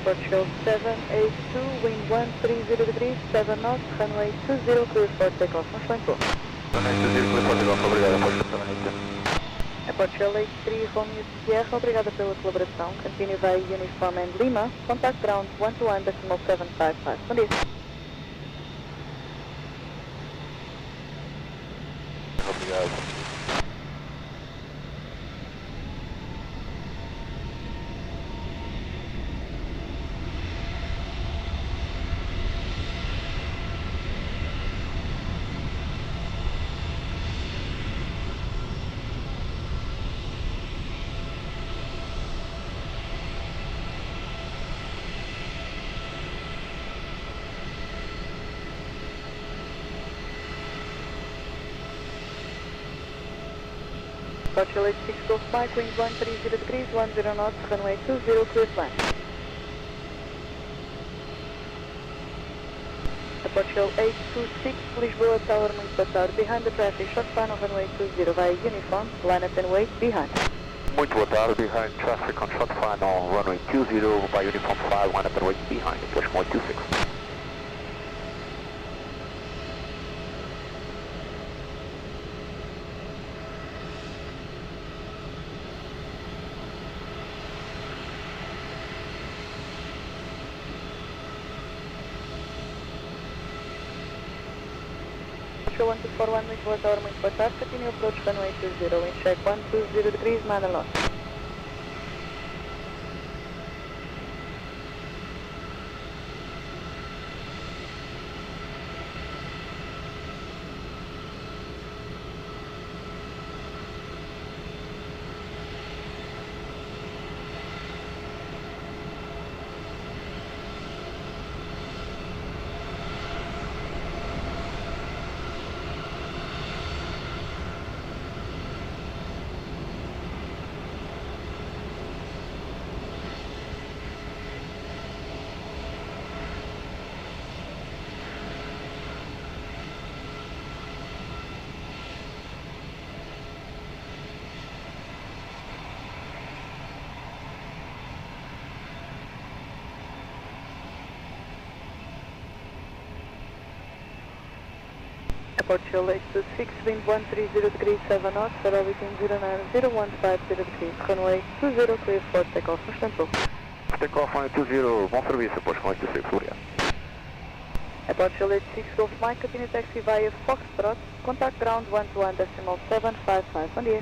Departure 782, wind 130 degrees, 7 knots, runway 20, clear for takeoff, um excelente voo. Runway 20, clear for takeoff, obrigado, Departure 782. Departure Lake 3 Romeo Sierra, obrigada pela colaboração, continue via Uniform and Lima, contact ground 121.755, bom dia. Obrigado. Departure Lake 6 Golf Mike, wind 130 degrees, 10 knots, runway 20, clear to land. Departure 826, Lisboa Tower, muito boa tarde, behind the traffic, short final, runway 20, via Uniform, line up and wait behind. Muito boa tarde, behind traffic on short final, runway 20, by Uniform 5, line up and wait behind, approach 126. Show 1241, Lisboa Tower, muito boa tarde, continue approach runway 20, wind check 120 degrees, 9 knots. Departure Lake 26, wind 130 degrees, 7 knots, radar between 09015 degrees, runway 20, clear for takeoff, um excelente voo. Takeoff runway 20, bom serviço, approach 126, obrigado. Airport Charlie 6 Golf Mike, continue taxi via Foxtrot, contact ground 121.755, bom dia.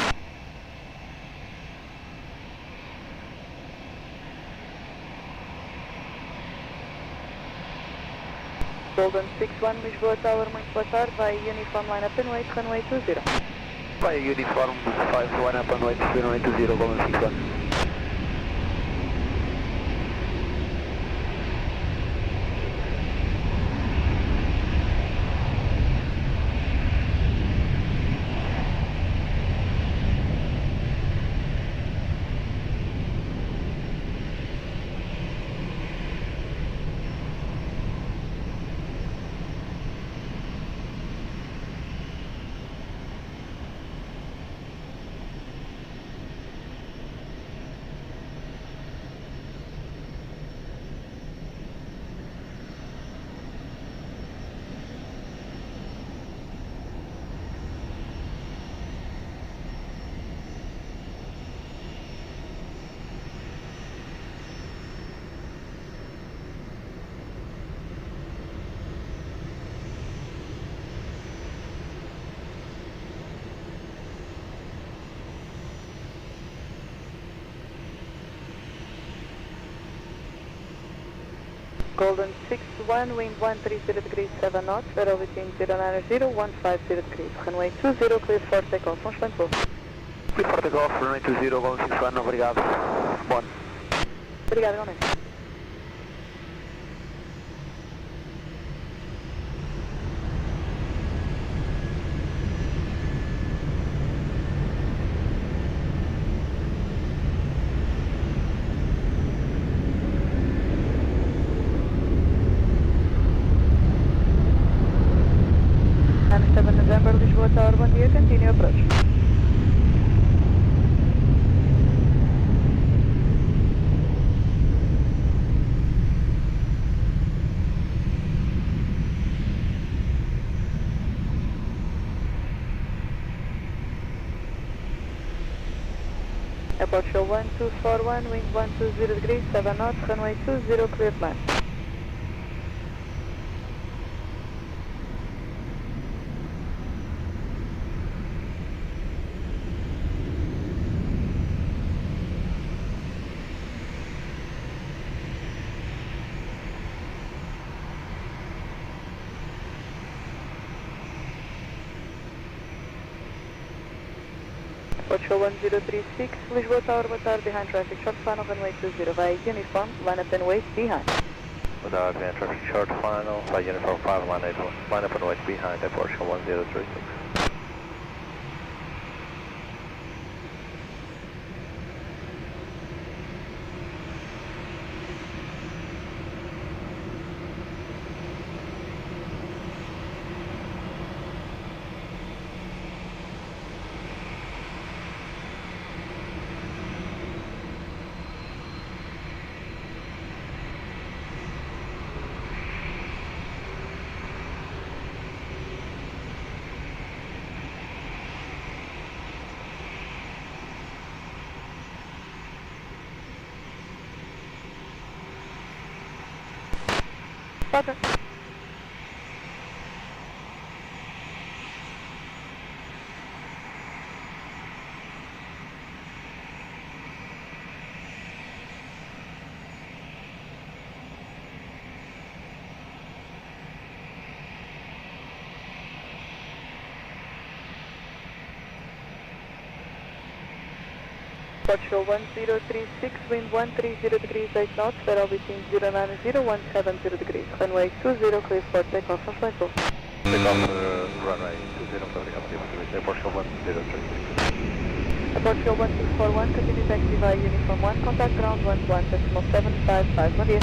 Golden 61, Lisboa Tower, muito boa tarde, vai Uniform Line Up and Wait, runway 20. Vai Uniform 51 up and wait, runway 20, Golden 61. Golden 61, wind 130 degrees 7 knots, velocity 090, 150 degrees, runway 20, clear for takeoff, um excelente voo. Clear for takeoff, runway 20, Golden 61, obrigado. Bom. Obrigado, igualmente. November, Lisboa Tower, bom dia, continue approach. Airport show 1241, wind 120 degrees, 7 knots, runway 20, clear plan. Show 1036, Lisboa Tower, boa tarde, behind traffic, short final, runway 20, vai Uniform, line up and wait, behind. Boa tarde, behind traffic, short final, by Uniform 5, line up and wait, behind, Airport show 1036. Roger. Portugal 1036, wind 130 degrees 8 knots, fairway between 090, 170 degrees, runway 20, clear for takeoff, from flight level. Takeoff, runway 20, clear for Portugal 1036. Portugal 1641, continue taxi via Uniform 1, contact ground 11755, bom dia.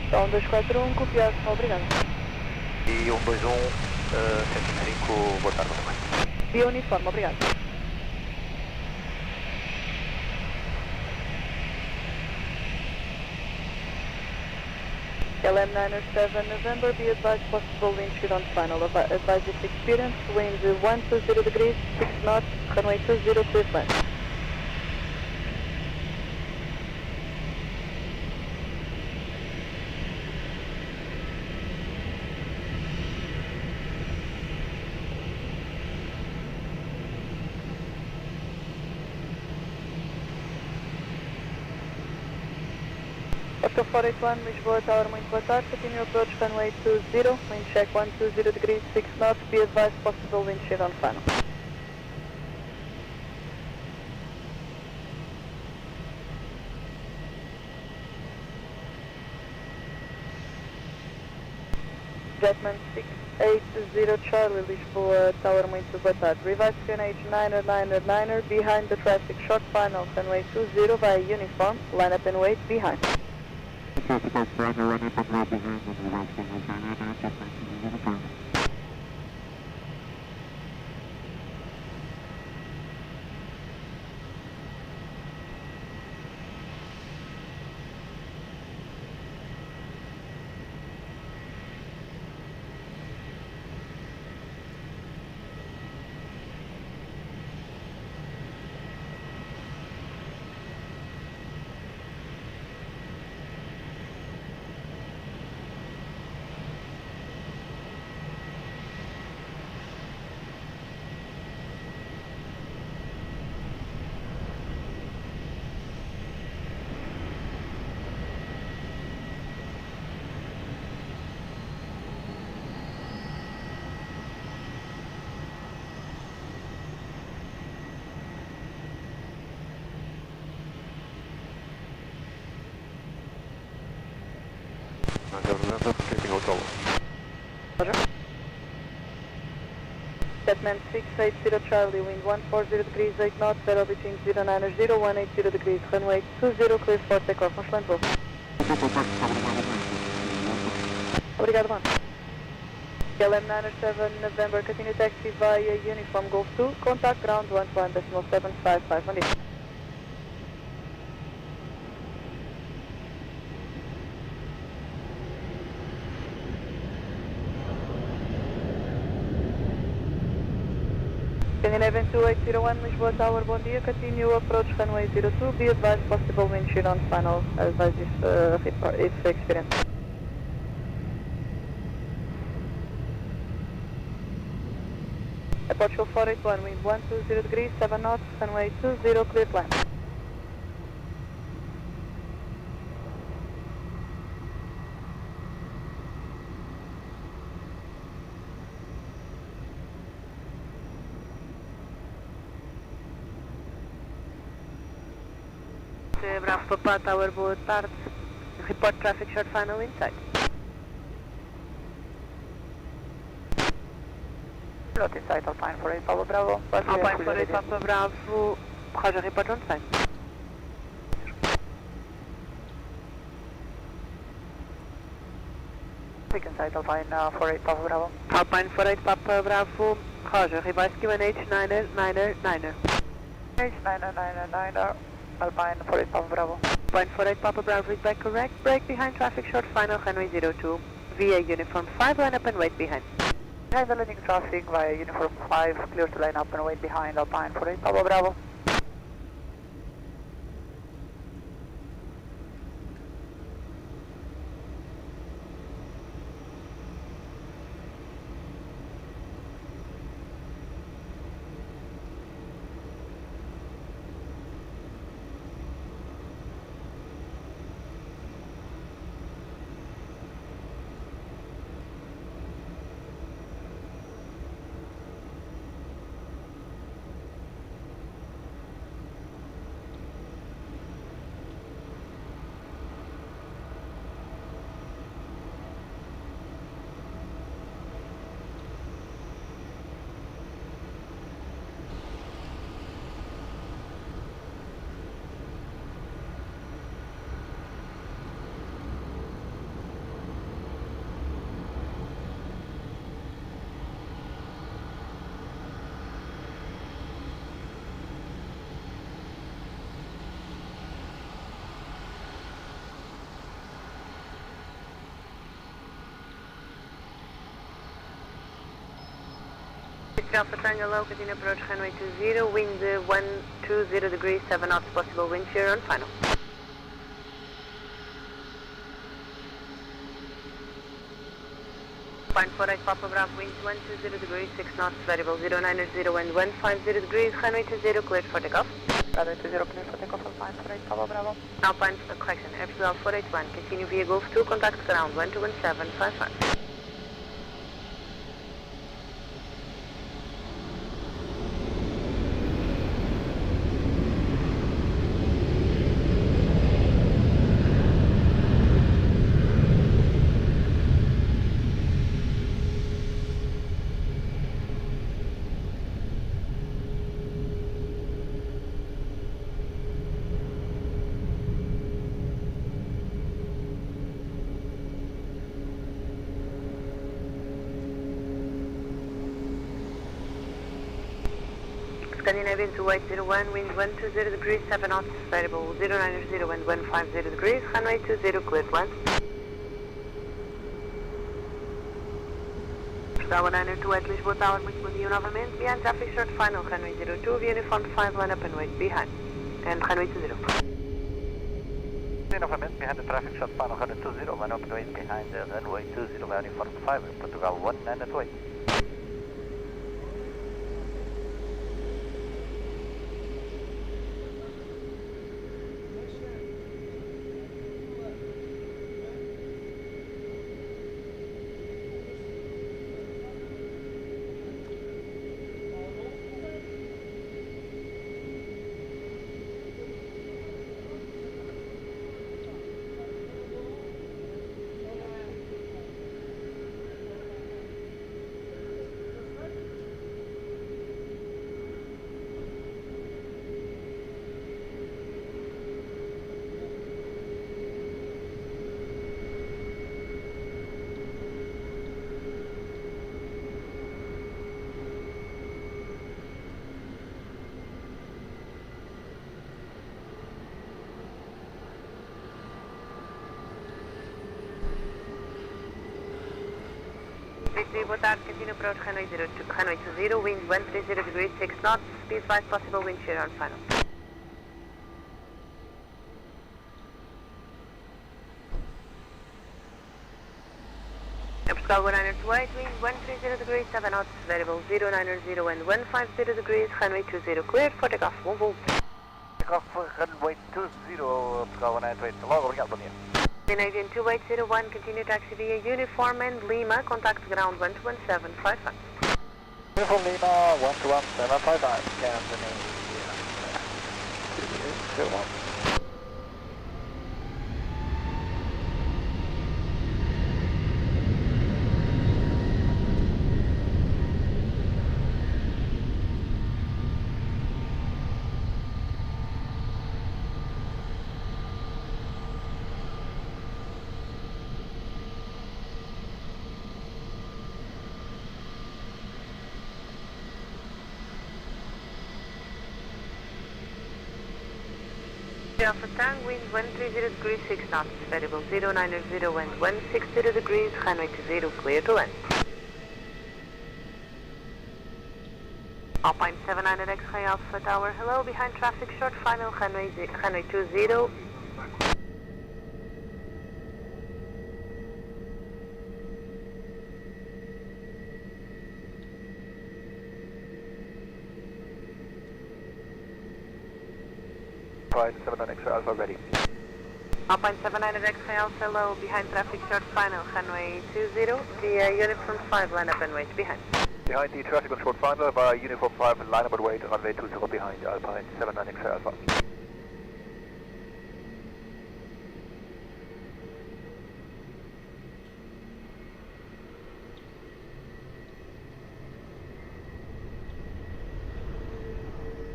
Então 241, copiado, obrigado. E 121, 105, boa tarde. Via Uniforme, obrigado. LM907 November, be advised possible wind shear on final. Advise if experience, wind 120 degrees, 6 knots, runway 20, clear plan. Oscar 481, Lisboa Tower, muito boa tarde. Continue approach runway 20, wind check 120 degrees, 6 knots. Be advised, possible wind shear on final. Jetman 680 Charlie, Lisboa Tower, muito boa tarde. Revise QNH 999er, behind the traffic, short final, runway 20 via uniform, line up and wait behind. Roger. Jetman 680 Charlie, wind 140 degrees, 8 knots, zero between 09 0, 180 degrees, runway 20, clear for takeoff, vamos lá em voo. Obrigado, mano. KLM 907 November, continue taxi via uniform Golf 2, contact ground 11.755, on it. Scandinavian 2801, Lisboa Tower, bom dia. Continue approach runway 02. Be advised, possible wind shear on final. Advise if experience. Portugal 481, wind 120 degrees, 7 knots, runway 20, clear plan. Bravo Papa Tower, boa tarde. Report traffic short final inside. Not inside, Alpine 48 Papa Bravo. Alpine 48 Papa Bravo, Roger, report on time. Speak inside, Alpine 48 Papa Bravo. Alpine 48 Papa Bravo, Roger, revise QNH 999er. H999er, Alpine 48 Papa Bravo. Alpine 48 Papa Bravo is back correct. Break behind traffic short final runway 02. Via uniform 5, line up and wait behind. Behind the landing traffic via uniform 5, clear to line up and wait behind Alpine 48 Papa Bravo. Alpha Triangle Low, continue approach runway 20, wind 120 degrees, 7 knots, possible wind shear on final. Point 48 Papa Bravo, winds 120 degrees, 6 knots, variable 090 and 150 degrees, runway 20, cleared for takeoff. Runway 20, cleared for takeoff on Point 48 Papa Bravo. Alpine, correction, Airfield 481, continue via Golf 2, contact ground 121755. Scandinavian 2801, wind 120 degrees, 7 knots, variable 090 and 150 degrees, runway 20, cleared once. Tower 928 Lisboa Tower, muito bom dia novamente, behind traffic short final, runway 02, uniform 5, line up and wait behind, and runway 20. Novamente, behind the traffic short final, runway 20, line up and wait behind the runway 20, uniform 5, Portugal 1, and at wait. Boa tarde, continue approach runway 20, wind 130 degrees, 6 knots, be advised possible wind shear on final. Portugal 128, wind 130 degrees, 7 knots, variable 090 and 150 degrees, runway 20, cleared for takeoff, 1 volt. Takeoff runway 20, Portugal 128, logo, obrigado, bom dia. Scandinavian 2801, continue taxi via Uniform and Lima, contact ground 121755. Uniform Lima, 121755, Scandinavia 2801. Alpha Tang, wind 130 degrees, 6 knots, variable 090 and 160 degrees, runway 20, clear to land. Alpine 700 X-ray Alpha Tower, hello, behind traffic short final, runway 20. Alpine 700 X-ray Alpha ready. Alpine 700 X-ray Alpha low, behind traffic short final, runway 20, via uniform 5, line up and wait behind. Behind the traffic on short final, via uniform 5, line up and wait, runway 20 behind Alpine 700 X-ray Alpha.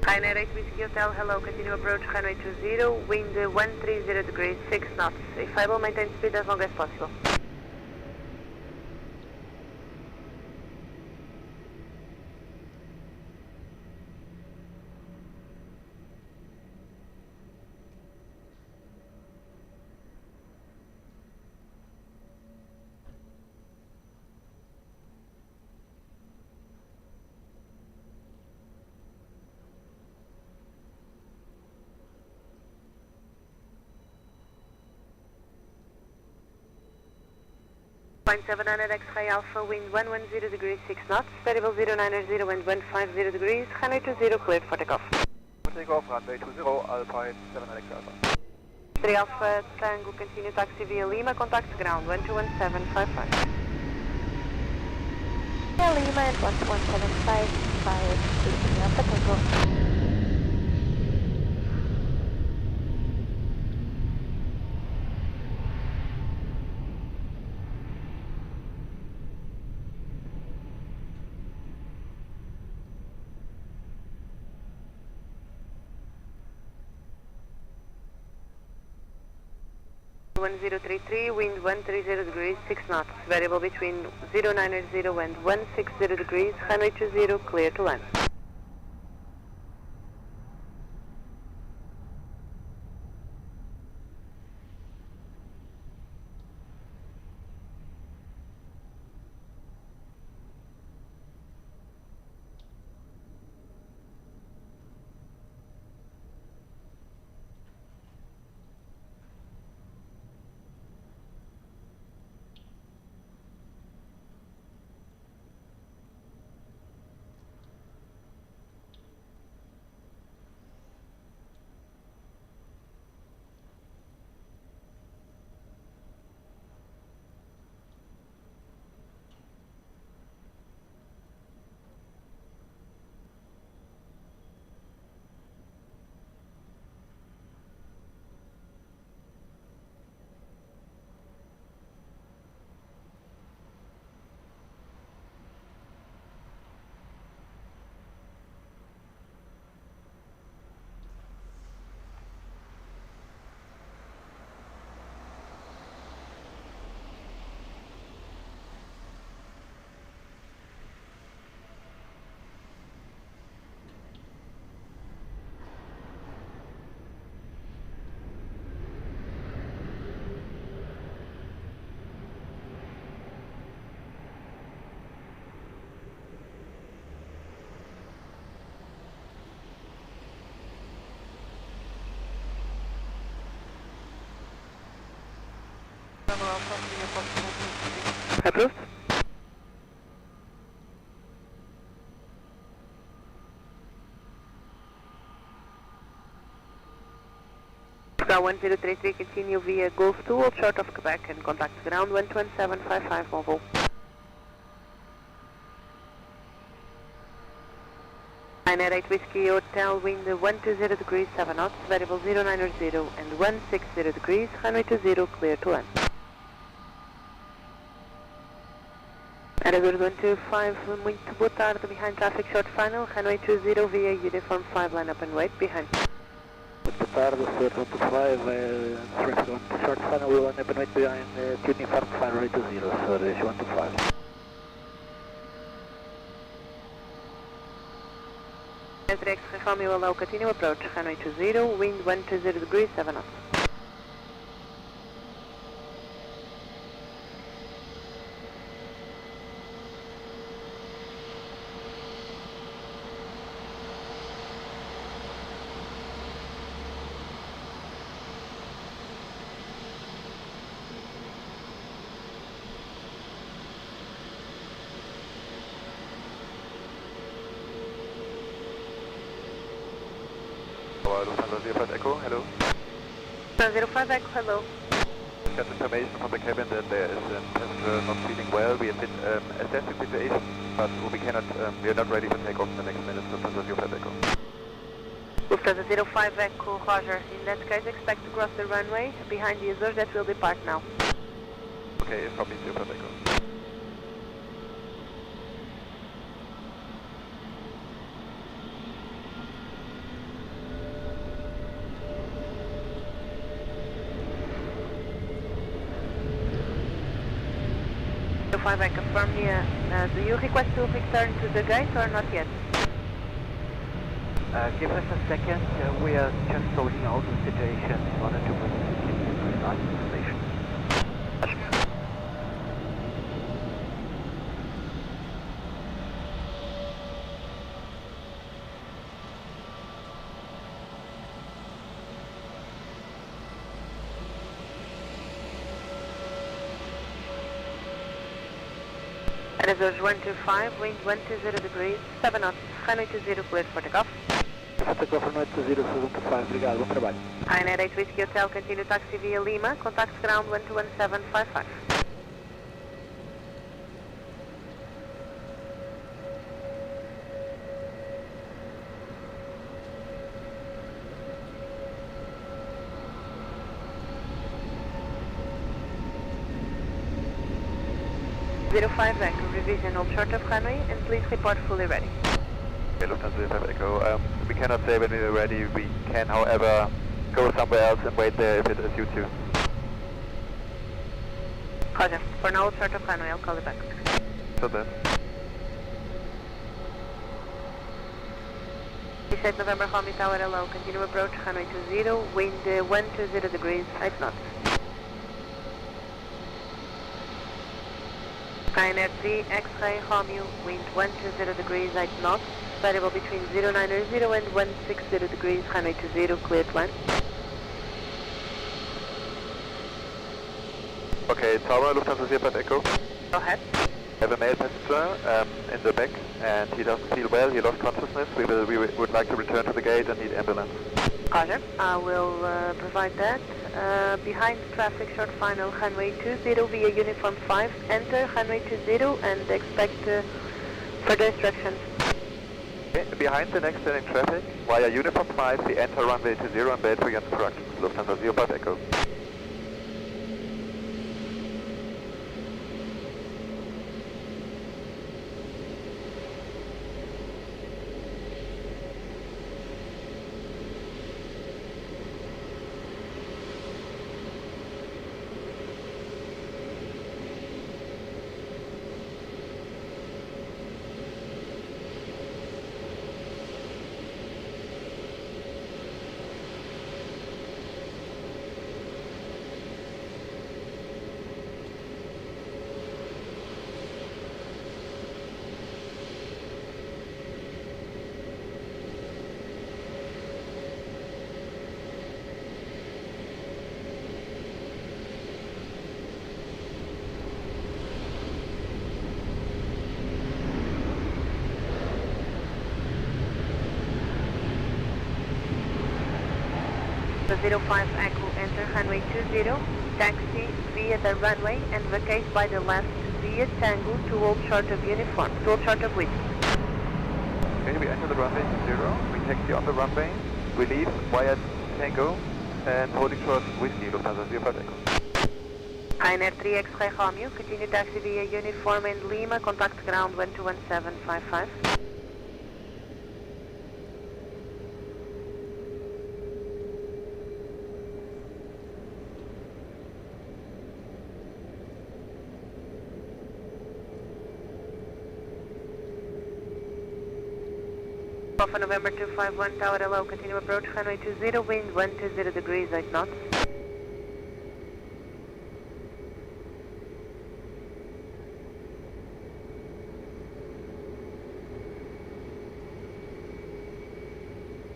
Ryanair 8 Whiskey Hotel, hello, continue approach runway 20, wind 130 degrees, 6 knots. If able, maintain speed as long as possible. Line 700 X-ray Alpha, wind 110 degrees 6 knots, variable 090 wind 150 degrees, runway 20 cleared for takeoff. Takeoff, runway 20, Alpine 700 X Alpha. 3 Alpha Tango, continue taxi via Lima, contact ground 121755. Yeah, Lima and 11755, Lisbon, Alpha Tango. One 1033, wind 130 degrees 6 knots, variable between 090 and 160 degrees, runway 20 clear to land. Approved. Star 1033, continue via Gosto, hold short of Quebec and contact ground 11755 mobile. Line 8 Whiskey Hotel, wind 120 degrees 7 knots, variable 090 and 160 degrees, runway 20 clear to land. Aeroporto 125, muito boa tarde, behind traffic short final, runway 20 via uniform 5, line up and wait, behind. Boa tarde, Sr. 125, traffic on short final, we line up and wait behind uniform 5, runway 20, Sr. 125. X Romeo allow continue approach, runway 20, wind 120 degrees 7 knots. Lufthansa 05 Echo, hello. 05 Echo, hello. Got information from the cabin that there is a passenger not feeling well. We have been assessing the situation, but we are not ready to take off in the next minute. Lufthansa 05 Echo. Lufthansa 05 Echo, Roger. In that case, expect to cross the runway behind the Azores that will depart now. Okay, copy 05 Echo. I confirm here. Do you request to return to the gate or not yet? Give us a second. We are just sorting out the situation in order to bring the precise information. Azores 125, wind 120 degrees, 7 knots, runway 20 cleared for takeoff. Takeoff runway 20, 725, obrigado, bom trabalho. Ryanair 8 Whiskey Hotel, continue taxi via Lima, contact ground 121755. Five Echo, revision hold short of runway and please report fully ready. Okay, Lufthansa 05 Echo. We cannot say when we are ready. We can, however, go somewhere else and wait there if it is you two. Roger. For now, hold short of runway. I'll call you back. So then. 38 November, Homie Tower, hello. Continue approach, runway 20, wind 120 degrees, 8 knots. Ryanair 3, X-ray, Romeo, wind 120 degrees, 8 knots, variable between 090 and 160 degrees, runway 20, cleared land. Okay, Tower, Lufthansa 05 Echo. Go ahead. I have a male passenger in the back and he doesn't feel well, he lost consciousness. We would like to return to the gate and need ambulance. Roger, I will provide that. Behind traffic, short final, runway 20 via uniform 5, enter runway 20 and expect further instructions. Okay, behind the next standing traffic, via uniform 5, we enter runway 20 and wait for your instructions. Lufthansa 05 Echo. The 05 Echo, enter runway 20, taxi via the runway and vacate by the left via Tango to hold short of uniform, to hold short of width. Okay, we enter the runway 0, we taxi on the runway, we leave via Tango and holding short whiskey, Lufthansa 05 Echo. Ryanair 3 X-ray Romeo, continue taxi via uniform and Lima, contact ground 121755. Alpha November 251 Tower, hello, continue approach, runway 20, wind 120 degrees, 8 knots.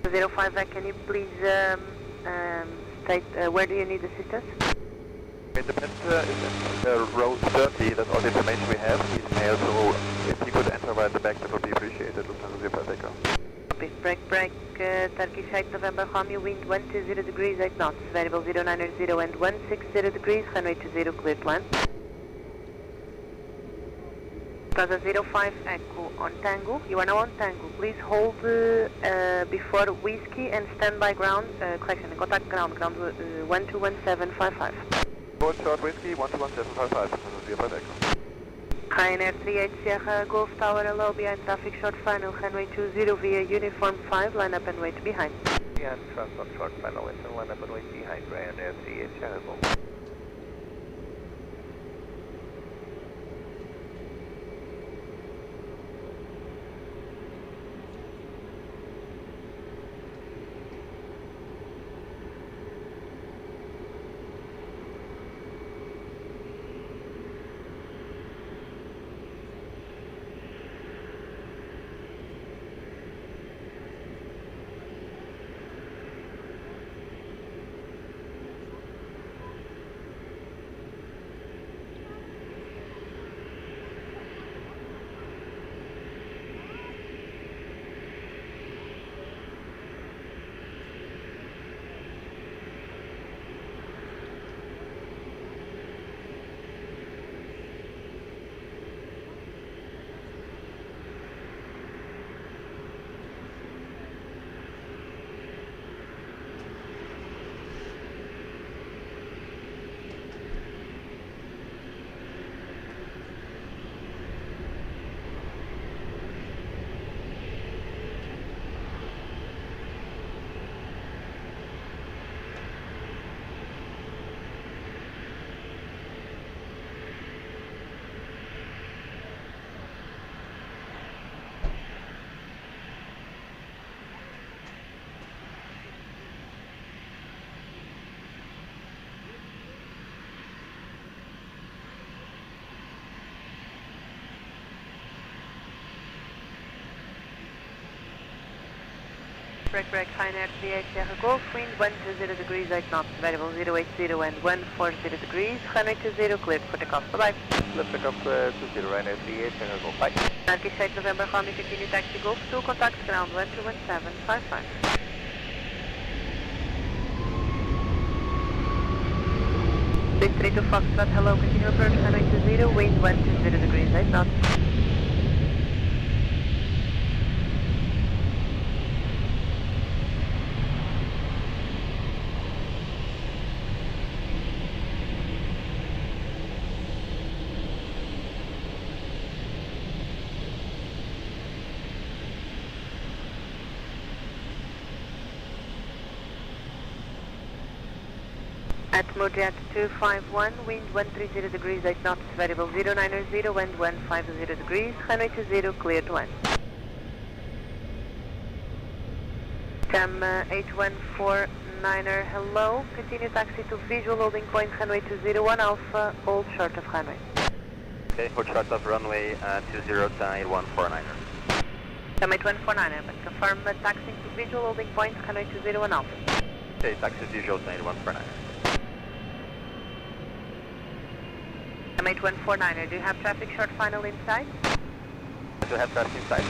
The 05, can you please state where do you need assistance? Okay, the passenger is in row 30, that's all the information we have. He's male, so if he could enter via the back, that would be appreciated, Lufthansa 05 Echo. Break, Turkish 8 November Romeo, wind 120 degrees, 8 knots, variable 090 and 160 degrees, runway 20, cleared land. Plaza 05 Echo on Tango, you are now on Tango, please hold before Whiskey and stand by ground, correction, contact ground 121755. Hold short whiskey, 121755, Lufthansa 05 Echo. Ryanair 38 Sierra Golf Tower, hello, behind traffic short final, runway 20 via uniform 5, line up and wait behind. Behind traffic short final, line up and wait behind Ryanair 38 Sierra Golf. Correct, High Sierra Golf, wind 120 degrees, 8 knots, variable 080 and 140 degrees, runway 20, cleared for takeoff, bye-bye. Left takeoff 20, runway 38, Sierra Golf, bye. Yankee 8 November, Romeo, continue taxi Golf 2, contact ground 121755. Big 3 to Foxtrot, hello, continue approach, runway 20, wind 120 degrees, 8 knots. At Mojet 251, wind 130 degrees, 8 knots, variable 090 and 150 degrees, runway 20, cleared 1. Cam 8149er, hello, continue taxi to visual holding point, runway 201 Alpha, hold short of runway. Okay, hold short of runway 20 to 8149er. Cam 8149er, but confirm taxiing to visual holding point, runway 201 Alpha. Okay, taxi visual to 8149er. Cam 8149er, do you have traffic short final inside? Do you have traffic inside?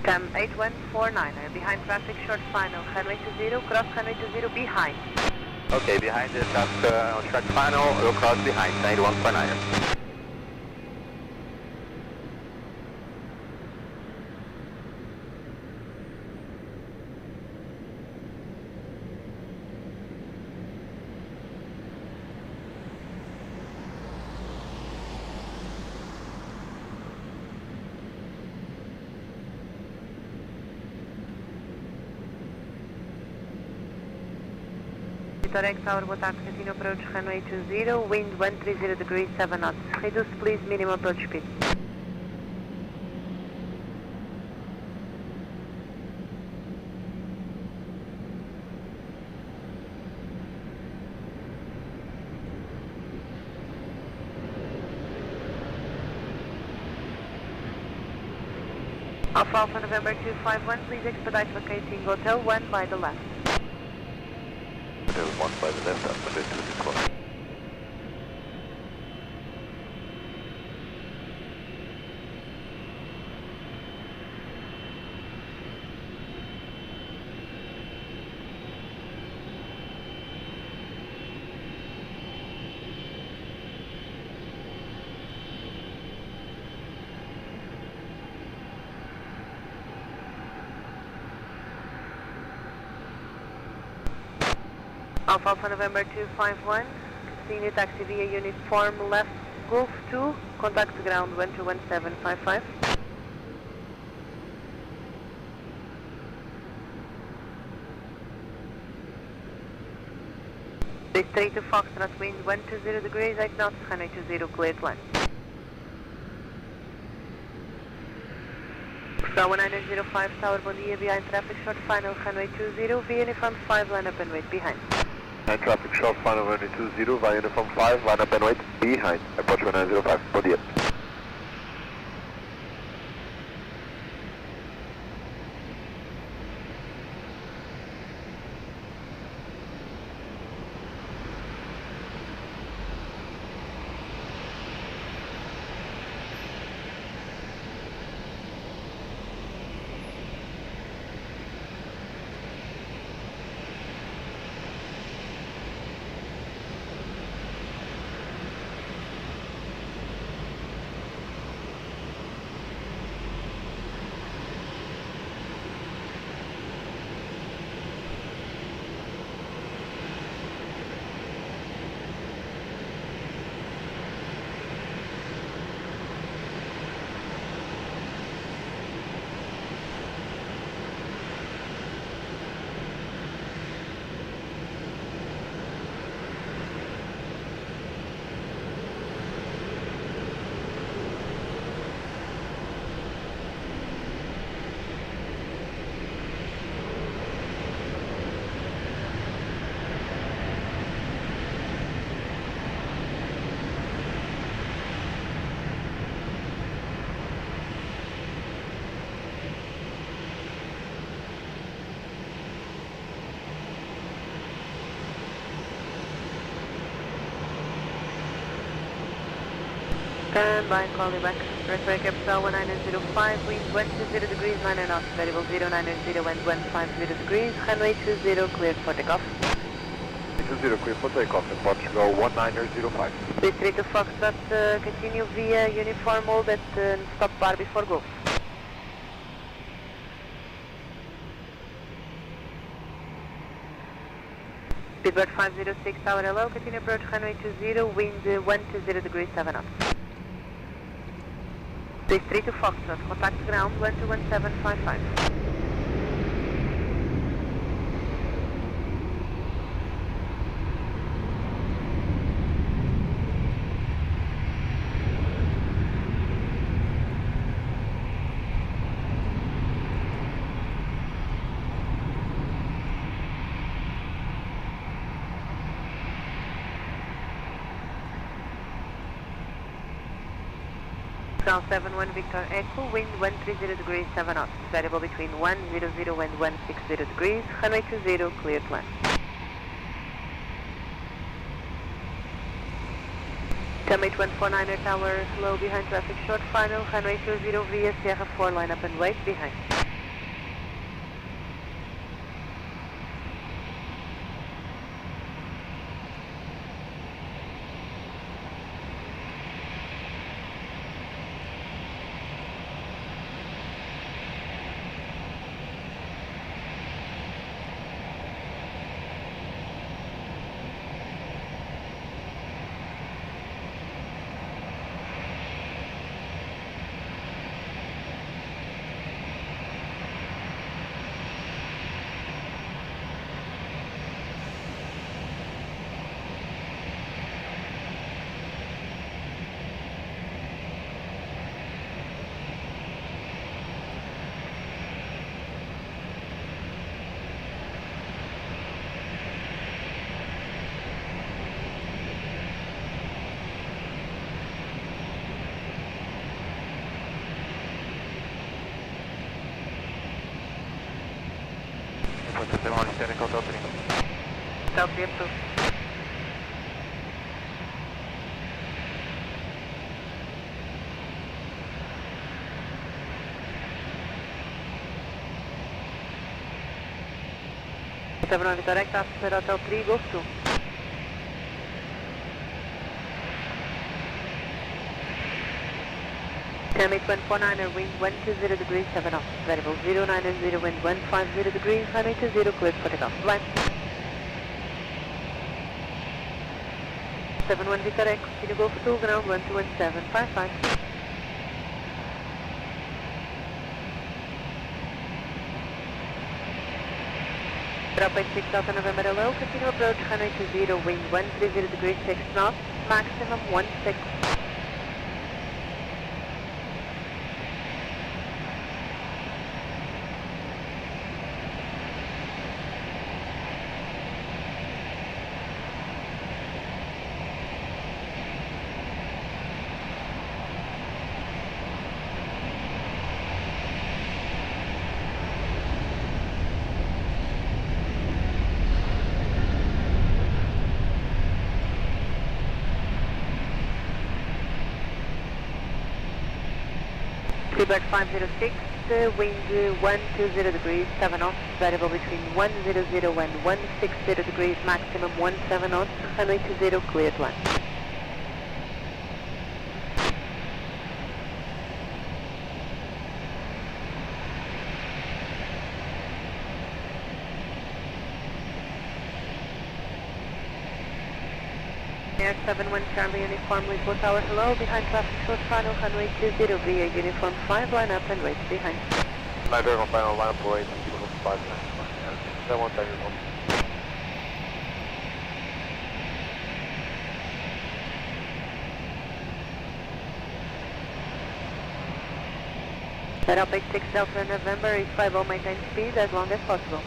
Cam 8149er, behind traffic short final, runway 20, cross runway 20, behind. Okay, behind the traffic on track final, we'll cross behind 8149er. Direct Tower, boa tarde, continue approach runway 20, wind 130 degrees, 7 knots. Reduce please minimum approach speed. Alpha November 251, please expedite vacating Hotel 1 by the left. Hotel 1 by the left, after the 2 this one. Alpha November 251, continue taxi via uniform left Golf 2, contact ground 121755. Base 3 to Foxtrot, wind 120 degrees, 8 knots, runway 20, cleared 1. Bravo 905 Tower, bom dia, behind traffic short final, runway 20, via uniform 5, line up and wait behind. And traffic short final runway 20 via uniform 5, line up and wait behind. Approach 905, bom dia. Stand by, call you back. Direct capital 1905, wind 120 degrees, 9 knots, variable 090 and 150 degrees, runway 20, cleared for takeoff. 20 clear for takeoff in Portugal 1905. Please 3 to Foxtrot, continue via uniform hold at stop bar before Gosto. Speedbird 506 tower hello, continue approach runway 20, wind 120 degrees, 7 knots. Please 3 to Foxtrot, contact ground 121755. Ground 71 Victor Echo, wind 130 degrees, 7 knots, variable between 100 and 160 degrees, runway 20, clear to land. Summit 149er tower, low behind traffic, short final, runway 20 via Sierra 4, line up and wait behind. Hotel 3. Hotel 3 approved. Hotel 1 direct after Hotel 3, Gosto. Summit 149er, wind 120 degrees, 7 knots, variable 090 and 150 degrees, runway 20, cleared for takeoff. Line. 71 Victor Echo, continue Golf 2, ground 121755. Drop 86 Delta November hello, continue approach runway 20, wind 130 degrees, 6 knots, maximum 16. Speedbird 506, wind 120 degrees, 7 knots, variable between 100 and 160 degrees, maximum 17 knots, runway 20, clear to land. Air 71 Charlie uniform Lisboa tower hello, behind traffic short final, runway 20 via uniform 5, line up and wait behind. My vehicle final, line up, wait, uniform 5, 71 Charlie uniform. Set up 86 Delta November, is 50 maintain speed as long as possible.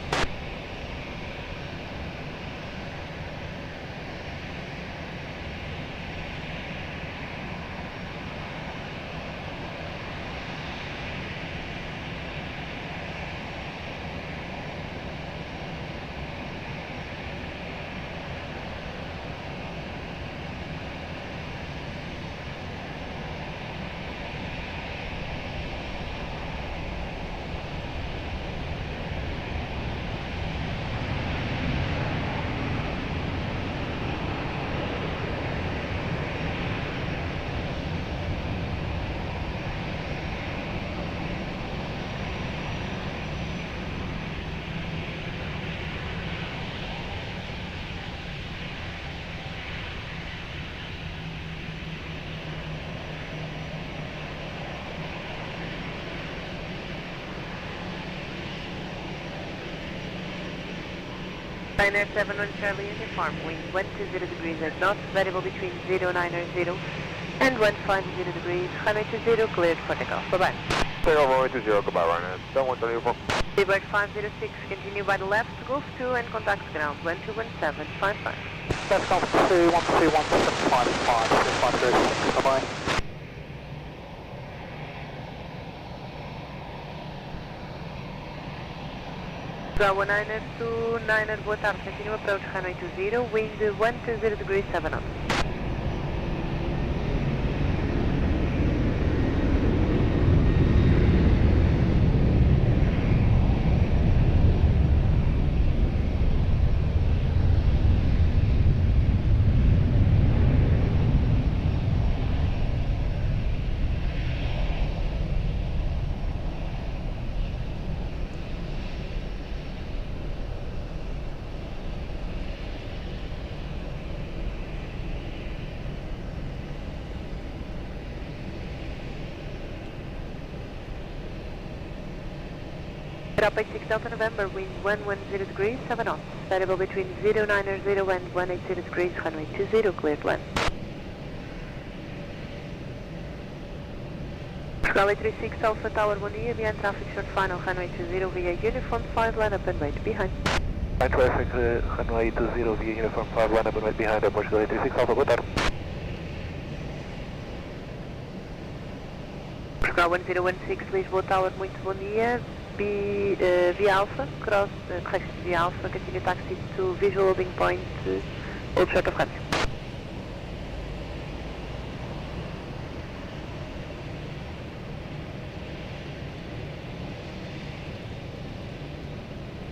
Liner 71 Charlie uniform, wind 120 degrees at knots, variable between 090 and 150 degrees, runway 20, cleared for takeoff. Bye-bye. Takeoff runway 20, goodbye runner. Downwind uniform. Seabird 506, continue by the left, Gulf 2 and contact ground 121755. That's Golf 2, 13175, bye-bye. Bravo 9er to 9er, boa tarde, continue approach runway 20, wind 120 degrees 7 knots. Up 86 Delta November, wind 110 degrees, 7 knots, variable between 090 and 180 degrees, runway 20, cleared land. Rally 36 Alpha Tower, bom dia, behind traffic short final, runway 20 via uniform 5, line up and wait behind. Behind traffic, runway 20 via uniform 5, line up and wait behind, Aeroporto Rally 36 Alpha, boa tarde. Portugal 1016 Lisboa Tower, muito bom dia. Via Alpha, correction via Alpha, continue taxi to visual loading point, old short of runway.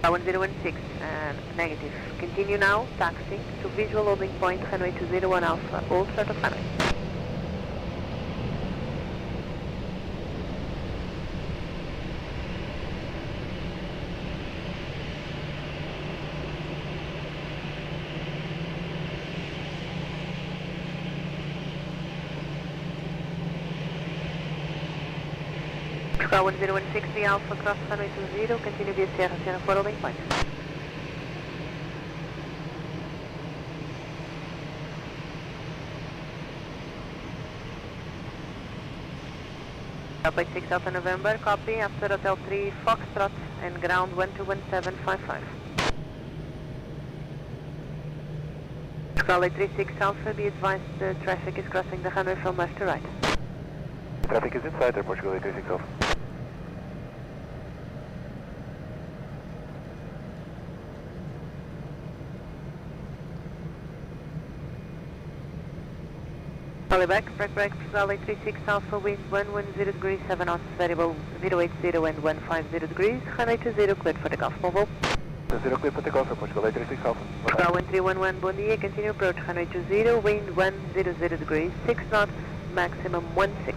Tower 1016, negative. Continue now, taxi to visual loading point, runway 201 Alpha, old short of runway. Squawk 1016 via Alpha, cross runway 20, continue via Sierra, Sierra 4 holding point. Up 86 Alpha November, copy, after Hotel 3, Foxtrot, and ground 121755. Squawk 836 Alpha, be advised the traffic is crossing the runway from left to right. Traffic is inside there, Portugal 836 Alpha. Rally back, break, Portugal 836 Alpha, wind 110 degrees, 7 knots, variable 080 and 150 degrees, runway 20, cleared for takeoff, mobile. 20 cleared for takeoff, Portugal 836 Alpha. Portugal 1311, bom dia, continue approach, runway 20, wind 100 degrees, 6 knots, maximum 16.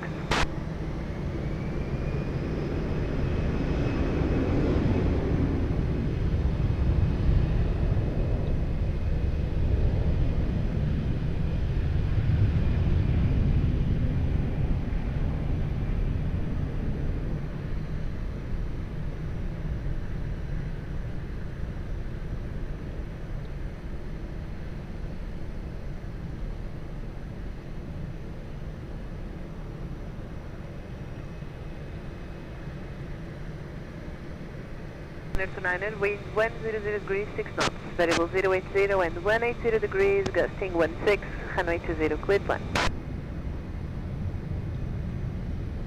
To 9er, wind 100 degrees, 6 knots, variable 080 and 180 degrees, gusting 16, runway 20, cleared 1.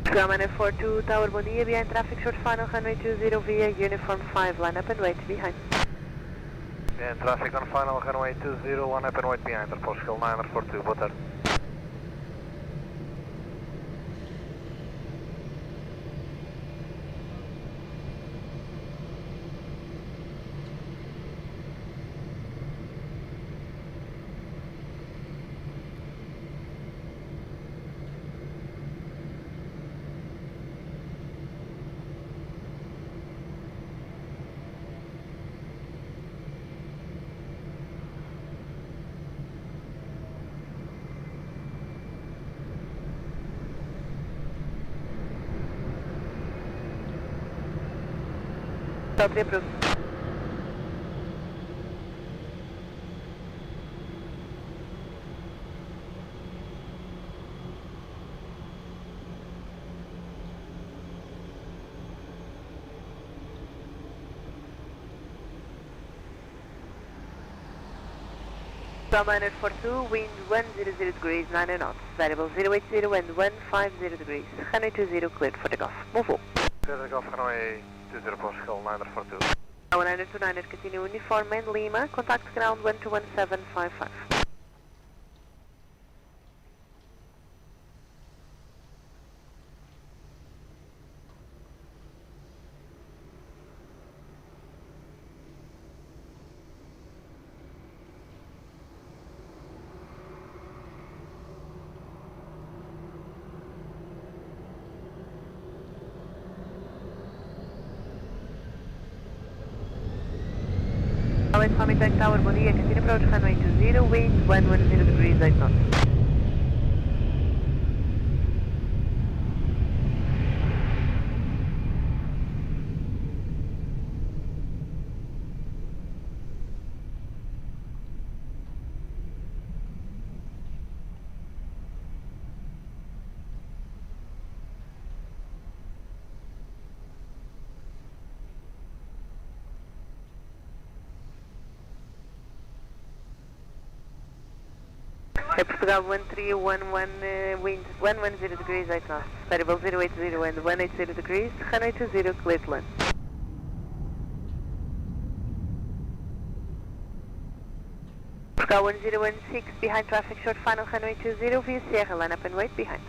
Ground 42 Tower, bom dia, behind traffic short final, runway 20 via uniform 5, line up and wait behind. Behind traffic on final, runway 20, line up and wait behind, Portugal 942, boa tarde. Top approved. From 942, wind 100 degrees, 9 knots, variable 080 and 150 degrees, runway 20 cleared for takeoff. Move on. Clear takeoff, runway 20 Portugal, 942. Now 929, continue uniform and Lima, contact ground 121755. Comentários Tower, bom dia, continue approach runway 20, wind 110 degrees, 8 knots. Portugal 1311, wind 110 degrees, 8 knots, variable 080 and 180 degrees, runway 20, clear to land. Portugal 1016, behind traffic, short final, runway 20, via Sierra, line up and wait behind.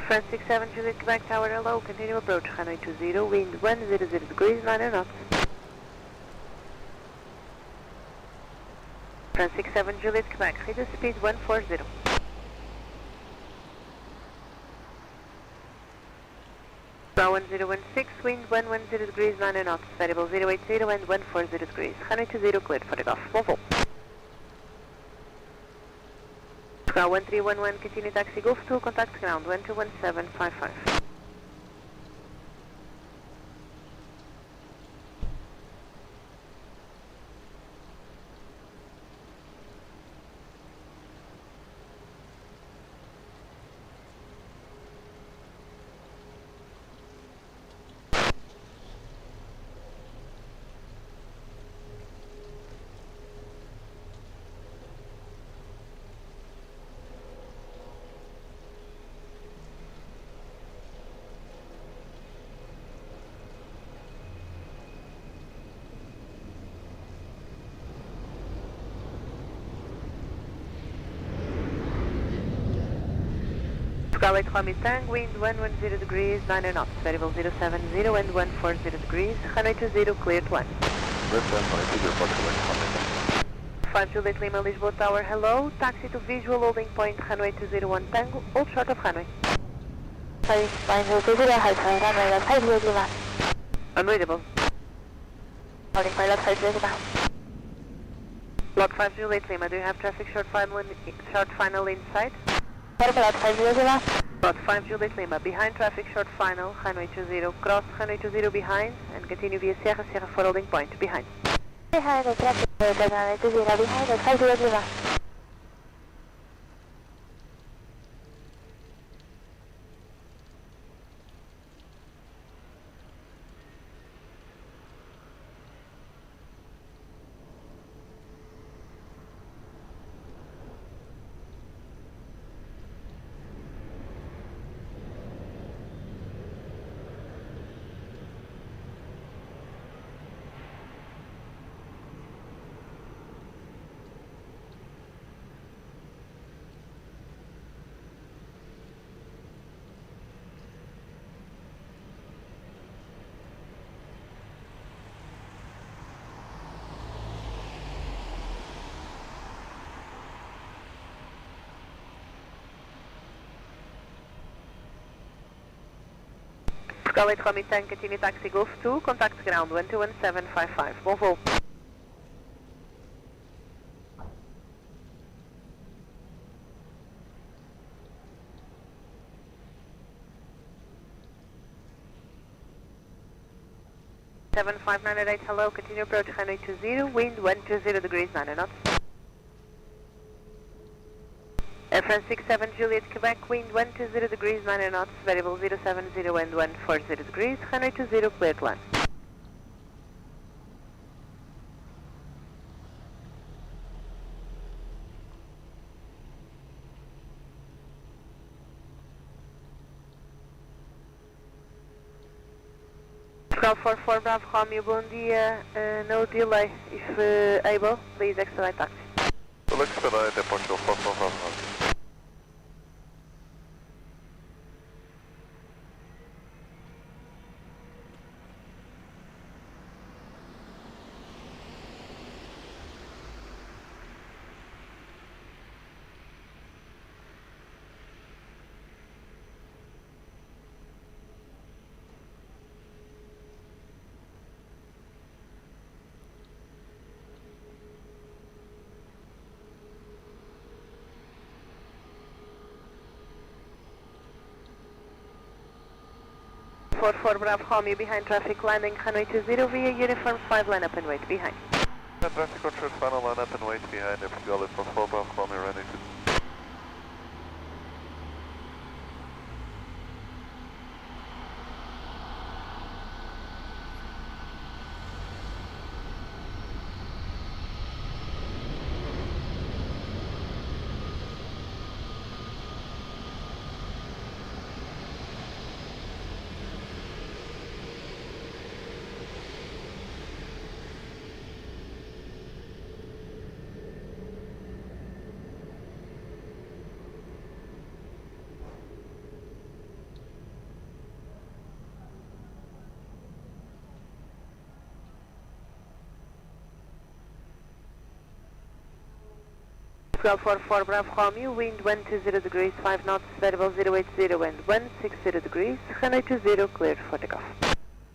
France 67, Juliet Quebec Tower, hello, continue approach, runway 20, wind 100 degrees, 9 knots. France 67, Juliet Quebec, radio speed 140. Brow 1016, wind 110 degrees, 9 knots, variable 080 and 140 degrees, runway 20 cleared for takeoff, move on. Brow 1311, continue taxi Golf 2, contact ground 121755. Portugal 8 Romeo Tang, wind 110 degrees, 9 knots, variable 070 and 140 degrees, runway 20, clear to land. 5 Juliet Lima, Lisboa Tower, hello. Taxi to visual holding point, runway 201 Tango, hold short of runway. Unreadable. Holding pilot 5 Juliet Lima. Block 5 Juliet Lima, do you have traffic short final inside? Pilot 5 Juliet Lima. Block 5 Juliet Lima, behind traffic short final, runway 20, cross runway 20 behind, and continue via Sierra, Sierra 4 holding point, behind. Behind the traffic, runway 20, behind the 5 Juliet Lima. Scarlet Romeo 10, continue taxi Golf 2, contact ground 121755. Bon vol. Seven 598, hello, continue approach runway 20, wind 120 degrees 9 knots. Air France 67 Juliet, Quebec, wind 120 degrees 9 knots, variable 070 and 140 degrees, runway 20, cleared land. Portugal 44 Bravo Romeo, bom dia, no delay, if able, please expedite taxi. We'll expedite at Portugal 44 Bravo Romeo. For Bravo Romeo, behind traffic landing, runway 20 via uniform 5 line up and wait, behind. Traffic control final line up and wait behind Portugal 44 Bravo Romeo, runway 20. Portugal 44 Bravo Romeo, wind 120 degrees 5 knots, variable 080 and 160 degrees, runway 20, cleared for takeoff.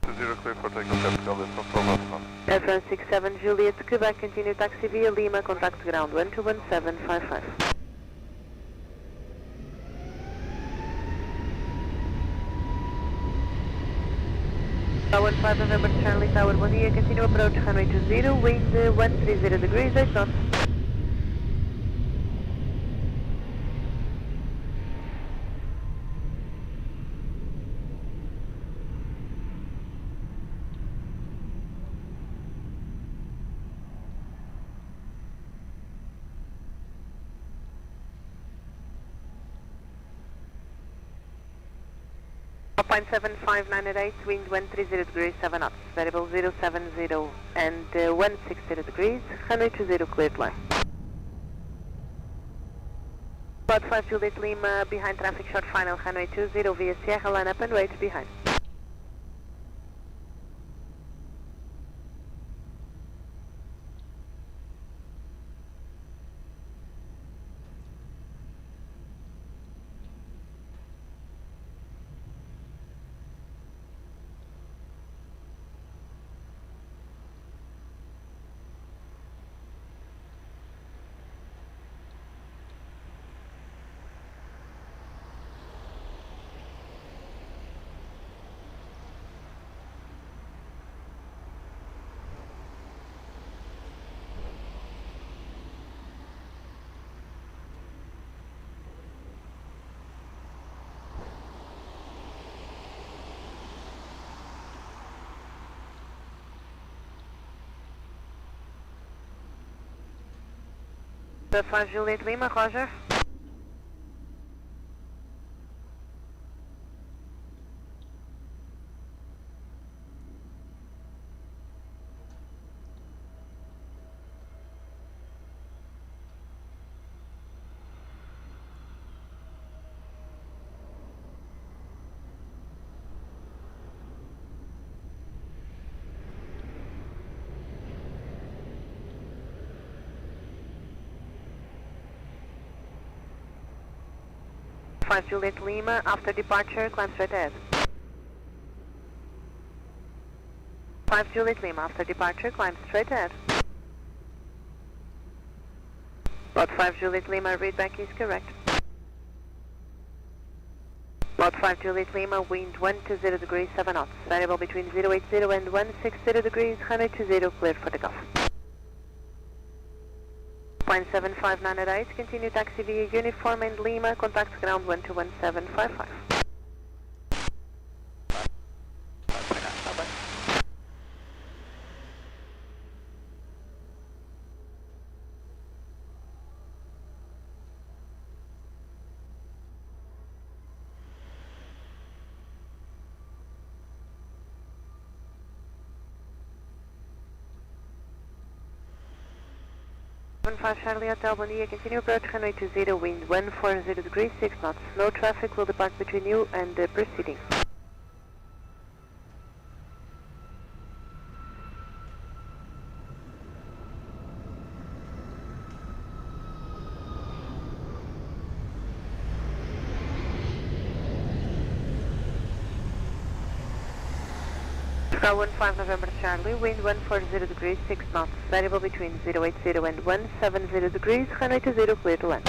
20 clear for takeoff, Portugal 44 Bravo Romeo. Air France 67 Juliet, Quebec, continue taxi via Lima, contact ground 121755. Tower 5 November Charlie Tower, bom dia, continue approach runway 20, wind 130 degrees 8 knots. Point 7598, wind 130 degrees 7 knots, variable 070 and 160 degrees, runway 20, cleared line. Quad 5 Juliet Lima, behind traffic short final, runway 20 via Sierra, line up and wait behind. The 5 Juliet Lima, Roger. Juliet Lima, after departure, climb straight ahead. 5 Juliet Lima, after departure, climb straight ahead. Lot 5 Juliet Lima, readback is correct. Lot 5 Juliet Lima, wind 120 degrees 7 knots, variable between 080 and 160 degrees, 120, cleared for takeoff. 0.759 continue taxi via uniform and Lima, contact ground 121755. Charlie Hotel, bom dia. Continue approach runway 20, wind 140 degrees 6 knots. No traffic will depart between you and the proceeding. Sky 15 November Charlie, wind 140 degrees 6 knots, variable between 080 and 170 degrees, runway 20, clear to land.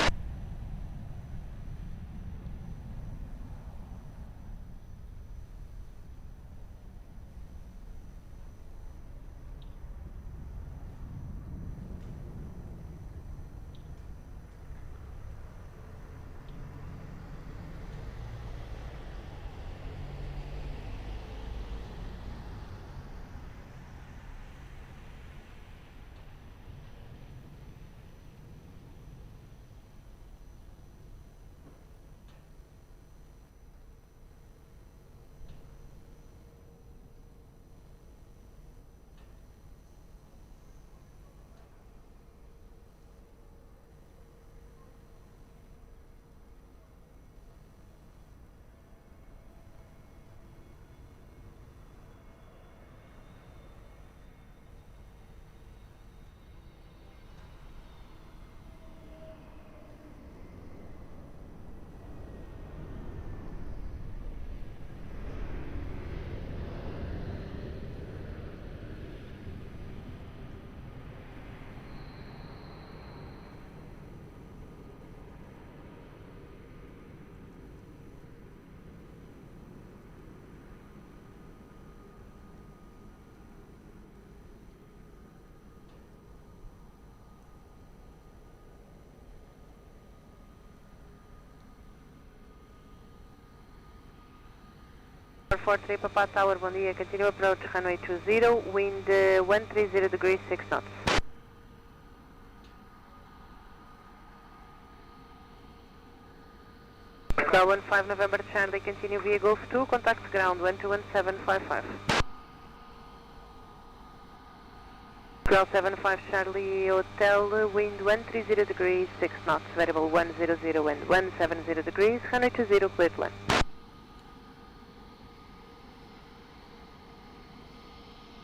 Airport 3 Papa Tower, bom dia. Continue approach runway 20, wind 130 degrees 6 knots. Sky 15 November Charlie, continue via Golf 2, contact ground 121755. Sky 75 Charlie Hotel, wind 130 degrees 6 knots, variable 100 and 170 degrees, 120, clear to land.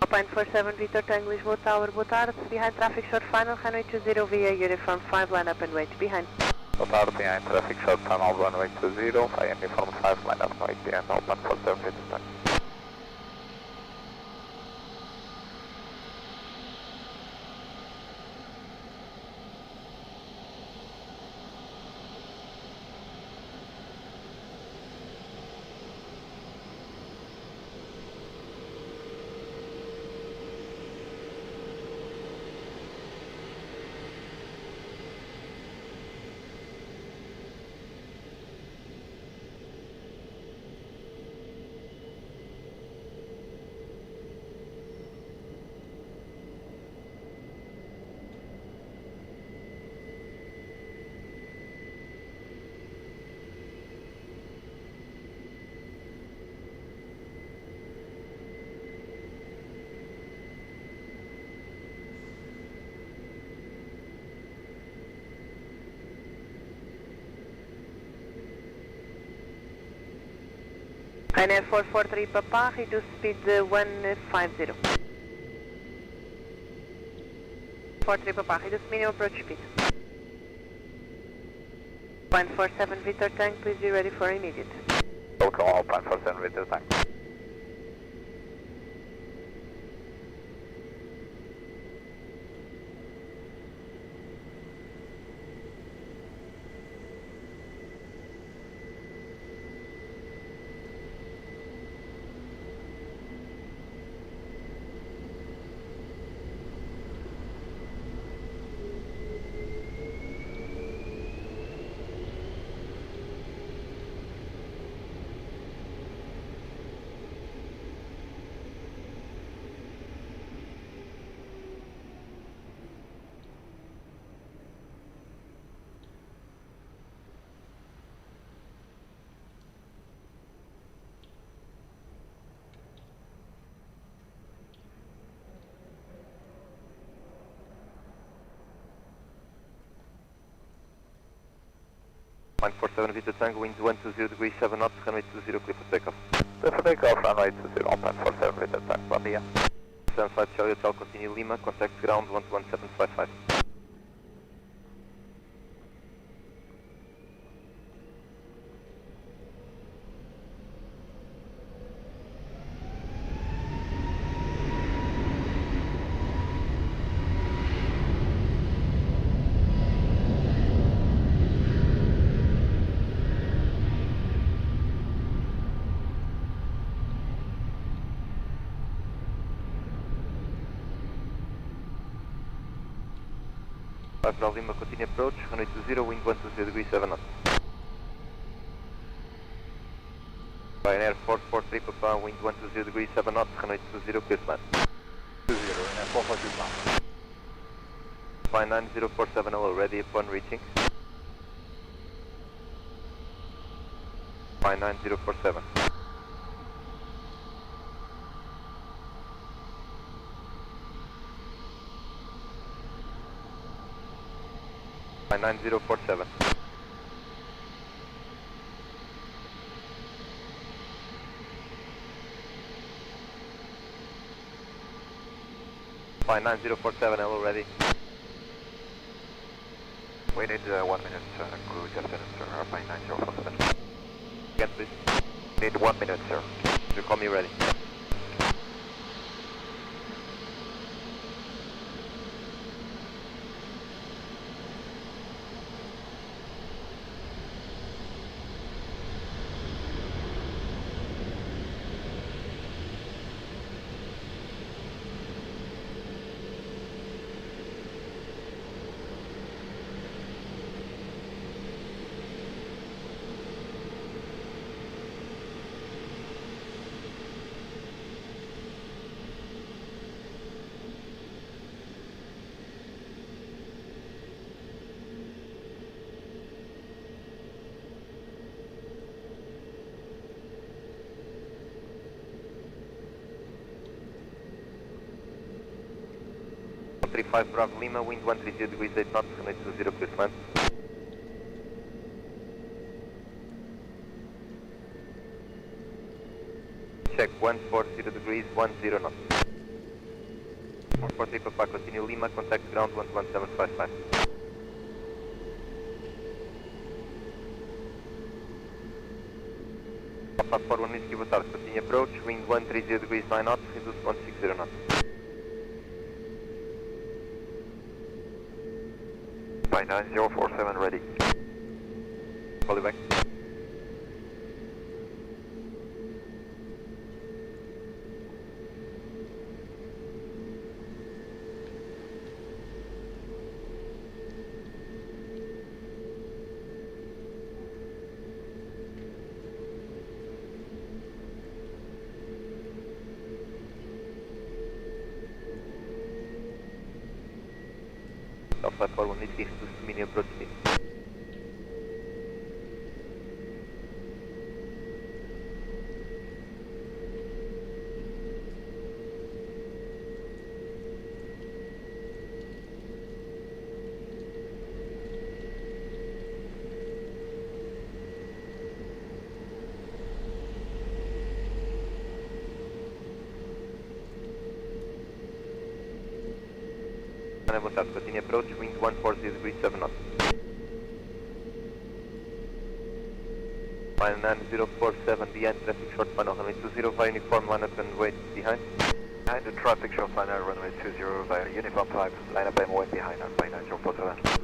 Alpine 47 Victor Tango Lisboa Tower, boa tarde. Behind traffic short final, runway 20 via uniform 5, line up and wait behind. Boa tarde, behind traffic short final, runway 20, via uniform 5, line up and wait behind, Alpine 47 Victor Tango. Ryanair 443 Papa, reduce speed 150. 43 Papa, reduce minimum approach speed. 147 Victor Tank, please be ready for immediate. Welcome all 147 Victor Tank. Line 47 Victor Tango, wind 120 degrees 7 knots, runway 20, clear for takeoff. Clear for takeoff, runway 20, 147 Victor Tank, bom dia. 75 Charlie Hotel, continue Lima, contact ground 11755. Bravo Lima, continue approach, runway 20, wind 120 degrees 7 knots. Ryanair 443 Papa, wind 120 degrees 7 knots, runway 20, clear to land. 20, and 442 pounds. Fine 9047 ready upon reaching. Fine 9047. Fine 9047. Fine 9047, hello, ready. We need 1 minute, crew just finished, sir, airplane 9047. Again, please. Need 1 minute, sir. You call me ready. Five Bravo Lima, wind 130 degrees 8 knots, runway 20, clear to land. Check 140 degrees 10 knots. 440 Papa, continue Lima, contact ground 11755. Papa 41 Whiskey, boa tarde, continue approach, wind 130 degrees 9 knots, reduce 160 knots. Fine 9047 ready. Call you back. Alpha 41 Whiskey, reduce to minimum approach speed. Liner, boa tarde. Continue approach, wind 140 degrees 7 knots. Line 9047 behind traffic short final runway 20 via uniform line up and wait behind. Behind the traffic short liner runway 20 via uniform type, line up and wait behind us by 9047.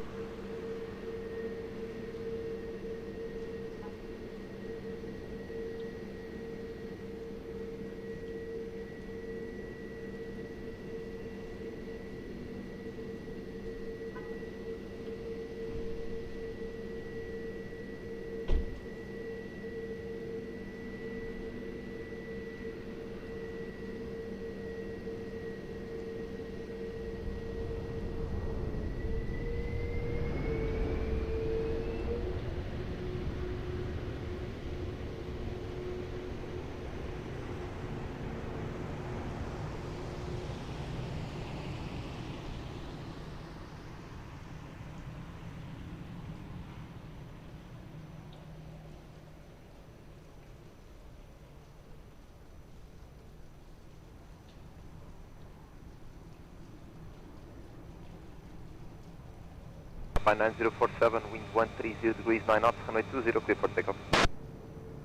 By 9047, wind 130 degrees 9 knots, runway 20, clear for takeoff.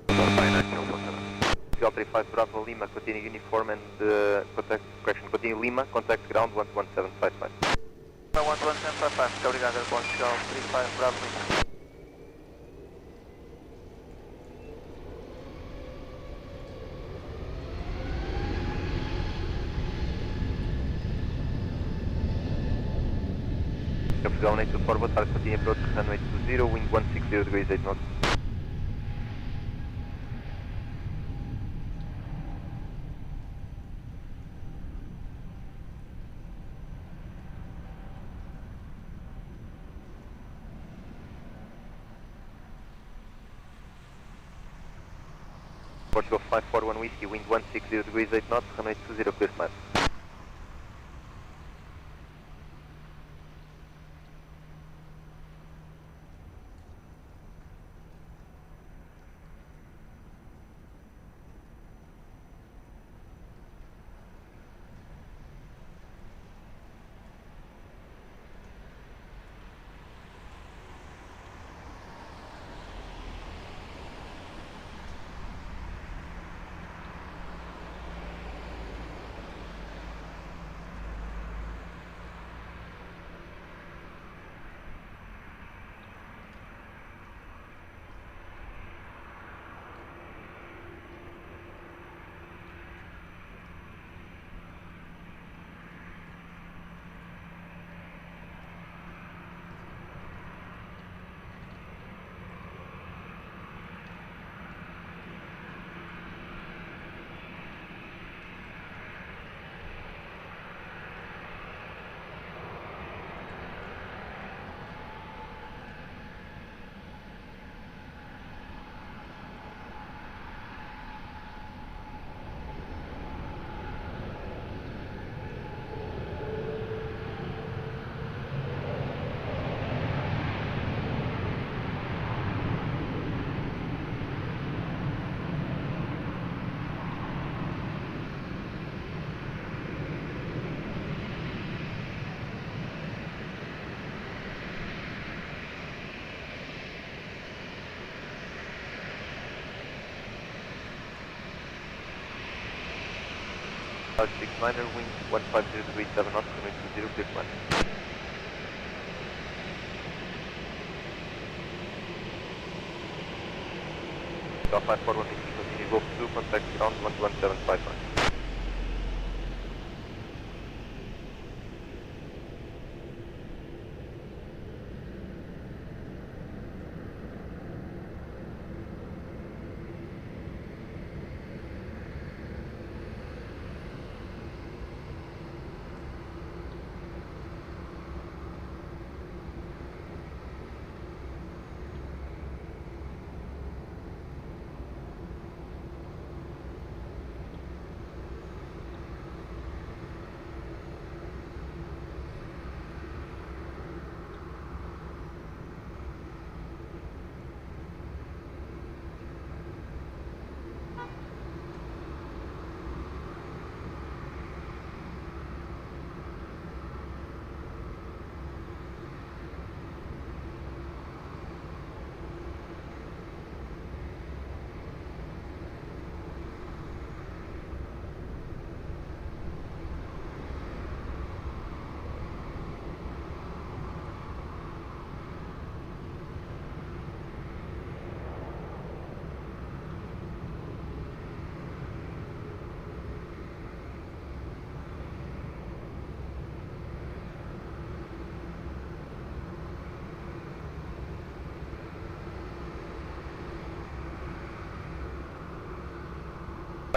By 9047. 335 Bravo Lima, continue uniform and contact, correction, continue Lima, contact ground 11755. 11755, muito obrigado, Aeroporto, 35 Bravo Lima. Portugal 924, boa tarde, continue approach, runway 20, wind 160 degrees 8 knots. Portugal 541 Whiskey, wind 160 degrees 8 knots, runway 20, clear smash. Large 69er, wind 150 degrees 7 knots, runway 20, clear plan. Golf 541 Whiskey, continue Golf 2, contact ground 11755.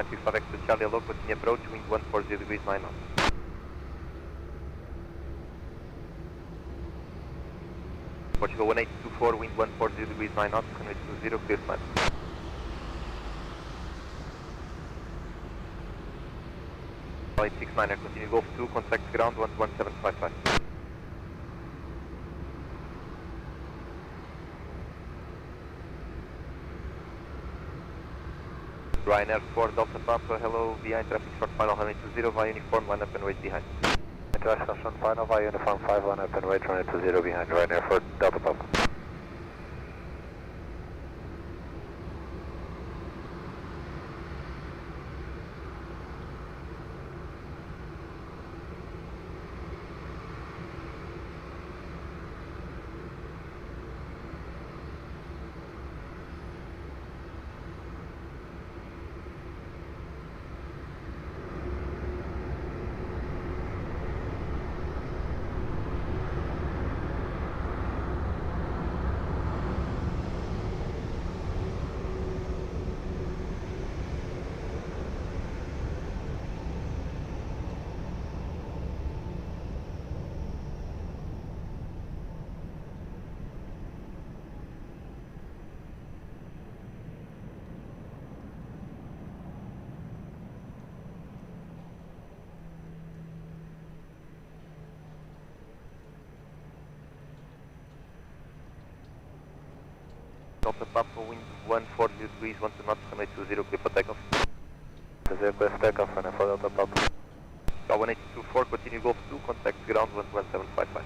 95 extra Charlie, hello, continue approach, wind 140 degrees 9 knots. Portugal 1824, wind 140 degrees 9 knots, runway 20, clear flight. Flight 69er, continue Golf 2, contact ground 11755. Ryanair 4 Delta Papa, hello, behind traffic short final 120 via uniform, line up and wait behind. International short final via uniform 5, line up and wait, runway 20 behind Ryanair 4 Delta Papa. Delta Papa, wind 140 degrees, 12 knots, runway 20, clear for takeoff. 20 clear for takeoff, runway 4 Delta Papa. Star 1824, continue Golf 2, contact ground 11755.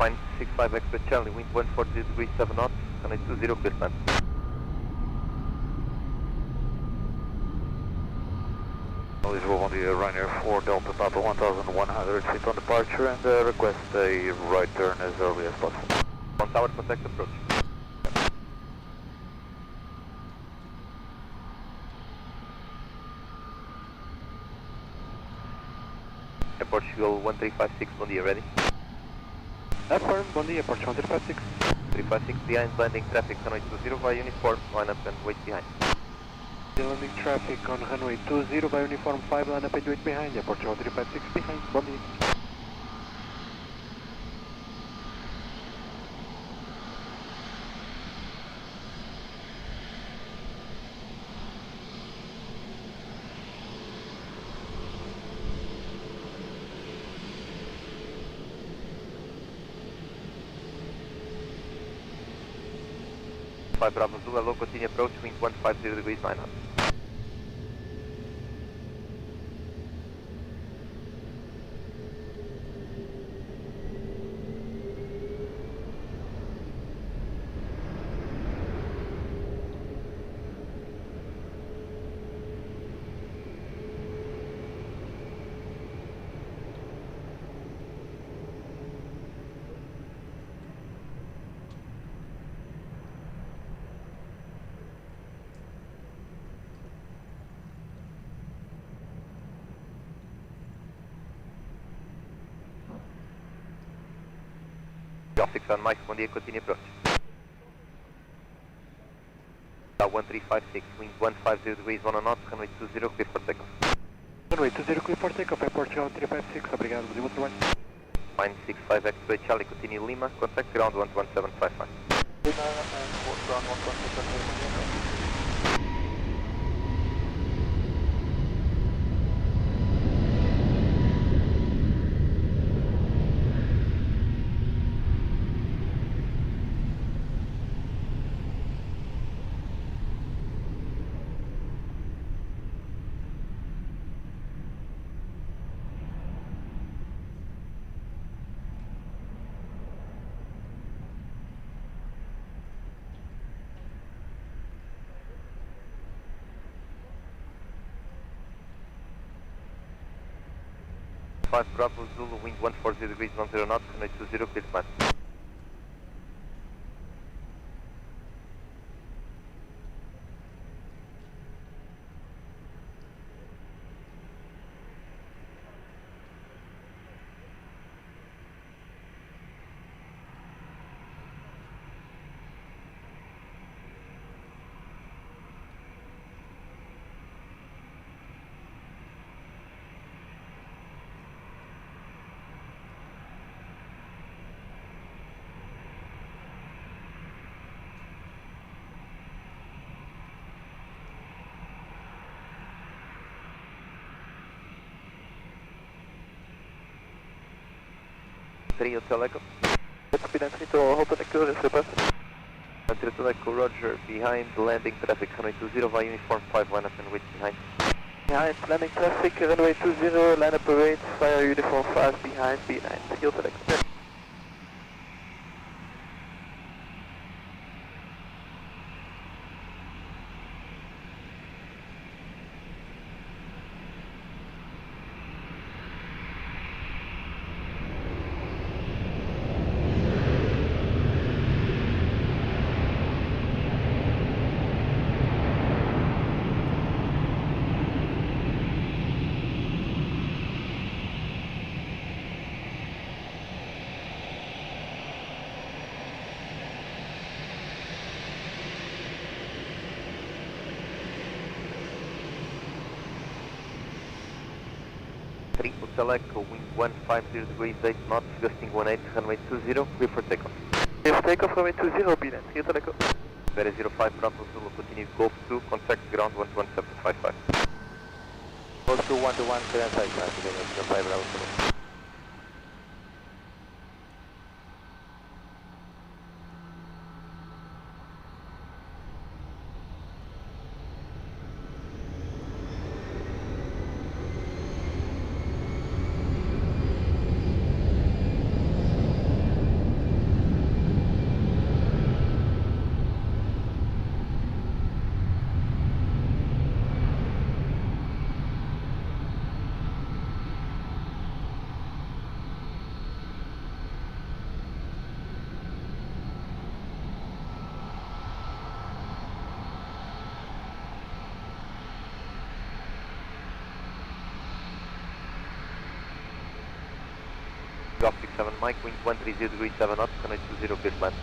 Line 65 extra Charlie, wind 140 degrees 7 knots, runway 20, clear time. Lisboa on the Ryanair 4 Delta Papa 1100 feet on departure and request a right turn as early as possible. 1 tower, contact approach. Portugal 1356, bom dia, ready? Affirm, bom dia, Portugal 1356. 356 behind, landing traffic, runway 20 via uniform, line up and wait behind. Landing traffic on runway 20 by uniform 5, line up and wait behind, Portugal 356 behind, bom dia. Bravo Zulu, hello, continue approach, wind 150 degrees 9 knots. Golf 6 on Mike, bom dia, continue approach. 1356, wind 150 degrees 1 knots, runway 20, clear for takeoff. Runway 20 clear for takeoff, Portugal 356, obrigado, bom trabalho. Line 65 X-ray Charlie, continue Lima, contact ground 11755. Ground 11755. 305 Bravo Zulu, wind 140 degrees 10 knots, runway 20, clear to land. Hotel Echo. Transmitido, Hotel Echo, Direto Echo, Roger, behind landing traffic, runway 20, via uniform 5, line up and wait behind. Behind landing traffic, runway 20, line up await, fire uniform 5 behind, Hotel Echo. Hotel Echo, wind 150 degrees 8 knots, gusting 18, runway 20, clear for takeoff. Clear for takeoff, runway 20, behind, Hotel Echo. Very 05 Bravo Zulu, continue Golf 2, contact ground 11755. Golf 2, 121, clear and sight, 05 Bravo Zulu. Golf 67 Mike, wind 130 degrees 7 knots, runway 20, clear to land.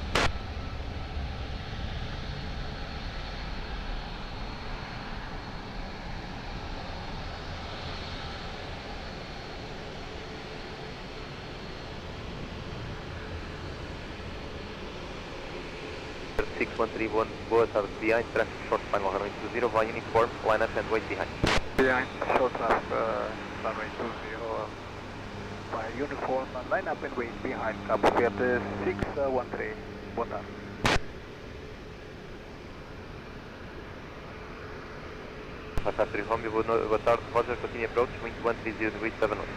Lisboa, south behind, traffic short final runway 20, via uniform, line up and wait behind. Behind, short left, runway 20, by uniform, line up and wait behind, Cabo Verde 613, boa tarde. Factory Romeo, boa tarde, Roger, continue approach, wind 130 degrees 7 knots.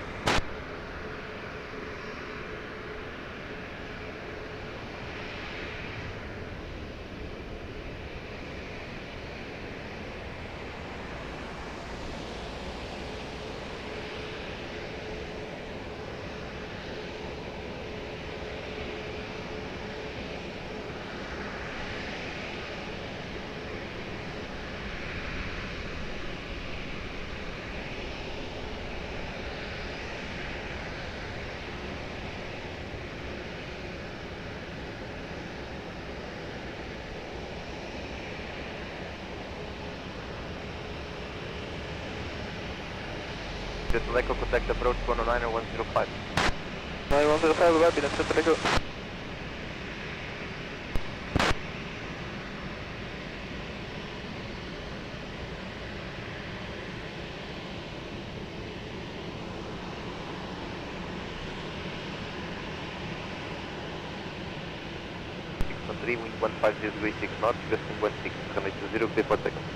Direto Echo, contact approach 109 or 105. 105, Babi, that's Direto Echo. Wind 150 degrees 6 knots, gusting 16, runway 20, clear for takeoff.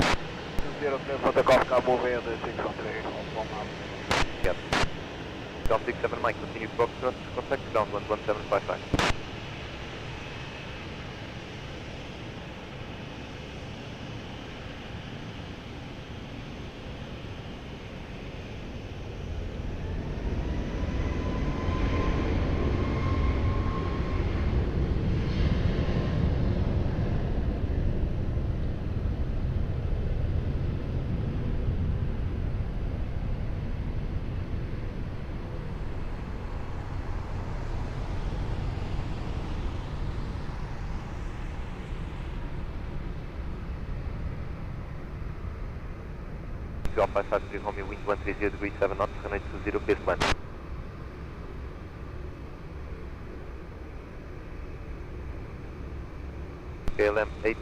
20, clear for takeoff, Cabo Verde 613, on up. Yep. Golf 67 Mike, continue Foxtrot, contact ground 11755. Portugal 553 Romeo, wind 130 degrees 7 knots, runway 20, clear to land. KLM 80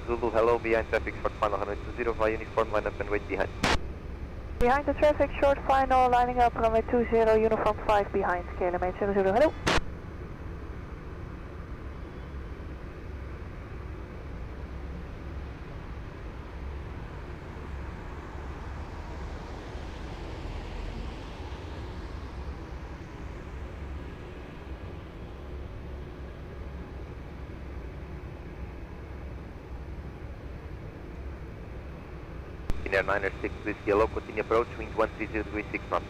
Zulu, hello, behind traffic, short final, runway 20, via uniform, line up and wait behind. Behind the traffic, short final, lining up, runway 20, uniform 5 behind, KLM 80, hello. Air 906 Whiskey Yellow, continue approach, wind 130 degrees 6 knots.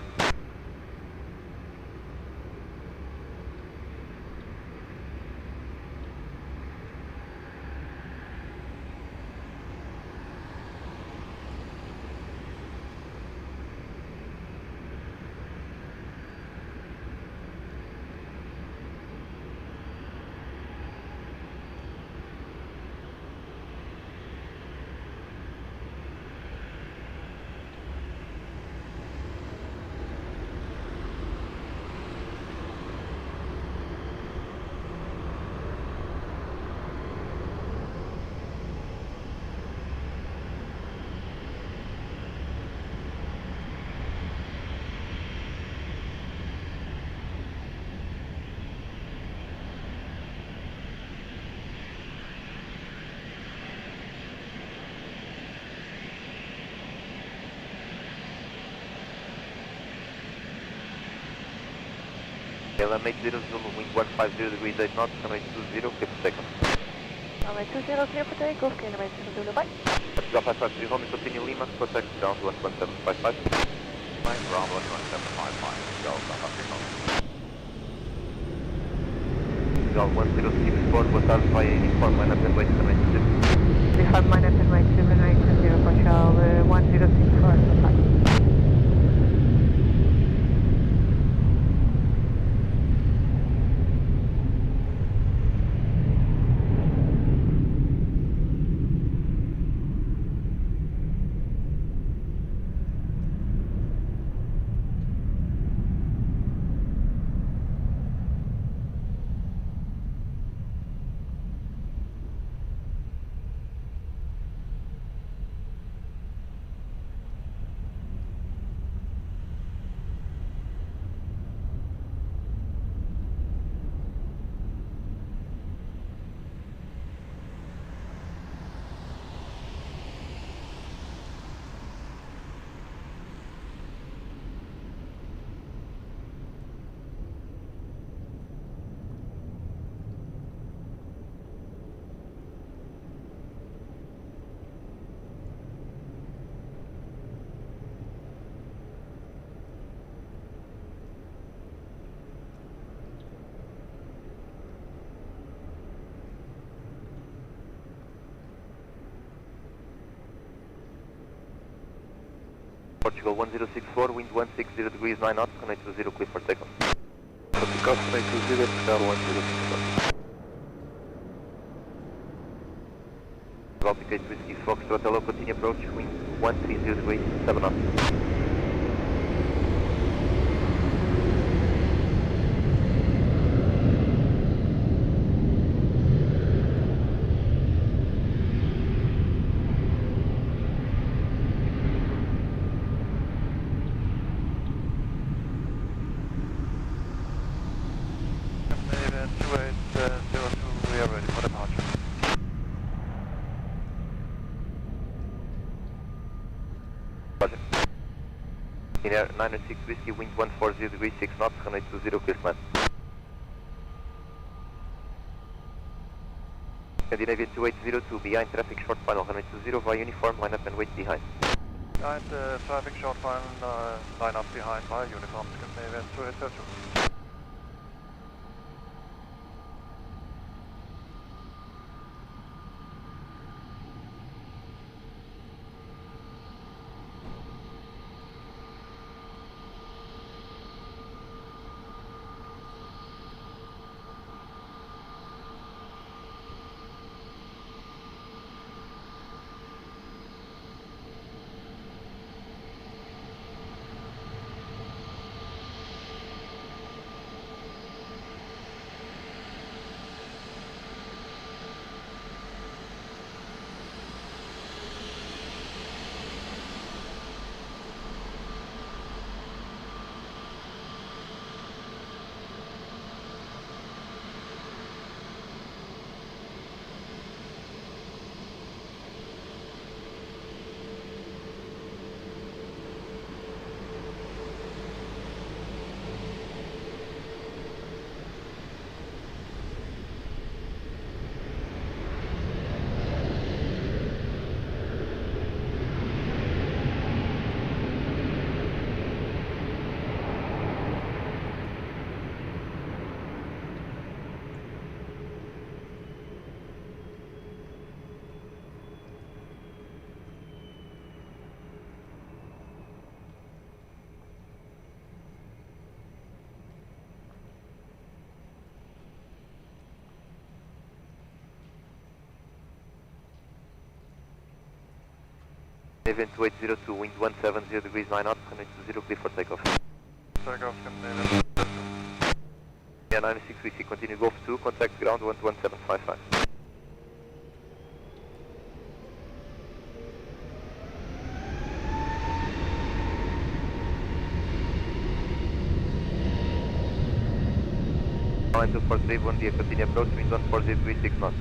KLM 80 Zulu, wind 150 degrees 8 knots, runway 20, clear for takeoff. Runway 20, clear for takeoff, KLM 80 Zulu, bye. Portugal 553 Romeo, continue Lima, contact ground 11755. Line ground 11755, go, South Africa. Portugal 1064, boa tarde, via uniform, line up and wait, runway 20. Uniform, line up and wait, runway 20, Portugal 1064, bye. Portugal 1064, wind 160 degrees 9 knots, runway 20, clear for takeoff. Portugal 20, Portugal 1064. Baltic 8 Whiskey Foxtrot, hello, continue approach, wind 130 degrees 7 knots. Air 906 Whiskey, wind 140 degrees 6 knots, runway 20, clear to land. Scandinavian 2802, behind traffic, short final, runway 20, via uniform, line up and wait behind. Behind traffic, short final, line up behind via uniform, Scandinavian 2802. Event 2802, wind 170 degrees 9 knots, runway 20, clear for takeoff. Takeoff, Captain David. Yeah, 96, we see continue Golf 2, contact ground 11755. Line 243, bom dia, continue approach, wind 140 degrees 6 knots.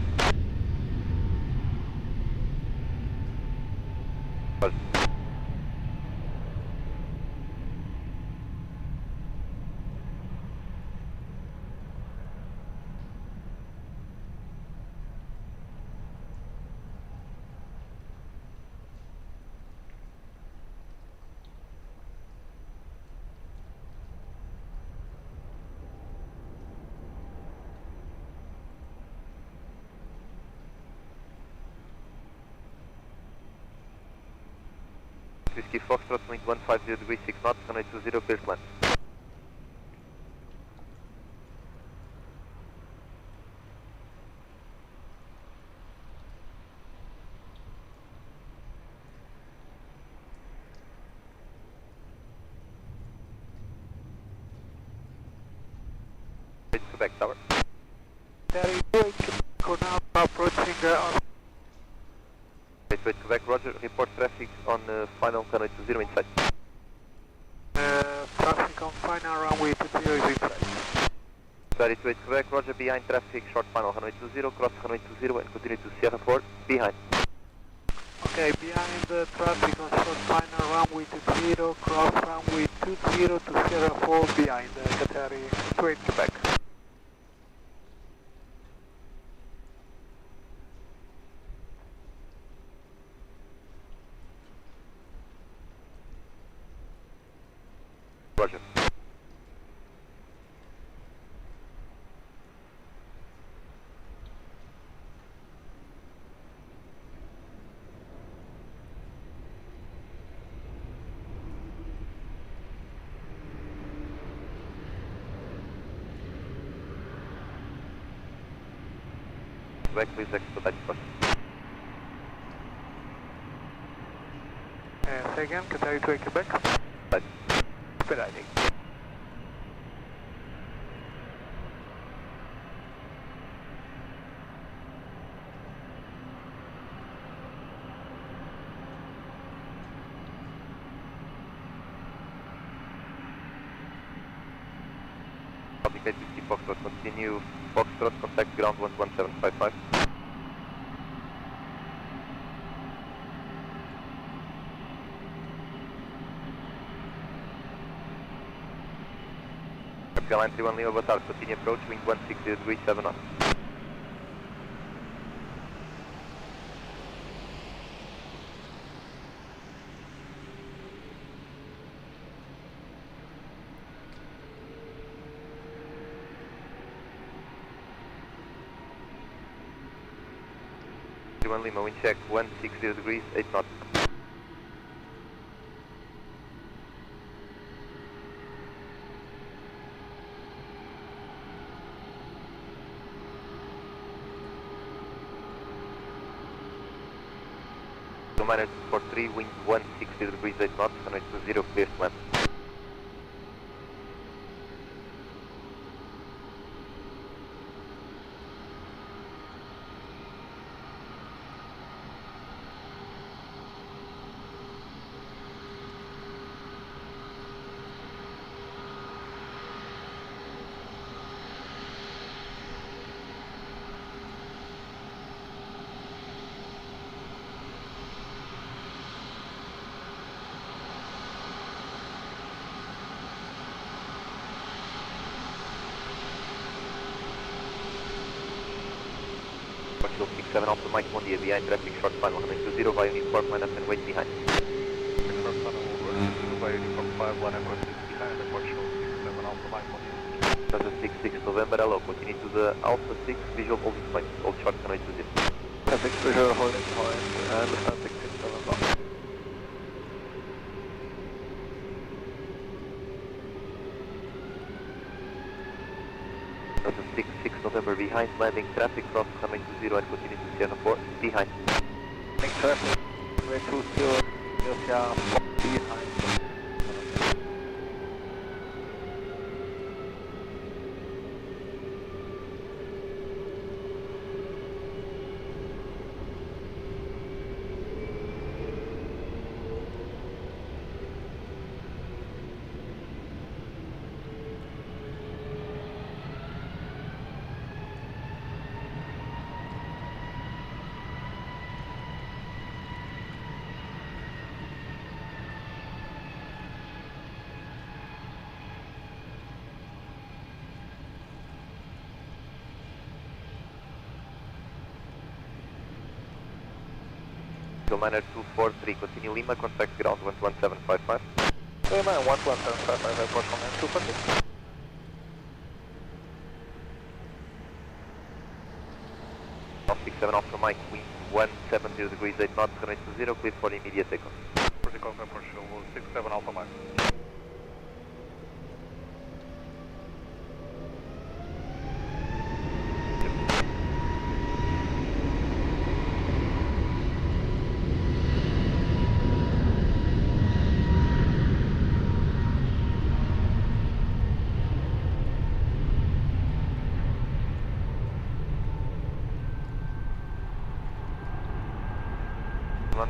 Whiskey Foxtrot, wind 150 degrees 6 knots, runway 20, clear to land. Ready to back tower. Terry, go now approaching on Wait, Quebec, roger, report traffic on final runway 20 inside. traffic on final runway 20 is inside. Sorry, to Quebec, roger, behind traffic, short final runway 20, cross runway 20 and continue to Sierra 4, behind. Okay, behind the traffic on short final runway 20, cross runway 20 to Sierra 4 behind Qatari 28 Quebec. Roger. Quebec, please expedite first. Say again, Qatari 28 Quebec. Right. Expediting. Indicate Whiskey Foxtrot, continue Foxtrot, contact ground 11755. Capital Line 31 Lima, boa tarde, continue approach, wind 160 degrees 7 knots. Lima, wind check 160 degrees 8 knots. Minus 43, wind 160 degrees 8 knots, runway 20, clear to land. Portugal 67 Alpha Mike, bom dia, behind traffic, short final, runway 20, via uniform, line up and wait behind. Short final over, via uniform 5, line up behind the Portugal 67 Alpha Mike, bom dia. Delta 66 November, hello, continue to the Alpha 6, visual holding point, hold short runway 20. Traffic visual holding point, and traffic 67 Alpha. Delta 66 November, behind landing traffic, cross runway 20 and continue to Sierra 4, behind. Landing traffic, runway 20, LCA behind. Liner 243, continue Lima, contact ground 11755. Lima 11755, approach from 240. Off 67 Alpha Mike, wind 170 degrees 8 knots, runway 20, clear for immediate takeoff. Protocol approach 67 Alpha Mike.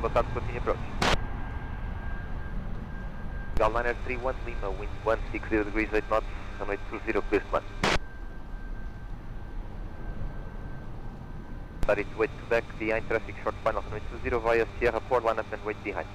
Boa tarde, continue approach. Liner 31 Lima, wind 160 degrees 8 knots, runway 20, clear to land. Sorry to wait to back, behind traffic short final, runway 20 via Sierra 4, line up and wait behind.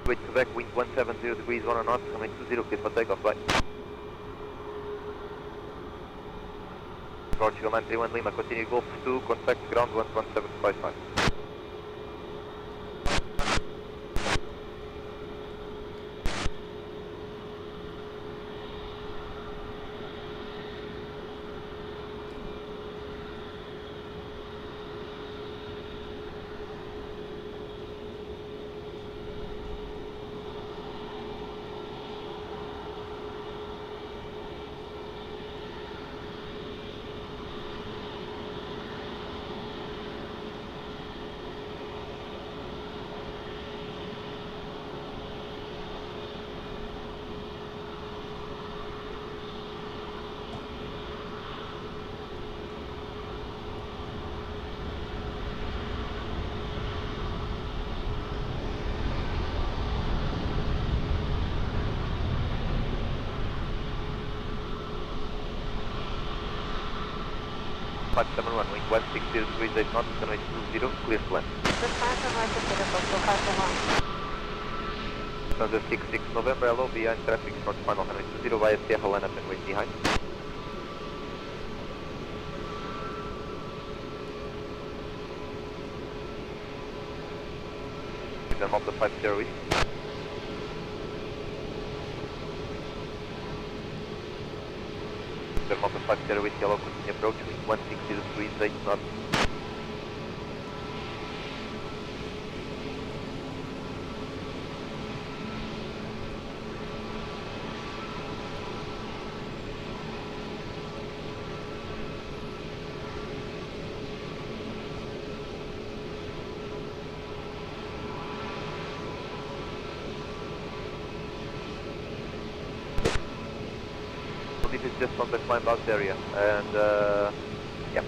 Wait to back, wind 170 degrees 1 knots, runway 20, clear for takeoff, bye. Portugal 931 Lima, continue Golf 2, contact ground 11755. Flight 71, wind 160 degrees 8 knots, runway 20, clear to land. Sunday 66 November, hello, behind traffic, short final, runway 20 via Sierra, line up and wait behind. Then Delta 50 East. Delta 50 East, yellow, continue approach, wind 160 degrees 8 knots. is just on the climb out area, and yeah.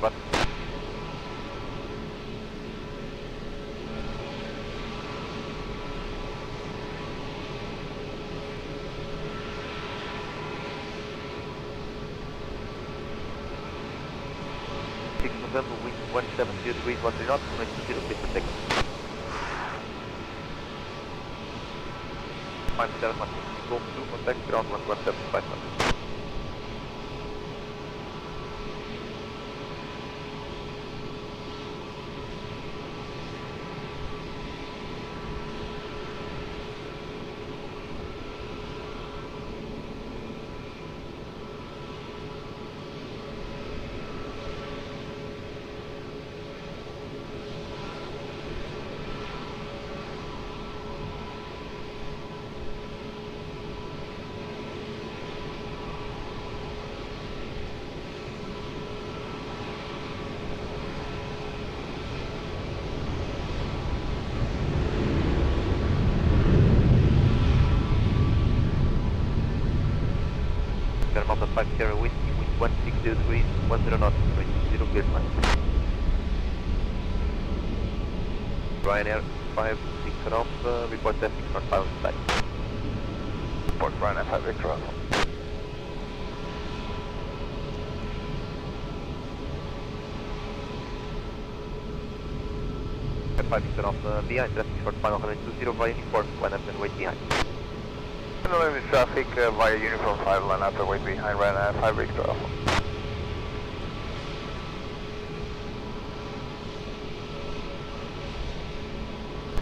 But November, wind 170 degrees, 13 knots, 0, please protect. 57 knots, Golf 2, contact ground 117, 5 knots. Delta 5 Sierra Whiskey, wind 160 degrees, 10 knots, 0 clear flight. Ryanair 56 Alpha, report testing for pilot side. Report Ryanair 5 Victor Alpha. F5 Victor Alpha behind, testing for final 120 via uniform, line up and wait behind. Enemy traffic via uniform 5, line up and wait behind Ryanair 5 Victor Alpha.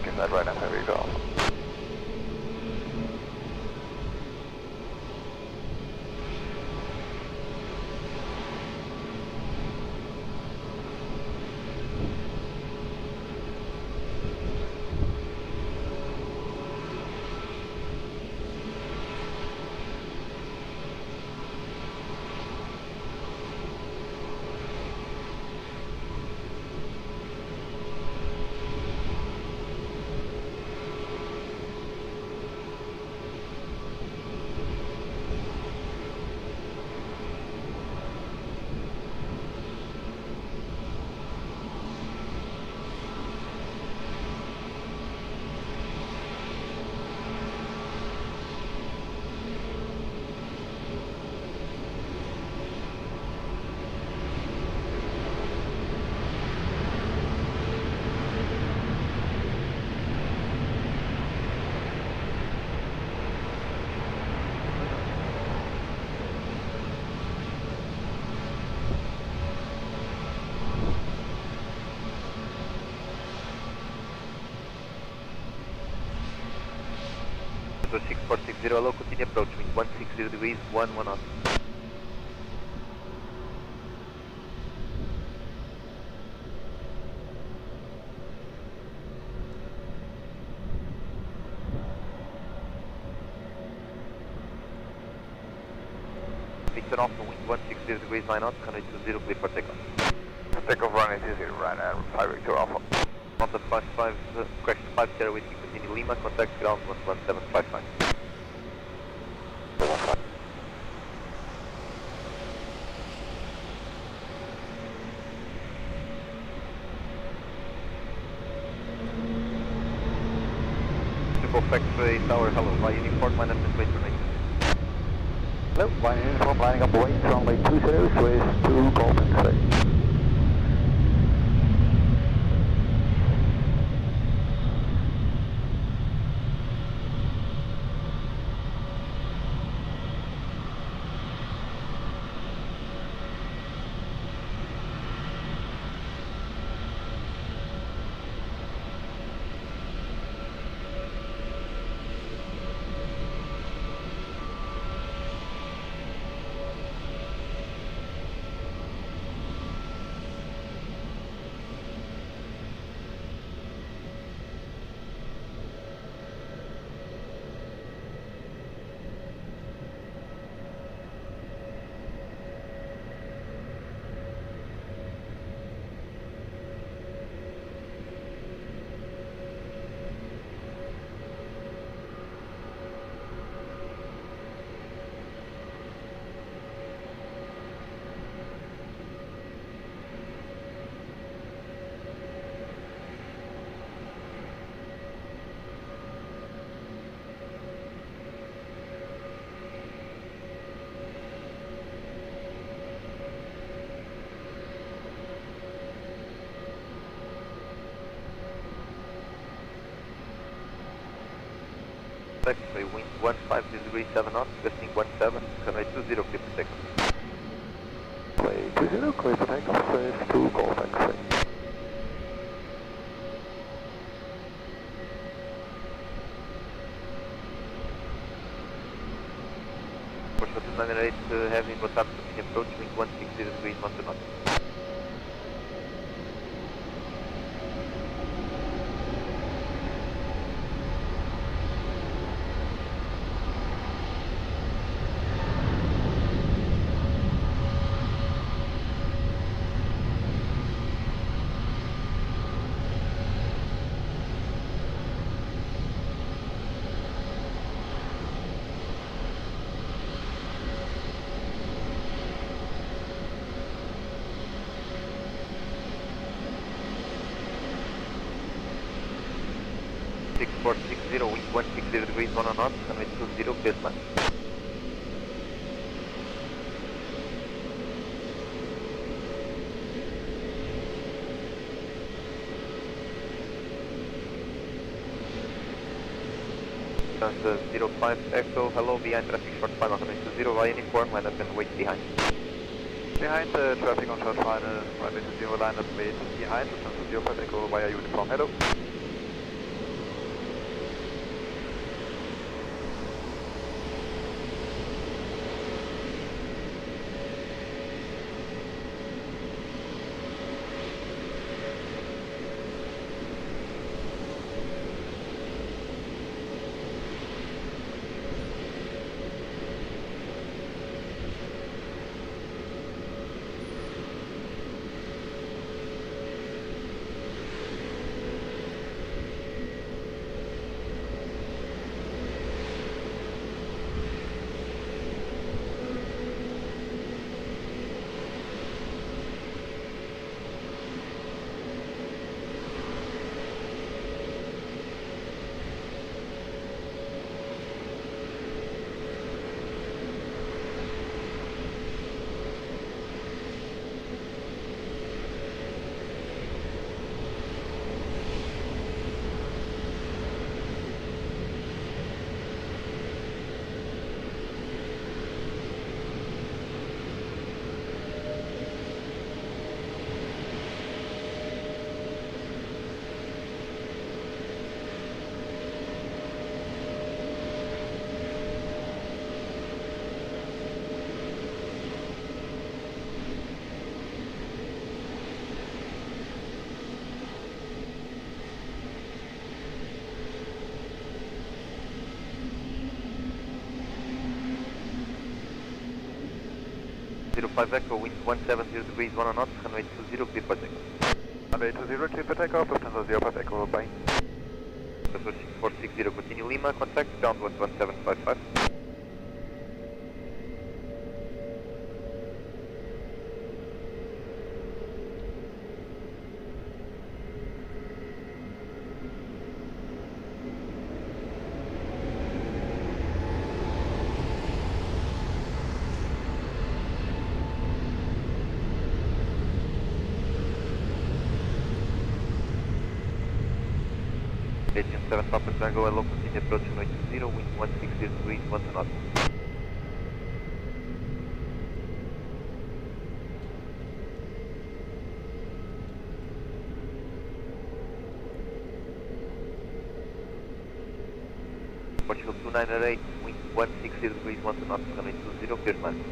Give that Ryanair 5 Victor Alpha. So 6460, hello, continue approach, wind 160 degrees, 1 knot. Victor Alpha, wind 160 degrees, 9 knots, 120, clear for takeoff. Takeoff running 20, Ryanair 5 Victor Alpha. Delta 55, correction 5 Sierra Whiskey, continue Lima, contact ground 11755. Triple Factory Tower, hello, via uniform, line up and wait for me. Hello, my uniform lining up away, runway 20, Swiss 2, Golf and 6. taxiway, wind 150 degrees 7 knots, gusting 17, runway 20, clear for takeoff. Runway 20, clear for takeoff, safe to Golf X-ray. Portugal 298, heavy, boa tarde, approach, wind 160 degrees 1 knots. Wind 160 degrees 1 knots, runway 20, clear to land. Trans 05 Echo, hello, behind traffic short final, runway 20, via uniform, line up and wait behind. Behind traffic on short final, runway 20, line up, wait behind, Trans 05 Echo via uniform, hello. Echo, wind 170 degrees 1 knots, runway 20, clear for takeoff. Runway 20, clear for takeoff, Lufthansa 05 Echo, bye. Professor 6460, continue Lima, contact, ground 11755. Aviation 7 Papa Tango, hello, continue approach runway 20, wind 160 degrees 1 knots. Portugal 298, wind 160 degrees 1 knots, runway 20, clear to land.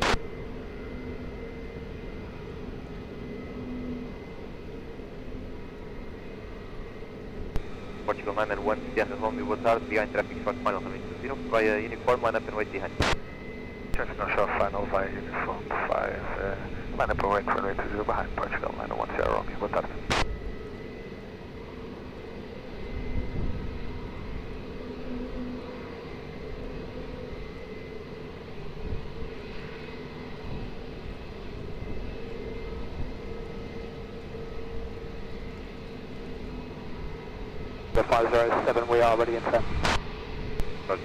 Portugal 9 and 1, Sierra Romeo, boa tarde, behind traffic short final, runway 20, via uniform, line up and wait behind. Traffic on short final via uniform 5, line up and wait runway 20 behind Portugal 9 and 1, Sierra Romeo, boa tarde. The 507, we are already in set. Roger.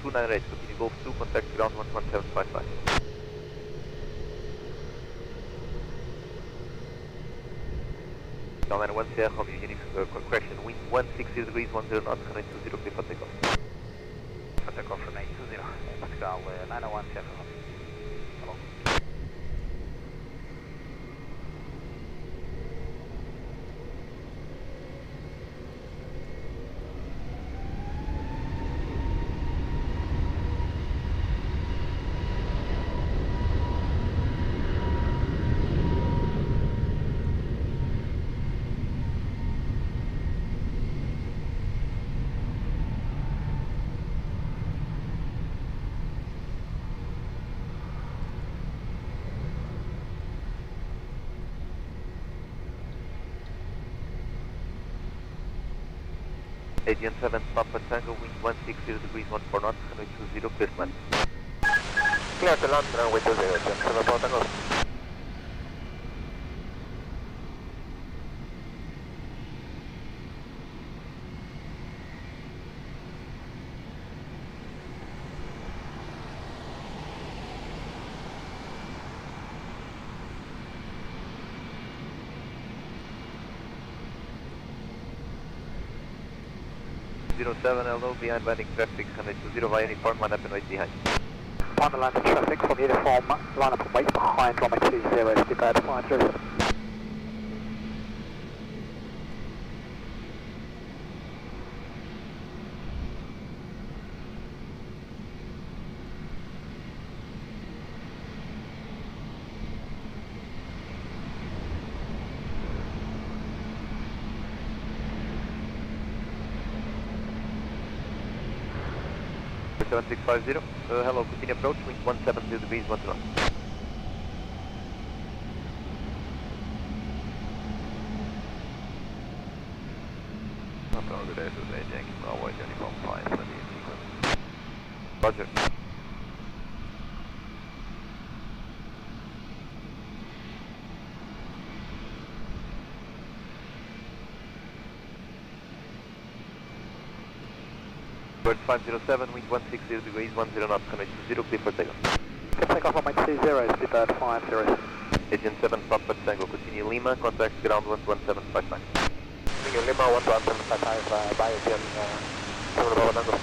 298, continue Golf 2, contact ground 11755. Down 1 Sierra Romeo, Unix, correction, wind 160 degrees, 10 knots, runway 20, clear for takeoff. For takeoff from 820, Pascal 901 Sierra Romeo. Hello. Agent 7, Papa Tango, wind 160 degrees, 14 knots, runway 20, clear to land. Clear to land, runway 20, Agent 7 Papa Tango. Hello, behind landing traffic, runway 20 via uniform, line up and wait behind. On the landing traffic from uniform, line up and wait behind runway 20, prepared 507. Seven 650, hello, continue approach, wind 170 degrees, 1 knot. Approach today, Yankee Bravo, uniform 5, let me sequence. Roger. Bird 507, wind 160 degrees, 10 knots, runway 20, clear for takeoff. Takeoff runway 20, prepared 50. Agent 7, Papa Tango, continue Lima, contact ground 11755. Continue Lima, 11755, by Agent 7 Papa Tango.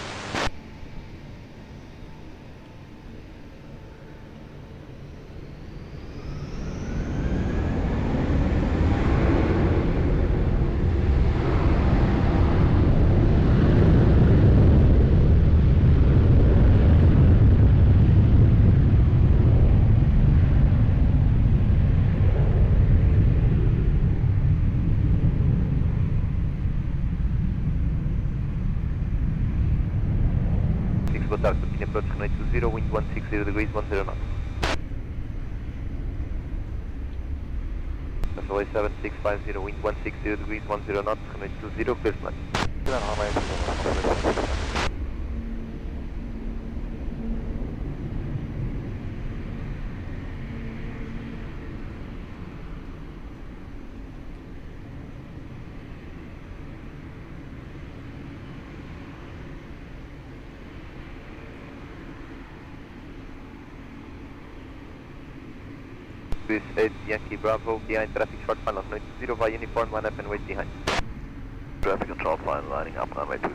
Continue approach runway 20, wind 160 degrees, 10 knots. FLA 7650, wind 160 degrees, 10 knots, runway 20, clear to land. Swiss 8 Yankee Bravo, behind traffic short final, runway 20 via uniform, line up and wait behind. Traffic control fine, lining up, runway 20,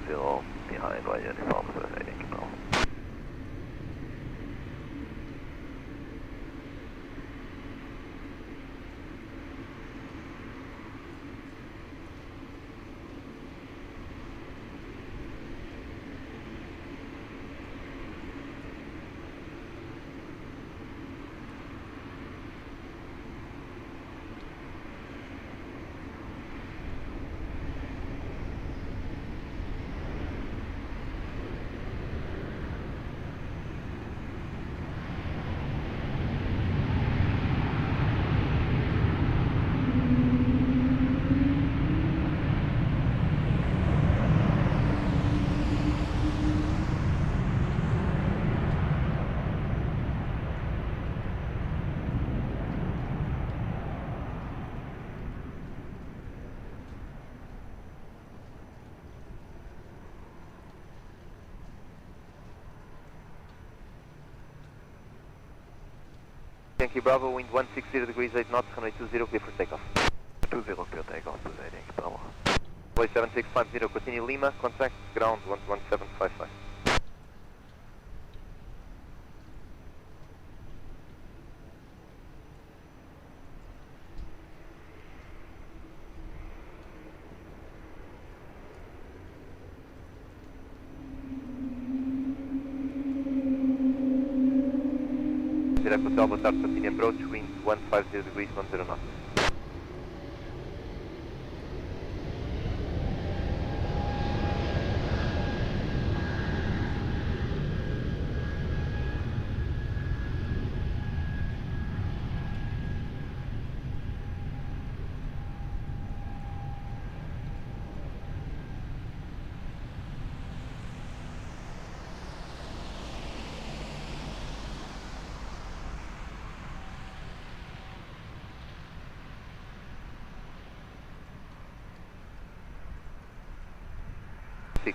behind via uniform, Swiss 8 Yankee Bravo. Yankee Bravo, wind 160 degrees 8 knots, runway 20, clear for takeoff. 20 clear takeoff, 28 Yankee Bravo. Boy 7650, continue Lima, contact ground 11755. Direto Hotel, boa tarde, continue approach, wind 150 degrees 10 knots.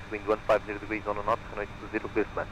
Wind 150 degrees on the knot, runway 20, clear to land.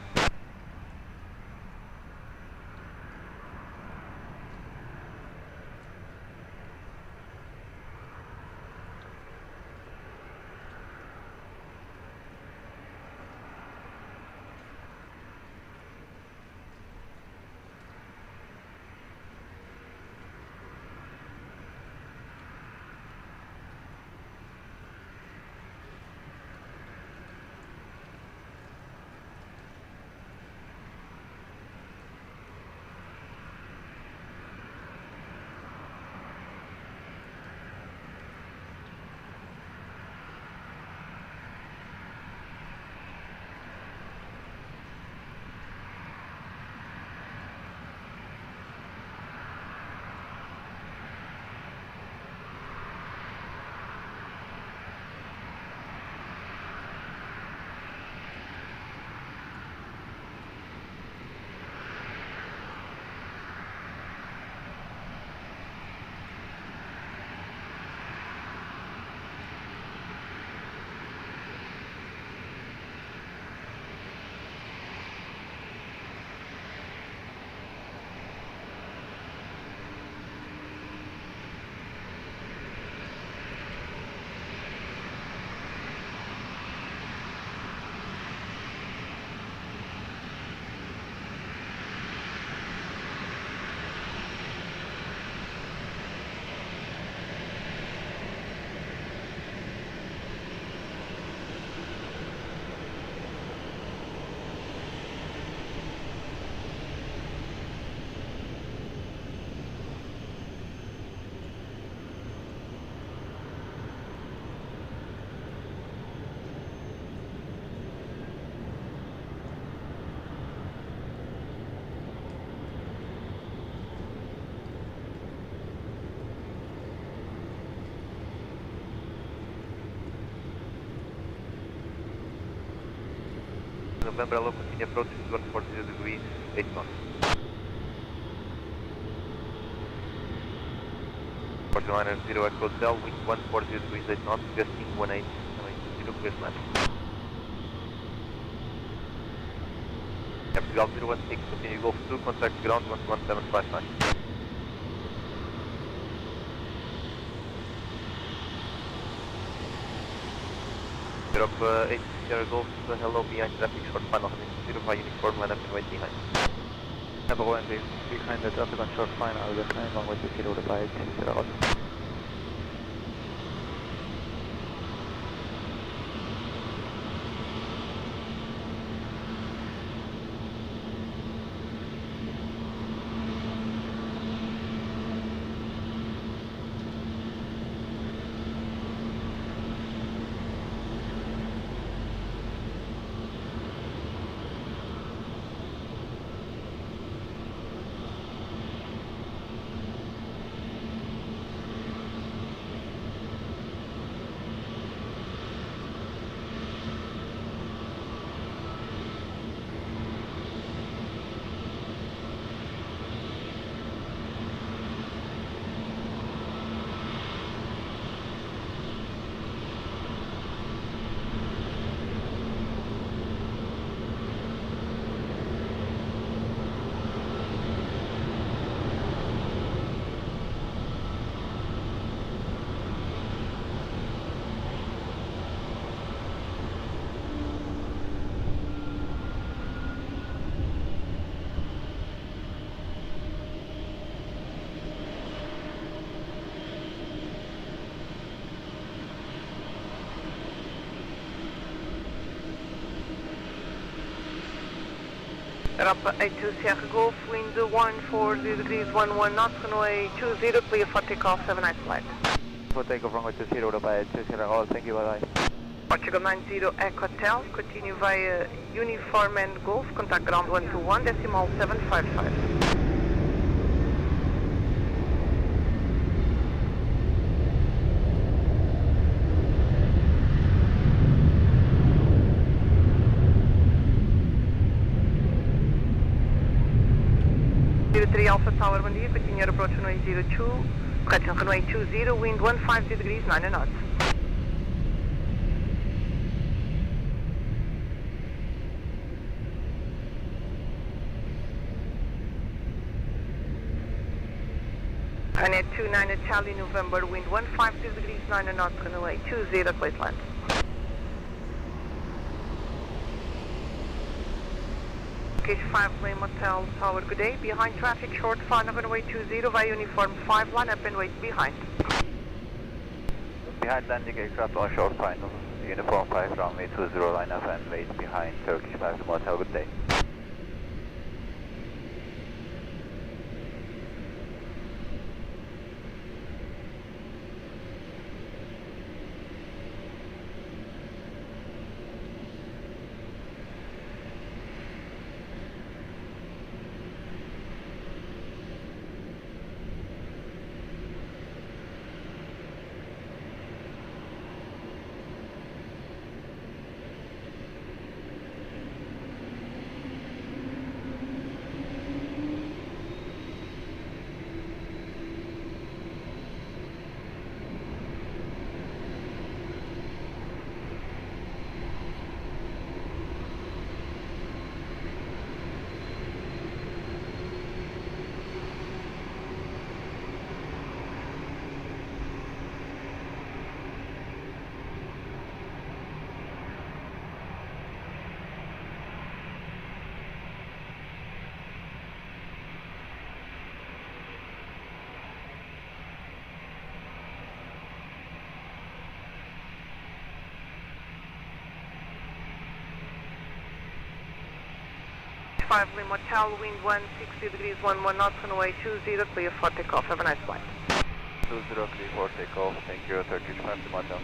November, hello, continue approach, wind 140 degrees 8 knots. Portuliner 0 Echo Hotel, wind 140 degrees 8 knots, gusting 18, runway 20, clear to land. Portugal 016, continue Golf 2, contact ground 11759. Europe 8 Sierra Golf, hello, behind traffic, short final, 0 by uniform, line up and wait behind. Number 1 behind the traffic on short final, left 9, long way to 0 by 8, Sierra Golf. Europa 82 Sierra Golf, wind 140 degrees, 11 knots, runway 20, clear for takeoff, have a nice flight. For takeoff runway 20, Europa 82 Sierra Golf, thank you, bye bye. Portugal 90 Echo Hotel, continue via Uniform and Golf, contact ground 121, decimal 755. Three Alpha Tower, bom dia, continue approach runway 02, correction runway 20, wind 150 degrees, 9 knots. Runway 29 Charlie November, wind 150 degrees, 9 knots, runway 20, place land. Cage 5 Lane Motel Tower, good day. Behind traffic, short final runway 20 via uniform 5, line up and wait behind. Behind landing aircraft on short final, uniform 5 runway 20, line up and wait behind Turkish 5 Motel, good day. Five Lima Hotel, wind 160 degrees, 11 knots, runway 20, clear for takeoff. Have a nice flight. 20, clear for takeoff, thank you, Turkish 5 Motel.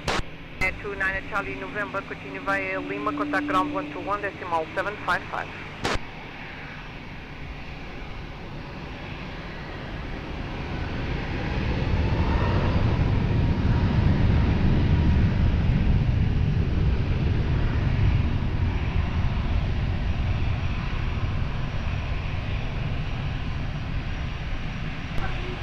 29 Charlie November, continue via Lima, contact ground 121, decimal 755.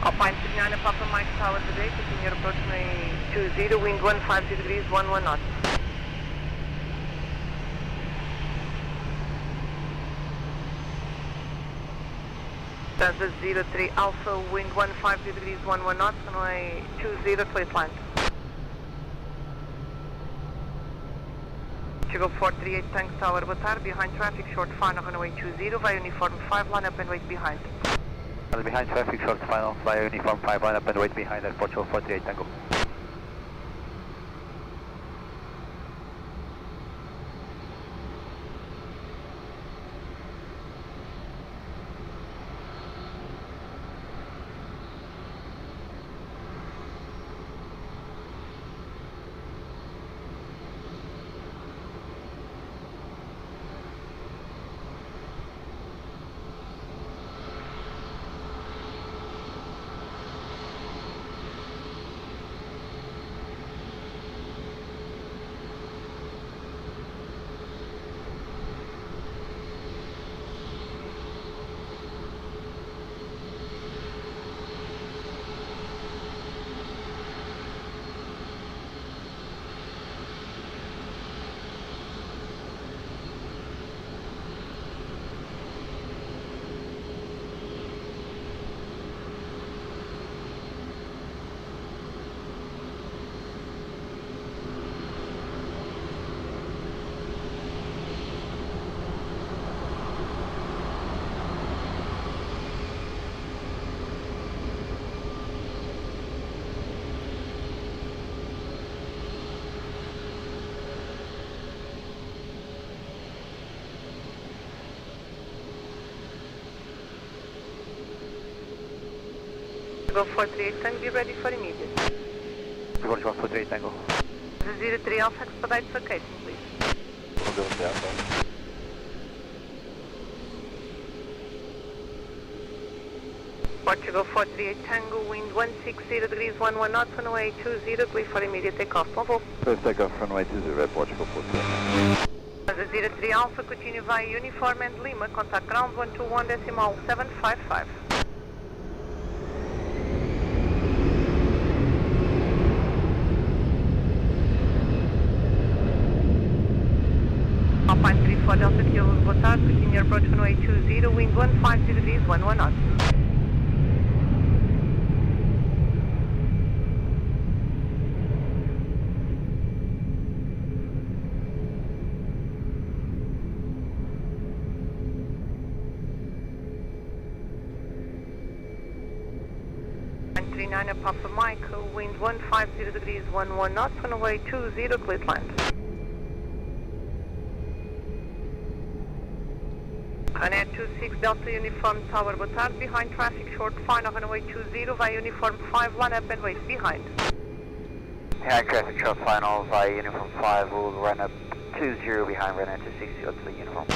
Alpine 39 Papa Mike Tower today, continue approach runway 20, wind 150 degrees, 11 knots. Delta 03 Alpha, wind 150 degrees, 11 knots, runway 20, clear land. Portugal 438 Tank Tower, boa tarde, behind traffic, short final, runway 20, via uniform 5, line up and wait behind. Behind traffic, short final, via uniform 5, line up and wait behind at Portugal 438 Tango. Portugal 438 Tango, be ready for immediate. Portugal 438 Tango. 03 Alpha, expedite vacation, please. Portugal 438 Tango, wind 160 degrees, 11 knots, runway 20, clear for immediate takeoff. Bon vol. First takeoff, runway 20, Portugal 48. 03 Alpha, continue via uniform and Lima, contact ground 121.755. Alpine 34 Delta Kilo, boa tarde, continue approach runway 20, wind 150 degrees, 11 knots. Papa Mike, wind 150 degrees, 11 knots, runway 20, clear to land. Air 26 Delta Uniform Tower, boa tarde, behind traffic, short final, runway 20, via Uniform 5, line up and wait behind. Behind traffic, short final, via Uniform 5, will run up 20 behind runway 260 to the Uniform.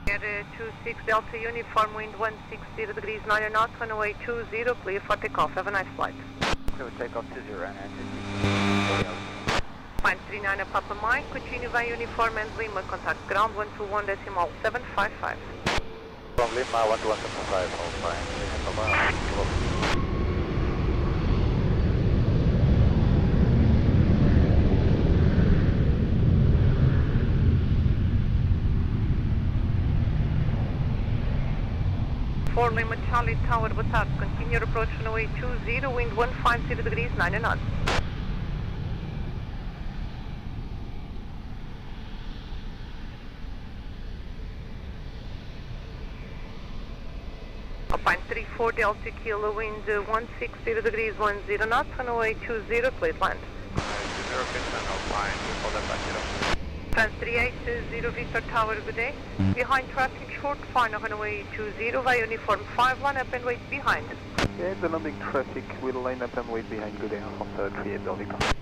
Air 26 Delta Uniform, wind 160 degrees, 9 knots, runway 20, clear for takeoff. Have a nice flight. Clear for takeoff 20 and Fine 39 Papa Mike, continue via Uniform and Lima, contact ground 121.755. From Lima 121.755, all fine. For Lima Charlie Tower, boa tarde, continue approach runway 20, wind 150 degrees, 9 knots. Alpine 34 Delta Kilo, wind 160 degrees, 10 knots, runway 20, clear to land. Trans 38 Victor Tower, good day. Behind traffic, short final, runway 20, via Uniform 5, line up and wait behind. Yeah, the landing traffic will line up and wait behind. Good day, Alpha 38 Delta.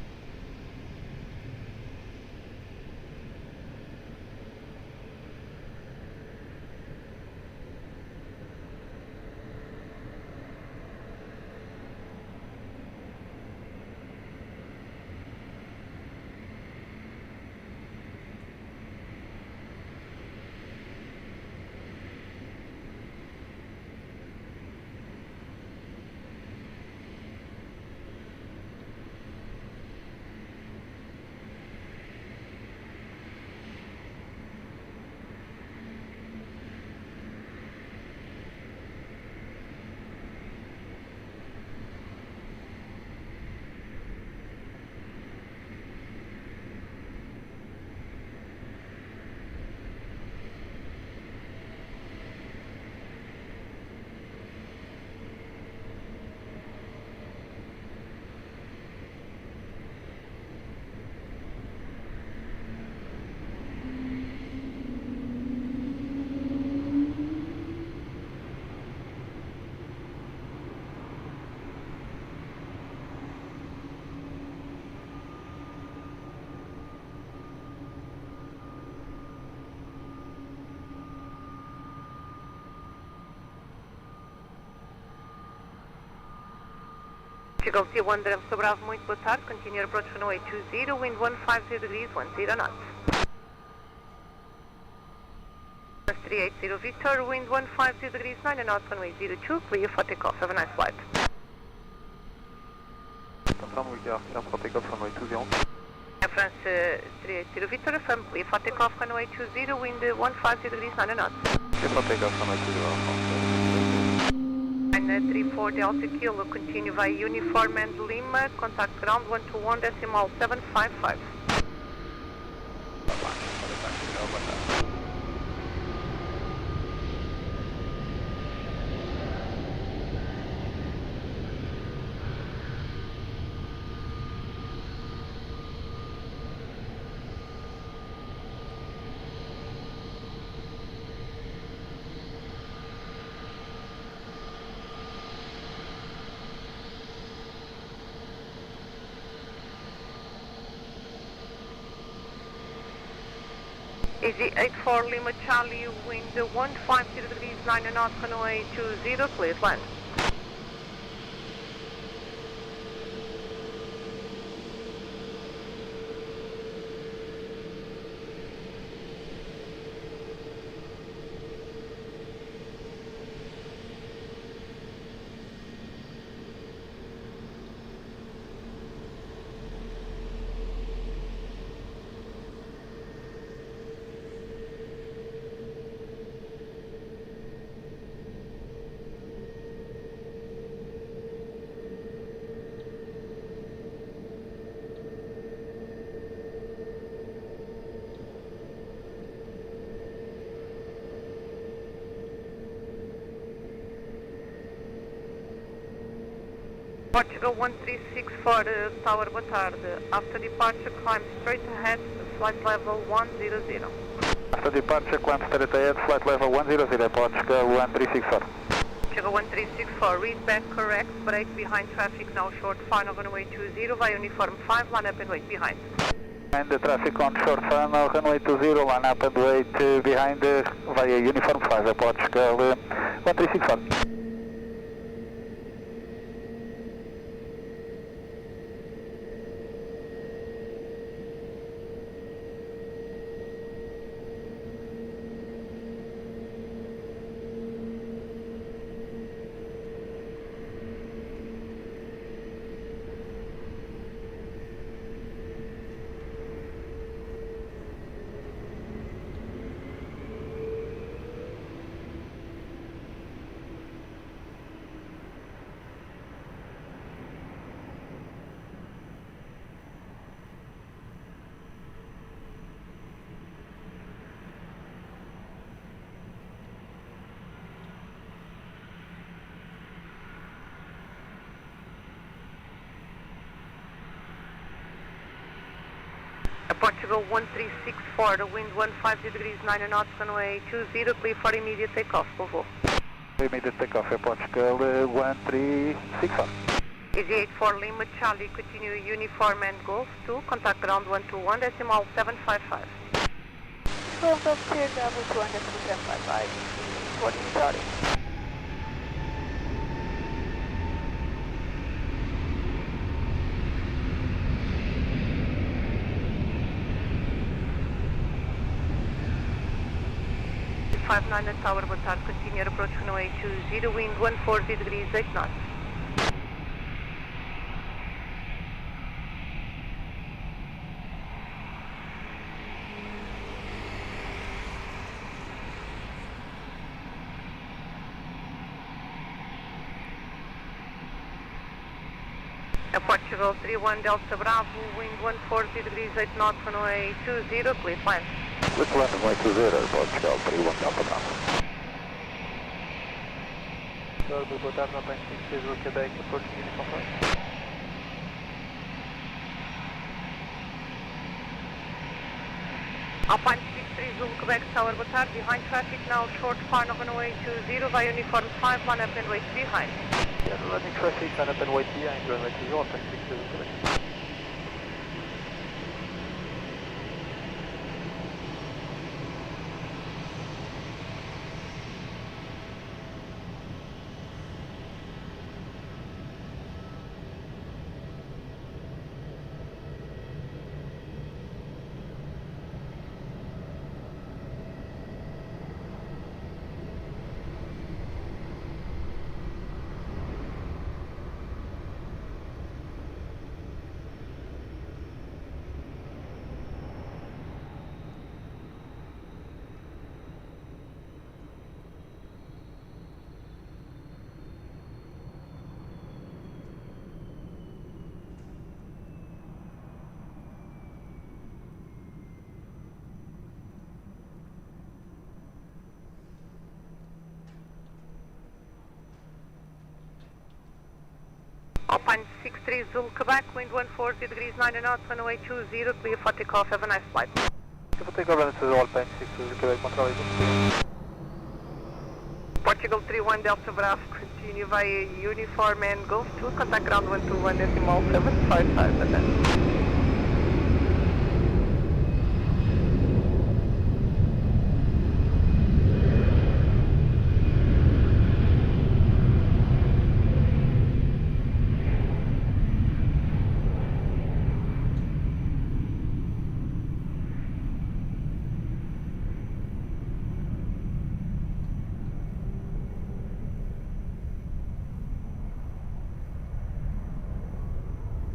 Portugal T1 Direto Bravo, muito boa tarde. Continue approach runway 20, wind 150 degrees, 10 knots. 380 Victor, wind 150 degrees, 9 knots, runway 02, clear for takeoff. Have a nice flight. Confirm we are clear for takeoff runway 20. Air France 380 Victor, affirm clear for takeoff runway 20, wind 150 degrees, 9 knots. Clear for takeoff runway 20. And 34 Delta Kilo, continue via Uniform and Lima, contact ground 121 decimal 755. Easy 84 Lima Charlie, wind 150 degrees, 9 knots, runway 20, clear land. Portugal 1364 Tower, boa tarde. After departure, climb straight ahead, flight level 100. After departure, climb straight ahead, flight level 100, Portugal 1364. Portugal 1364, read back correct, brake behind traffic, now short, final runway 20, via uniform 5, line up and wait behind. And the traffic on short final, runway 20, line up and wait behind via uniform 5, Portugal 1364. Portugal 1364, the wind 150 degrees, 9 knots, runway 20, clear for immediate takeoff, por favor. Immediate takeoff, Portugal 1364. Easy 84 Lima Charlie, continue uniform and Golf 2, contact ground 121, decimal 755. Golf up clear, ground 121, decimal 755, 40 starting. .59 at Tower, boa tarde, continue approach runway 20, wind 140 degrees, 8 knots. Portugal 31 Delta Bravo, wind 140 degrees, 8 knots, runway 20, clear land. Clear land, runway 20, Portugal 31 Delta Bravo. Boa tarde, não tem 56 o Quebec, approach uniform 5. Alpine 63 Zulu Quebec Tower, boa tarde, behind traffic now, short final runway 20, via uniform 5, line up and wait behind. Yeah, running traffic, line up and wait behind, runway 20, Alpine 63 Zulu Quebec. Alpine 63 Zulu Quebec, wind 140 degrees 9 knots, runway 20, clear for takeoff, have a nice flight. Clear for takeoff, runway 20, Alpine 63 Zulu Quebec, control is Portugal 31 Delta Bravo, continue via uniform and Golf 2, contact ground 121 decimal 755 and then.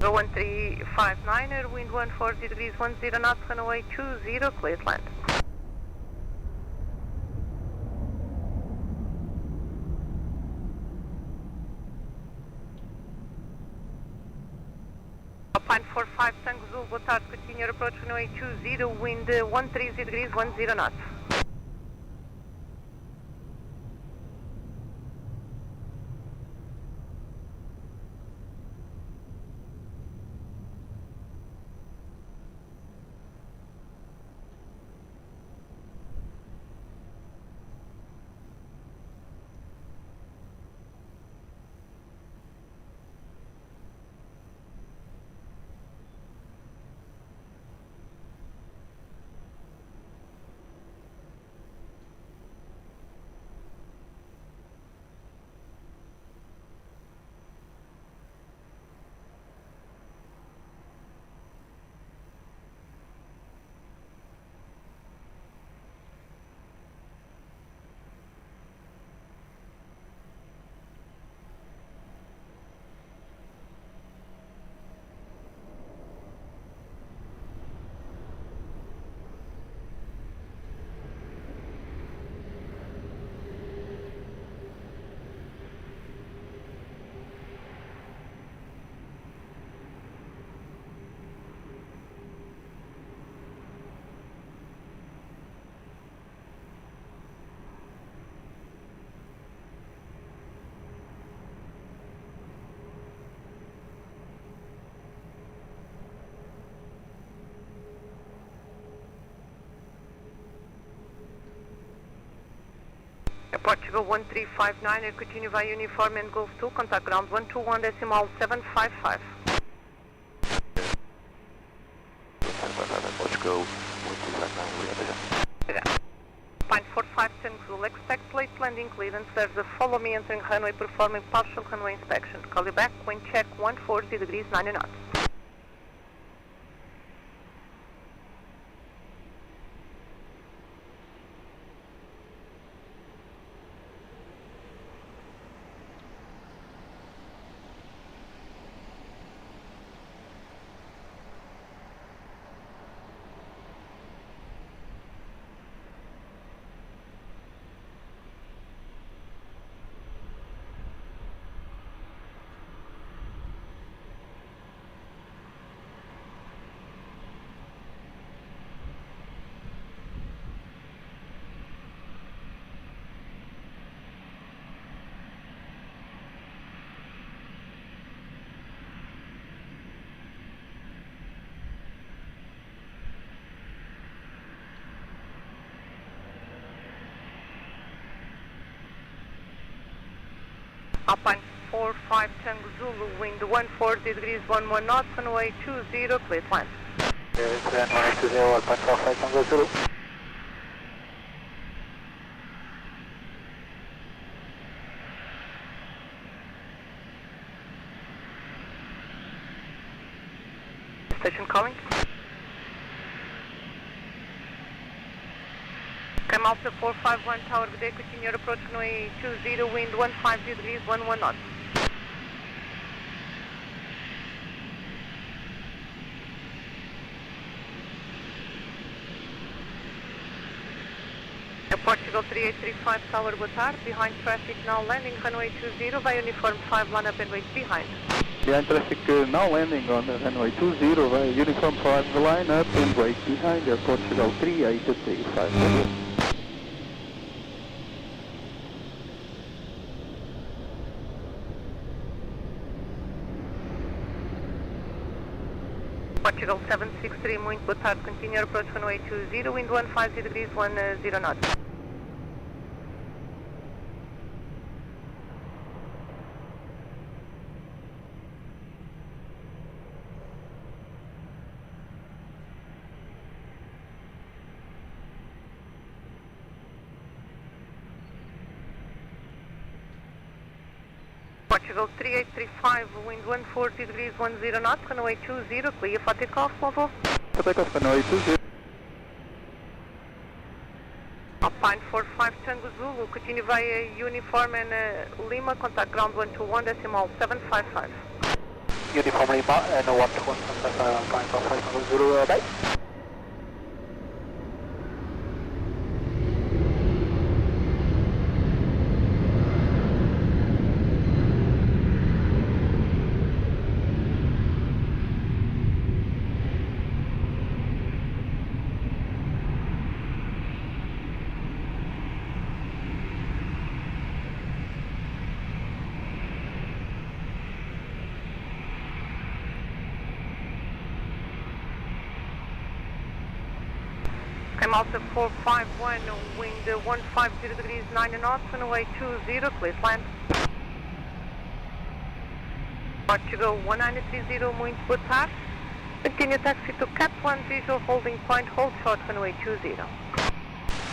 Go 1359er, wind 140 degrees 10 knots, runway 20, clear to land. Alpine 45 Tango Zulu, boa tarde, continue your approach, runway 20, wind 130 degrees 10 knots. Portugal 1359, continue via uniform and Golf 2, contact ground 121 decimal 755. Portugal 1359, we are Pine 45 Tango, expect late landing clearance, there's a follow me entering runway performing partial runway inspection. Call you back, wind check 140 degrees 9 knots. Alpine 45 Tango Zulu, wind 140 degrees 11 knots, runway 20, clear to land. There is 120, Alpine 45 Tango Zulu. Station calling. Come Alpha 451 Tower, good day, continue your approach, runway 20, wind 150 degrees 11 knots. Portugal 3835 Tower, boa tarde, behind traffic now landing, runway 20, via uniform 5, line up and wait behind. Behind traffic now landing on the runway 20, via uniform 5, line up and wait behind Air Portugal 3835. Portugal 763, muito boa tarde, continue your approach runway 20, wind 150 degrees 10 knots. Portugal 3835, wind 140 degrees 10 knots, runway 20, clear for takeoff, Volvo. For takeoff, runway 20. Alpine 45 Tango Zulu, continue via Uniform and Lima, contact ground 121, decimal 755. Uniform Lima and 121, contact Alpine 45 Tango Zulu, bye. Malta 451, wind 150 degrees 9 knots, runway 20, clear to land. Portugal 1930, muito boa tarde. Continue taxi to Cat 1, visual holding point, hold short, runway 20.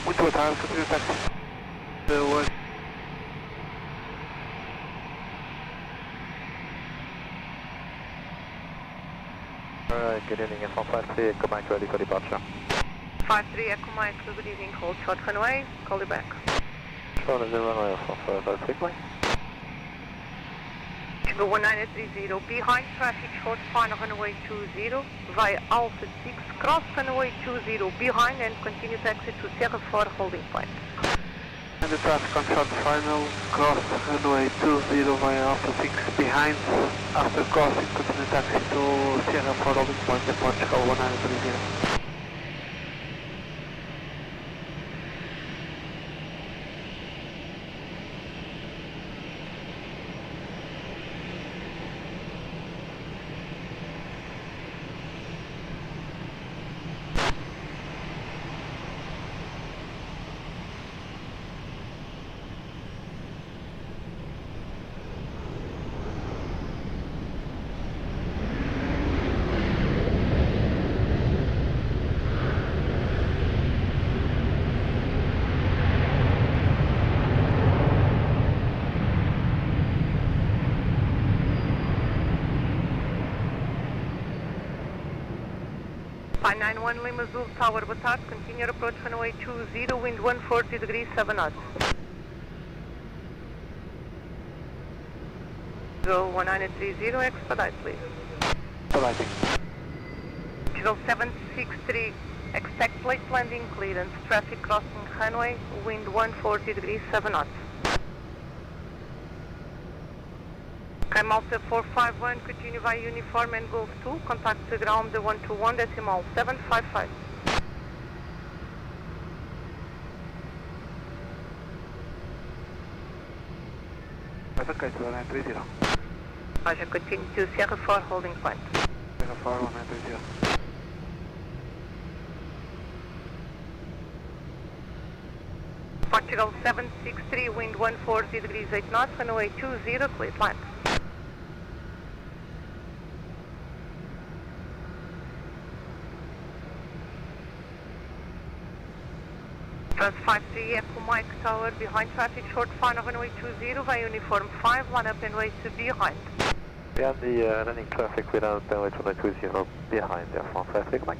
Muito boa tarde, continue taxi. Alright, good evening, F153, come back ready for departure. 53 Echo Mike, good evening, hold short runway, call you back. Short of the runway, F153, quickly. Portugal 1930, behind traffic, short final runway 20, via Alpha 6, cross runway 20, behind and continue taxi to Sierra 4, holding point. And the traffic on short final, cross runway 20 via Alpha 6 behind. After crossing, continue taxi to Sierra 4, holding point, Portugal 1930. Pi 91 Lima Zulu Tower, boa tarde, continue your approach runway 20, wind 140 degrees 7 knots. Go 1930, expedite please. Expediting. Portugal 763, expect late landing clearance, traffic crossing runway, wind 140 degrees 7 knots. Malta 451, continue via Uniform and Golf 2, contact the ground 121, decimal 755. Okay, to 1930. Roger, continue to Sierra 4, holding point. Sierra 4, 1930. Portugal 763, wind 140 degrees 8 knots, runway 20, clear to land. Trans 53 Echo Mike Tower, behind traffic, short final runway 20, via Uniform 5, line up and wait to behind. Behind the running traffic without runway 20, behind the F153, Mike.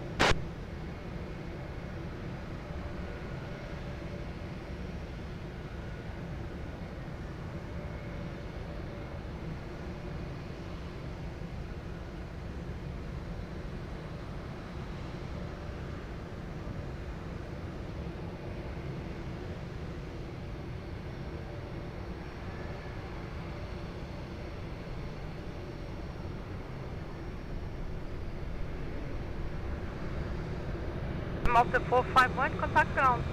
Malta 451, contact ground.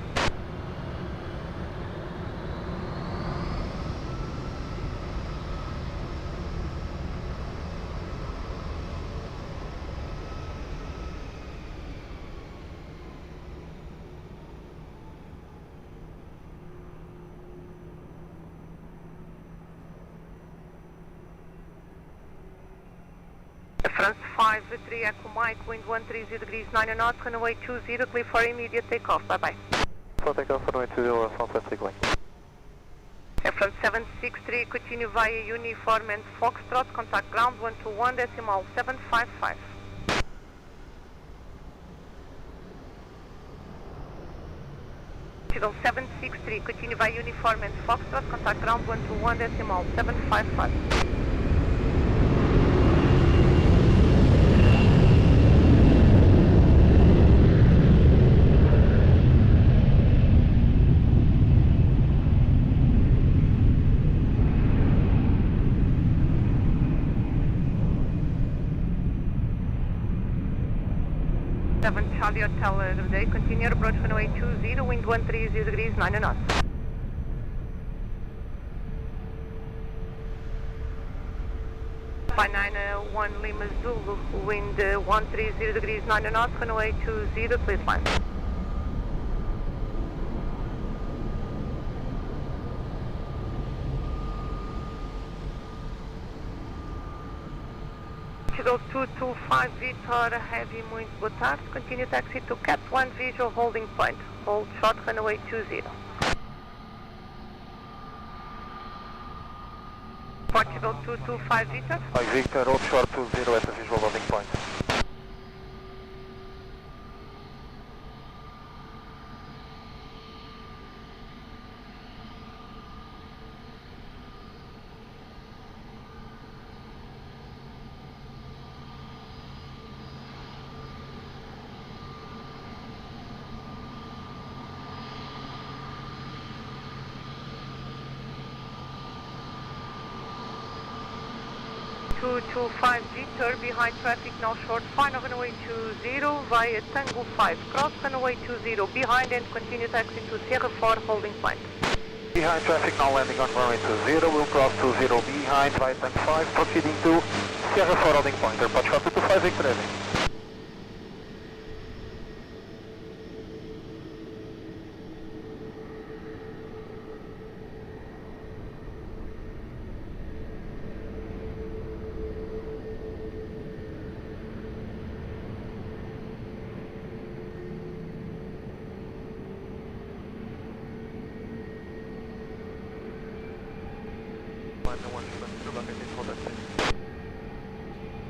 France 5-3 Echo Mike, wind 130 degrees 9 knots, runway 20, clear for immediate takeoff, bye bye. For takeoff, runway 20, southwest going. France 763, continue via uniform and Foxtrot, contact ground 121 decimal 755. Signal 763, continue via uniform and Foxtrot, contact ground 121 decimal 755. Charlie Hotel today, continue approach runway 20, wind 130 degrees 9 knots. By 91 Lima Zulu, wind 130 degrees 9 knots, runway 20, please land. Portugal 225 Victor Heavy, muito boa tarde. Continue taxi to Cat 1 visual holding point. Hold short runway 20. Portugal 225 Victor. Hi Victor, hold short 20 at the visual holding point. Victor, behind traffic now short, final runway 20 via Tango 5, cross runway 20, behind and continue taxi to Sierra 4 holding point. Behind traffic now landing on runway 20, we'll cross 20 behind via Tango 5, proceeding to Sierra 4 holding point, Airport 225 Victor heading.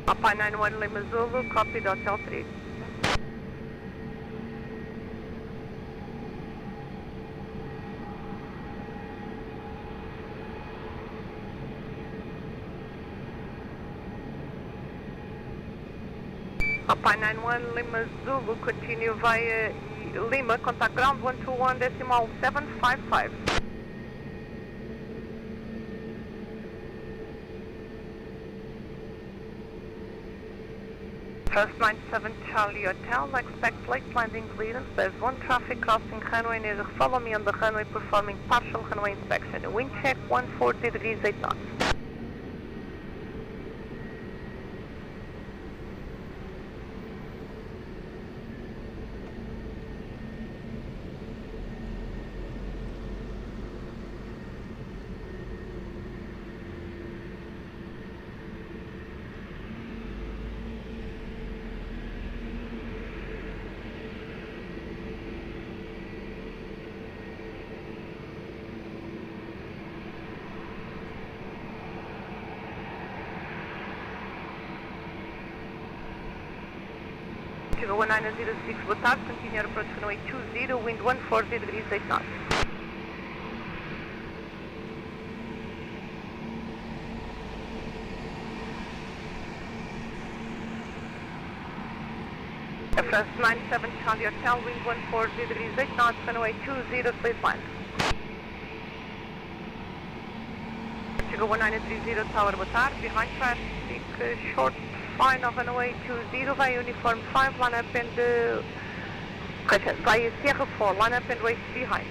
Papa 91 Lima Zulu, copied Hotel 3. Papa 91 Lima Zulu, continue via Lima, contact ground 121 decimal 755. First 97 Charlie Hotel, expect late landing clearance. There's one traffic crossing runway near the follow me on the runway performing partial runway inspection. Wind check 140 degrees 8 knots. Portugal 1906, boa tarde, continue approach runway 20, wind 140 degrees 8 knots. France 97 Charlie Hotel, wind 140 degrees 8 knots, runway 20, please land. Portugal 1930 Tower, boa tarde, behind traffic, short final runway 20 via uniform 5, line up and via Sierra 4, line up and wait behind.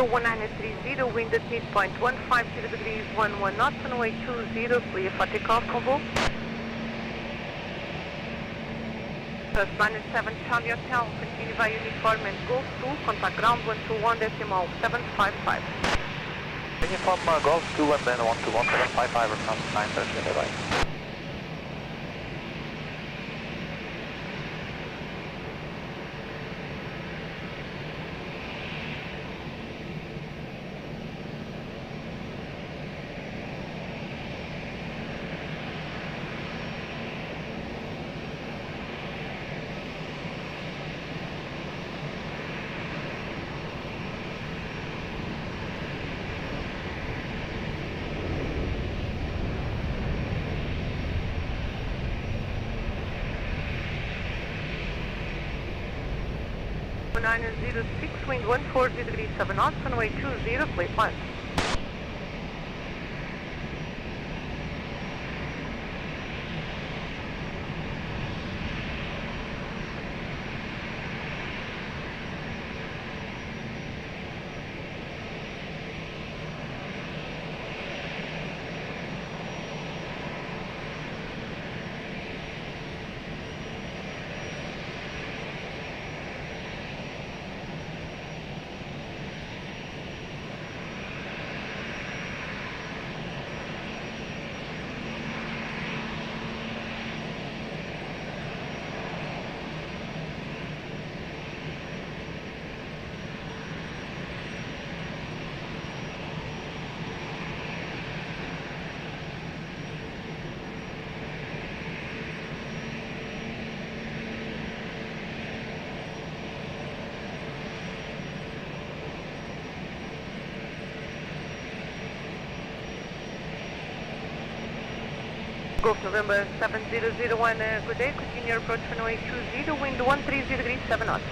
1930, wind at midpoint 150 degrees 11 knots, runway 20, clear for takeoff, convo. First minus 7 Charlie Hotel, continue via uniform and Golf 2, contact ground 121 decimal 755. Uniform Golf 2 and then 121 755 or 930 right. Niner 06, wind 140 degrees 7 knots, runway 20, clear climb. Golf November 7001, good day, continue approach runway 20, wind 130 degrees 7 knots.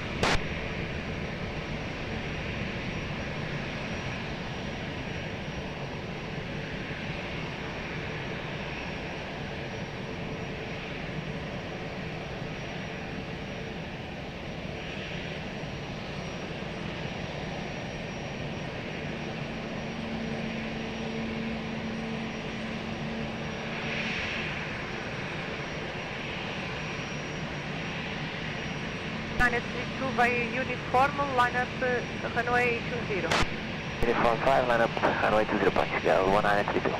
Via uniform, line up runway 20. Uniform 5, line up runway 20, Portugal 1932.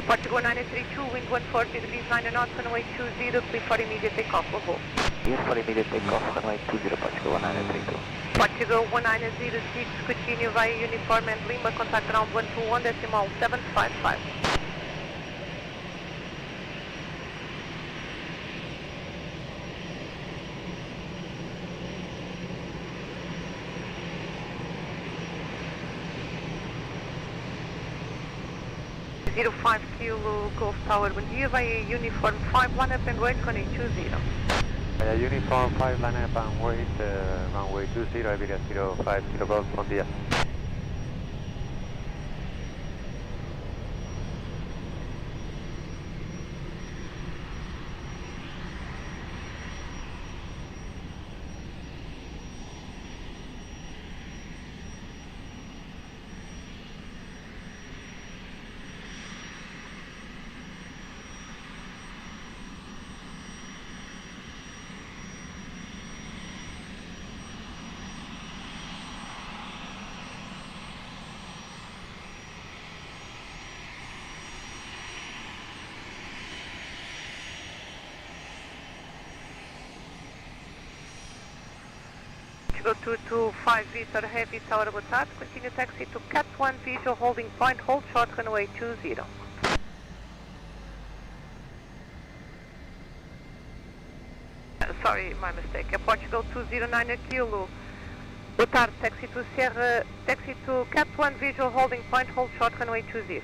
Portugal 932, wind 140 degrees 9 knots, runway 20, clear for immediate takeoff, over. Clear for immediate takeoff, runway 20, Portugal 1932. Portugal 1906, continue via uniform and Lima, contact ground 121 decimal 755. Zero 5 Kilo Golf Tower, bom dia, via uniform 5, line up and wait, runway 20. Uniform 5, line up and wait, runway 20, Aviation 5 Kilo Golf, bom dia. Go to 5 Victor Heavy Tower, boa tarde, continue taxi to Cat 1 visual holding point, hold short runway 20. Sorry, my mistake. Portugal 209 Kilo. Boa tarde, taxi to Sierra, taxi to Cat 1 visual holding point, hold short runway 20.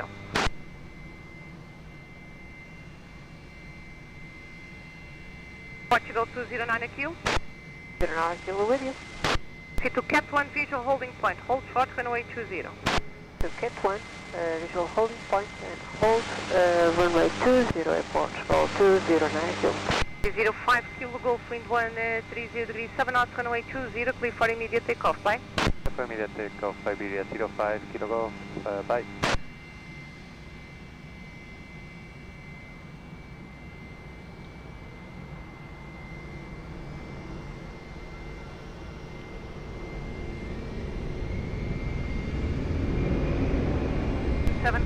Portugal 209 Kilo. 09 Kilo with you. Taxi to Cat 1 visual holding point, hold short runway 20. To Cat 1 visual holding point and hold runway 20 at Portugal 209 Kilo. 305 Kilo Golf, wind 130 degrees 7 knots, runway 20, clear for immediate takeoff, bye. For immediate takeoff, Iberia 05 Kilo Golf, bye.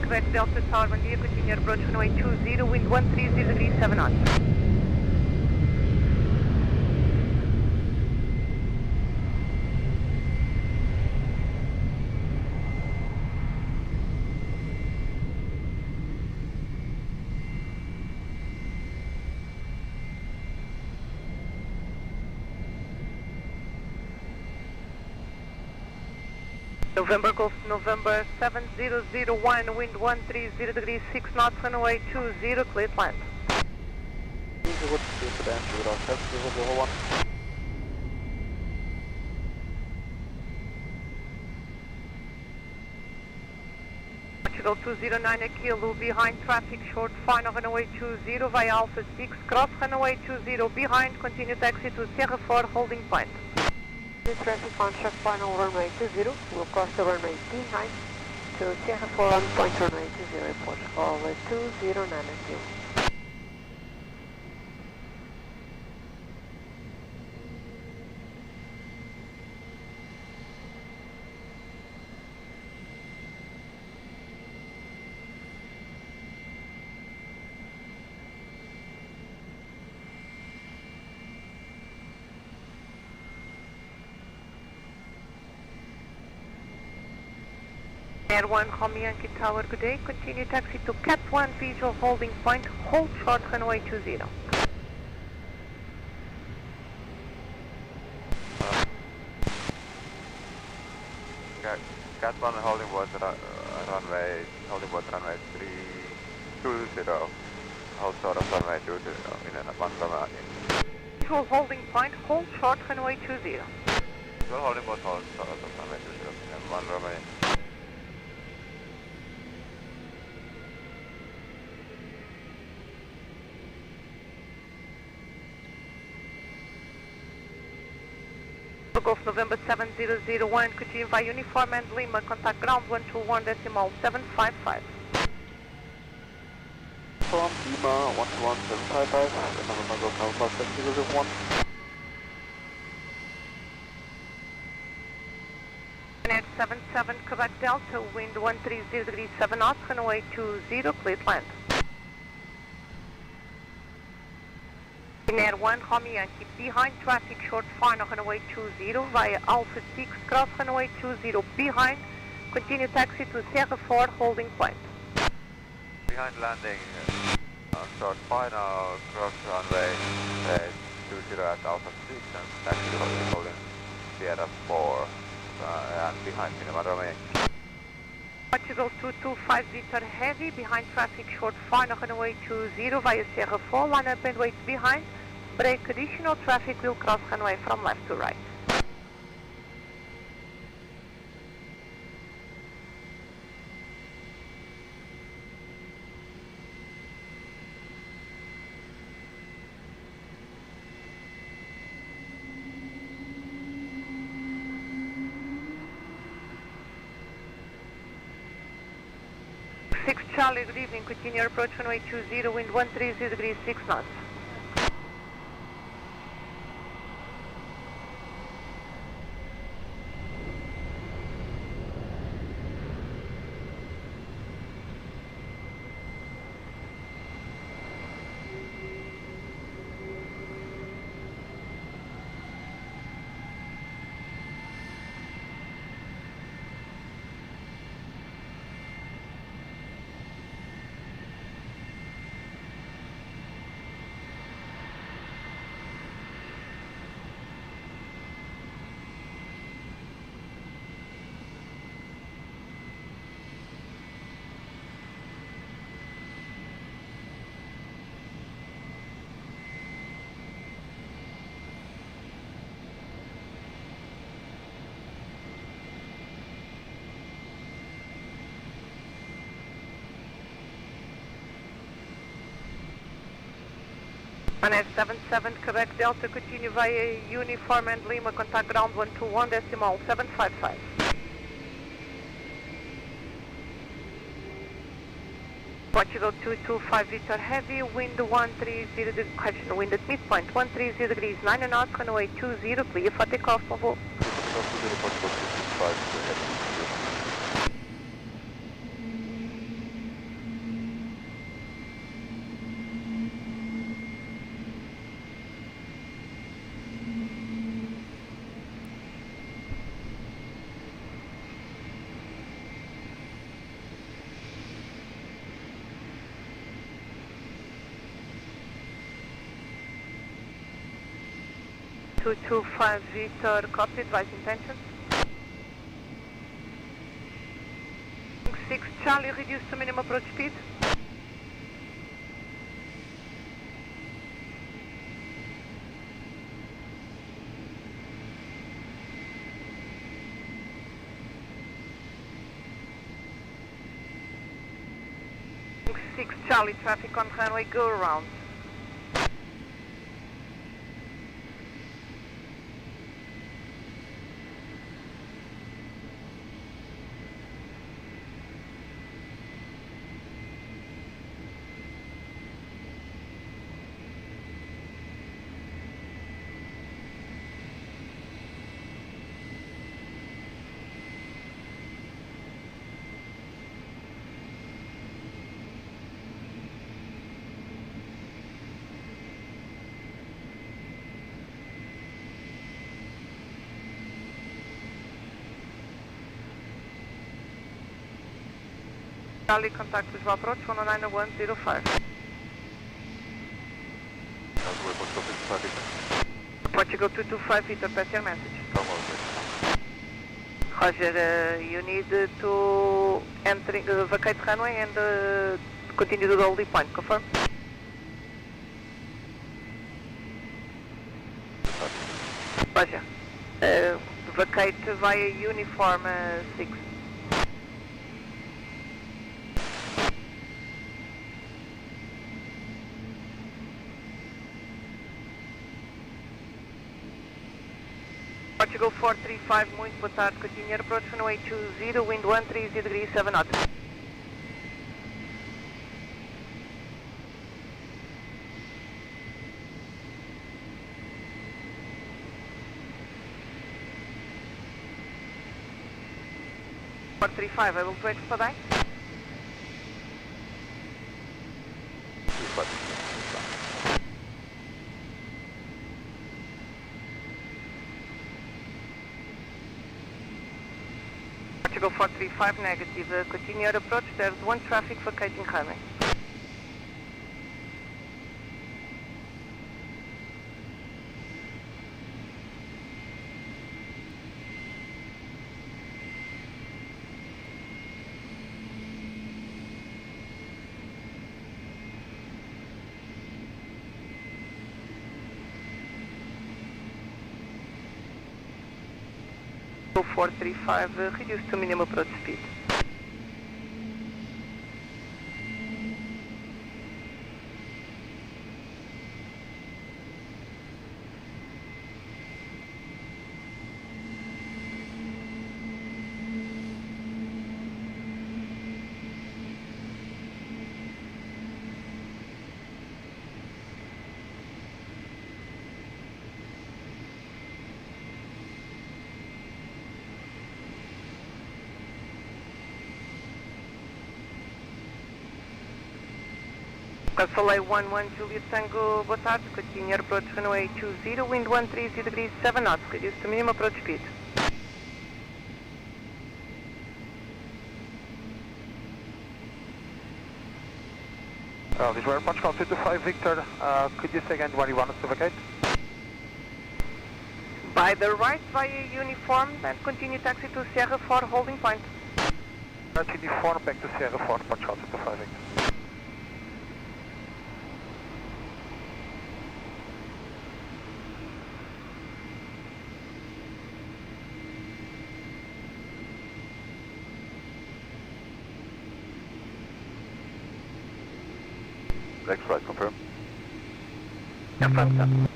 Quebec Delta Tower, bom dia, continue approach runway 20, wind 130 degrees 7 knots. November Golf, November 7001, wind 130 degrees 6 knots, runway 20, clear to land. Portugal 209 Kilo, behind traffic, short final runway 20 via Alpha 6, cross runway 20, behind, continue taxi to Sierra 4, holding point. Traffic on short final runway 20, we'll cross the runway behind to Sierra 4 on point runway 20, Portugal 209 Kilo. Air 1, Homie Yankee Tower, good day. Continue taxi to Cat 1, visual holding point, hold short runway 20. Cat 1 holding point runway 320, hold short of runway 20 in a 1 runway. Visual holding point, hold short runway 20. Visual holding point, hold short of runway 20 in 1 runway. Golf November 7001, continue via Uniform and Lima, contact ground 121.755. From Lima 121.755, November Golf Alpha 7001. Net 77 Quebec Delta, wind 130 degrees 7 knots, runway 20, clear to land. Air 1, Homie Yankee, behind traffic, short final runway 20 via Alpha 6, cross runway 20, behind, continue taxi to Sierra 4, holding point. Behind landing, short final, cross runway 20 at Alpha 6 and taxi holding Sierra 4 and behind minimum runway. Portugal 225 Victor Heavy, behind traffic, short final runway 20 via Sierra 4, line up and wait behind. Brake additional traffic will cross runway from left to right. Charlie, good evening. Continue approach runway 20, wind 130 degrees 6 knots. 177, Quebec Delta, continue via Uniform and Lima, contact ground 121, decimal 755. Portugal 225 Victor Heavy, wind 130, correction, wind at midpoint 130 degrees, 9 knots, runway 20, clear for takeoff, Bravo. Two 225 Victor, copy, advise intentions. 6 Charlie, reduce to minimum approach speed. Six Charlie, traffic on runway, go around. Charlie, contact visual approach 1090105. Portugal 225 Victor, pass your message. Roger, you need to enter, vacate runway and continue to the holding point, confirm? Roger. Vacate via uniform 6. Portugal 435, muito boa tarde, continue approach runway 20, wind 130 degrees, 7 knots. .35, able to expedite? Portugal 435, negative. Continue your approach. There's one traffic vacating runway. Go 435, reduce to minimum approach speed. Soleil 11 Juliet Tango, boa tarde, continue approach runway 20, wind 130 degrees, 7 knots, reduce to minimum approach speed. Lisboa Airport, call 225 Victor, could you say again where you want us to vacate? By the right via uniform, then continue taxi to Sierra 4 holding point. That's uniform, back to Sierra 4, Portugal 225 Victor. Next flight, confirm. Affirmative.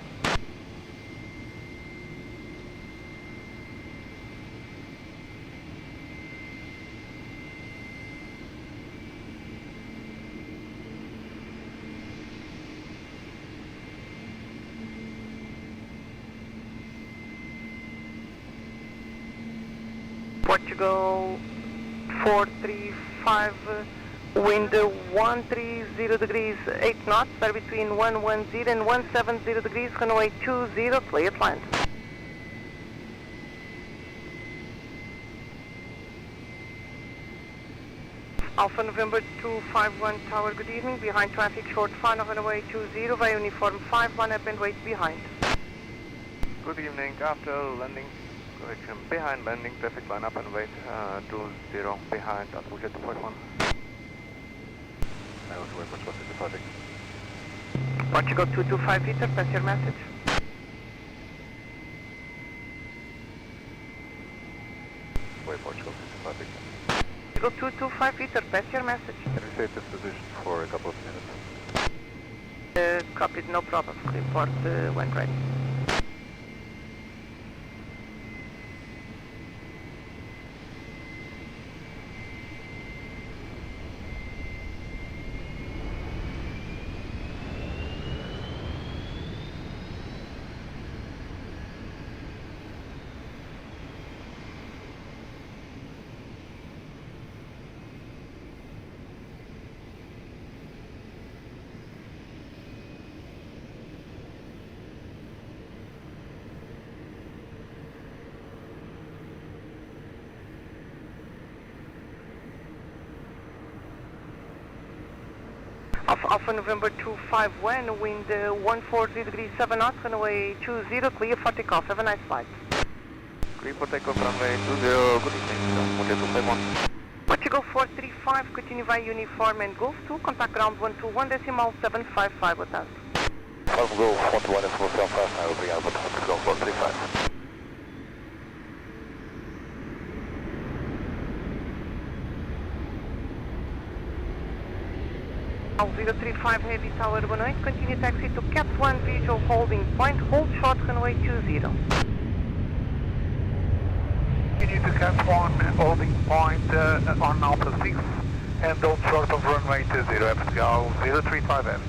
Portugal 435, wind 130 degrees 8 knots, are between 110 and 170 degrees, runway 20, clear to land. Alpha November 251 Tower, good evening, behind traffic short final runway 20, via uniform 5, line up and wait behind. Good evening, after landing, correction, behind landing, traffic line up and wait, 20, behind, Abuja 241. I was wait, what's the project? Portugal 225 Peter, pass your message. Wait, Portugal 225 Peter. Portugal 225 Peter, pass your message. Can we save this position for a couple of minutes? Copied, no problem, report when ready. Alpha November 251, wind 140 degrees 7 knots, runway 20, clear for takeoff. Have a nice flight. Clear for takeoff, runway 20, good evening, Abuja 251. Portugal 435, continue via uniform and Gosto, contact ground 121.755, boa tarde. Go 41.755, obrigado, boa tarde, Portugal 435. Al 035 Heavy Tower, boa noite. Continue taxi to Cat 1 visual holding point. Hold short runway 20. Continue to Cat 1 holding point on Alpha 6 and hold short of runway 20, Portugal 035 Heavy.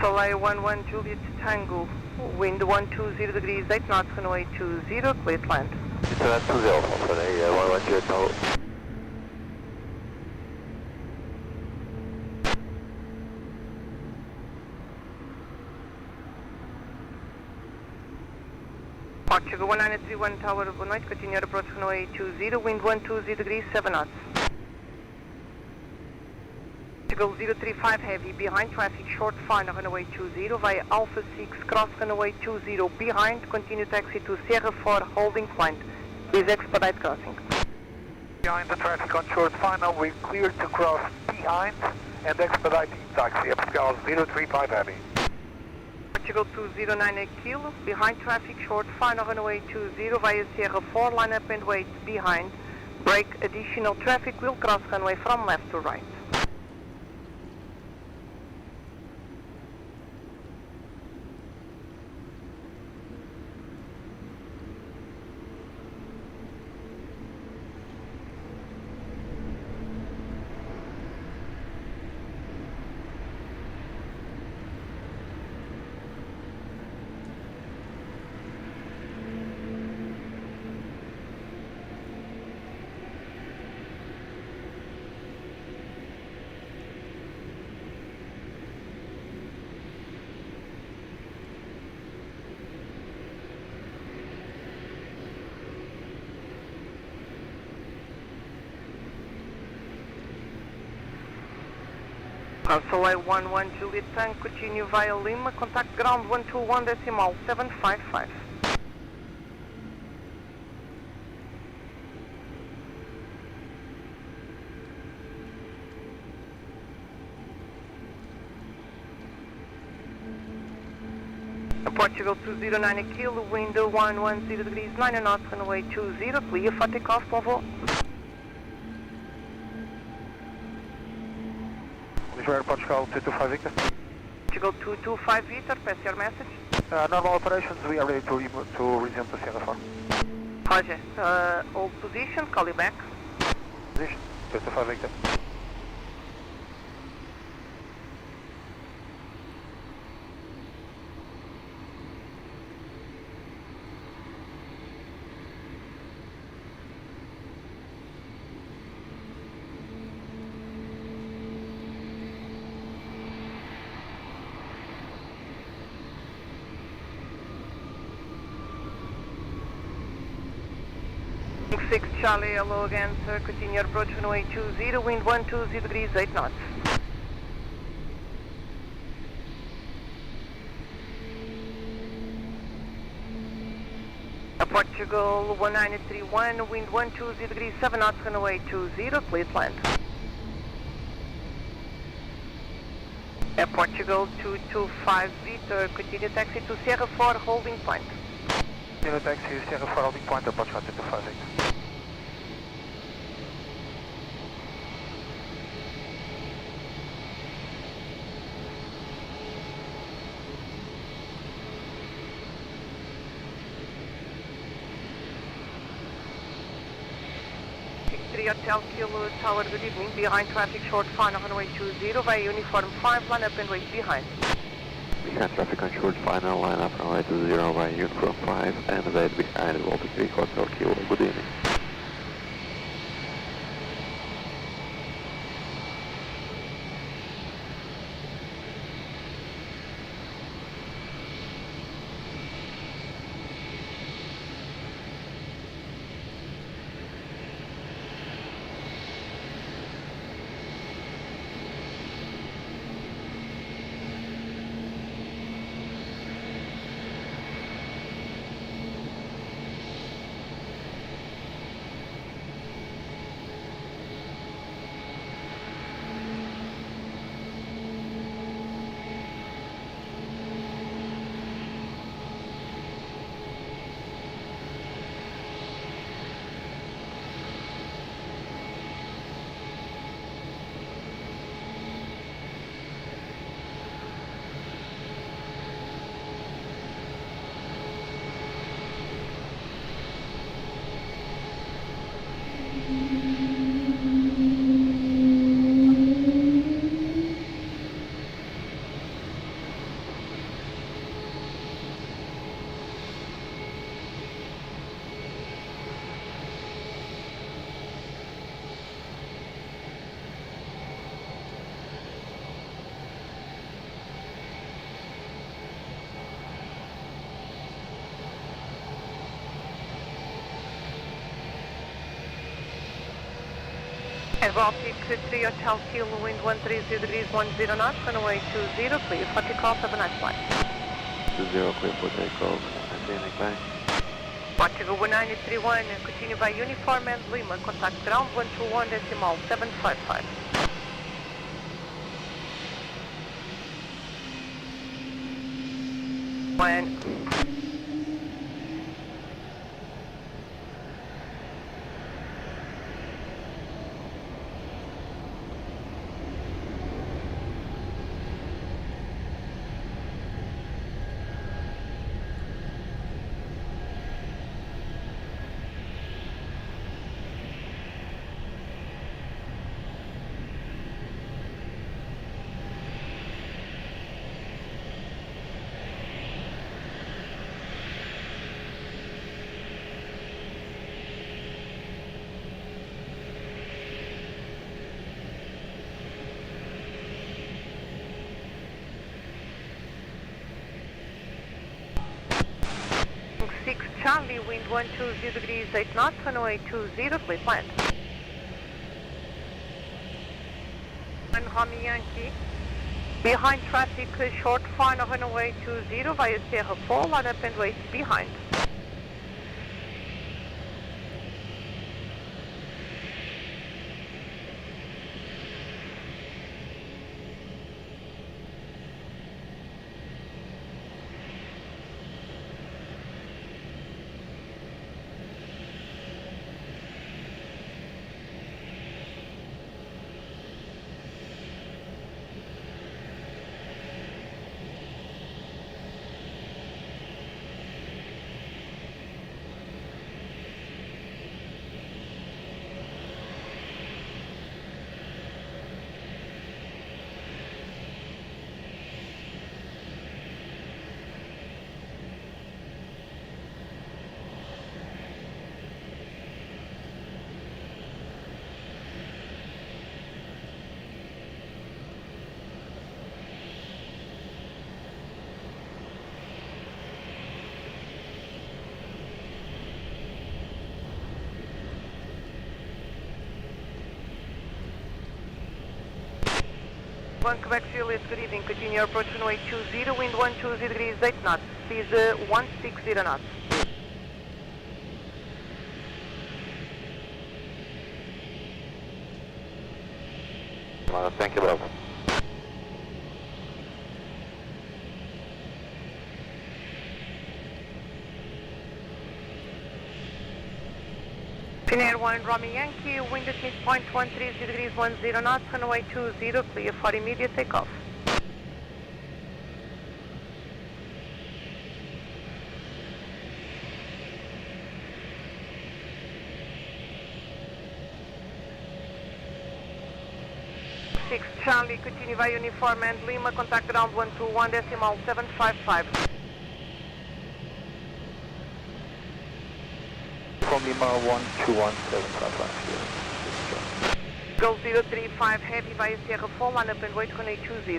Soleil 11 Juliet Tango, wind 120 degrees 8 knots, runway 20, clear to land. It's 20, Alpha 110 Tower. Portugal 1931 Tower, boa noite. Continue approach runway 20, wind 120 degrees 7 knots. Portugal 035 Heavy, behind traffic short final runway 20 via Alpha 6, cross runway 20 behind, continue taxi to Sierra 4 holding point. Please expedite crossing. Behind the traffic on short final, we're cleared to cross behind and expediting taxi, Portugal 035 Heavy. Portugal 209 Kilo, behind traffic short final runway 20 via Sierra 4, line up and wait behind. Brake additional traffic, will cross runway from left to right. Soleil 11 Juliet Tank, continue via Lima, contact ground 121.755. Portugal 209 Kilo, wind 110 degrees 9 knots, runway 20, clear for takeoff, Bravo. Lisboa Airport, Portugal 225 Victor. Portugal 225 Victor, pass your message. Normal operations, we are ready to resume to Sierra 4. Roger. Hold position, call you back. Position, 225 Victor. Six Charlie, hello again, sir. Continue your approach runway 20, wind 120 degrees, 8 knots. Portugal 1931, wind 120 degrees, 7 knots, runway 20, please land. Portugal 225 Victor, continue taxi to Sierra 4, holding point. Continue taxi, Sierra 4, holding point, Portugal 225 Victor. Hotel Kilo Tower, good evening. Behind traffic, short final runway 20 via uniform 5, line up and wait behind. Behind traffic on short final, line up runway 20 via uniform 5 and wait behind Baltic 3 Hotel Kilo. Good evening. Baltic 3 Hotel Kilo, wind 130 degrees, 10 knots, runway 20, clear for takeoff, have a nice flight. 20 clear for takeoff, and bye. Portugal 1931, continue by uniform and Lima, contact ground 121.755. When Charlie, wind 120 degrees, 8 knots, runway 20, please land. And Hami Yankee, behind traffic, short final runway 20 via Sierra 4, line up and wait behind. 1 Quebec Juliet, good evening. Continue your approach runway 20, wind 120 degrees 8 knots. Please 160 knots. Thank you, Bravo. Finnair 1 Romeo Yankee, wind at midpoint 130 degrees 10 knots, runway 20, clear for immediate takeoff. Charlie, continue via uniform and Lima, contact ground 121 decimal 755. From Lima 121755 here. Go 035 heavy via Sierra 4, line up and wait runway 20.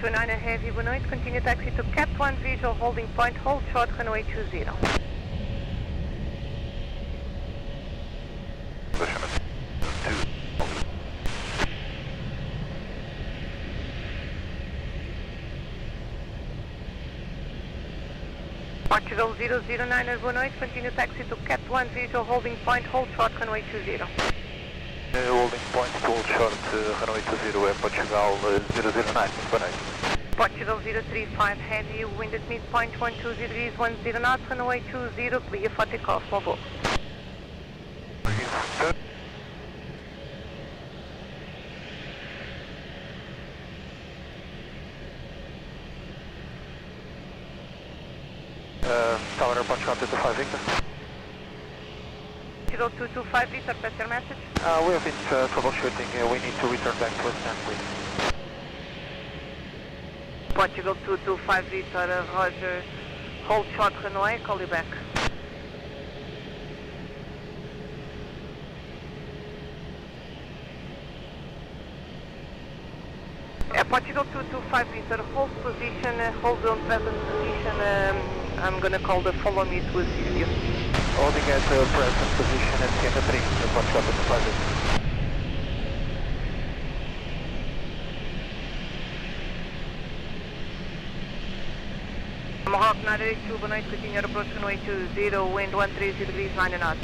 To 9 heavy, good night. Continue taxi to Cat 1 visual holding point, hold short runway 20. Portugal 009, good night. Continue taxi to Cat 1 visual holding point, hold short runway 20. Holding point, hold short, runway 20, Portugal 009, good night. Portugal 035 heavy, wind at midpoint 120 degrees 10 knots, runway 20, clear for takeoff, mobile. Tower Airport, Charter 25 Victor. 0225 Victor, pass your message. We have been troubleshooting, we need to return back to a standby. Portugal 225 Victor, Roger, hold short runway, call you back. Portugal 225 Victor, hold position, hold on present position, I'm gonna call the follow me to assist you. Holding at present position at Sierra 3, Portugal 225 Victor. Mohawk 982, good night, continue your approach runway 20, wind 130 degrees 9 knots.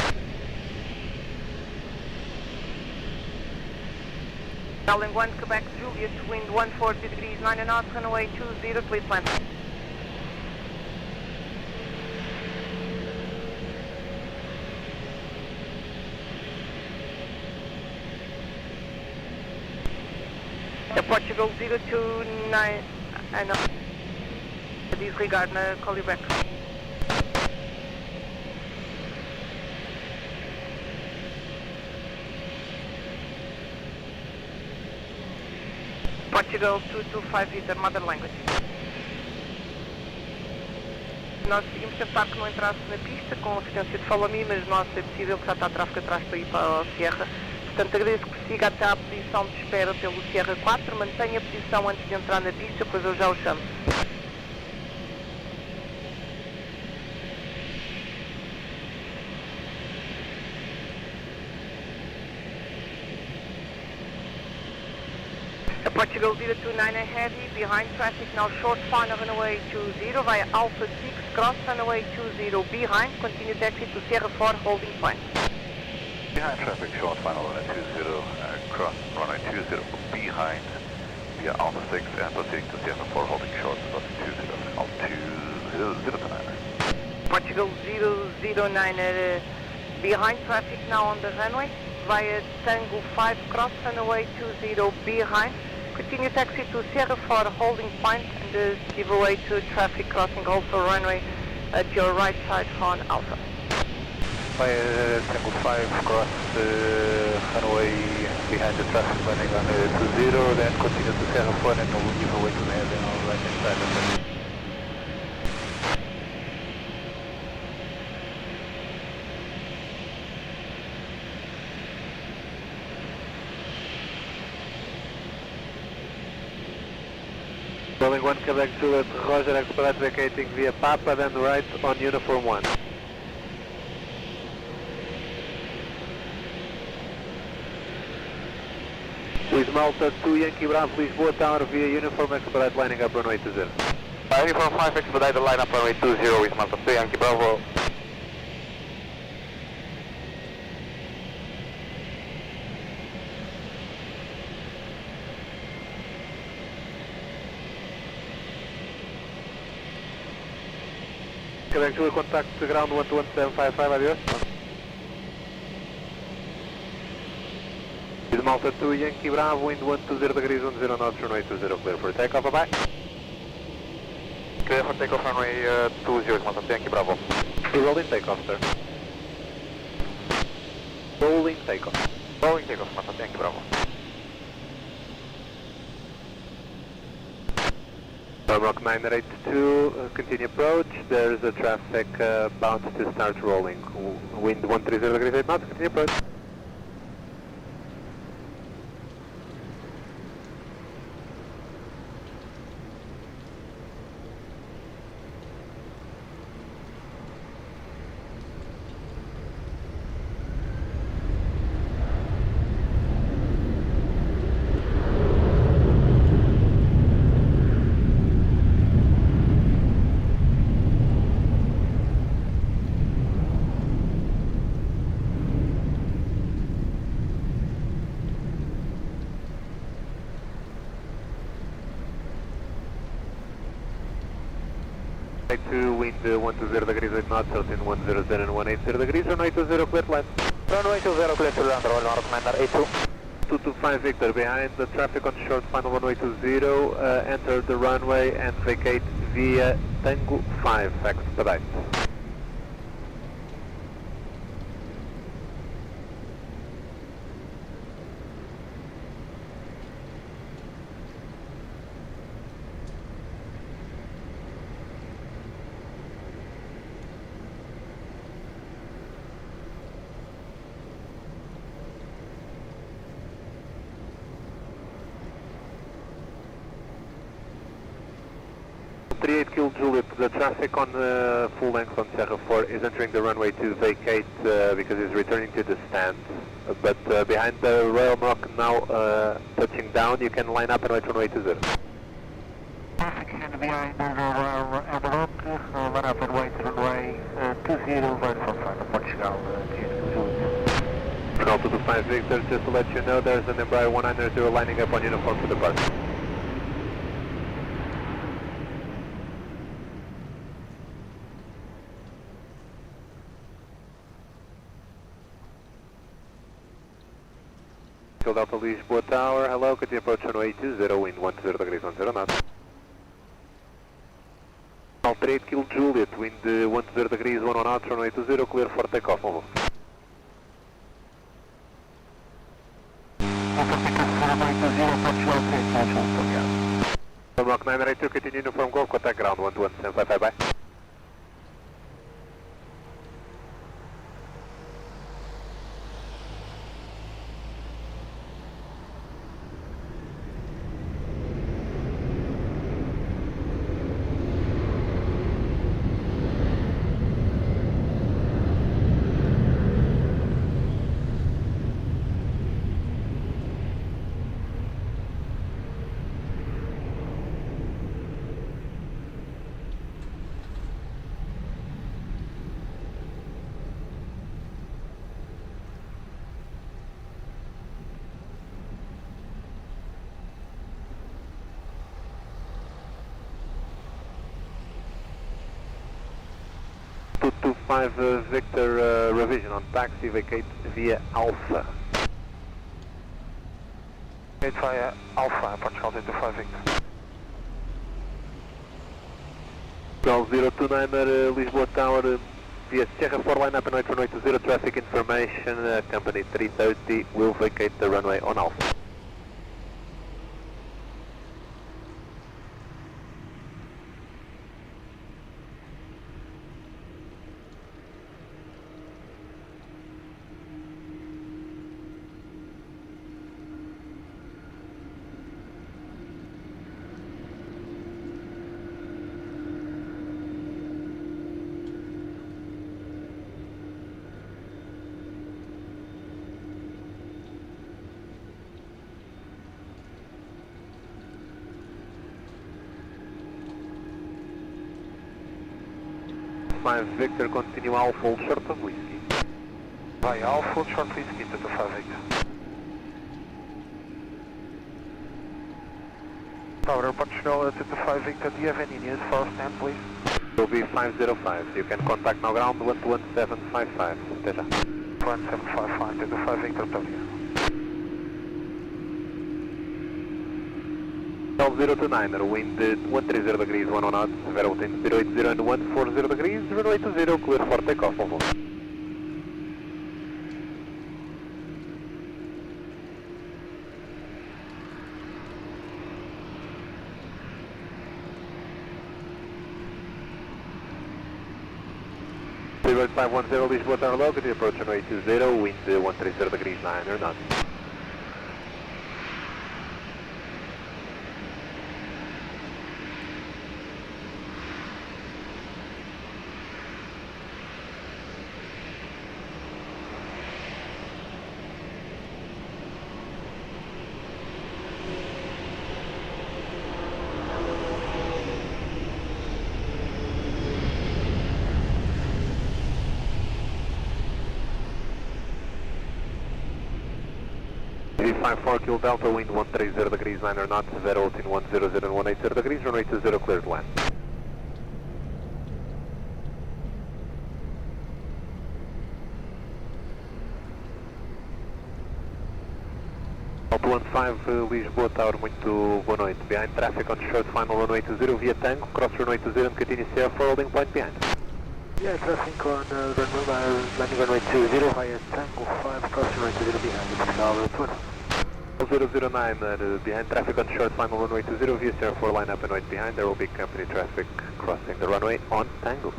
Darling 1, Quebec Juliet, wind 140 degrees 9 knots, runway 20, please land. Portugal 029, I know. Disregard, call you back. Portugal 225 Victor, mother language. Nós devíamos tentar que não entrasse na pista com assistência de follow me, mas não é possível que já está tráfego atrás para ir para a Sierra. Portanto, agradeço que siga até à posição de espera pelo Sierra 4, mantenha a posição antes de entrar na pista, pois eu já o chamo. Portugal 029 heavy, behind traffic, now short final runway 20 via Alpha 6, cross runway 20 behind, continue taxi to Sierra 4 holding point. Behind traffic, short final runway 20, cross runway 20, behind via Alpha 6 and proceeding to Sierra 4 holding short runway 20, altitude 029. Portugal 009 behind traffic now on the runway via Tango 5, cross runway 20 behind. Continue taxi to Sierra 4 holding point and give away to traffic crossing also runway at your right side on Alpha. By Tango 5 cross runway behind the traffic landing on 20, then continue to Sierra 4 and we'll give away to the head and on the right hand side of the Rolling 1, Quebec Juliet, Roger, expedite vacating via Papa, then right on uniform 1. With Malta 2, Yankee Bravo, Lisboa Tower via uniform expedite lining up runway 20. Uniform 5 expedite line up runway 20 with Malta 2, Yankee Bravo. Quebec Juliet, contact ground 121.755, adios. With Malta 2, Yankee Bravo, wind 120 degrees, 10 knots, runway 20, clear for takeoff, bye-bye. Clear for takeoff runway 20 with Malta 2, Yankee Bravo. Rolling takeoff, sir. Rolling takeoff. Rolling takeoff, Malta 2, Yankee Bravo. Rock 982, continue approach, there's a traffic about to start rolling. Wind 130 degrees 8 knots, continue approach. To wind 120 degrees 8 knots, 1310 and 180 degrees, runway 20 clear left. Runway 20 clear to land, roll on Commander 82. 225 Victor, behind the traffic on short final runway 20, enter the runway and vacate via Tango 5, expedite. Kilo Juliet, the traffic on full length on Sierra 4 is entering the runway to vacate because it's returning to the stand. But behind the rail rock now touching down, you can line up and wait runway 20. Traffic is behind the rock, line up and wait runway 20, right from Portugal, Control 225 Victor, just to let you know there's an Embraer 190 lining up on uniform for departure. Delta Lisboa Tower, hello, continue approach runway 20, wind 120 degrees 10 knots. Alter 8 Kilo Juliet, wind 120 degrees 1 knots, runway 20, clear for takeoff, over. Rock 982, continue uniform golf, contact ground 121.755, bye. Victor, revision on taxi, vacate via Alpha. Vacate via Alpha, Portugal 225 Victor. 12029 Lisboa Tower, via Sierra 4 line up and wait for runway 20, traffic information, company 330 will vacate the runway on Alpha. Victor, continue Alpha, hold short of whiskey. Vai Alpha, hold short whiskey to the 5 Victor. Tower Airport Shell to the 5 Victor, do you have any news for us then, please? Will be 505, you can contact now ground 11755, até já. 1755 to the 5 Victor, W. 029er, wind 130 degrees, 11 knots, Vera altimeter 080 and 140 degrees, runway 20, clear for takeoff, over. Zero 510 Lisboa Tower Low, continue approach runway 20, wind 130 degrees, 9 knots. Four Kilo Delta, wind 130 degrees, 9 knots, Vera altimeter 100 and 180 degrees, runway 20, clear to land. Alto 15, Lisboa Tower, muito boa noite. Behind traffic on short final runway 20 via Tango, cross runway 20 and continue CR for holding point behind. Yeah, traffic on runway, landing runway 20 via Tango 5, cross runway 20 behind the Tower 20. 009, behind traffic on short final runway 20 via Sierra 4 line up and wait behind. There will be company traffic crossing the runway on Tango.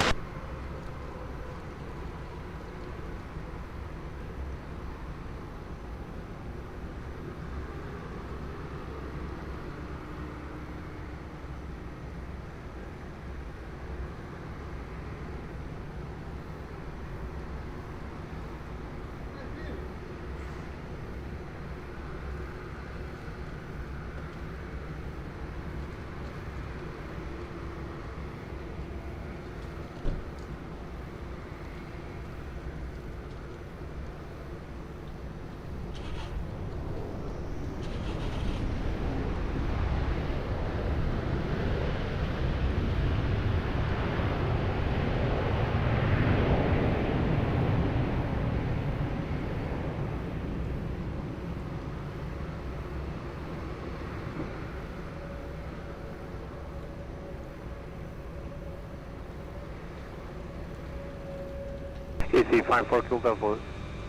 AC 54 Kilo Delta,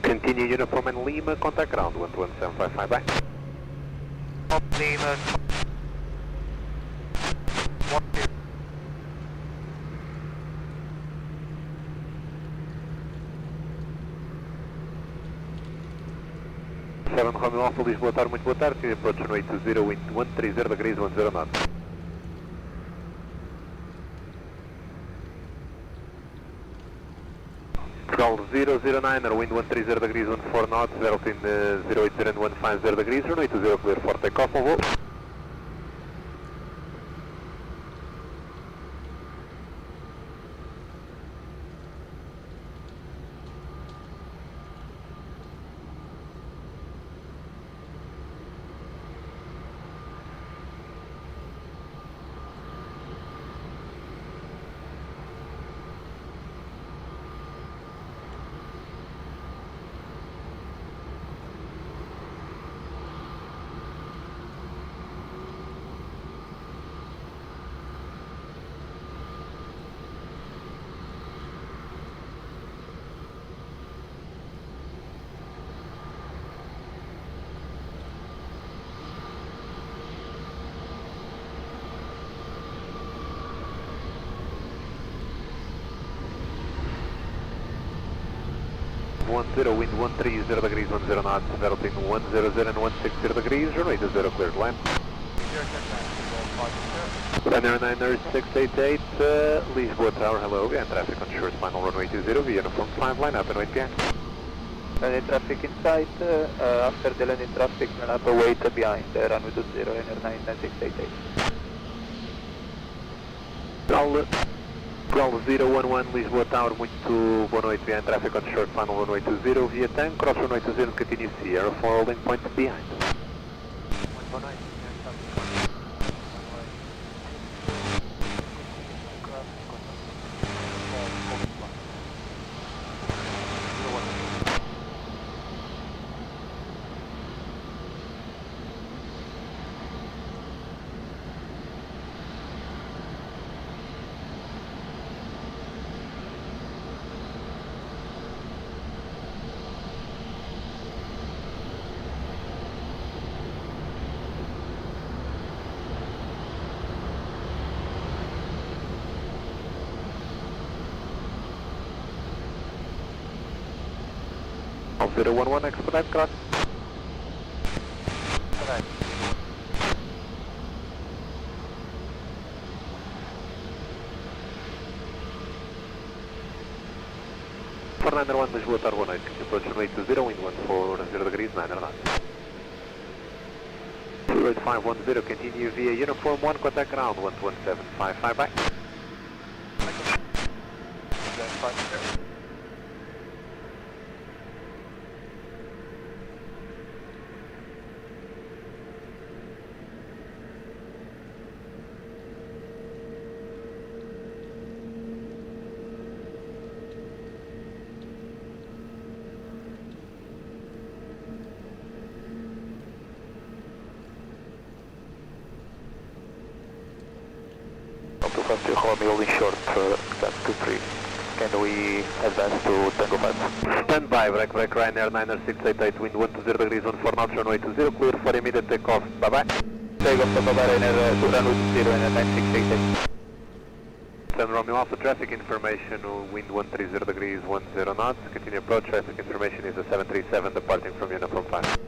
continue uniform and Lima, contact ground 11755, bye. Lima. 7 Romeo Alpha, Lisboa Tower, muito boa tarde, approach runway 20, wind 130 degrees, 10 knots. Portugal 009er, wind 130 degrees, 14 knots, altimeter 080 and 150 degrees, runway 20, clear for takeoff, over. 10, wind 130 degrees, 10 knots, developing 100 and 160 degrees, runway 20 cleared to land. Runner 688, Lisboa Tower, hello, and traffic on short final runway 20, via uniform 5, line up and wait behind. Landing traffic in sight, after the landing traffic, line up and wait behind, runway 20, runner 688. Ground 011, Lisboa Tower, muito boa noite, behind traffic on short final runway 20, via tank, cross runway 20, continue Sierra 4, holding point behind. Boa noite. Al 011, expedite cross. Fernando 1, Lisboa Tower, boa noite. Approach runway 20, wind 140 degrees, 9 knots. Road 510, continue via uniform 1, contact ground 11755, bye. Holding short, that's 23. Can we advance to Tango 5? Stand by, break Ryanair 688, wind 120 degrees, 14 knots, runway 20, clear for immediate takeoff, bye bye. Take off, bye bye, Ryanair, runway 20, Ryanair 9688. San Romeo Alpha, traffic information, wind 130 degrees, 10 knots, continue approach, traffic information is a 737 departing from uniform 5.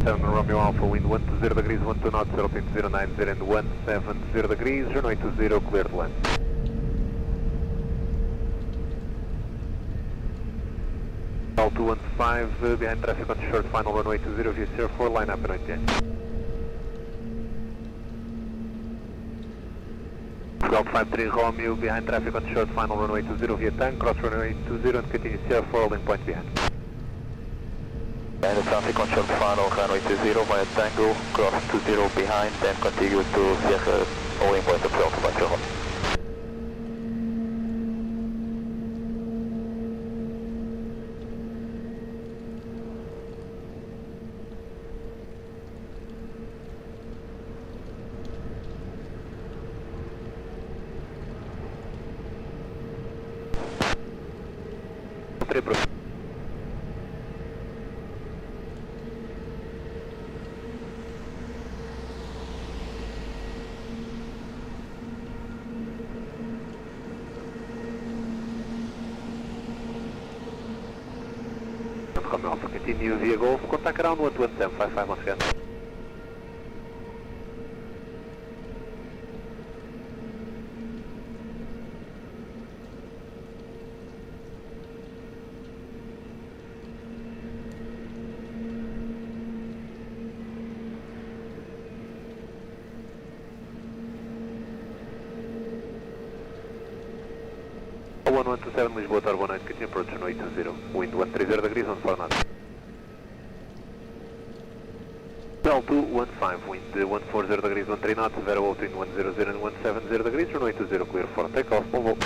Romeo Alpha, wind 120 degrees, 12 knots, 0.090 and 170 degrees, runway 20, clear to land. All 215, behind traffic on short final runway 20, via Sierra 4, line up and wait behind. Golf 53 Romeo, behind traffic on short final runway 20, via tank, cross runway 20 and continue Sierra 4, holding point behind. And the traffic on short final, runway 20 via Tango, cross 20 behind, then continue to Sierra, holding point of Delta by Sierra. Romeo Alpha, continue via Golf, contact ground 11755 once again. Oh, 1127 Lisboa Tower, boa noite, continue approach runway 20, wind 130 degrees, 14 knots. L215, wind 140 degrees, 13 knots, Vero between 100 and 170 degrees, runway 20, clear for takeoff, Volvo.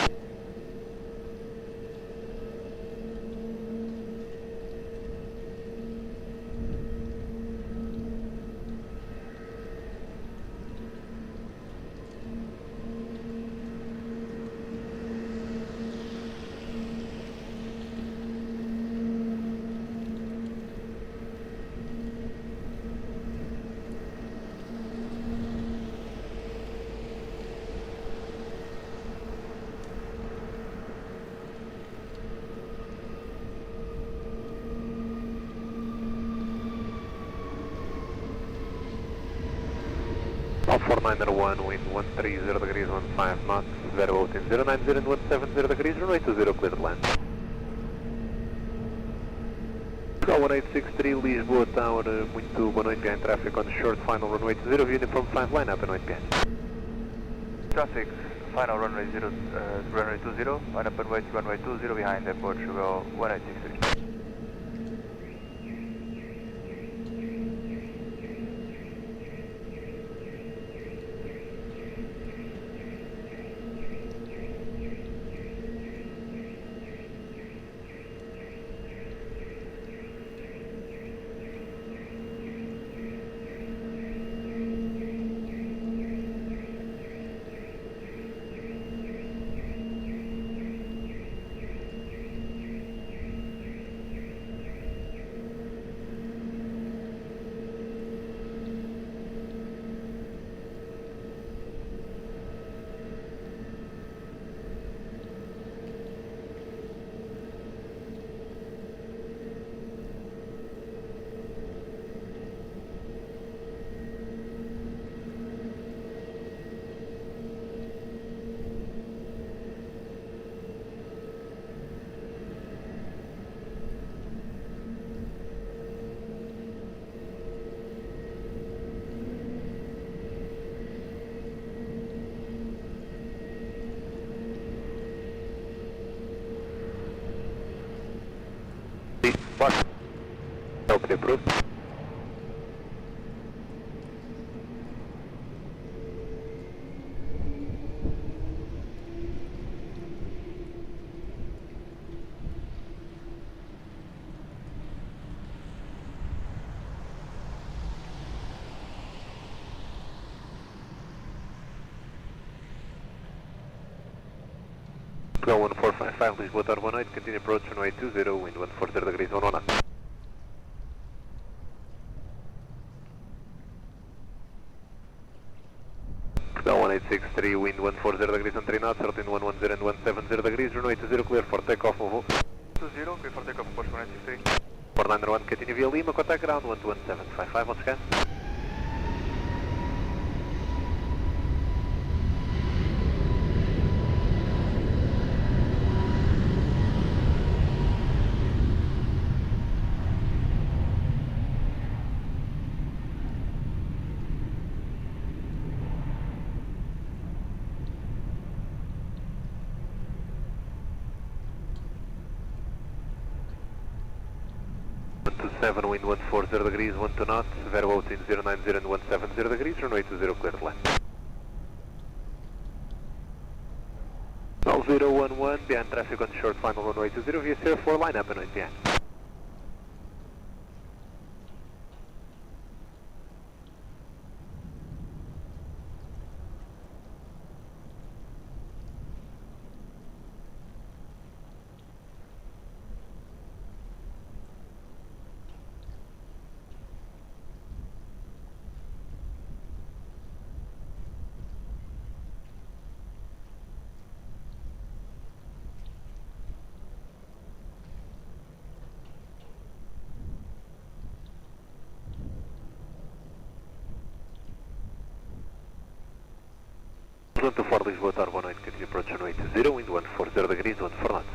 491, wind 130 degrees, 15 knots, zero out in 090 and 170 degrees, runway 20, clear to land. Portugal 1863, Lisboa Tower, muito boa noite, behind traffic on short final runway 20, uniform 5 line up and wait behind. Traffic, final runway 0, runway 20, line up and wait runway 20 behind Portugal 1863. LPPT approved. Go 1455, Lisboa Tower 18, continue approach runway 20, wind 140 degrees, 119. Go 1863, wind 140 degrees and 3 knots, 13 110 and 170 degrees, runway 20, clear for takeoff, move. 20, clear for takeoff, approach 163. 491, continue via Lima, contact ground 11755, on scan. Wind 140 degrees, 12 knots, Vero out in 090 and 170 degrees, runway 20, clear to land. 011, behind traffic on short final runway 20, via Sierra 4, line up and wait behind. Pronto, for Lisboa Tower 18, continue approach runway 20, wind 140 degrees, 14 knots.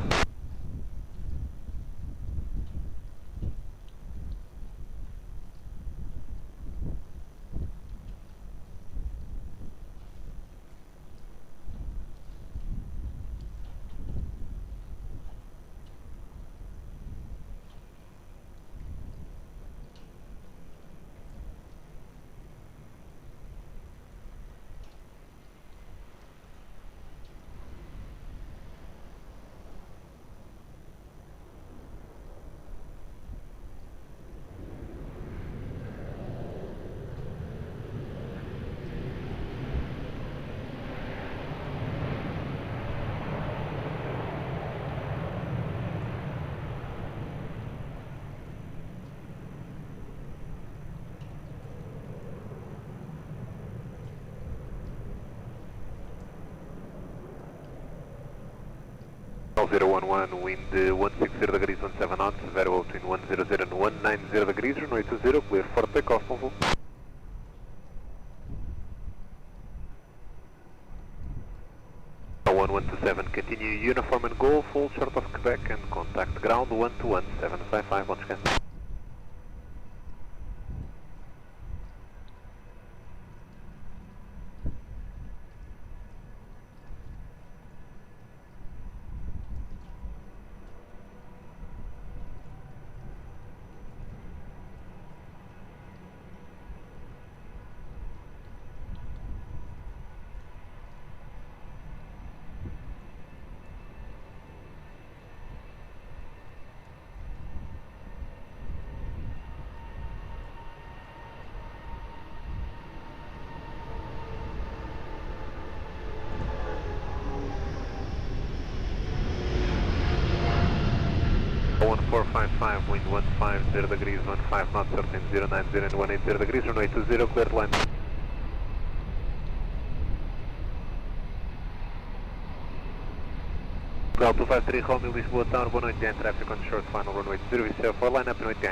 All 011, wind 160 degrees, 17 knots, Vero out in 100 and 190 degrees, runway 20, clear for takeoff, move. Lisbon 127, continue uniform and go, full short of Quebec and contact ground 121755, once again. Wind 150 degrees, 15 knots, 13,090 and 180 degrees, runway 20, clear to land. Portugal 253, Romeo, Lisboa Tower, boa noite, and traffic on short final runway 20, for line up in 80.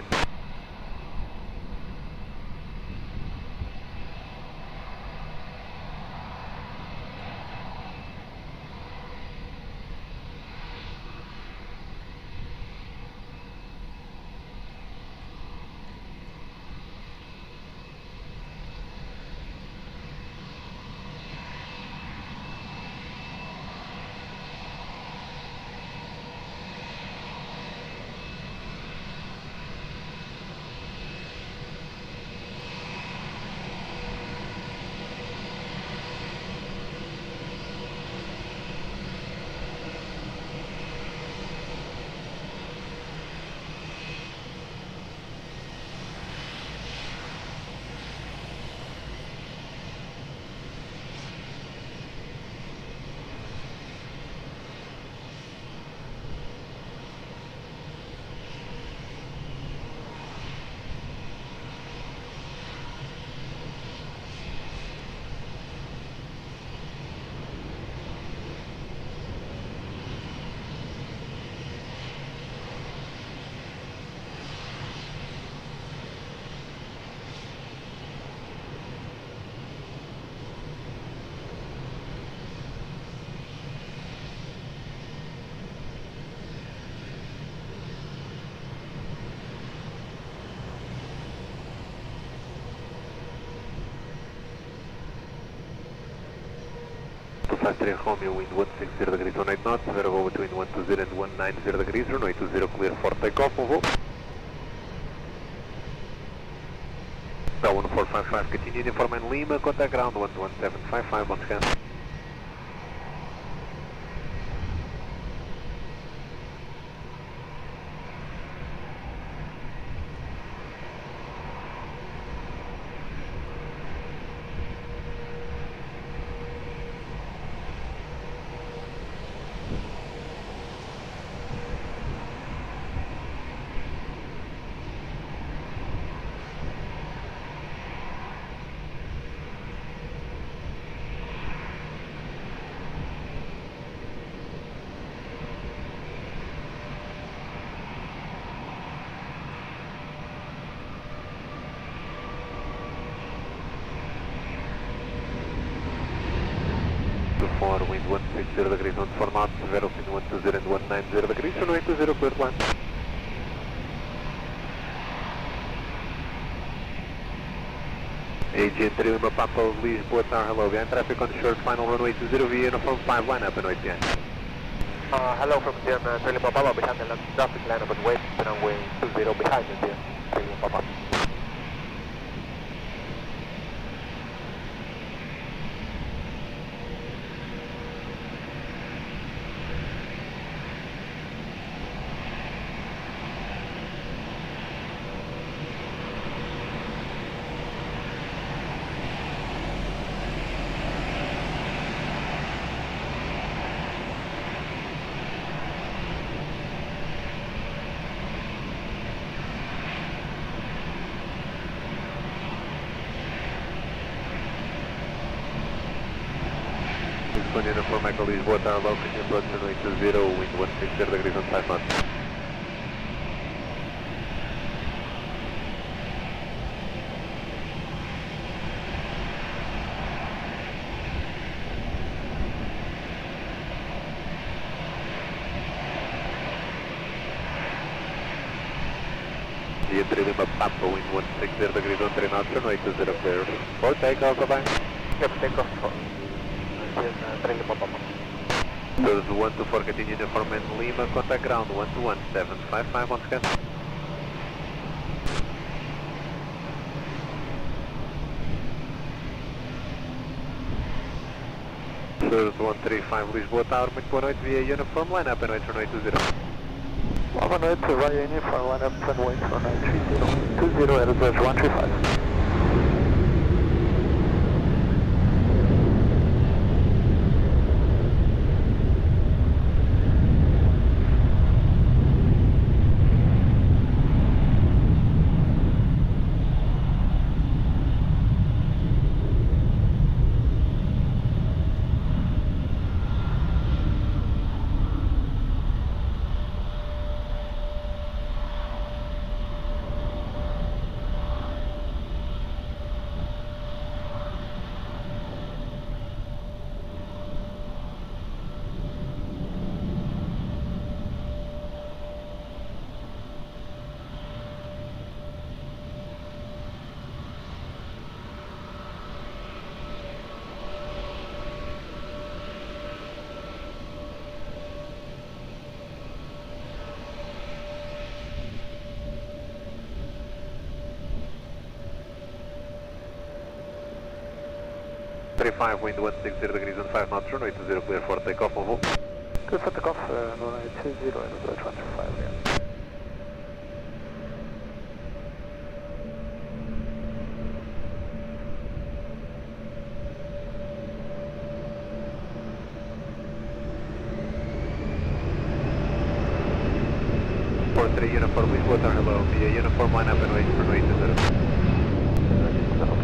Factory Romeo, wind 160 degrees, 18 knots, variable between 120 and 190 degrees, runway 20 clear for takeoff, on hold. Bell 1455, continue uniform and Lima, contact ground 11755, once again. Wind 160 degrees, 14 knots, velocity 120 and 190 degrees, runway 20, clear to land. Agent 3 Lima Papa, Lisboa Tower, hello, behind traffic on short final runway 20 via uniform 5, line up and wait behind. Hello from Indian 3 Lima Papa, behind the traffic line up and wait, runway 20 behind Indian 3 Lima Papa. Lisbon uniform Echo Lisboa Tower, location approach runway 20, wind 160 degrees on 5 knots. India 3 Lima Papa, wind 160 degrees 13 knots, runway 20 clear for takeoff, bye-bye. Yep, takeoff for 3 Lima Papa. Those 124 continue uniform and Lima, contact ground 121-755 once again. Those 135 Lisboa Tower, muito boa noite, via uniform, line up and wait for runway 20. Boa noite, via uniform, line up and wait for runway 30. 20 at 135. Wind 160 degrees and 5 knots, runway 20 clear for takeoff, on hold. Clear for takeoff, runway 20 at 135, yeah. Uniform, Lisboa Tower, hello, via uniform, line up and wait for runway 20.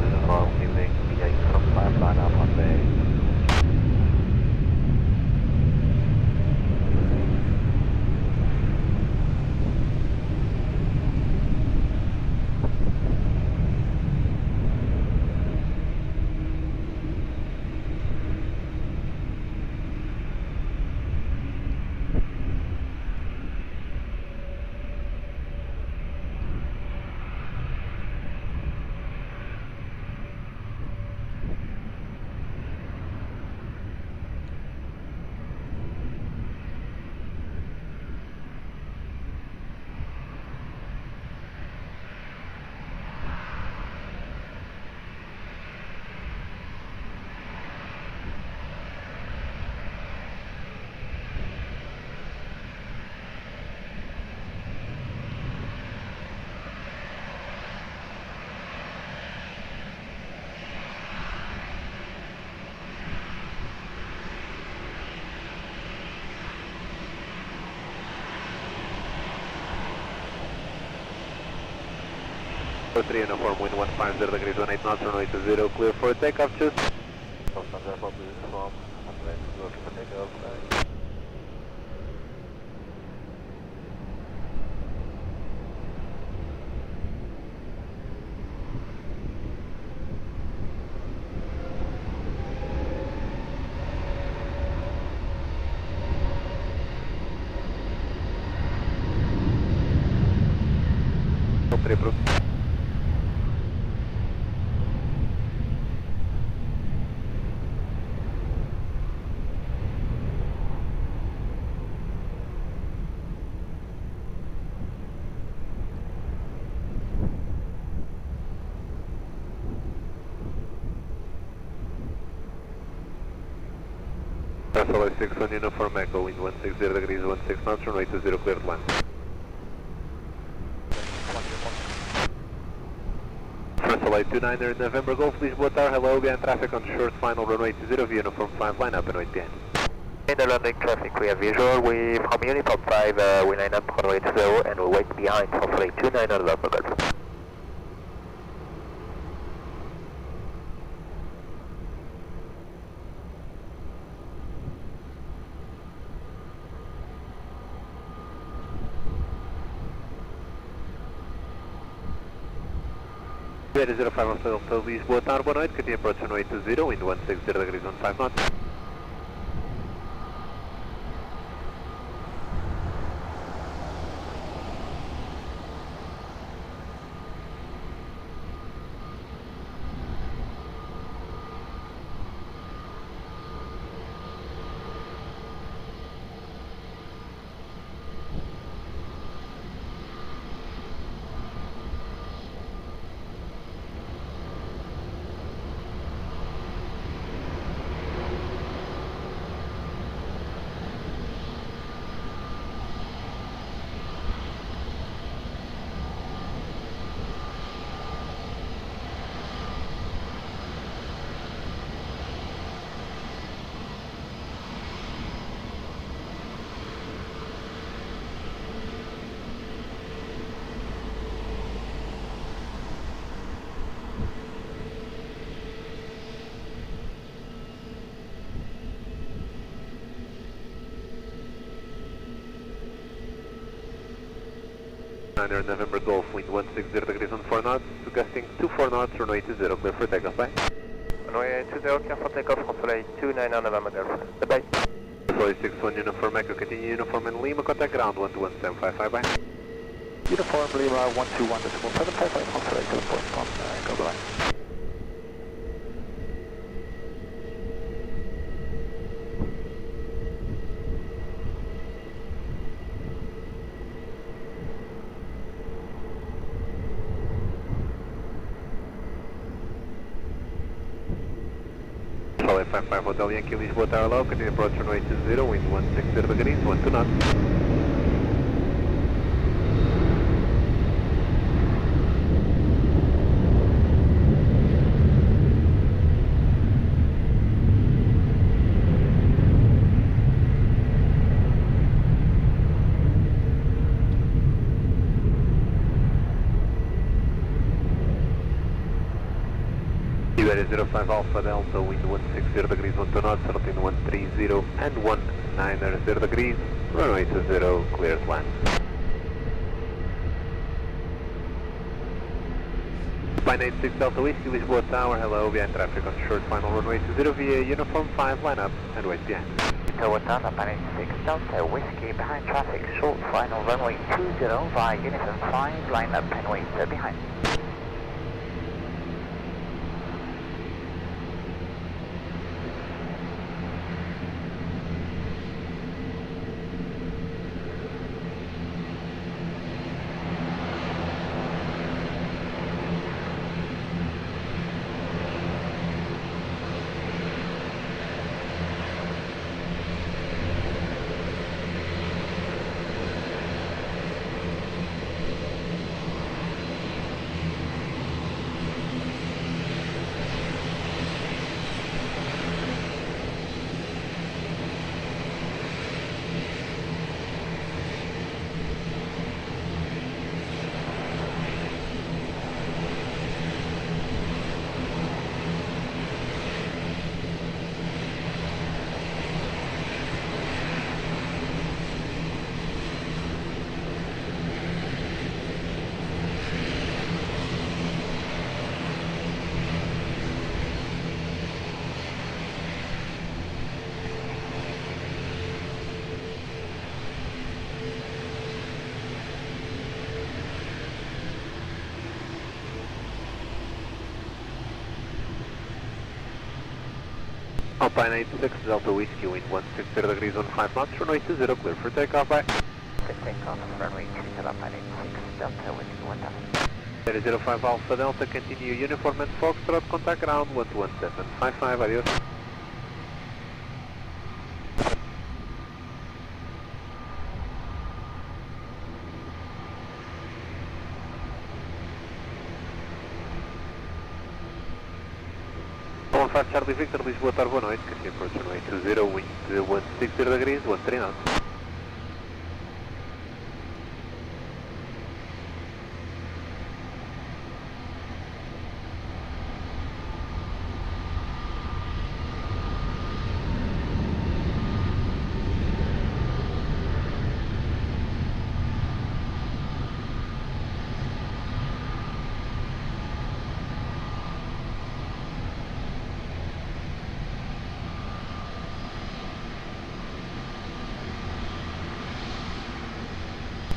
Uniform, evening, via uniform 5, line up on bay. Three uniform, wind 150 degrees 18 knots, runway 20 clear for takeoff, choose. Uniform, looking for takeoff, Triplo. Alpha 61 uniform echo, wind 160 degrees 16 knots, runway 20 cleared land. Flight 29er November Golf, Lisboa Tower, hello, behind traffic on short final runway 20 via uniform 5, line up and wait behind. In the landing traffic we have visual, we from uniform 5, we line up runway 20 and we wait behind for flight 29er November Golf. Vietnam 05 Hotel Lisboa Tower, boa noite, continue approach runway 20, wind 160 degrees 15 knots. 9 November Golf, wind 160 degrees on 4 knots, gusting 24 knots, runway 20, clear for takeoff, bye. Runway 20, clear for takeoff, control 29 November Golf. Bye. Control 61 Uniform Echo, continue Uniform in Lima, contact ground 121.755, bye. Uniform Lima 121.755, control 7.1, go bye. Control 55 Hotel Yankee, Lisboa Tower low, continue approach runway 20, wind 160 degrees, 12 knots. Iberia 05 Alpha Delta, wind 160 degrees, 12 knots, 13130 and 190 degrees, runway 20, clear to land. Pine 86 Delta Whiskey, Lisboa Tower, hello, behind traffic on short final runway 20 via Uniform 5, line up and wait behind. Tower Tower, Pine 86 Delta Whiskey, behind traffic, short final runway 20 via Uniform 5, line up and wait behind. Alpine 86 Delta Whiskey, wind 160 degrees on 5 knots, runway 20, clear for takeoff, bye. Takeoff, runway 20, Alpine 86 Delta Whiskey 1000. 05 Alpha Delta, continue Uniform and Foxtrot, contact ground 11755, adios. Charlie Victor, Lisboa Tower, boa noite, continue approach runway 20, wind 160 degrees, 13 knots.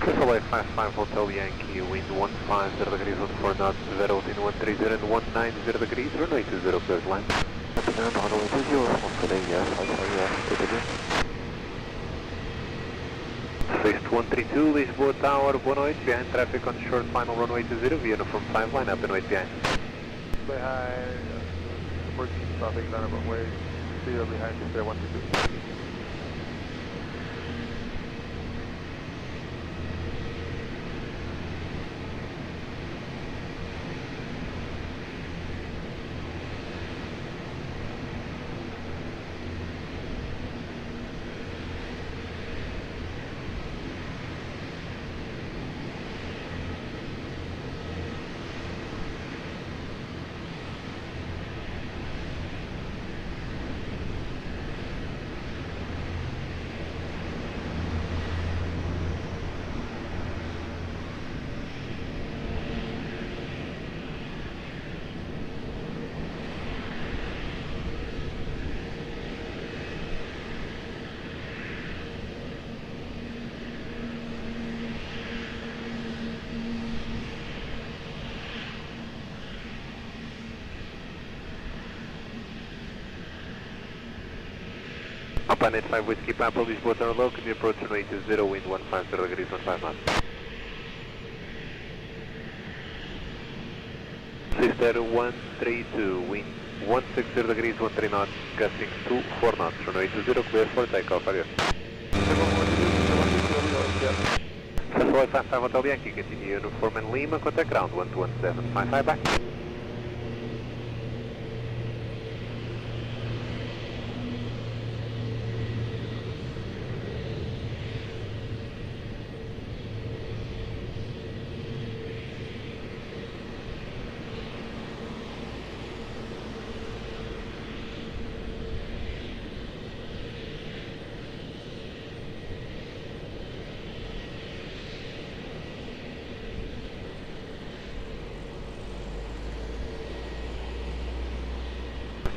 Control 55 Hotel Yankee, wind 150 degrees on 4 knots, altitude 130 and 190 degrees, runway 20, clear to land. Runway 20, Swift 132, Lisboa Tower, boa noite, behind traffic on short final runway 20, via Uniform 5, line up and wait behind. Behind, 14 traffic, line up runway 0 behind, 122. Japan 85 Whiskey Papa, Lisboa Tower low, continue approach runway 20, wind 150 degrees, 15 knots. Sister 132, wind 160 degrees, 13 knots, gusting to 4 knots, runway 20, clear for takeoff, adios. Sunboy 55 Hotel Yankee, continue uniform and Lima, contact ground 11755 back.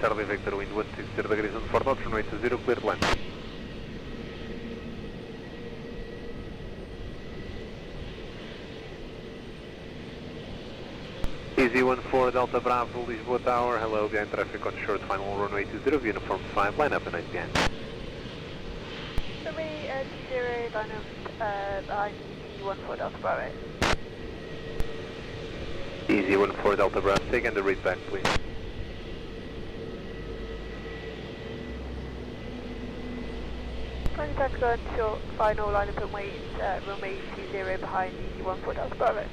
Charlie Victor, wind 160 degrees and 4 knots, runway 20, clear to land. Easy 14 Delta Bravo, Lisboa Tower, hello, behind traffic on short, final runway 20, uniform 5, line up and 9 behind. Runway 20, line up behind Easy 14 Delta Bravo. Easy 14 Delta Bravo, take and the read back, please. Contact on short, final line up and wait, runway 20 behind Easy 14 Delta Bravo.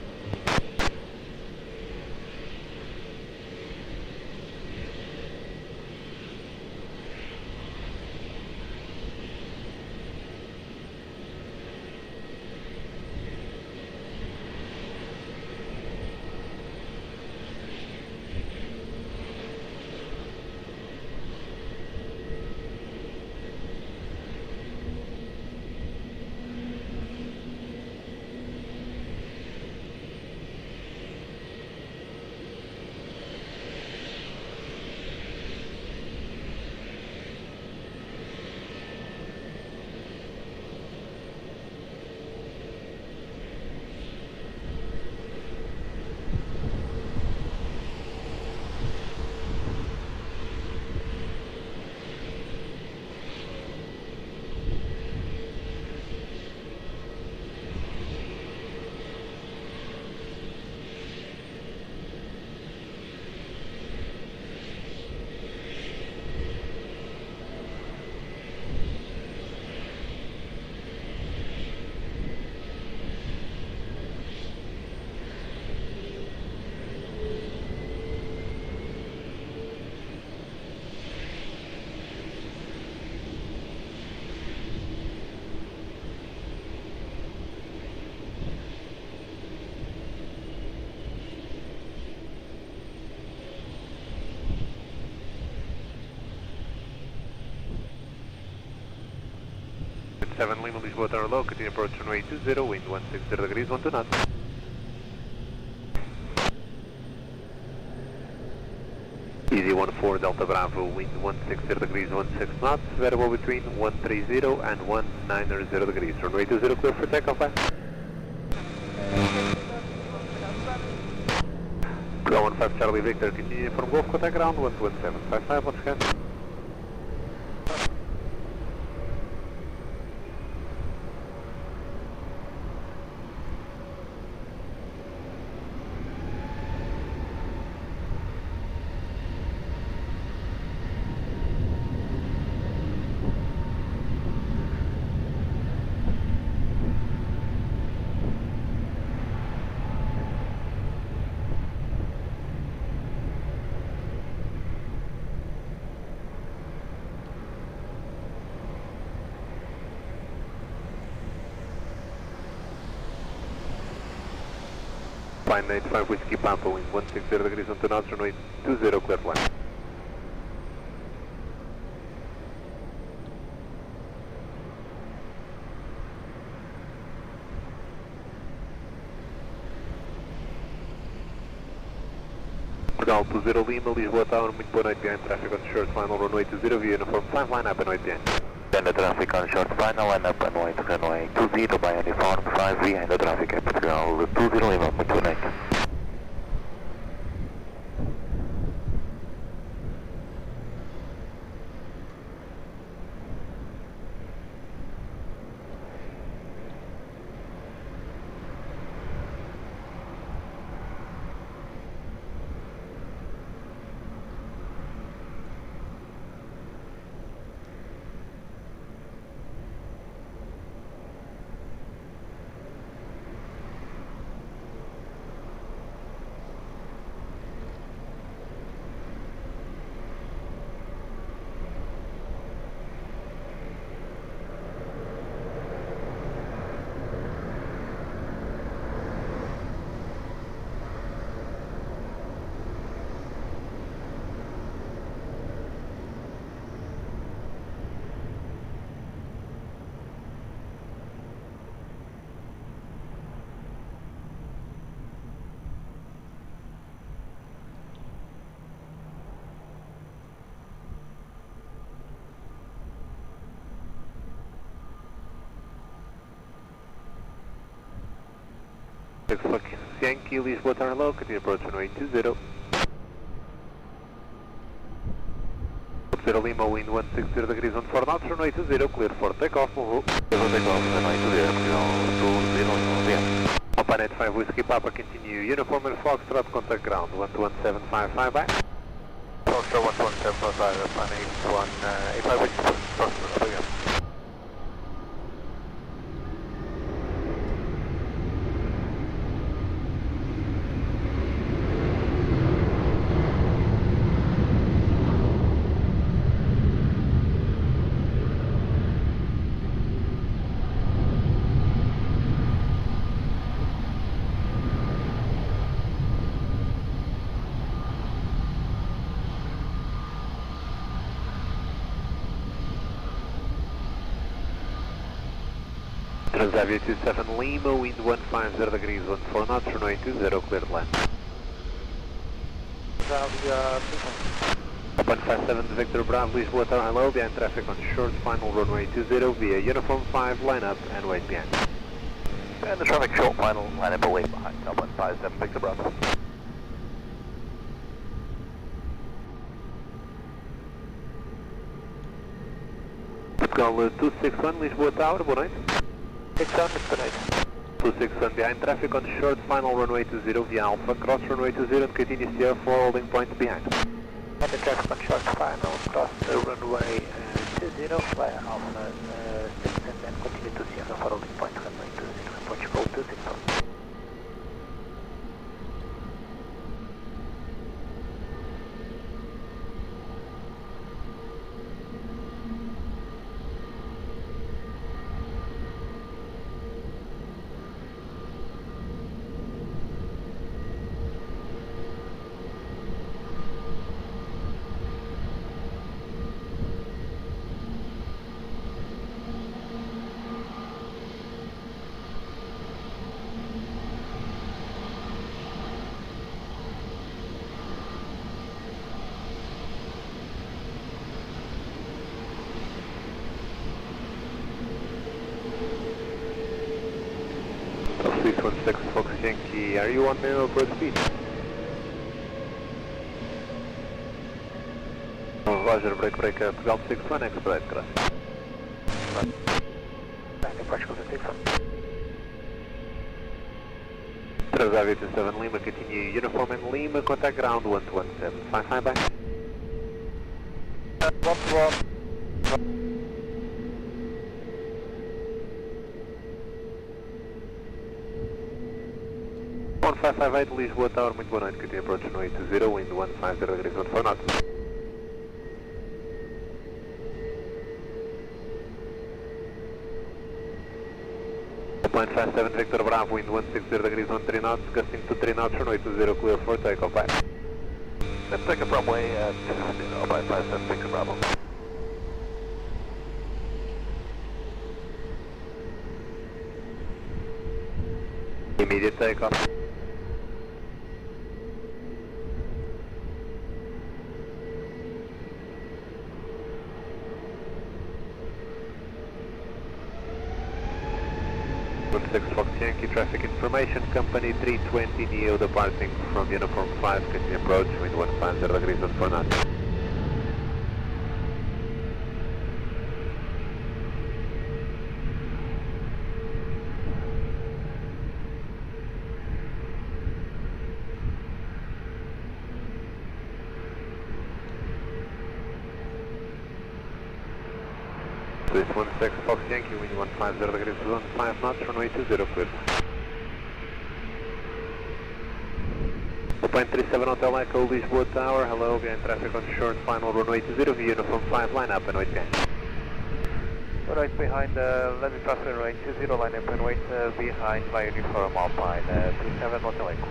Lima, Lisboa Tower low, continue approach runway 20, wind 160 degrees, 12 knots. Easy 14 Delta Bravo, wind 160 degrees, 16 knots, variable between 130 and 190 degrees, runway 20, clear for takeoff, bye. Go 15 Charlie Victor, continue from Golf, contact ground 11755, once again. Fine 85 Whiskey Papa, wind 160 degrees on 2 knots, runway 20, clear to land. Portugal 20 Lima, Lisboa Tower, muito boa noite, behind traffic on short, final runway 20, via uniform 5, line up and wait behind. Behind the traffic on short, final line up and wait, runway 20 by uniform 5, behind the traffic at Portugal 20 Lima, muito boa noite. 6 Fox Yankee, Lisboa Tower, hello, continue approach runway 20. 0 Lima, wind 160 degrees on 4 knots, runway 20, clear for takeoff, move. Clear for takeoff, runway 20, Lima, Alpine 85 Whiskey Papa, continue uniform and Foxtrot, contact ground, 11755 back. Foxtrot 11755, Alpine 85 Whiskey Foxtrot, up again. Aviation 27 Lima, wind 150 degrees, 14 knots, runway 20, cleared land. Alpine 57 Victor Bravo, Lisboa Tower, hello, behind traffic on short, final runway 20 via uniform 5, line up and wait behind. And the traffic short final, line up away behind Alpine 57 Victor Bravo. Call 261 Lisboa Tower, boa noite. 600, good night. 261 behind traffic on short, final runway 20 via Alpha, cross runway 20 and continue steer for holding point behind. And the traffic on short, final, cross the runway 20 via Alpha 6 and then continue to steer for holding point runway 20, Portugal 261. Fox Yankee, are you on minimum approach speed? Roger, break up, Golf 61, expedite cross. Portugal 261. Transavia 27 Lima, continue uniform and Lima, contact ground 11755 back. Drop. 1558 Lisboa Tower, muito boa noite, continue approach runway 20, wind 150 degrees, 14 knots. Alpine 57 Victor Bravo, wind 160 degrees, 13 knots, gusting to 3 knots, runway 20, clear for takeoff, back. Let's take a runway 20, Alpine 57 Victor Bravo. Immediate takeoff. Fox Yankee traffic information, company 320 Neo departing from uniform 5, continue approach, wind 150 degrees, 14 knots. This 16 Fox Yankee, wind 150 degrees, 5 knots, runway 20, clear. Alpine 37 Hotel Echo, Lisboa Tower, hello, behind traffic on short, final runway 20, via uniform 5, line up and wait behind. Right behind, let me pass runway 20, line up and wait behind my uniform Alpine 37 Hotel Echo.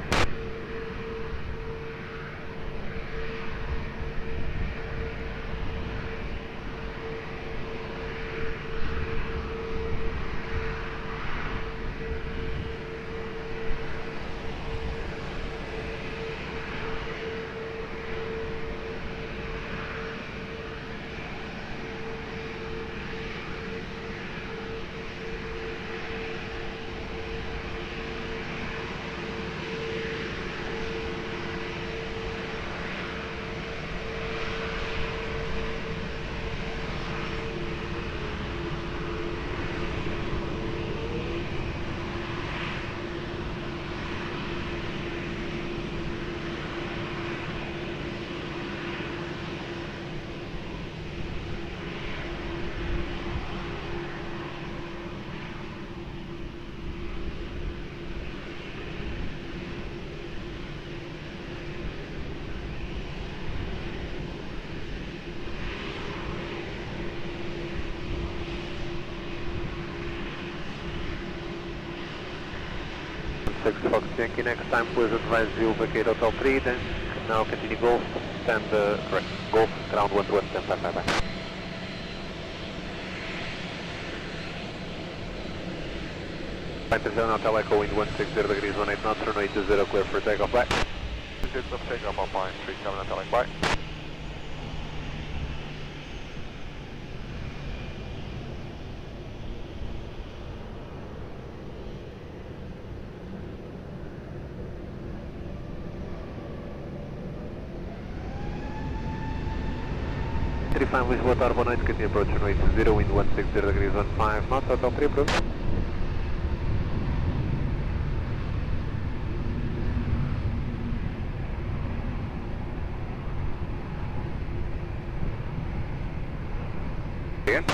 16 Fox Yankee, next time please advise you vacate Hotel 3, then now continue Golf, stand, correct, Golf, ground 121, stand by, bye bye. Atenção, Hotel Echo, wind 160 degrees, 18 knots, runway 20, clear for takeoff, bye. Good of takeoff on point 37 Hotel Echo, bye. Lisboa Tower, boa noite, continue approach runway 20, wind 160 degrees, 15 knots, Hotel 3 approach. Again?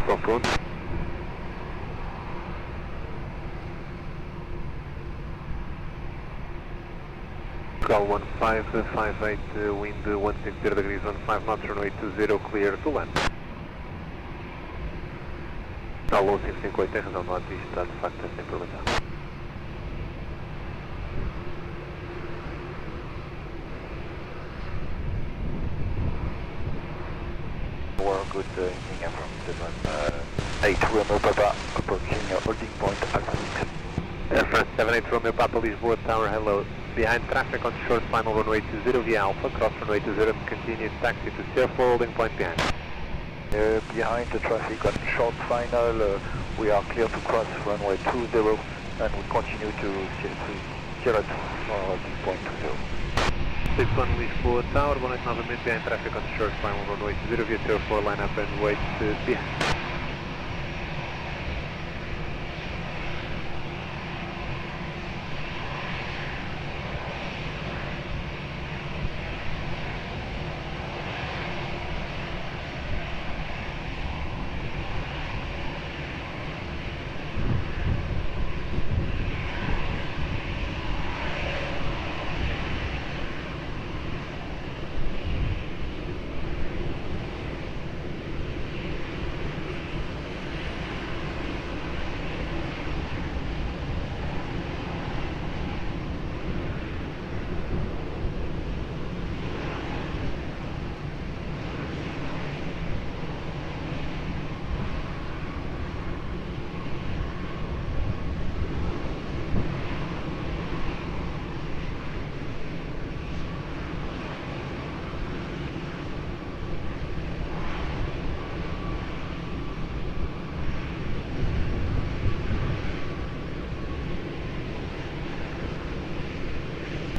From front. Call 1558, wind 160 degrees, 15 knots, runway 20, clear to land. Alô 558, tem razão, não isto está de facto sem problema. Well, good evening from Lisbon, 8 Romeo Papa, approaching holding point Alpha 6. Air France 78 Romeo Papa, Lisboa Tower, hello. Behind traffic on short final runway 20 via Alpha, cross runway 20 and continue taxi to CR4 holding point behind. Behind the traffic on short final, we are clear to cross runway 20 and we continue to Direto for holding point 20. 61 Lisboa Tower, boa noite novamente, behind traffic on short final runway 20 via CR4 line up and wait behind.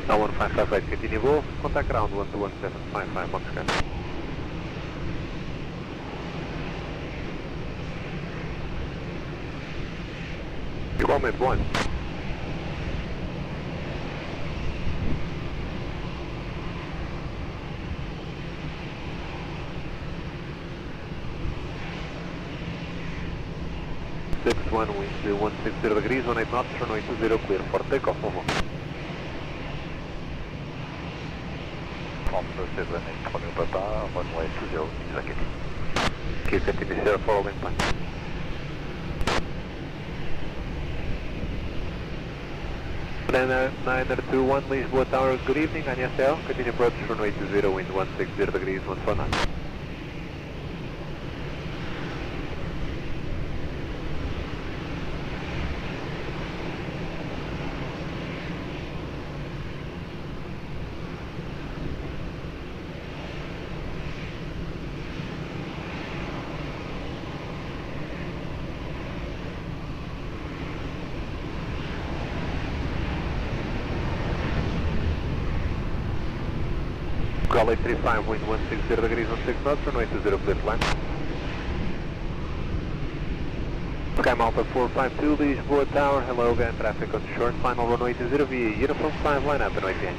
Now 1558, continue Golf, contact ground 121.755, box scan. Igualmente 1. One wind 160 degrees, 18 knots, runway 20, clear for takeoff, over. From 7 Romeo Papa, runway 20, is vacated. Okay, continue CR4 holding point. Niner 21 Lisboa Tower, good evening, Aviation, continue approach runway 20, wind 160 degrees, 14 knots. Call 835, wind 160 degrees, 16 knots, runway 20, clear to land. Sky Malta 452, Lisboa Tower, hello, again, traffic on short, final runway 20 via Uniform 5, line up and wait behind.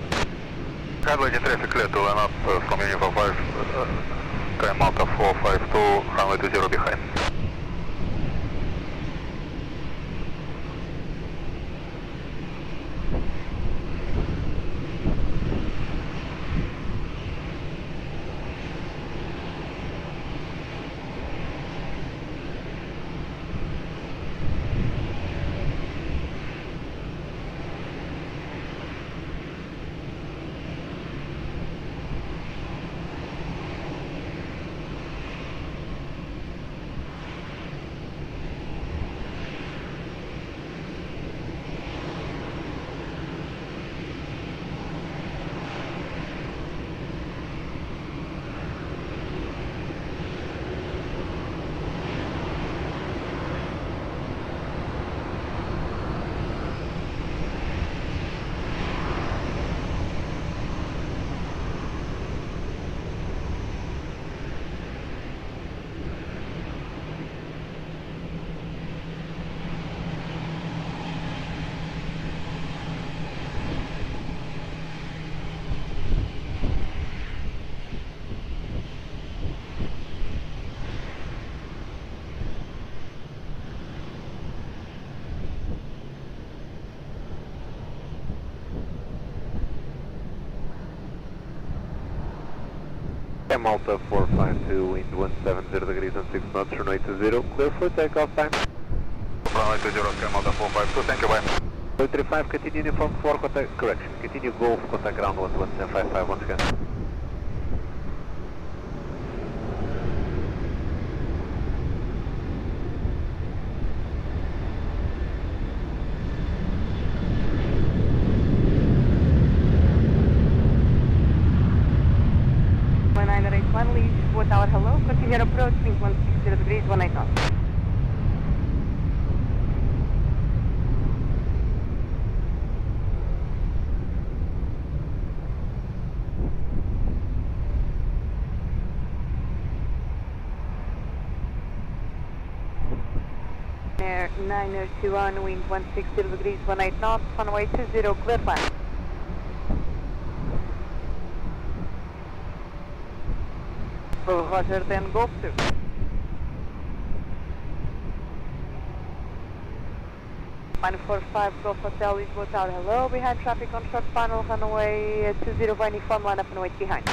Runway traffic clear to line up from Uniform 5, Sky Malta 452, runway 20 behind. Sky Malta 452, wind 170 degrees and 6 knots, runway 20, clear for takeoff time. Runway 20, Sky Malta 452, thank you, bye. 35, continue uniform 4, contact, correction, continue Golf, contact ground 11755 once again. Lisboa Tower, hello, continue approach, wind 160 degrees, 18 knots. Air 921, wind 160 degrees, 18 knots, runway 20, clear climb. Roger, then Gosto. Line 45, Golf Hotel, Lisboa Tower, hello, behind traffic on short final, runway 20 by uniform, line up and wait behind.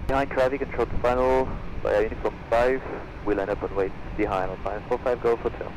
Behind traffic and short final, by uniform 5, we line up and wait behind on line 45, Golf Hotel.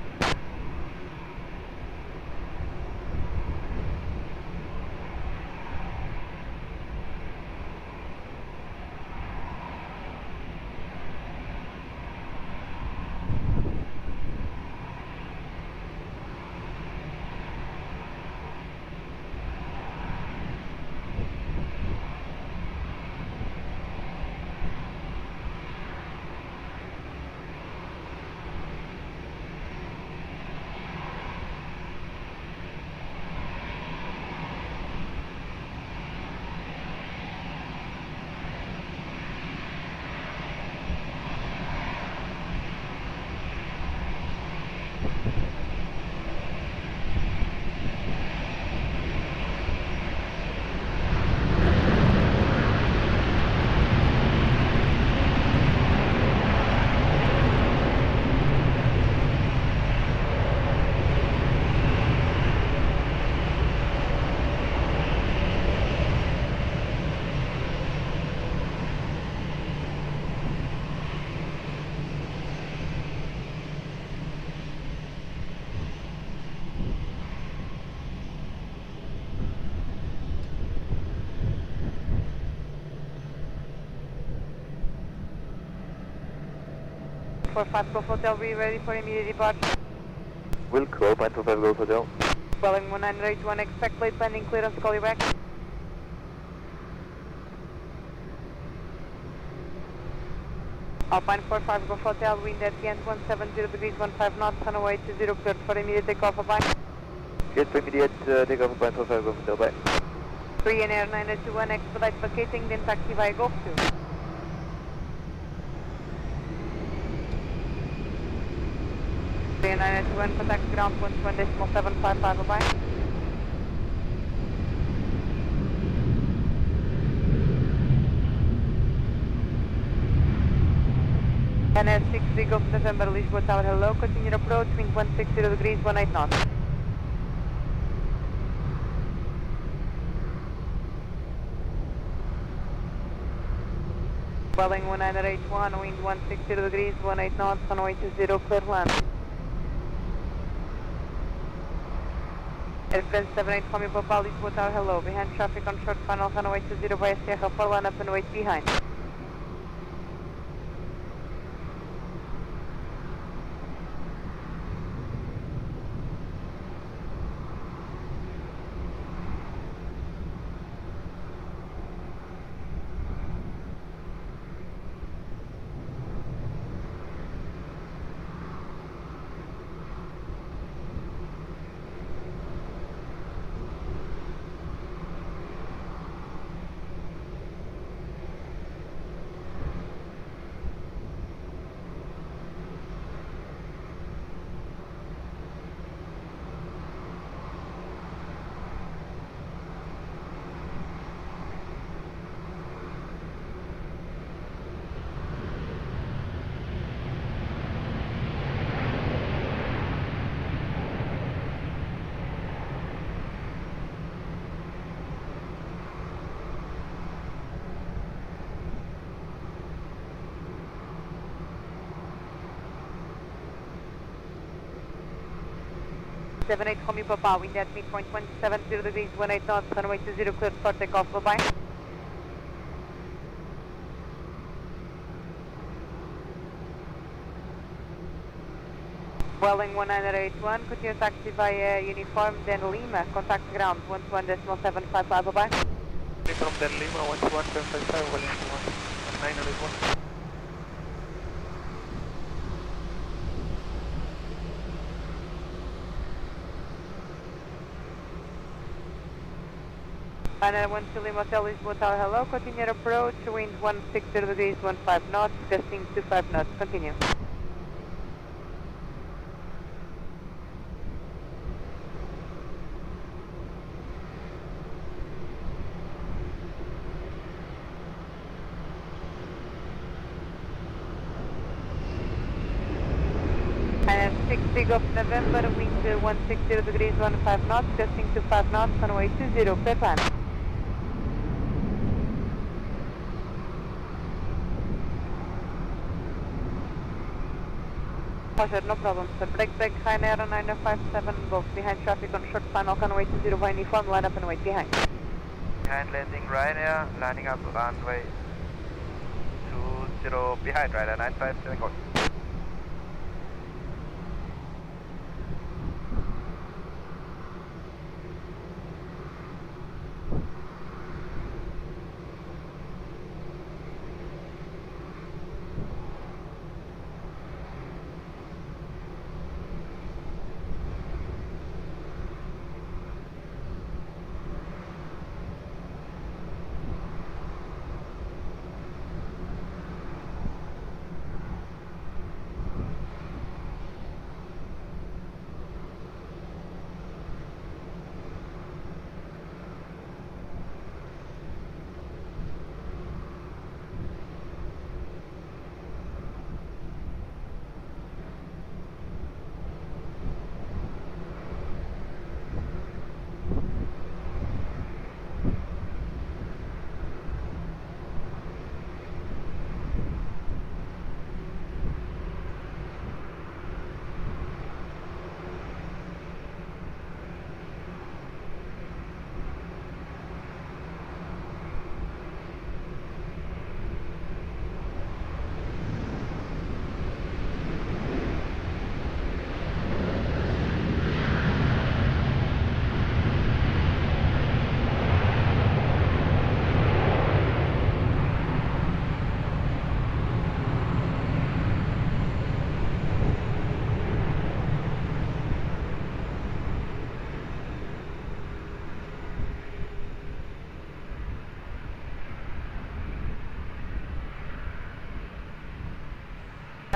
For 5 Golf Hotel, be ready for immediate departure. Will call 525 Golf Hotel. Welling 1981, expect late landing clearance, call you back. Alpine 45 Golf Hotel, wind at the end 170 degrees, 15 knots, runway 20, cleared for immediate takeoff, Alpine. Cleared for immediate takeoff, Alpine 45 Golf Hotel, bye. 3 and Air 921, expedite vacating, then taxi via Golf 2. Air 921, contact ground 121.755, bye. NS 60 Golf November, Lisboa Tower, hello, continue approach, wind 160 degrees, 18 knots. Welling 1981, wind 160 degrees, 18 knots, runway 20, clear land. Air France 78, Coming Papa, Lisboa Tower, hello, behind traffic on short final, runway 20 by Sierra 4, line up and wait behind. 78 Romeo Papa, wind at midpoint 170 degrees, 18 knots, runway 20, cleared for takeoff, bye-bye. Welling 1981, continue taxi via uniform, then Lima, contact ground 121.755, bye-bye. Uniform, then Lima, 121.755, Welling 1981. Final 1 to Lima Hotel Lisboa Tower, hello, continue approach, wind 160 degrees, 15 knots, gusting 25 knots, continue. And 6 of November, wind 160 degrees, 15 knots, gusting 25 knots, runway 20, clear plan. Roger, no problem, sir. Break, Ryanair 957, both behind traffic on short final, runway 20 by uniform, line up and wait behind. Behind landing Ryanair, lining up runway 20, behind Ryanair 957, go.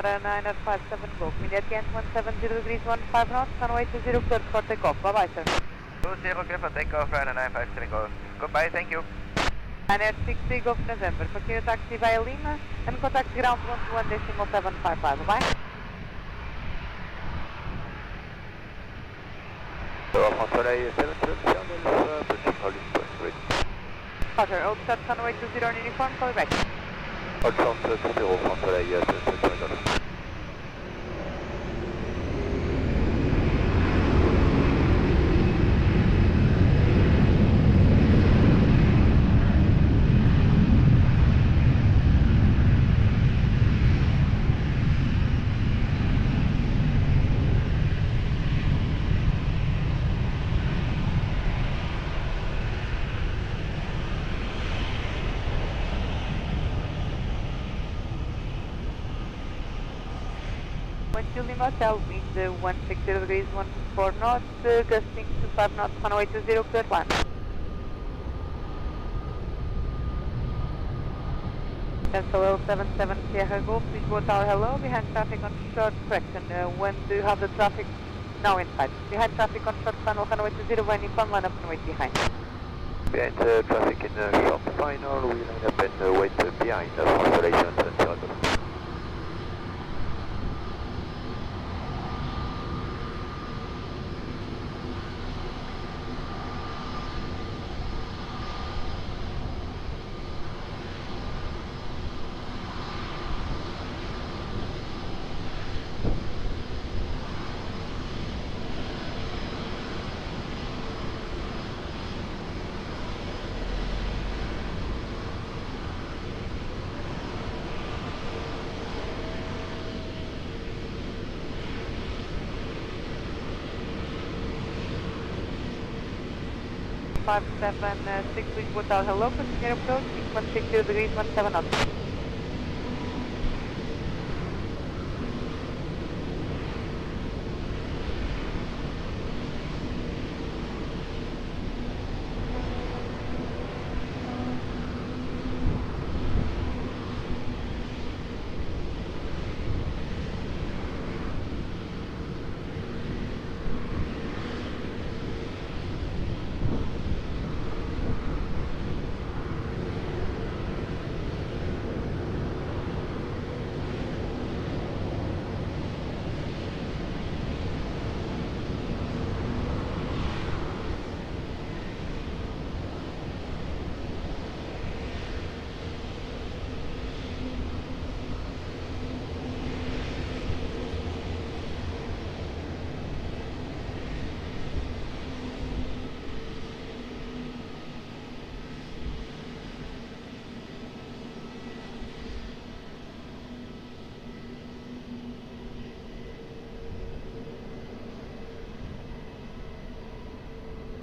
Ryanair 957, go. Wind at end 170 degrees, 15 knots, runway 20, cleared for takeoff. Bye-bye, sir. 20, clear for takeoff, Ryanair 957, go. Goodbye, thank you. Ryanair 60 of November, continue taxi via Lima, and contact ground 121.755, bye-bye. Enfant Soleil 770, proceed holding point, ready. Roger, hold start runway 20 on uniform, call you back. Hold short 20, Enfant Soleil 770. Lima Hotel, wind 160 degrees, 14 knots, gusting 25 knots, runway 20, clear plan. Cancel 77 Sierra Golf, Lisboa Tower, hello, behind traffic on short correction, when do you have the traffic? Now inside. Behind traffic on short final, runway 20, by uniform, line up and wait behind. Behind traffic in short final, we line up and wait behind Constellation 770. 576 Lisboa Tower, hello, continue approach, 160 degrees, 17 knots.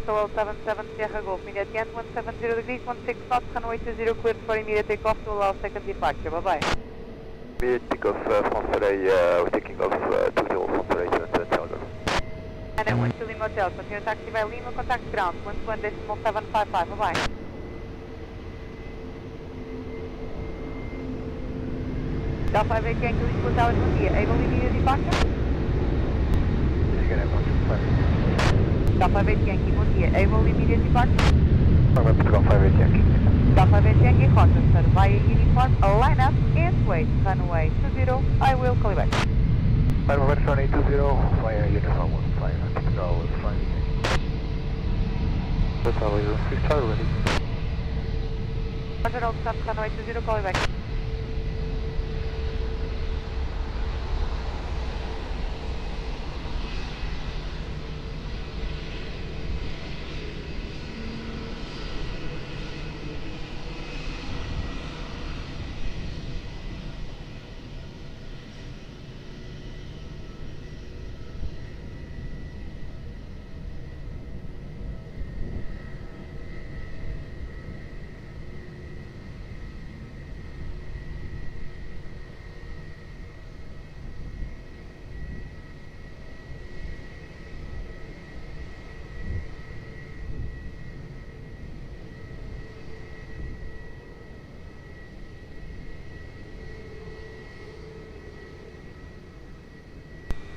Hello, 77 Sierra Golf, immediate end, 170 degrees, 16 knots, runway 20, cleared for immediate takeoff to allow second departure, bye-bye. Immediate takeoff from Soleil, we're taking off 20 from Soleil to Delgado. And then 1 to Lima Hotel, continue taxi by Lima, contact ground, 121.755, bye-bye. Delta 58 Yankee, Lisboa Tower, bom dia, able immediate departure? Delta 58 Yankee, bom dia, able immediate departure? Normal Portugal 58 Yankee. Delta 58 Yankee, rota, sir, via uniform, line up and wait, runway 20, I will call you back. Runway 20, via uniform 15, Portugal 5. That's how we do 6 star ready. Roger, all stop, runway 20, call you back.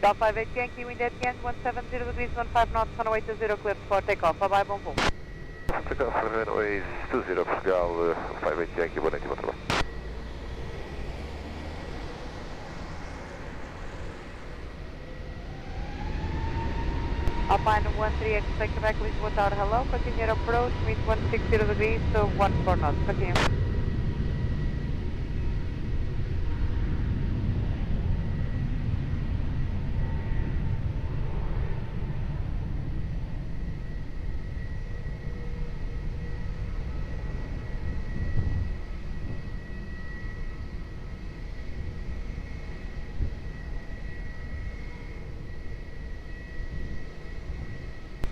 Delta 58 Yankee, wind at end, 170 degrees, 15 knots, runway 20, cleared for takeoff. Bye-bye, bom voo. Takeoff, runway 20, Portugal 58 Yankee, boa noite, bom trabalho. Alpine 13, expect back Lisboa Tower, hello, continue approach, meet 160 degrees, so 14 knots, continue.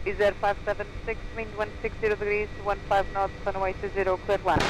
Is there 576, wind 160 degrees, 15 knots, runway 20, cleared land.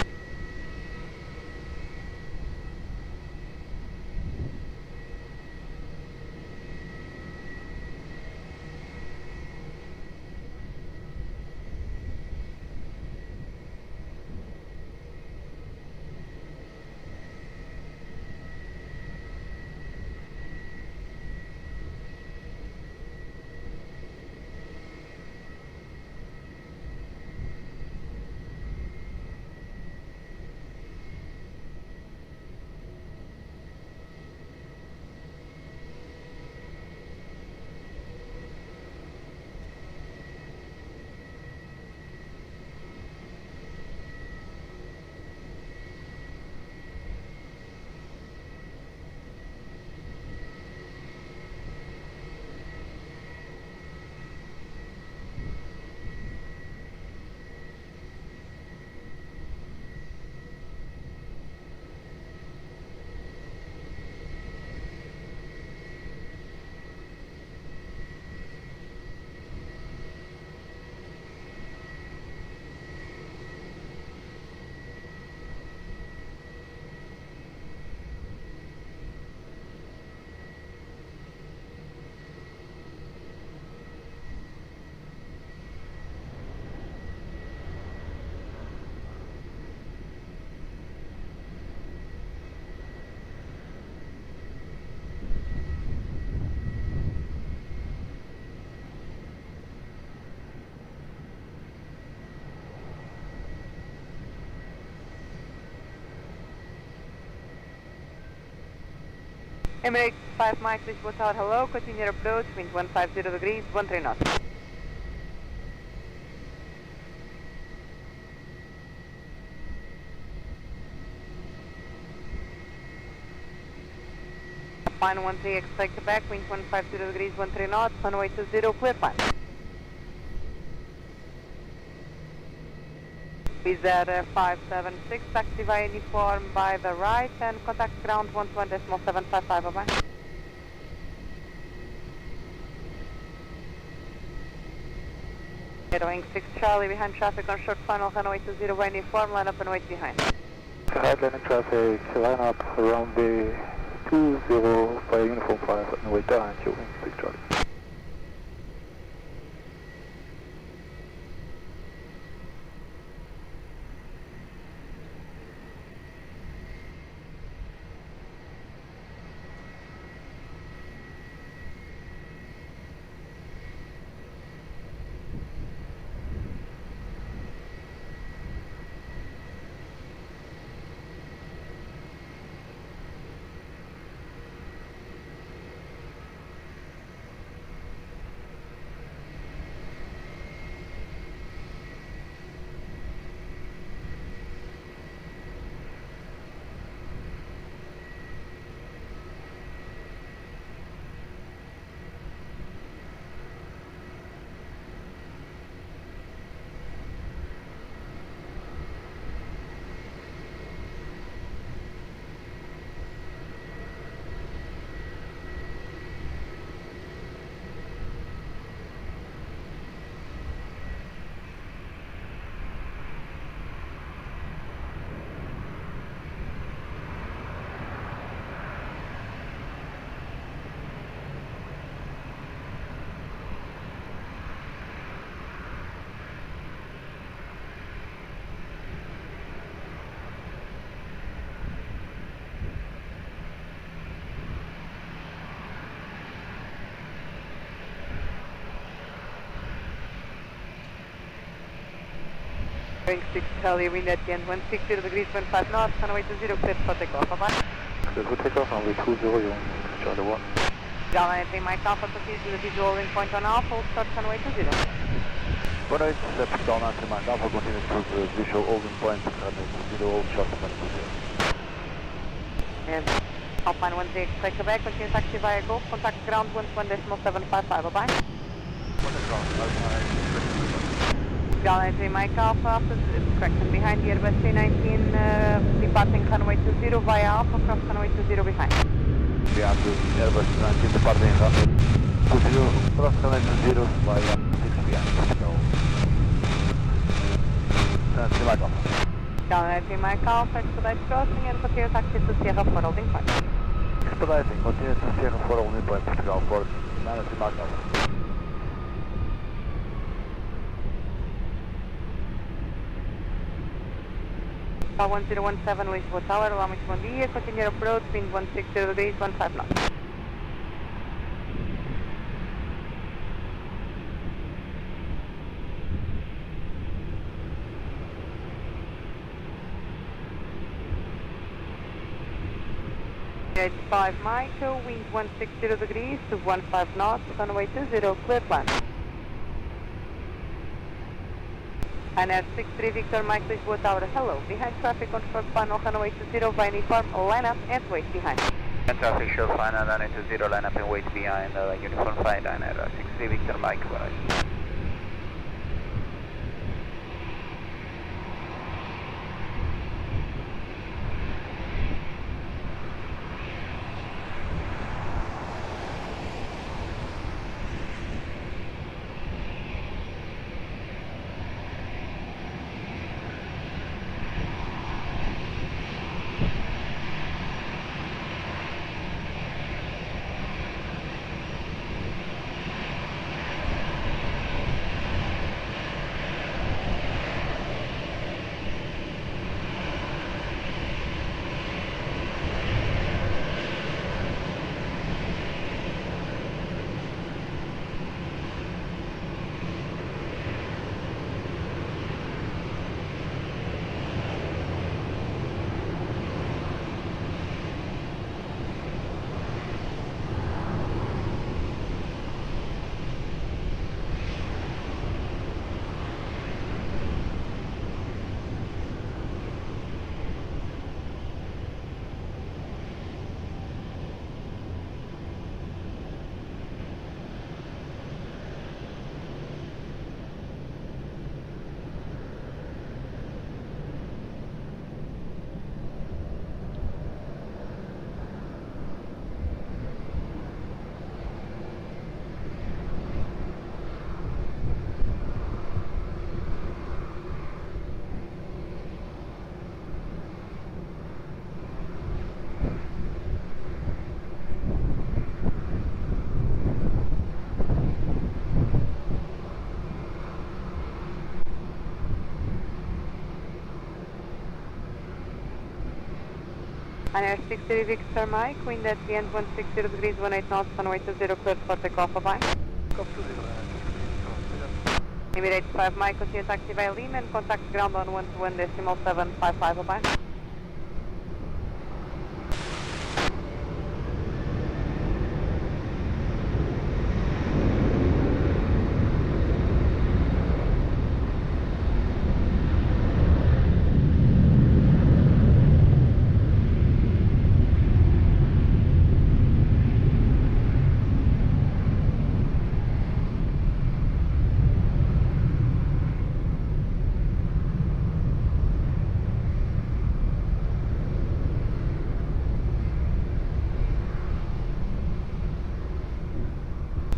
Emirates 5 Mike, Lisboa Tower, hello, continue your approach, wind 150 degrees, 13 knots. Final 13, expect Quebec, wind 150 degrees, 13 knots, runway 20, clear climb. Wizz Air 576, taxi via uniform by the right and contact ground 11.755, bye-bye. Wing 6 Charlie, behind traffic on short final, runway 20, via uniform, line up and wait behind. Right landing traffic, line up around the 20 via uniform 5 and wait behind you, wing 6 Charlie. Wing 6 Charlie, wind at the end 160 degrees, 15 knots, runway 20, clear for takeoff, bye-bye. Clear for takeoff, runway 20, you Charlie 1. Ground entering Mike Alpha, proceed to the visual wing point on Alpha, will start runway 20. Alright, left down until Mike Alpha, continue to the visual holding point, runway 20, all short runway 20. And Alpine 1 expect Quebec, continue taxi via Golf, contact ground 11.755, bye-bye. Ground entering Mike Alpha, correction behind the Airbus A19, departing runway 20 via Alpha, cross runway 20 behind. Behind the Airbus A19, departing runway 20, cross runway 20 via 6 behind. So, see Mike Alpha. Ground entering Mike Alpha, expedite crossing and continue taxi to Sierra 4 holding point. Expediting, continue to Sierra 4 holding point, Portugal 4, now see Mike Alpha. Cal 1017 Lisboa Tower, allow me to bom dia, continue approach, wind 160 degrees, 15 knots. Edge 5 Michael, wind 160 degrees to 15 knots, runway 20, clear plan. And at 63 Victor Mike Lisboa Tower, hello, behind traffic on short final, runway 20, via uniform, line up and wait behind. And traffic short final, runway 20, line up and wait behind, uniform 5 liner, 63 Victor Mike, right. Ryanair 60 Victor Mike, wind at the end 160 degrees, 18 knots, runway 20, cleared for takeoff, bye-bye. Emirates 5 Mike, continue taxi via Lima and contact ground on 121.755, bye-bye.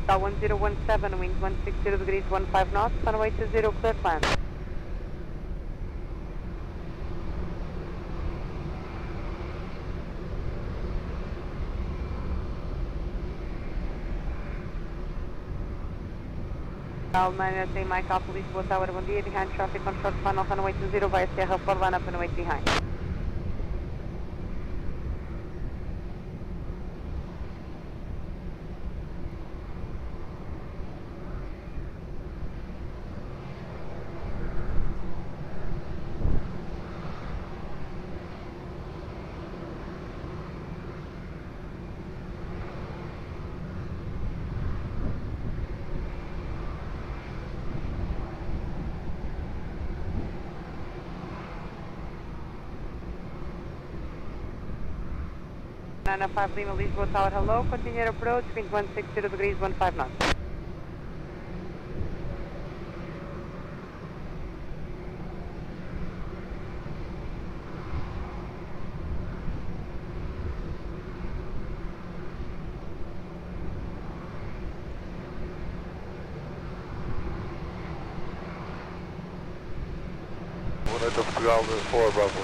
Star 1017, wind 160 degrees, 15 knots, runway 20, cleared land. Almania tem Mike Alpha Lisboa Tower, bom dia, behind traffic on short final, runway 20 via Sierra 4, line up and wait behind. Nana 5 Lima Lisboa Tower, hello, continue your approach, wind 160 degrees, 15 knots. Portugal 4 Bravo.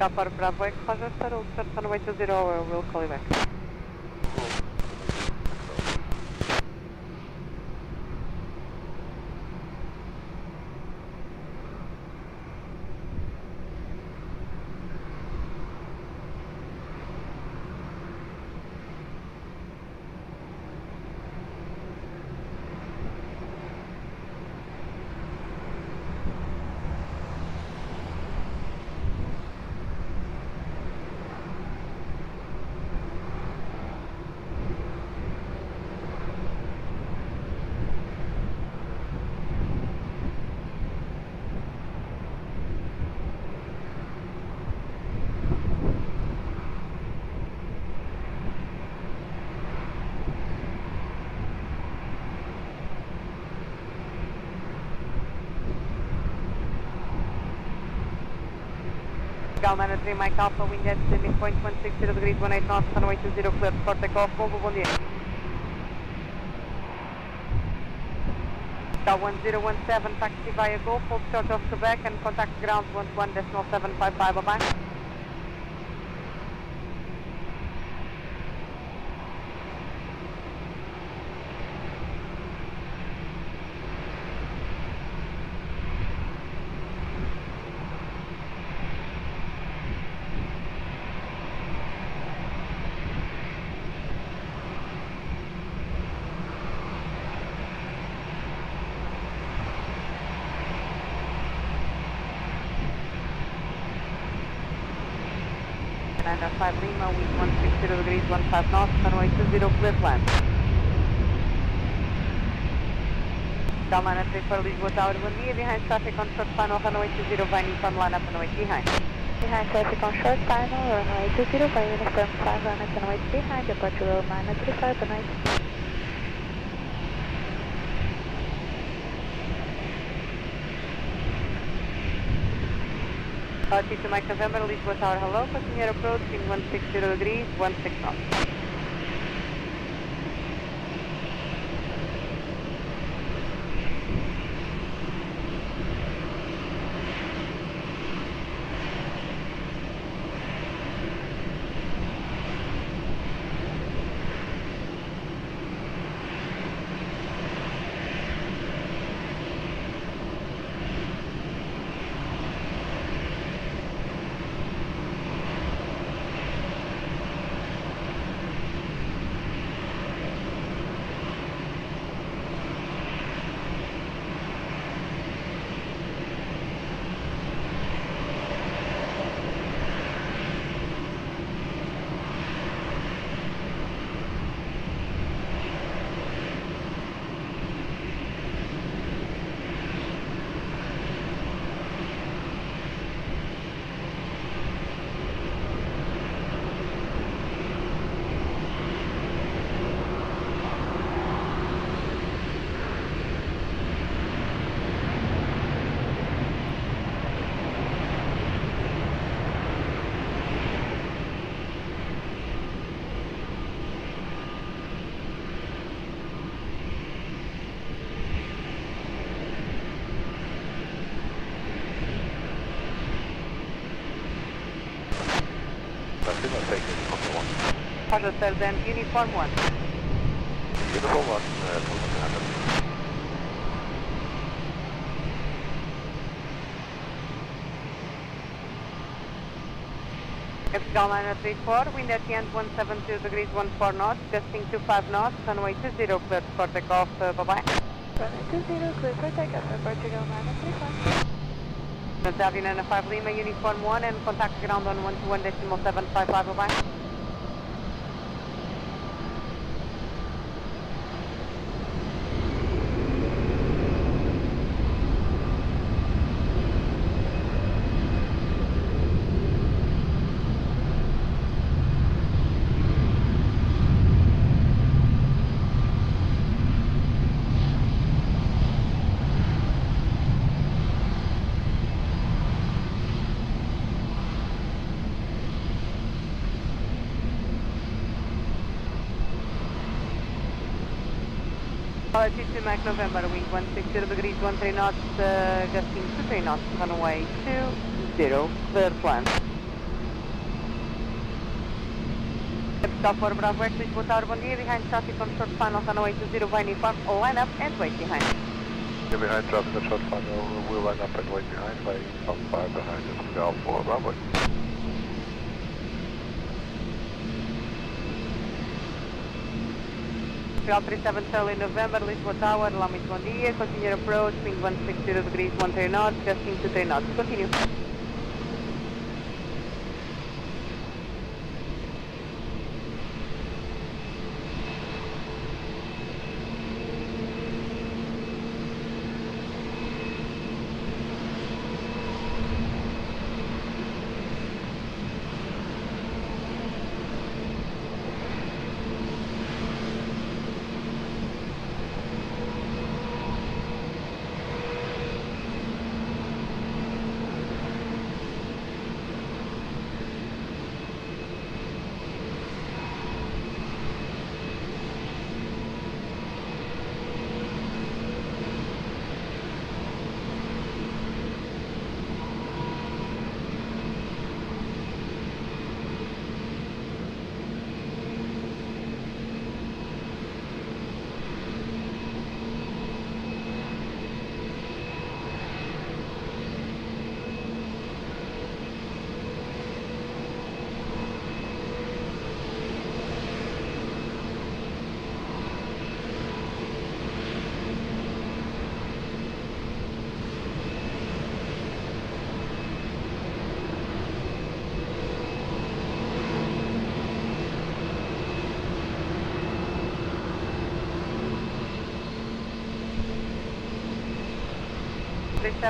Alpha Bravo, Roger, settled, set runway 20, we'll call you back. Galmana 3 Mike Alpha, wind at the midpoint 160 degrees, 18 knots, runway 20, cleared for takeoff, Volvo, bom dia. Star 1017, taxi via Golf, hold short of Quebec and contact ground 11.755, bye-bye. Niner 5 Lima, wind 160 degrees, 15 knots, runway 20, cleared land. Galmana 3 for Lisboa Tower, bom dia, behind traffic on short final, runway 20, via Nissan, line up and wait behind. Behind traffic on short final, runway 20, via uniform 5, line up and wait behind, departure row 935, good night. T2 Mike November, Lisboa Tower, hello, continue your approach, wind 160 degrees, 16 knots. Roger, then uniform 1. Uniform 1, full handle. Vertical 934, wind at the end 172 degrees 14 knots, gusting 25 knots, runway 20, clear for takeoff, bye-bye. Runway 20, clear for takeoff, Portugal 934. Aviation 5 Lima, uniform 1, and contact ground on 121.755, bye-bye. T2 Mac November, wind 160 degrees 13 knots, gusting 23 knots, runway 20, clear plan. Stop for Bravo X, Lisboa Tower, bom dia, behind traffic on short final, runway 20, by uniform, line up and wait behind. Yeah, behind traffic on short final, we'll line up and wait behind, by top 5 behind Portugal for Bravo X. Portugal 37 Charlie November, Lisboa Tower, Lamy, bom dia, continue approach, wind 160 degrees 13 knots, gusting 23 knots, continue.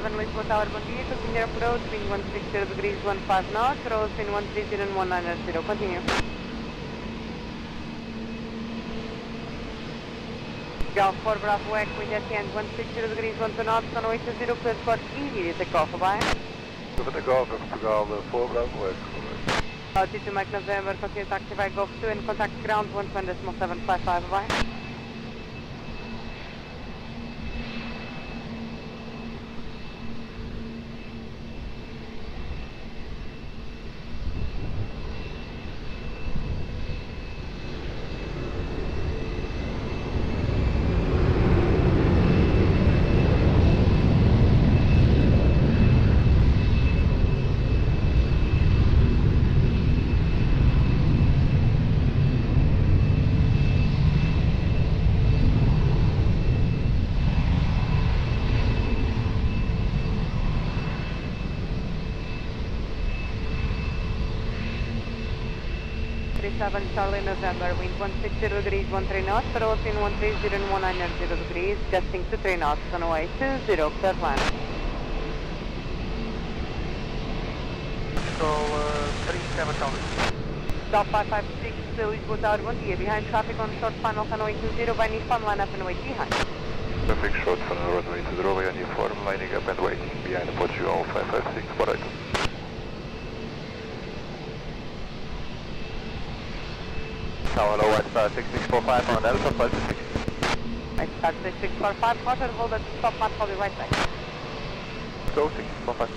Lisboa Tower, bom dia, continue approach, wind 160 degrees 15 knots, roll in 130 and 190, continue. Golf 4 Bravo X, wind at the end 160 degrees 12 knots, runway 20, clear for immediate takeoff, bye. Clear for takeoff, Portugal 4 Bravo X. T2 Mike November, continue to activate Golf 2 and contact ground 120.755, bye. Charlie November, wind 160 degrees 13 knots, roll in 130 and 190 degrees, gusting 23 knots, runway 20, clear plan. Control 37 Charlie. Stop 556, Lisboa Tower, bom dia, behind traffic on short final, runway 20, by uniform, line up and wait behind. Traffic short final, runway 20, by uniform, lining up and waiting behind Portugal 556, for item. Tower low, White Star 6645 on Delta, 556. White Star 6645, Roger, hold at the stop mark, I'll be right back. Go 6645.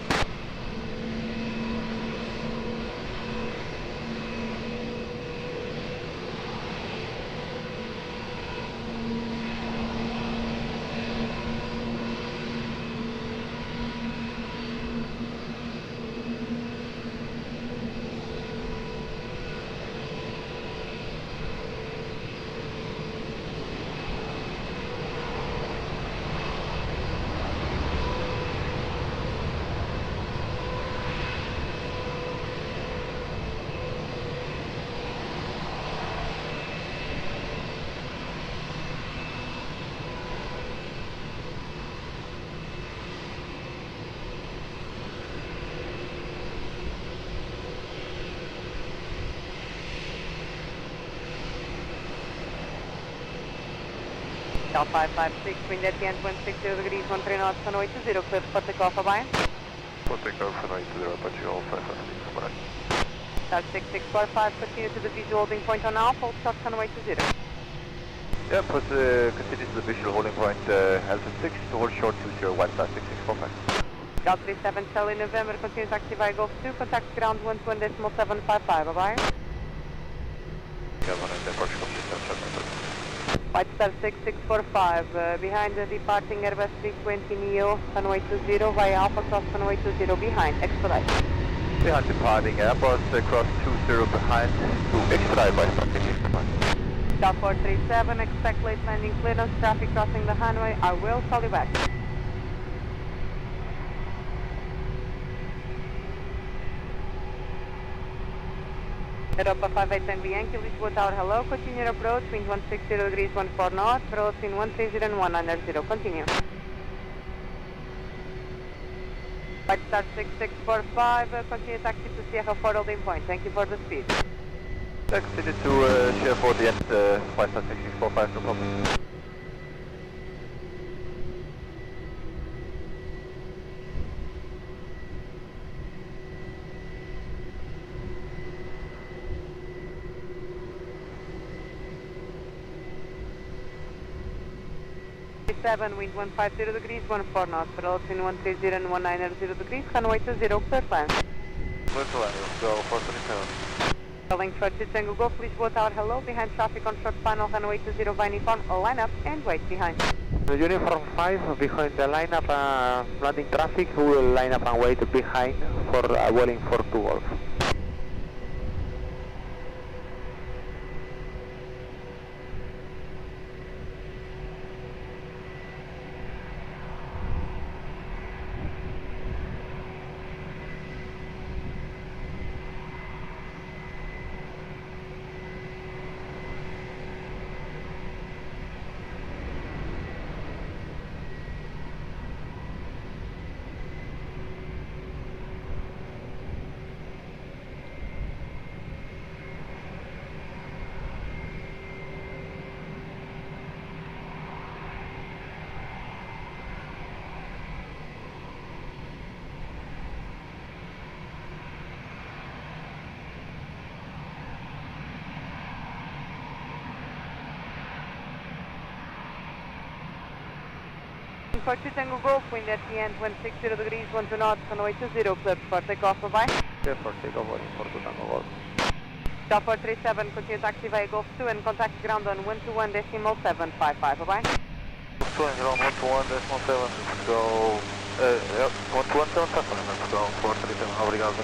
Cal 556, wind at the end 160 degrees, 13 knots, runway 20, clear for takeoff, bye-bye. For takeoff, runway 20, Portugal 556, bye. Start 6645, continue to the visual holding point on Alpha, hold short runway 20. Yeah, continue to the visual holding point, Alpha 6, to hold short 20, white star 6645. Cal 37, Charlie November, continue to activate Golf 2, contact ground 121.755, bye-bye. Yeah, runway Portugal 67, White Star 6645, behind the departing Airbus 320 Neo, runway 20, via Alpha cross runway 20, behind, expedite. Behind departing Airbus, cross 20 behind, to expedite by star 6645. Cal 437, expect late landing clearance, traffic crossing the runway, I will call you back. Europa 5810 Yankee, Lisboa Tower, hello, continue your approach, wind 160 degrees, 14 knots, approaching 130 and 190, continue. White Star 6645, continue taxi to Sierra 4 holding point, thank you for the speed. Continue to Sierra 4 the end, White Star 6645, no problem. Wind 150 degrees, 14 knots, approaching 130 and 190 degrees, runway 20, clear plan. Clear to land, let's go, 427. Calling for Tango Golf, Lisboa Tower, hello, behind traffic on short final, runway 20, by uniform, line up and wait behind. Uniform 5 behind the lineup, landing traffic, we will line up and wait behind for Welling 42 Golf. For Tango Golf, wind at the end 160 degrees, 12 knots, runway 20, clear for takeoff, bye-bye. Clear for takeoff, Welling 42 Tango Golf. Cal 437, continue taxi via Golf 2 and contact ground on 121.755, bye-bye. 121.7, let's go, 121.7, let's go, 437, obrigado.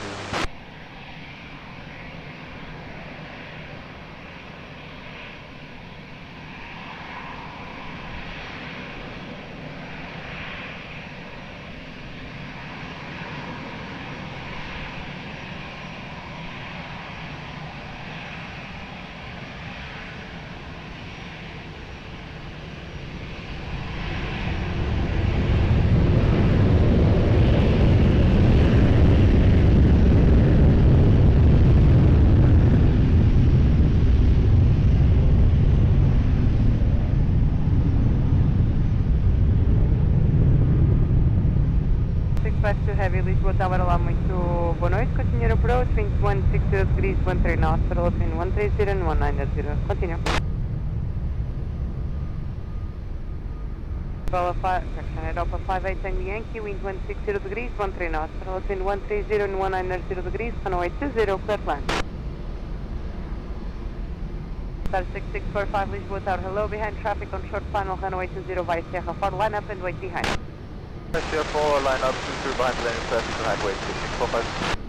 Lisboa Tower, olá, muito boa noite. Continue your approach, wind 160 degrees, 13 knots, approaching 130 and 190. Continue. Europa 5810 Yankee, wind 160 degrees, 13 knots, approaching 130 and 190 degrees, runway 20, clear plan. Star 6645 Lisboa Tower, hello, behind traffic on short final, runway 20 via Sierra 4, line up and wait behind. Sierra 4, line up, 20 behind landing traffic, behind wait, 6645.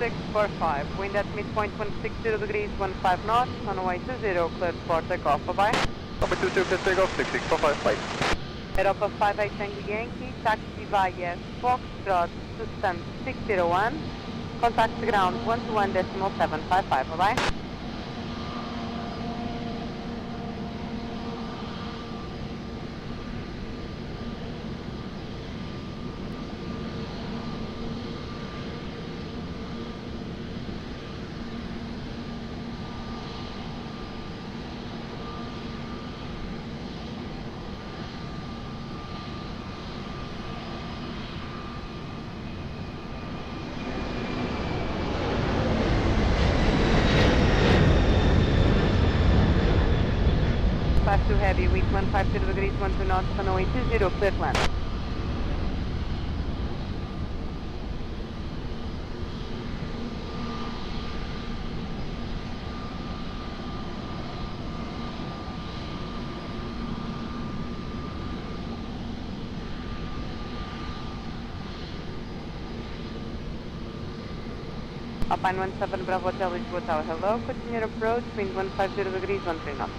645, wind at midpoint 160 degrees, 15 knots, runway 20, cleared for takeoff, bye-bye. Number 22, clear takeoff, 6645, bye. Aeroporto 58 Tango Yankee, taxi via Foxtrot to stand 601, contact ground 121.755, bye-bye. Too heavy, wind 150 degrees, 12 knots, runway 20, clear land. Alpine 17 Bravo Hotel Lisboa Tower, hello, continue approach, wind 150 degrees, 13 knots.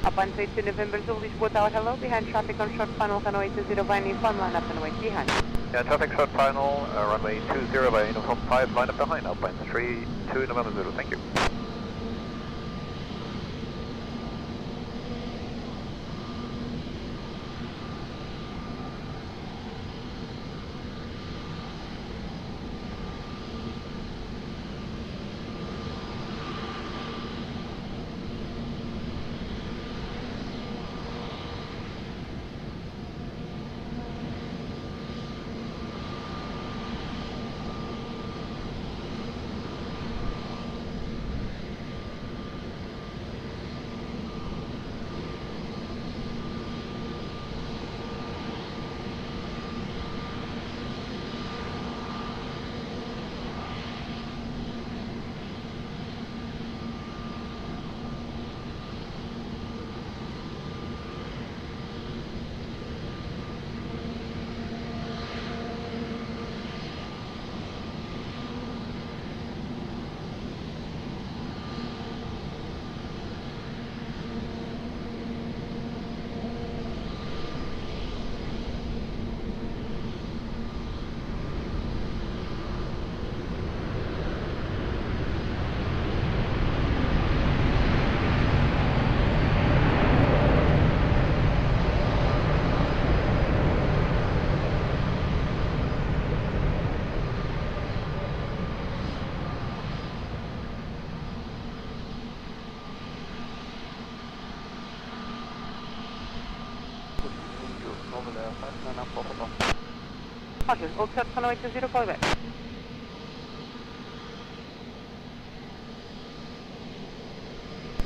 Alpine 22 November Zulu Lisboa Tower, hello, behind traffic on short final, runway 20 by uniform, line up and wait behind. Yeah, traffic short final, runway 20 by uniform 5, line up behind, Alpine 32 November Zulu, thank you. Roger, hold set runway 20, call back.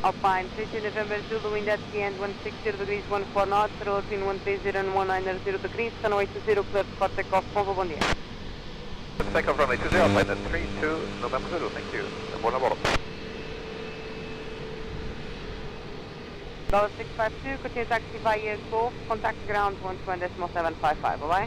Alpine 32 November Zulu, wind at the end 160 degrees, 14 knots, rollers in 130 and 190 degrees, runway 20, cleared for takeoff, bom dia. Takeoff runway 20, Alpine 32 November Zulu, thank you. Buona bordo. Dollar 652, continue taxi via Golf, contact ground 120.755, bye-bye.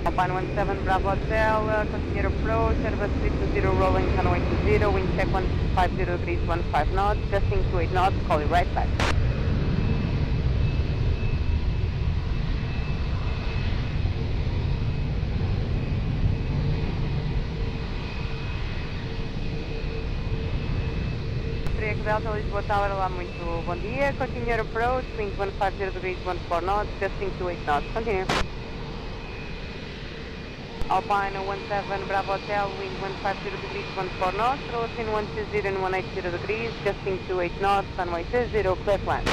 Alpine 17 Bravo Hotel, continue approach, Airbus 320 rolling, runway 20, wind check 150 degrees, 15 knots, gusting to 8 knots, call you right back. Delta Lisboa Tower, olá, muito bom dia. Continue approach, wind 150 degrees, 14 knots, gusting to 8 knots. Continue. Alpine 17 Bravo Hotel, wind 150 degrees, 14 knots, rollers in 120 and 180 degrees, gusting to 8 knots, runway 20, clear land.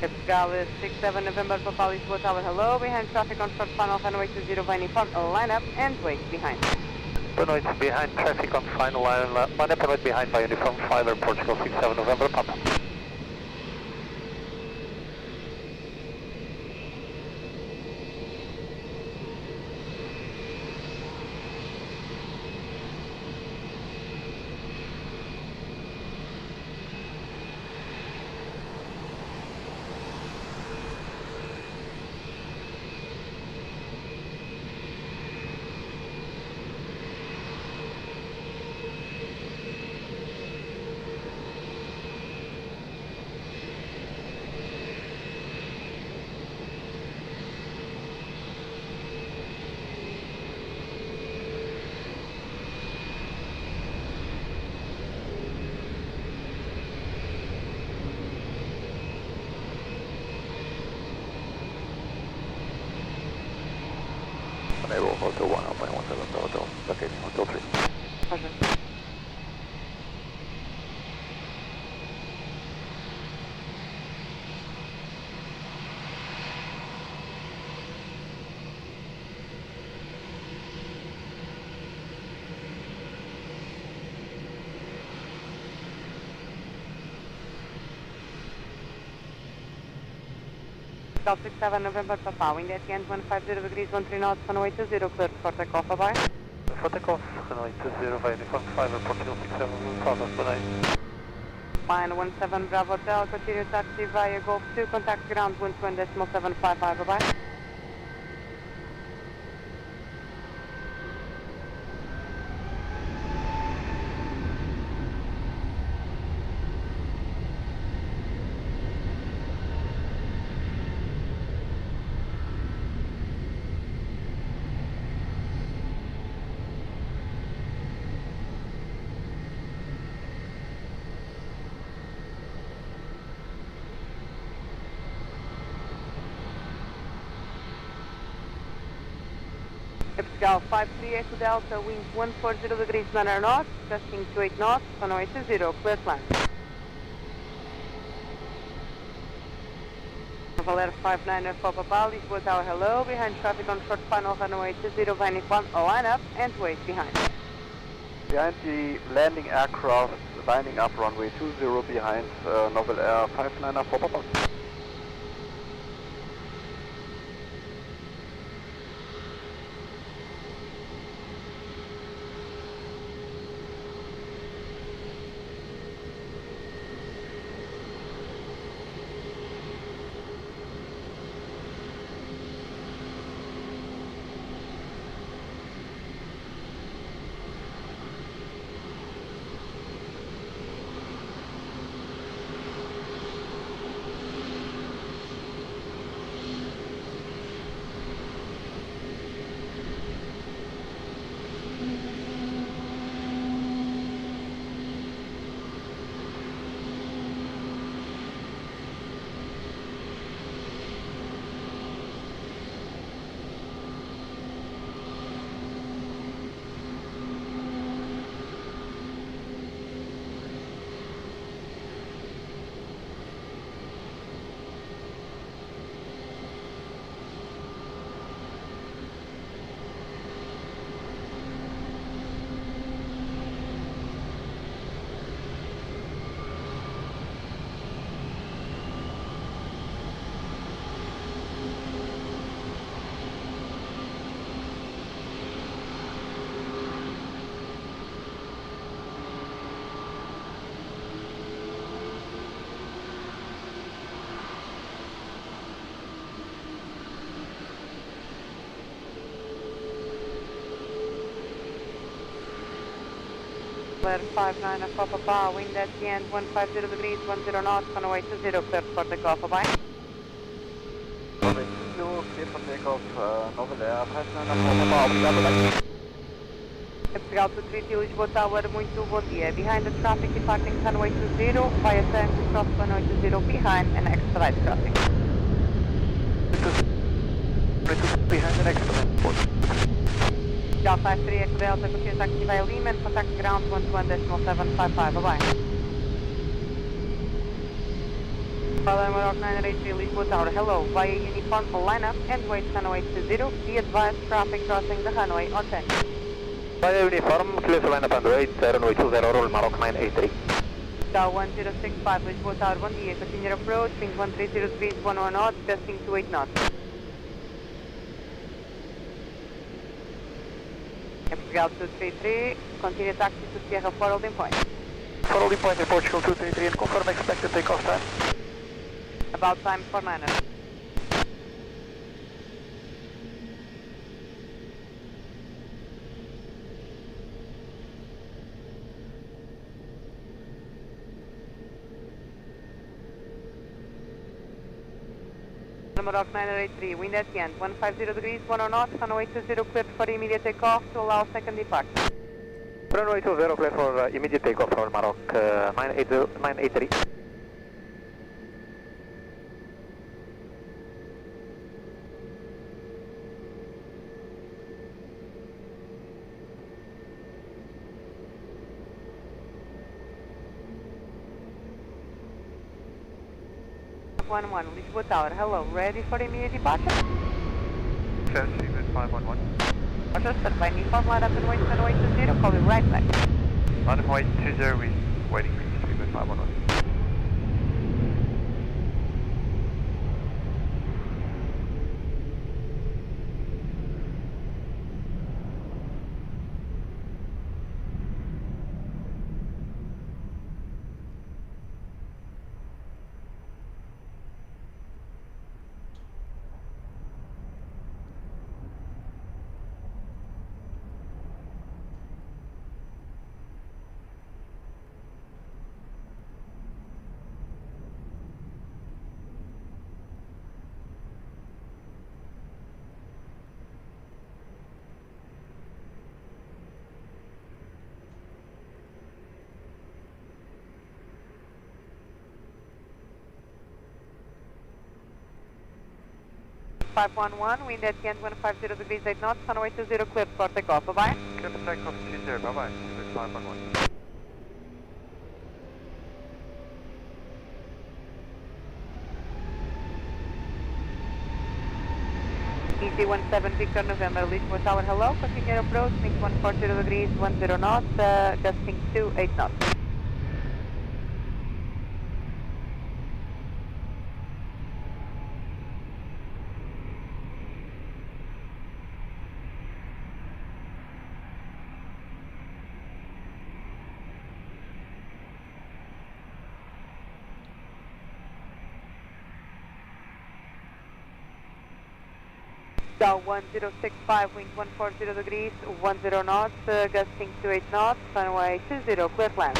Portugal 67 November Papa Lisboa Tower, hello, behind traffic on short final, runway 20 by uniform, line up and wait behind. Runway behind traffic on final line up and wait behind by uniform 5 Airport 67 November Papa. Enable Hotel 1, Alpine 17 Hotel, locating Hotel 3. Roger. Delta 67 November Papa, wind at the end 150 degrees 13 knots, runway 20, clear for takeoff, bye-bye. For takeoff, runway 20 via uniform 5, airport 067, south good night. Fine, 17 Bravo Hotel, continue taxi via Golf 2, contact ground 120.755, bye-bye. Gal 53 Echo Delta, wind 140 degrees 9 knots, gusting to 8 knots, runway 20, clear to land. Valero 59 Papa Papa, Lisboa Tower, hello, behind traffic on short final runway 20, Vine 1, line up and wait behind. Behind the landing aircraft, lining up runway 20 behind Novel Air 59 for Papa. Valero 59 Papa Papa, wind at the end 150 degrees 10 knots, runway 20, clear for takeoff, bye-bye. Runway 20, clear for takeoff, Novel Air 59 for Papa, obrigado, bye. Portugal to 3T Lisboa Tower, muito bom dia. Behind the traffic departing runway 20 via Tango cross runway 20 behind and expedite traffic. Behind the next one. Gal 53 Echo Delta, continue taxi via Lima and contact ground 121.755, bye-bye. Valero Maroc 983 Lisboa Tower, hello, via uniform lineup and wait runway 20, be advised traffic crossing the runway on 10. Via uniform, clear to line up and wait, runway 20, roll Maroc 983. Gal 1065 Lisboa Tower, bom dia, continue approach, wind 130 degrees 11 knots, gusting to 8 knots. Portugal 233, continue taxi to Sierra 4 holding point. 4 holding point in Portugal 233 and confirm expected takeoff time. About time for 9. Maroc 983, wind at the end, 150 degrees, 10 knots, runway 20 cleared for immediate takeoff to allow second departure. Runway 20, clear for immediate takeoff for Maroc 983. 511, Lisboa Tower, hello, ready for immediate departure? Clear, Seaman 511. Roger, standby uniform, line up and wait, runway 20, call you right back. Line up and wait 20, we're waiting for you, Seaman 511. Five 511, wind at the end 150 degrees 8 knots, runway 20, cleared for takeoff, bye-bye. Clear for takeoff 20, bye-bye, Seaman 511. Easy 17 Victor November, Lisbon Tower, hello, continue approach, mix 140 degrees 10 knots, gusting 28 knots. Dow 1065, wind 140 degrees, 10 knots, gusting 28 knots, runway 20, clear to land.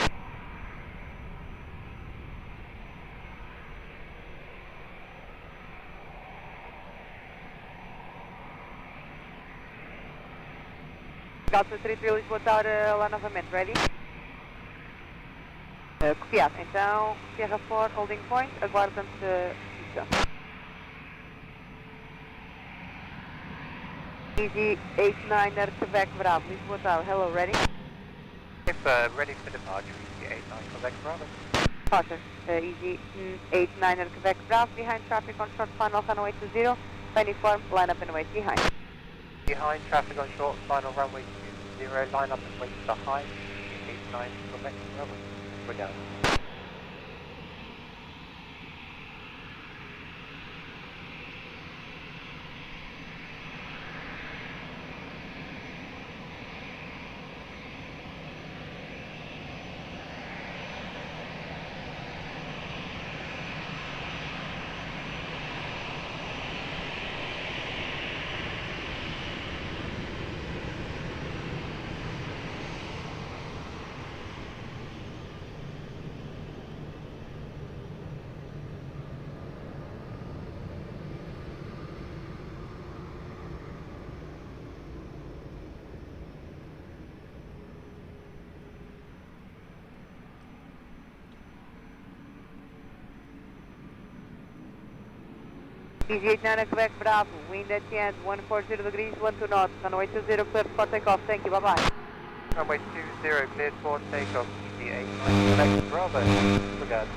Delta 33, Lisboa Tower, lá novamente, ready? Copiado, então, Sierra 4, holding point, aguardam-te pista. Easy 89er, Quebec Bravo, Lisboa Tower, hello, ready? If ready for departure, easy 89 Quebec Bravo. Departure, easy 89er, Quebec Bravo, behind traffic on short final runway 20, uniform, line up and wait behind. Behind traffic on short final runway 20, line up and wait behind 89 Quebec Bravo. We're down. Easy 89 Quebec Bravo, wind at the end 140 degrees, 12 knots, runway 20, cleared for takeoff, thank you, bye-bye. Runway 20, cleared for takeoff, easy 89 Quebec Bravo. Obrigado.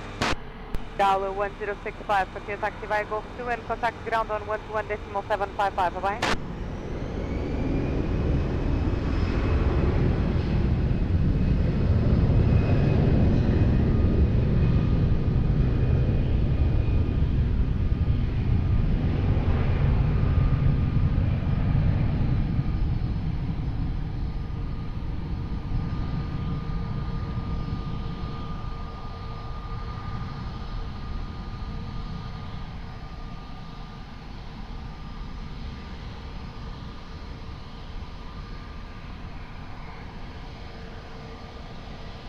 Dial 1065, continue taxi via Gosto 2 and contact ground on 121.755, bye-bye.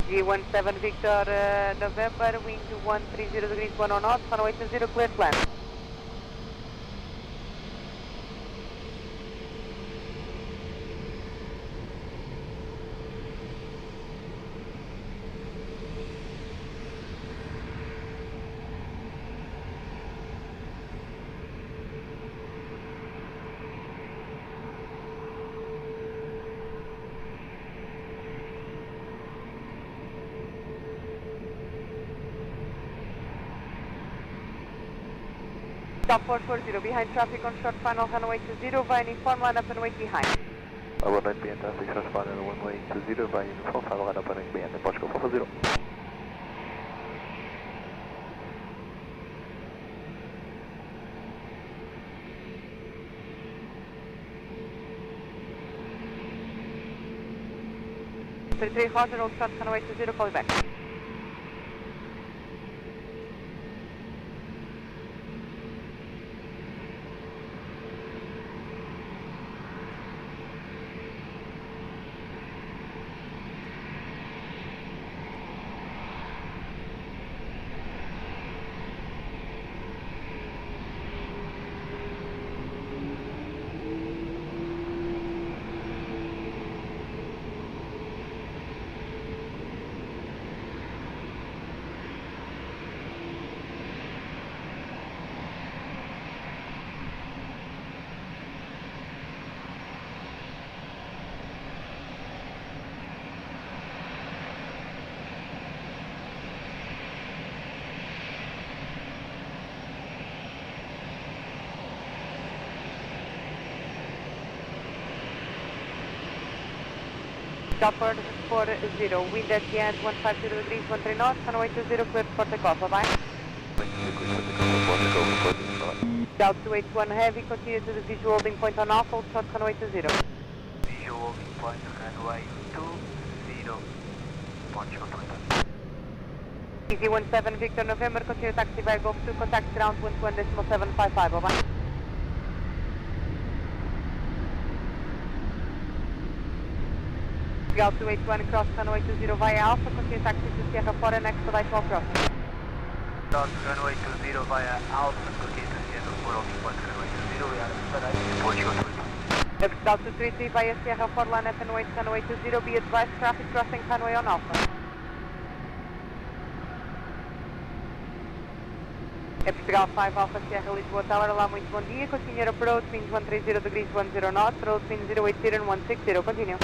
G17 Victor November, wind 130 degrees 10 knots, runway 20, clear to land. Stop 440, behind traffic on short final runway 20, via uniform, line up and wait behind. Runway behind traffic, short final, runway 20, via uniform, final line up and wait behind, Portugal 440. Three Roger, old short runway 20, call you back. Delgado 40, wind at the end 150 degrees, 13 knots, runway 20, cleared for takeoff, bye-bye. Delta 281 heavy, continue to the visual holding point on Alpha, hold short runway 20. Visual holding point, runway 20, Portugal 20. Easy 17 Victor November, continue taxi by Gosto 2, contact ground 121.755, bye-bye. Delta 281 cross runway 20 via Alpha, continue taxi to Sierra 4 and expedite while crossing. Delta runway 20 via Alpha, continue to Sierra 4, holding point runway 20, we are expediting Portugal 20. Delta 33 via Sierra 4, line up and wait runway 20, be advised traffic crossing runway on Alpha. Portugal 5 Alpha Sierra Lisboa Tower, olá, muito bom dia, continue approach, winds 130 degrees, 10 knots, road winds 080 and 160, continue.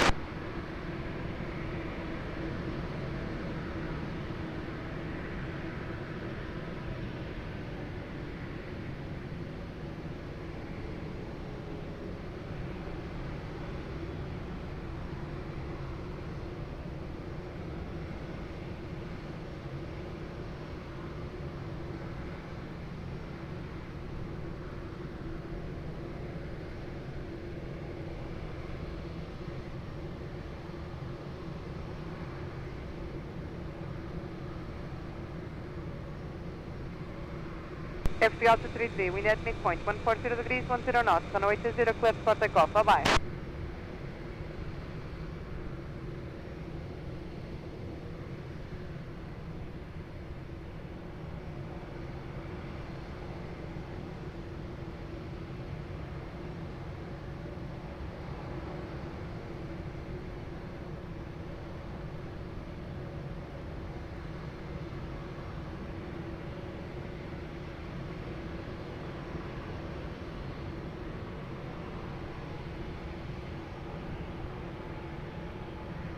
Portugal 233, wind at midpoint, 140 degrees, 10 knots, runway 20, cleared for takeoff, bye-bye.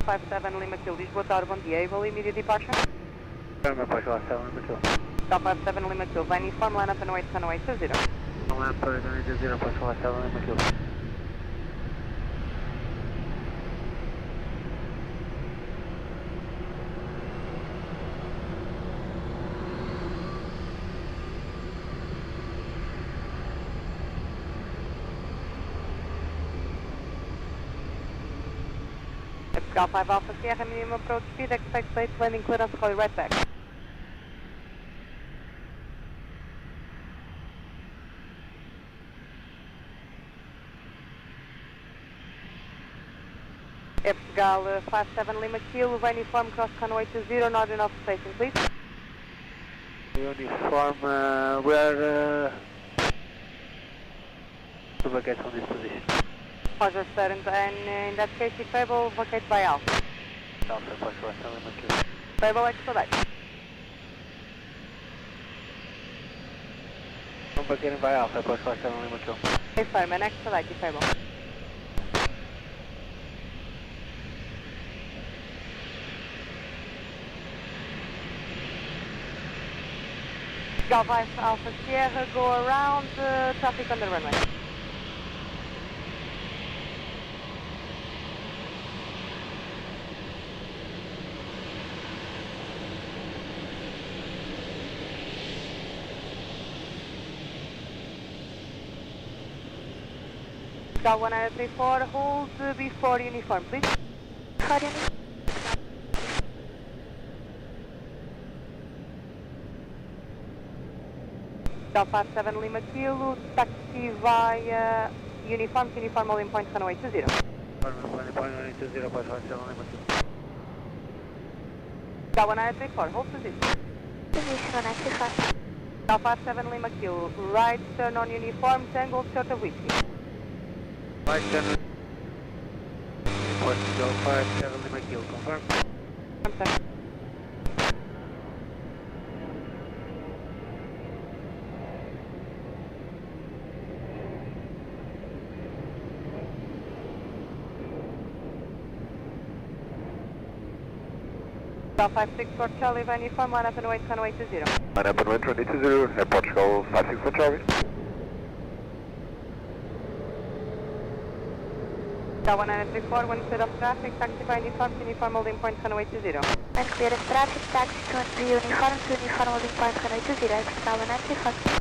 Five 7 Lima Kill, Lisboa Tower, bom dia, able immediate departure. Portugal 7 Lima Kill. Stop 57 Lima Kill, via uniform, line up and wait runway 20. Line up and wait 20, Portugal 7 Lima Kill. Portugal 5 Alpha Sierra, minimum approach speed, expect late landing clearance, call you right back. Portugal 57 Lima Kilo, via uniform, cross runway 20, northern of station, please. Uniform, we are to vacate from this position. Roger, sir, and in that case, if able, vacate by Alpha. Alpha, Portugal 7 Lima Kilo. Able, expedite. I'm vacating by Alpha, Portugal 7 Lima Kilo. Yes, sir, man, expedite if able. Delta Alpha Sierra, go around, traffic on the runway. Cal 1934, hold before uniform, please. Before uniform. Cal 57 Lima Kilo, taxi via uniform to uniform holding point runway 20. Landing point runway 20, by 57 Lima Kilo. Cal 1934, hold position. Position 194. Cal 57 Lima Kilo, right turn on uniform, tangle short of whiskey. Right turn. Report to go 57 Lima Kilo, confirm. Confirm. Cal 564 Charlie, by uniform, line up and wait, runway 20. Line up and wait, runway 20, Airport Chicago 564 Charlie. Cal 1934, one clear of traffic, taxi by uniform to uniform holding point runway 20. One clear of traffic, taxi to uniform holding point runway 20, Cal 194.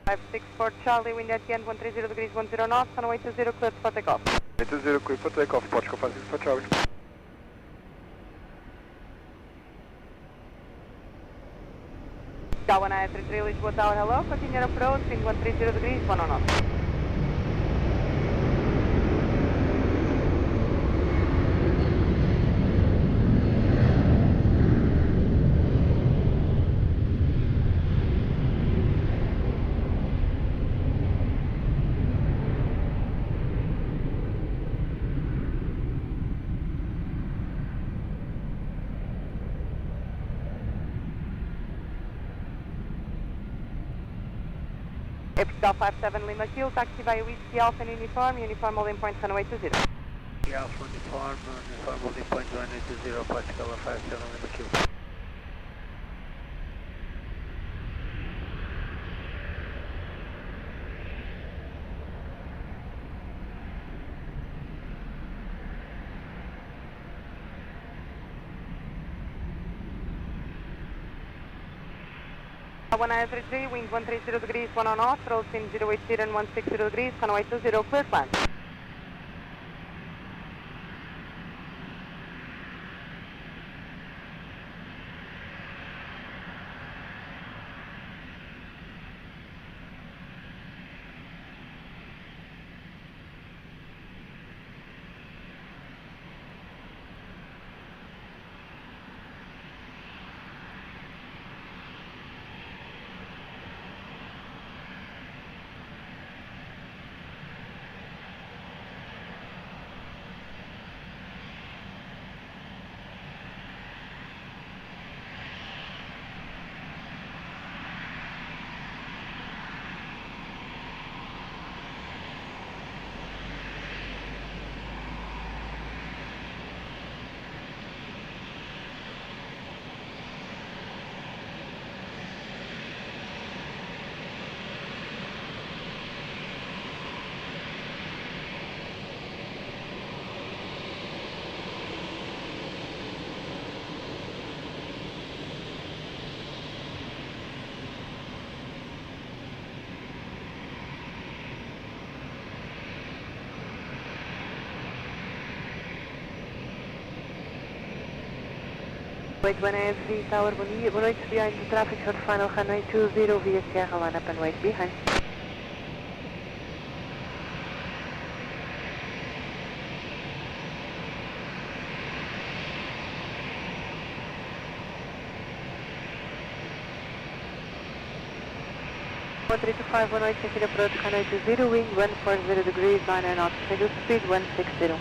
Five 6-4 Charlie, wind at the end 130 degrees 10 knots, runway 20, cleared for takeoff. 20, clear for takeoff, Portugal 564 Charlie. Cal 1933 Lisboa Tower, hello, continue your approach, wind 130 degrees 10 knots. Cal 57 Lima Kilo, taxi via Whiskey Alpha in uniform, uniform holding point runway 20. Alpha uniform holding point runway 20, Portugal 57 Lima Kilo. Cal 1933, wind 130 degrees 10 knots, roll in 080 and 160 degrees, runway 20, clear plan. Wait 1AFV Tower, boa noite, behind the traffic short final runway 20 via Sierra, line up and wait behind. 1325, 18, consider approach runway 20, wind 140 degrees, 9 knots, schedule speed 160.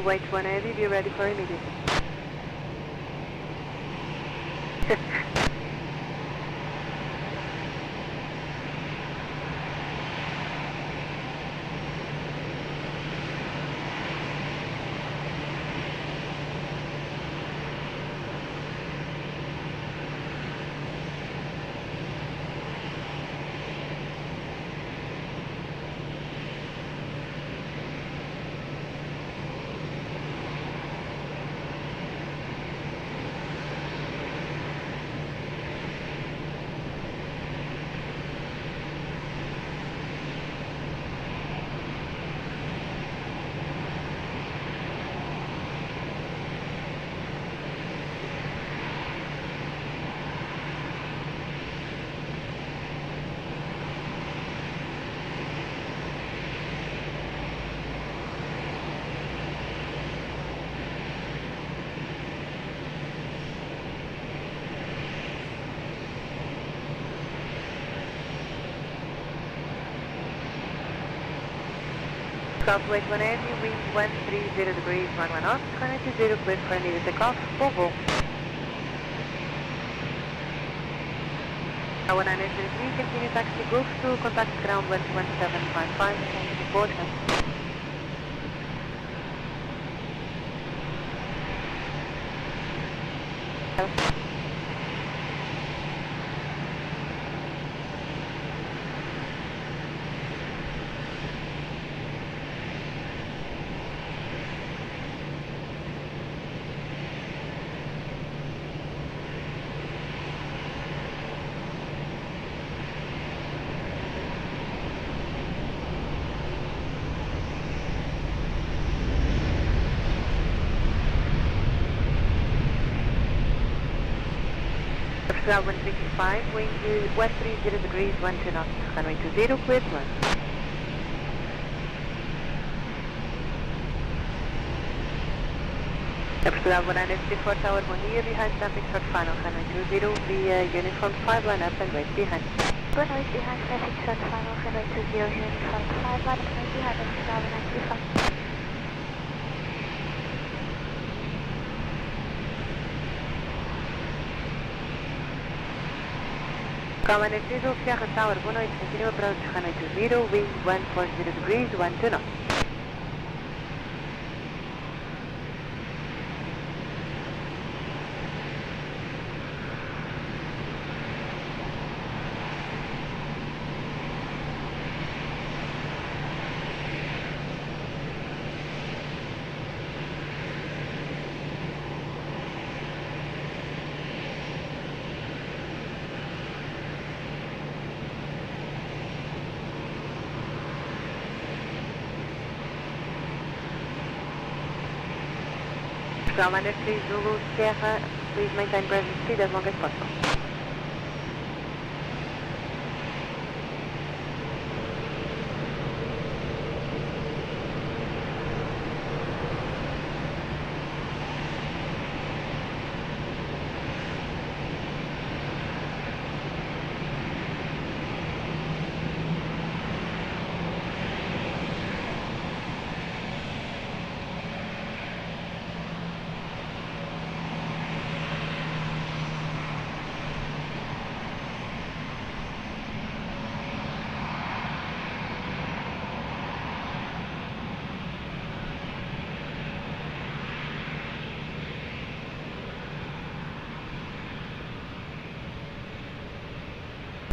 Wait 180, be ready for immediate. Southwest 180, wind 130 degrees, 11 knots, runway 20, cleared for immediate takeoff, Volvo. Tower 983, continue taxi Gosto, contact ground 11755, departure. Ground 155, wind 130 degrees, 12 knots, runway 20, cleared one. Ground 194, tower 1 here, behind traffic short final, runway 20, via uniform 5, line up and wait behind. Runway behind traffic short final, runway 20, uniform 5, line up and wait behind, ground 195. Command Diesel, Sierra Tower 18, continue approach runway 20, wind 140 degrees, 12 knots. Ground 3 Zulu Sierra, please maintain present speed as long as possible.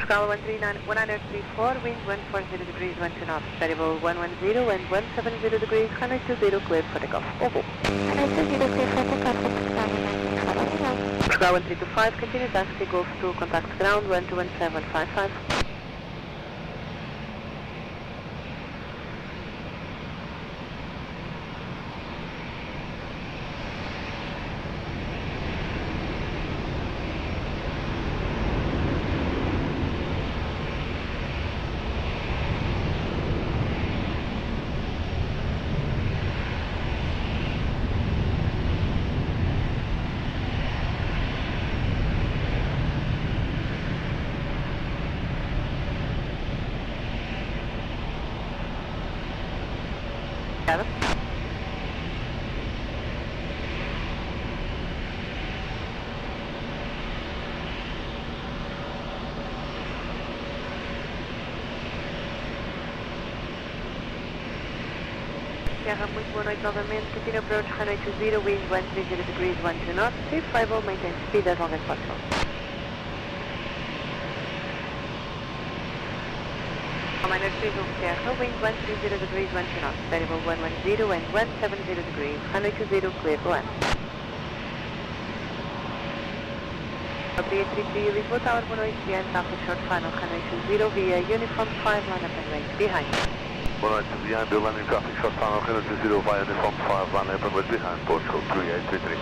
Scala 13934, wind 140 degrees, 12 knots, variable 110 and 170 degrees, 120 cleared for takeoff. Over. 120 clear for takeoff, Scala 1325, continue taxi, Golf 2, contact ground 121755. Sierra, muito boa noite novamente. Continue approach runway 20, wind 130 degrees, 12 knots. Safe flight, maintain speed as long as possible. Minor 30 Sierra, wind 130 degrees, 12 knots. Variable 110 and 170 degrees. Runway 20, clear for land. Aviation Lisboa Tower, boa noite. Behind Alpha short final, runway 20 via uniform 5 line up and range behind. Boa noite, behind the landing traffic, short final, runway 20 via uniform 5, runway up and range behind, postcode 3833.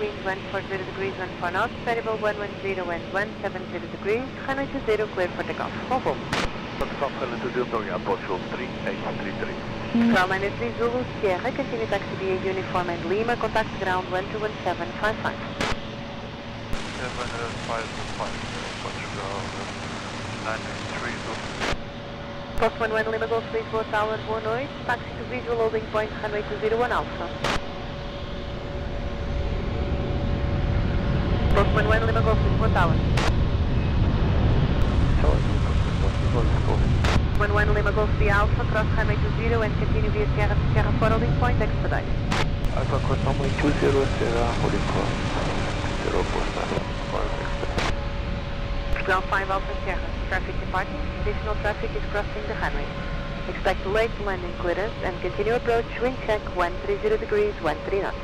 Wind 140 degrees, 14 knots, variable 110 and 170 degrees, runway 20, clear for takeoff. Over. Takeoff, runway 20, Delgado, postcode 3833. Ground minus 3 Zulu, Sierra, continue taxi via uniform and Lima, contact ground 121755. 755, Portugal, 993 Zulu. Post 11 Lima Golf, Lisboa Tower, boa noite, taxi to visual holding point, runway 201 Alpha. Post 11 Lima Golf, Lisboa Tower. 11 Lima Golf via Alpha, cross runway 20 and continue via Sierra to Sierra 4 holding point, expedite. Alpha cross runway 20, Sierra holding point, Aeroporto, Ground 5 Alpha Sierra, traffic departing, additional traffic is crossing the runway. Expect late landing clearance and continue approach, wind check 130 degrees, 13 knots.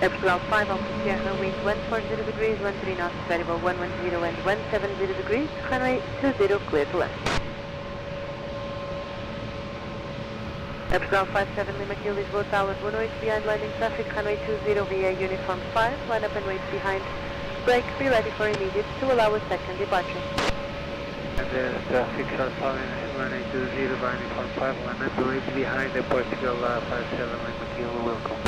Portugal 5 Alpha Sierra, wind 140 degrees, 13 knots, variable 110 and 170 degrees, runway 20, clear to land. Portugal 57 Lima Kilo, Lisboa Tower, boa noite, behind landing traffic, runway 20 via uniform 5, line up and wait behind, brake, be ready for immediate to allow a second departure. And traffic short following runway 20 by uniform 5, line up and wait behind the Portugal 57 Lima Kilo, welcome.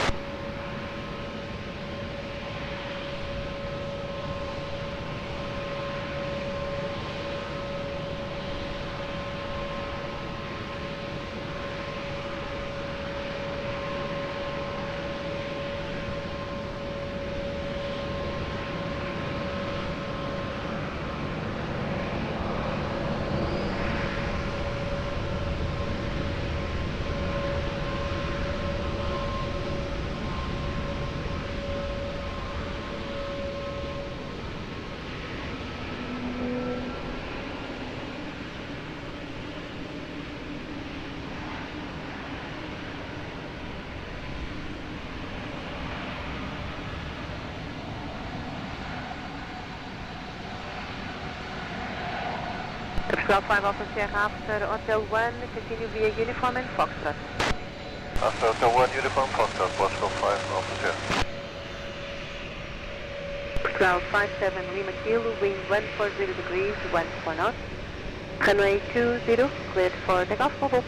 Portugal 5 Alpha Sierra after Hotel 1, continue via uniform and Foxtrot. After Hotel 1, uniform Foxtrot, Portugal 5, Alpha Sierra. Portugal 57 Lima Kilo, wind 140 degrees, 14 knots. Runway 20, cleared for takeoff, mobile.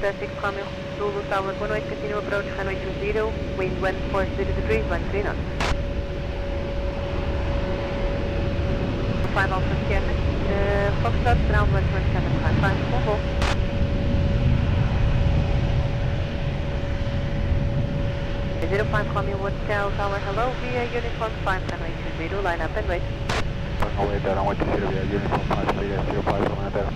Traffic Coming Zulu Tower, boa noite, continue approach runway 20, wind 140 degrees, 13 knots. 5 Alpha Sierra, Foxtrot, ground 12755, mobile. 05 Coming Hotel Tower, hello, via uniform 5, runway 20, line up and wait. Runway there, runway 20 via uniform 5, via 05, runway there.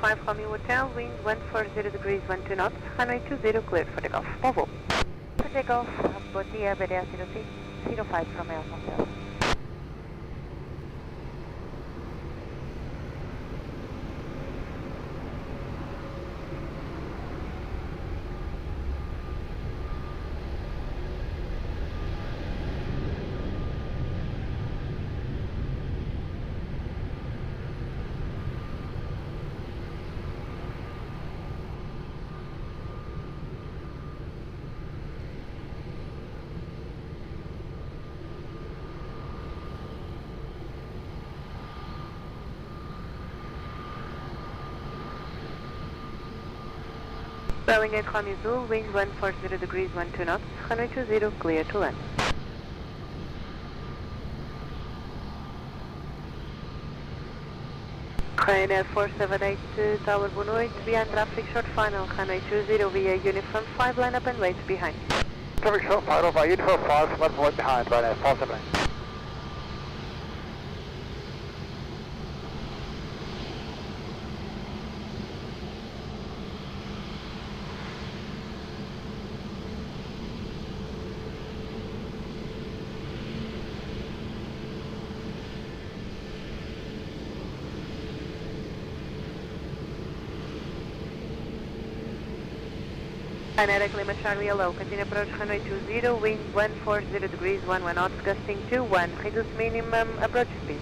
Five Coming Hotel, wind 140 degrees, 12 knots, runway 20, cleared for takeoff. Mobile. For takeoff, bom dia, BDA 05 from Aeroporto. Berlin Gate Coming Zulu, wind 140 degrees, 12 knots, runway 20, clear to land. Ryanair 478 Tower, boa noite, behind traffic short final, runway 20 via uniform 5, line up and wait behind. Traffic short final via uniform 5, line up and wait behind, Ryanair 478. Ryanair Lima Charlie, hello, continue approach runway 20, wind 140 degrees, 11 knots, gusting 21, reduce minimum approach speed.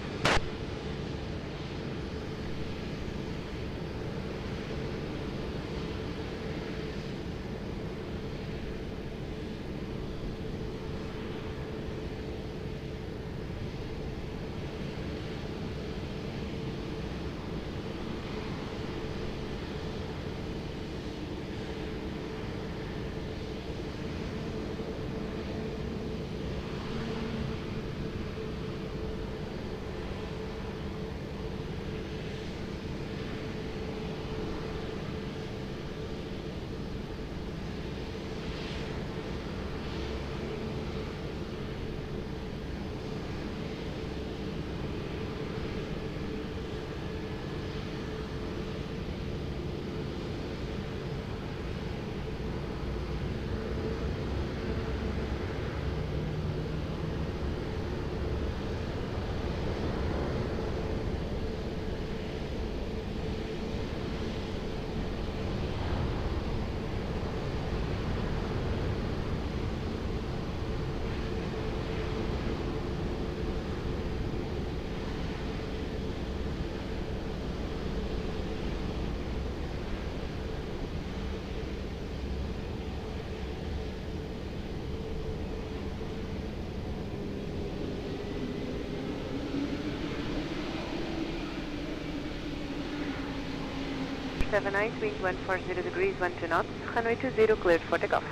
78, wind 140 degrees, 12 knots, runway 20 cleared for takeoff.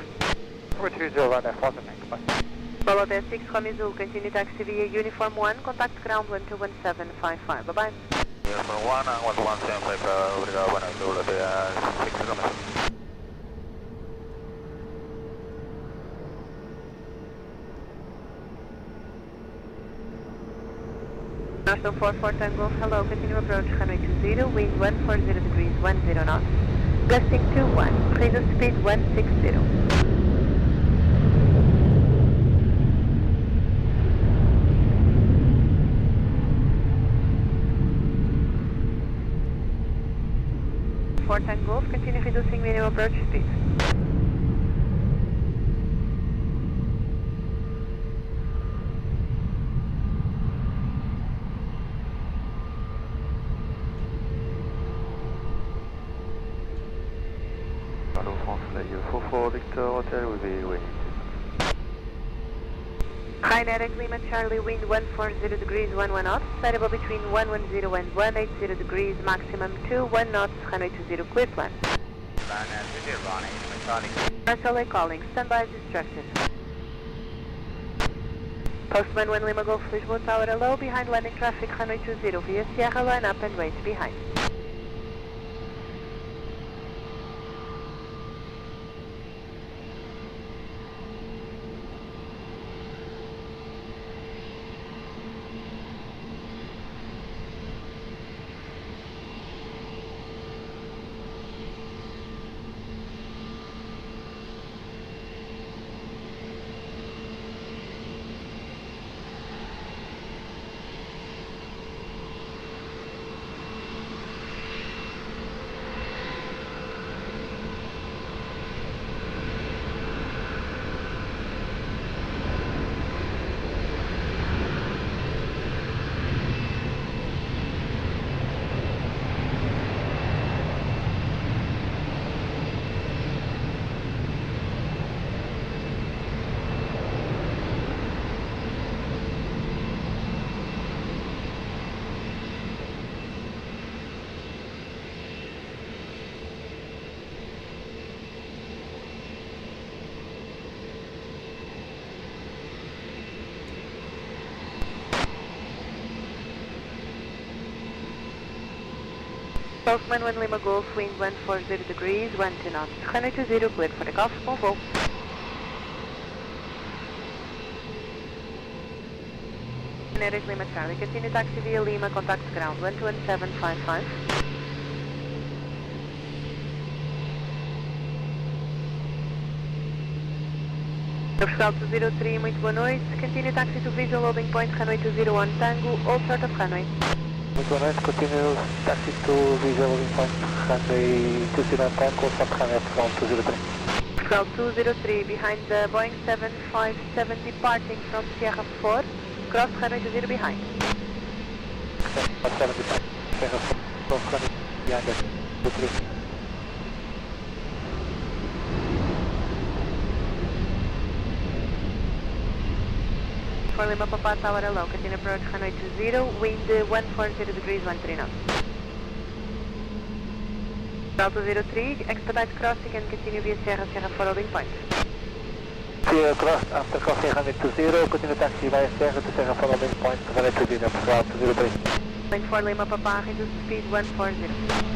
Number 20, line F1, thanks, Follow the 6 Romizul, continue taxi via Uniform 1, contact ground 121755, bye-bye. Uniform 1, 121755, obrigado, buenas, WP 6 Romizul. National 44 Tango, hello, continue approach, runway 20, wind 140 degrees, 10 knots, gusting 21, radio speed 160. Fort Tango, continue reducing minimum approach speed. Hello, France, 44 Victor Hotel will be waiting. Kinetic Lima Charlie, wind 140 degrees, 11 knots, variable between 110 and 180 degrees, maximum 21 knots, runway 20 clear plan. SLA calling, standby as instructed. Postman 1 Lima Golf Lisboa Tower hello, behind landing traffic, runway 20 via Sierra, line up and wait behind. Postman 1 Lima Golf, wind 140 degrees, 12 knots, runway 20 cleared for takeoff, bon vol. Kinetic Lima Charlie, continue taxi via Lima, contact ground 11755. Portugal 203, muito boa noite, continue taxi to visual loading point, runway 21 Tango, all sort of runway. Muito boa noite, continue taxi to visual loading point, runway 20 Tango, all sort of runway from 203. Portugal 203, behind the Boeing 757 departing from Sierra 4, cross runway 20 behind. 757, Sierra 4, cross runway behind us, 23. For Lima Papa Tower hello, continue approach runway 20, wind 140 degrees, 13 knots. Delta 03, expedite crossing and continue via Sierra 4 holding point. Sierra cross, after crossing runway 20, continue taxi via Sierra to Sierra 4 holding point, runway 20, Portugal 203. Wind for Lima Papa, reduce speed 140.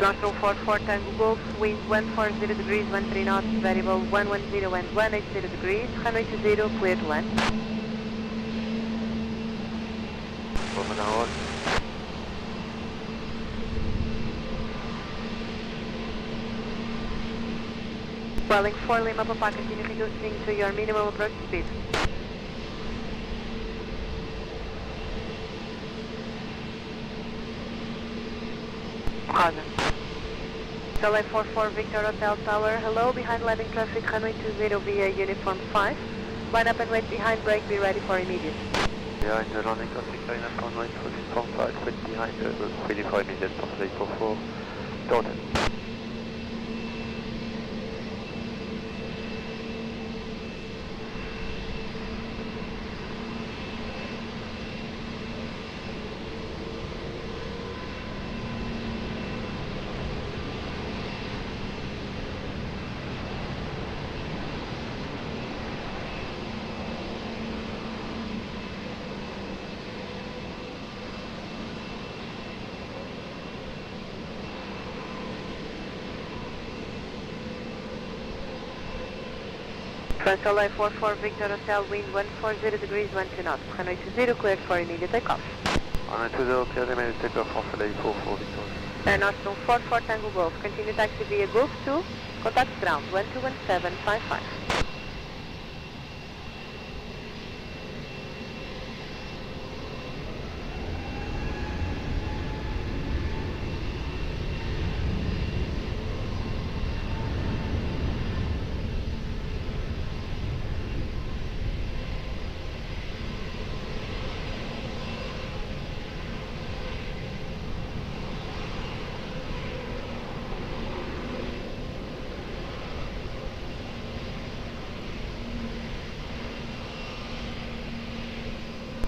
National 44 Tango Golf, wind 140 degrees, 13 knots, variable 110 and 180 degrees, runway 20, clear to land. Welling 4 Lima Papa, continue reducing to your minimum approach speed. Roger. LA 44 Victor Hotel Tower, hello, behind landing traffic, runway 20 via Uniform 5. Line up and wait behind, brake, be ready for immediate. Behind the landing traffic, line up on 9 to Uniform 5, wait behind, ready for immediate, for 44, Delta. Translate 44 Victor Hotel, wind 140 degrees, 12 knots. Runway 20, cleared for immediate takeoff. Runway 20, cleared immediate takeoff for Flight 44 Victor. Air Nostrum 44 Tango Golf, continue taxi via Golf 2, contact ground 121755.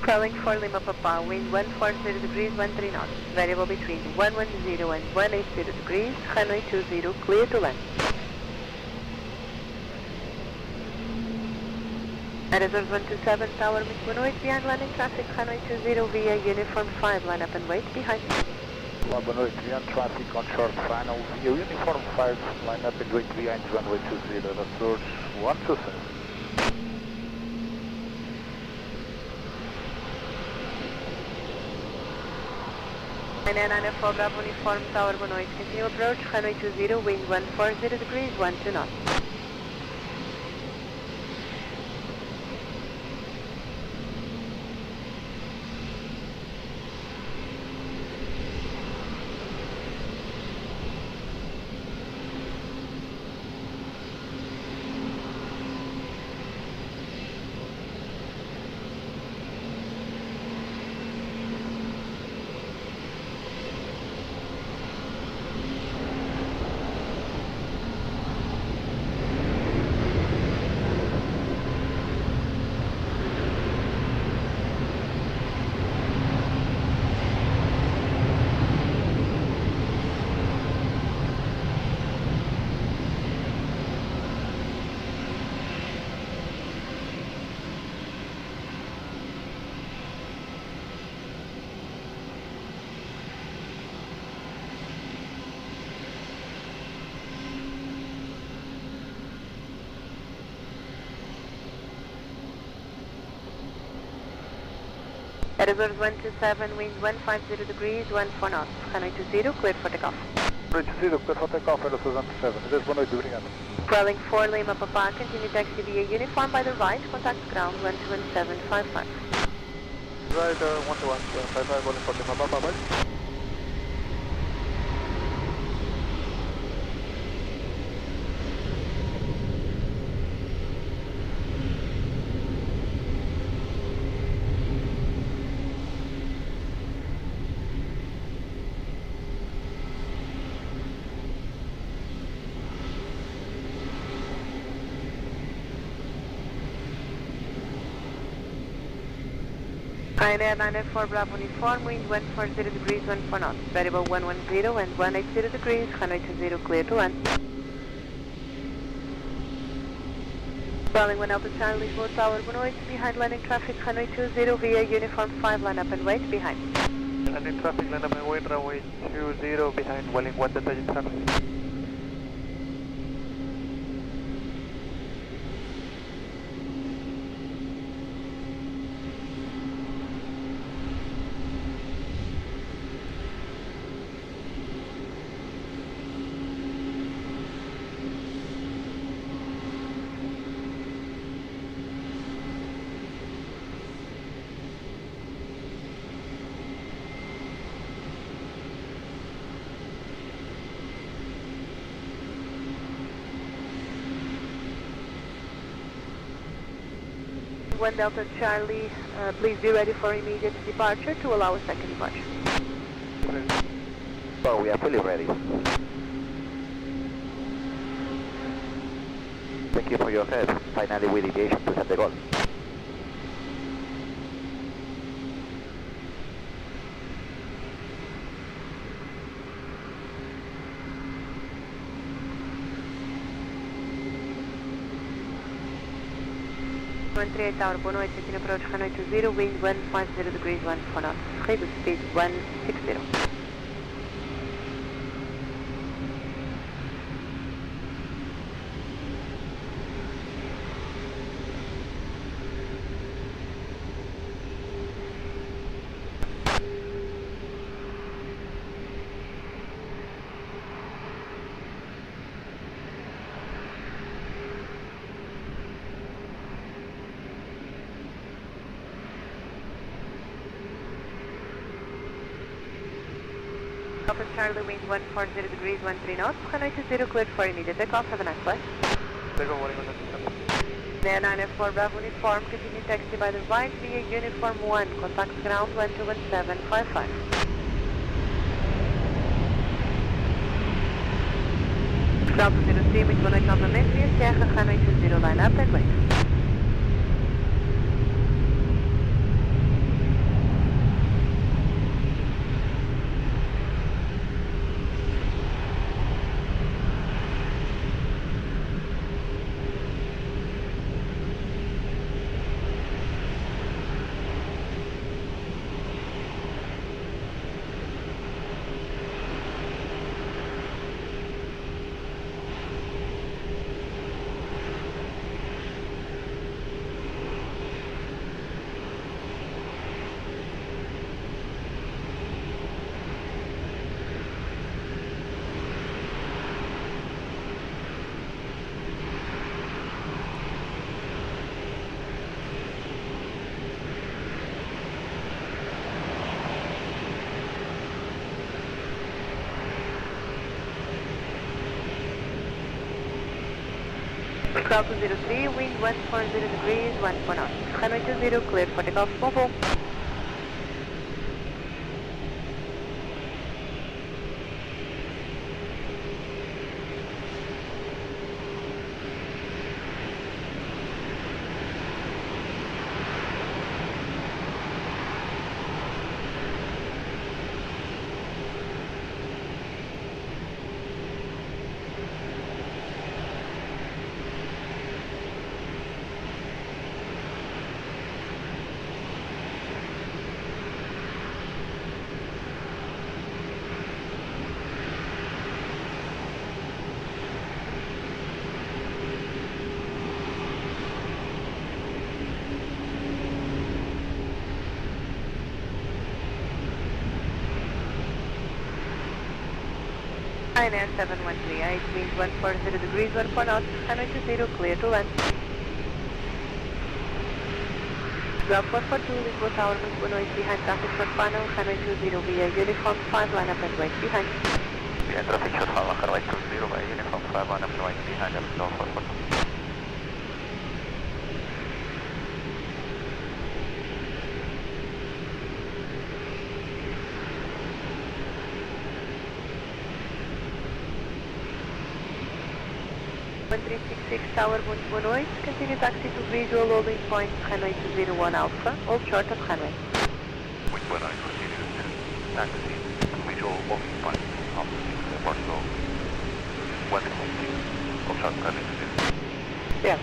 Crawling for Lima Papa, wind 140 degrees, 13 knots. Variable between 110 and 180 degrees, runway 20, clear to land. Reserve 127, tower miss 108, behind landing traffic, runway 20 via uniform 5, line up and wait, behind. 108, behind traffic on short final, via uniform 5, line up and wait behind runway 20, approach 127. 9994 Bravo uniform tower 108, continue approach, runway 20, wind 140 degrees, 12 knots. Reserve 127, wind 150 degrees, 14 knots. Runway 20, cleared for takeoff. Runway 20, cleared for takeoff, Aeroporto 127. There's 108, obrigado. Quelling 4 Lima Papa, continue taxi via uniform by the right, contact ground 12755. Right, 12155, calling for Lima Papa, bye. Air 994 Bravo uniform, wind 140 degrees, 14 knots. Variable 110 and 180 degrees, runway 20, clear to land. Calling 1 Alpha Charlie, Lisboa Tower 108, behind landing traffic, runway 20 via uniform 5, line up and wait, behind. Landing traffic, line up and wait, runway 20, behind, Welling 1 detalling traffic. One Delta Charlie, please be ready for immediate departure to allow a second departure. Oh, we are fully ready. Thank you for your help. Finally, with Aviation to set the goal. Tower 108, continue approach runway 20, wind 150 degrees, 14 knots. Good speed 160. Alpha Charlie, wind 140 degrees, 13 knots, runway 20, cleared for immediate takeoff, have a nice flight. Second warning on the system. There 9F4 Bravo uniform, continue taxi by the right via uniform 1, contact ground 121755. Ground 03, muito boa noite novamente, via Sierra, runway 20, line up and wait. Cloud 203, wind 140 degrees, 14 knots. Runway 20, cleared for takeoff, mobile. Ryanair 7138, wind 140 degrees, 14 knots, runway 20, clear to land. Ground 442, Lisboa Tower, muito boa noite, behind traffic short final, runway 20 via uniform 5, line up and wait behind. Behind traffic short final, runway 20 via uniform 5, line up and wait behind Aviation 442. Tower, muito boa noite. Continue taxi to visual holding point, runway 201 Alpha, hold short of runway. Muito boa noite, continue to taxi to visual holding point, Alpha 6, Portugal 106, hold short of runway 20. Yeah.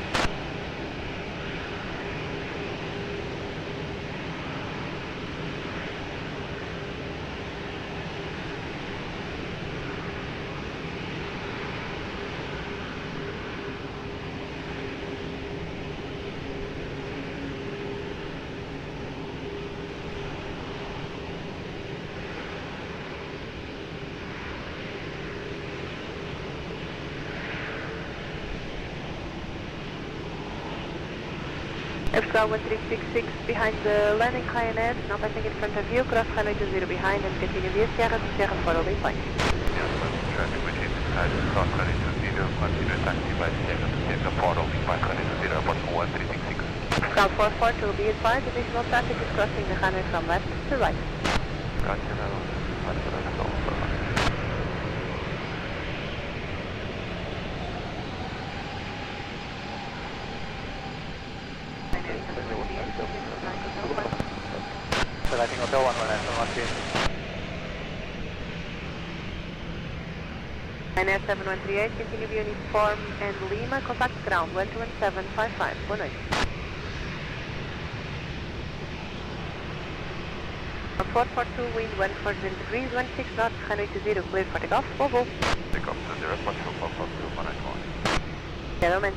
F-Star 1366 behind the landing Ryanair, now passing in front of you, cross runway 20 behind and continue via Sierra to Sierra 4 holding point. Traffic within cross runway 20, continue taxi by Sierra to Sierra 4 holding point, runway 20, airport 1366. Scout 442, be advised, additional traffic is crossing the runway from left to right. Roger, Selecting Hotel 119. Ryanair 7138, continue via uniform and Lima, contact ground 11755. Boa noite. 442, wind 140 degrees, 16 knots, runway 20, clear for takeoff, mobile. Takeoff to 0, Portugal 442, 191. Gentlemen.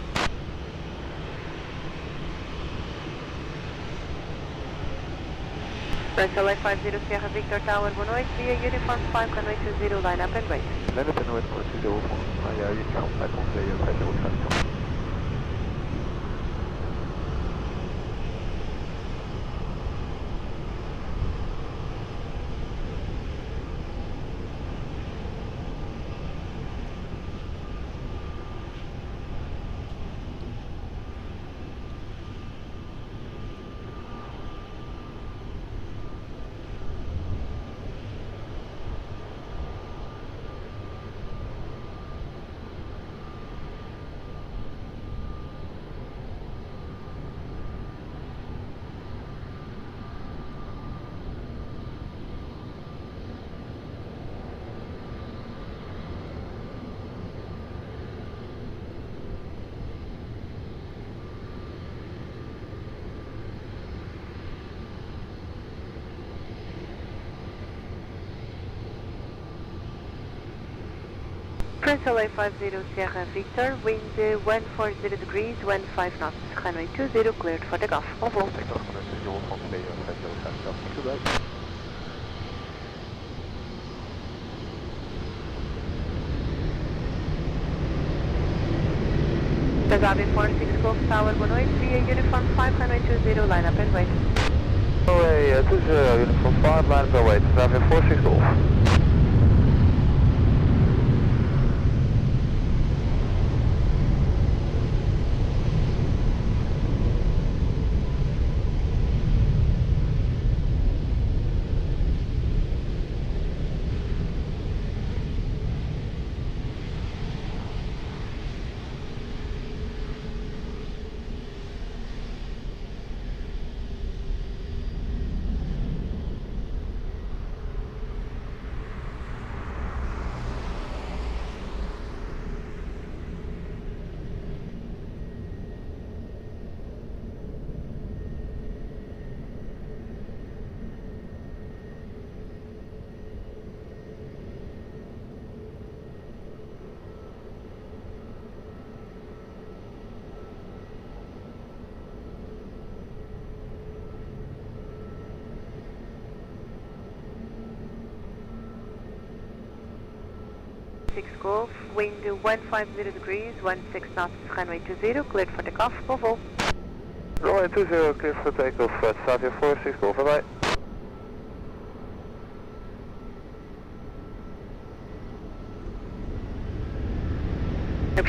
Rental A50 Sierra Victor Tower, boa noite, via uniform 5, runway 20, line up and wait. Landed at Aeroporto 20 via uniform 5, convey a special transmission. France LA 50 Sierra Victor, wind 140 degrees, 15 knots, runway 20, cleared for takeoff. Au revoir. Delgado 46 Golf Tower, boa noite, via Uniform 5, runway 20, line up and wait. Runway 20, Uniform 5, line up and wait, runway 46 Golf. Golf, wind 150 degrees, 16 knots, runway 20, cleared for takeoff, go vol. Runway 20, cleared for takeoff, Savia 46 Golf, bye bye.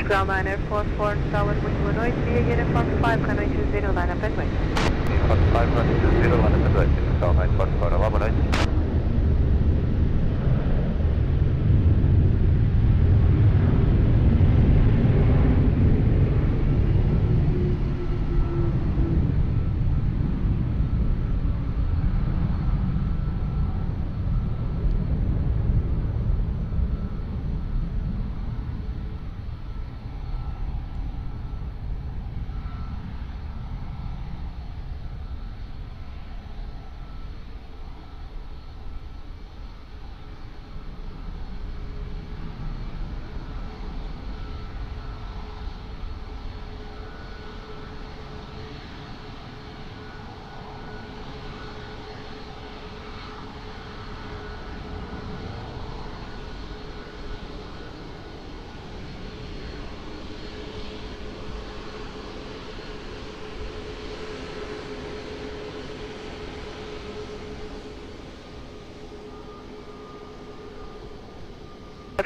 Ground liner 44 Tower, wind boa noite, via Uniform 5, runway 20, line up and wait. Uniform 5, runway 20, line up and wait, Ground line 44, olá, boa noite.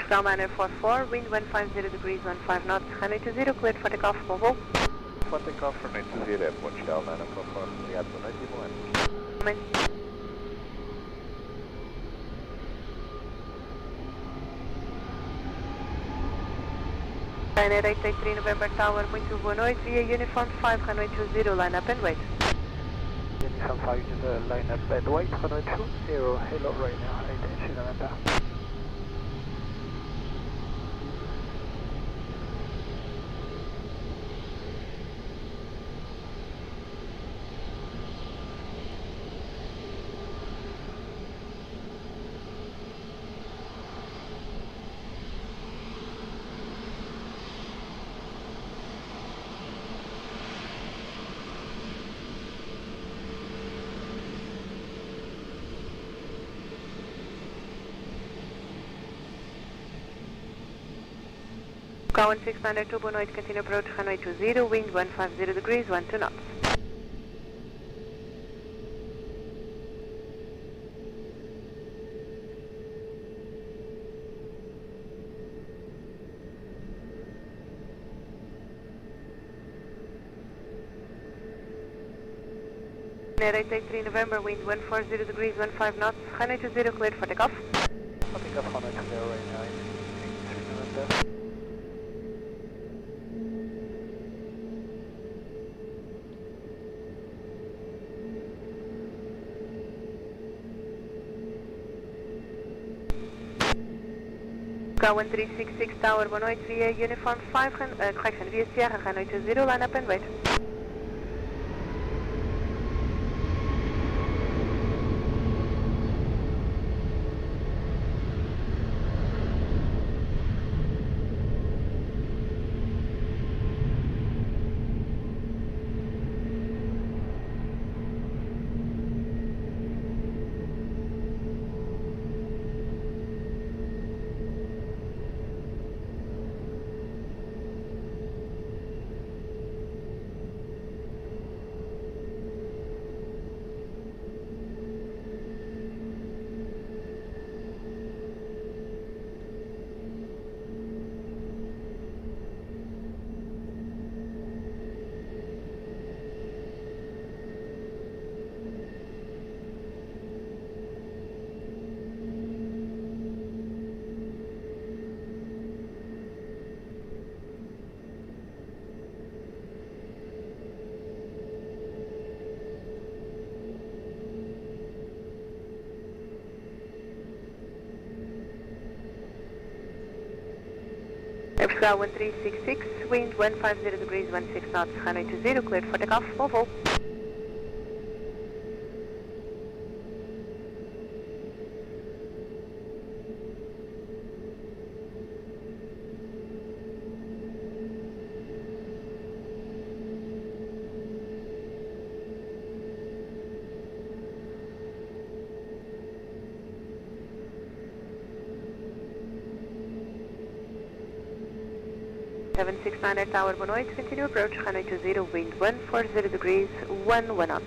Ground liner 44, wind 150 degrees, 15 knots, runway 20, cleared for takeoff, go vol. For takeoff, runway 20, airport, Ground liner 44, obrigado, boa noite e bom ano. Amém. Liner 883 November Tower, muito boa noite, via Uniform 5, runway 20, line up and wait. Uniform 5 to the line up and wait, runway 20, hello right now, 883 November. Car 1692, boa noite, continue approach, runway 20, wind 150 degrees, 12 knots. Air 883 November, wind 140 degrees, 15 knots, runway 20, cleared for takeoff. For takeoff, runway 20 right now, 883 November. Car 1366 Tower, boa noite, via Uniform 5, correction, via Sierra, runway 20, line up and wait. Ground 1366, wind 150 degrees, 16 knots, runway 20, cleared for takeoff, Volvo. Seven 69 Tower, boa noite, continue approach, runway 20, wind 140 degrees, 11 knots.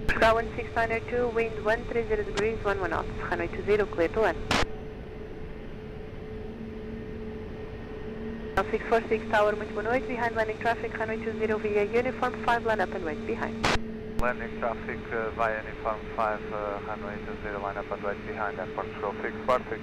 Ground 1692, wind 130 degrees, 11 knots, runway 20, clear to land. 646 Tower, muito boa noite, behind landing traffic, runway 20 via uniform 5, line up and wait behind. Landing traffic via uniform 5, runway 20, line up and wait behind, airport control 646.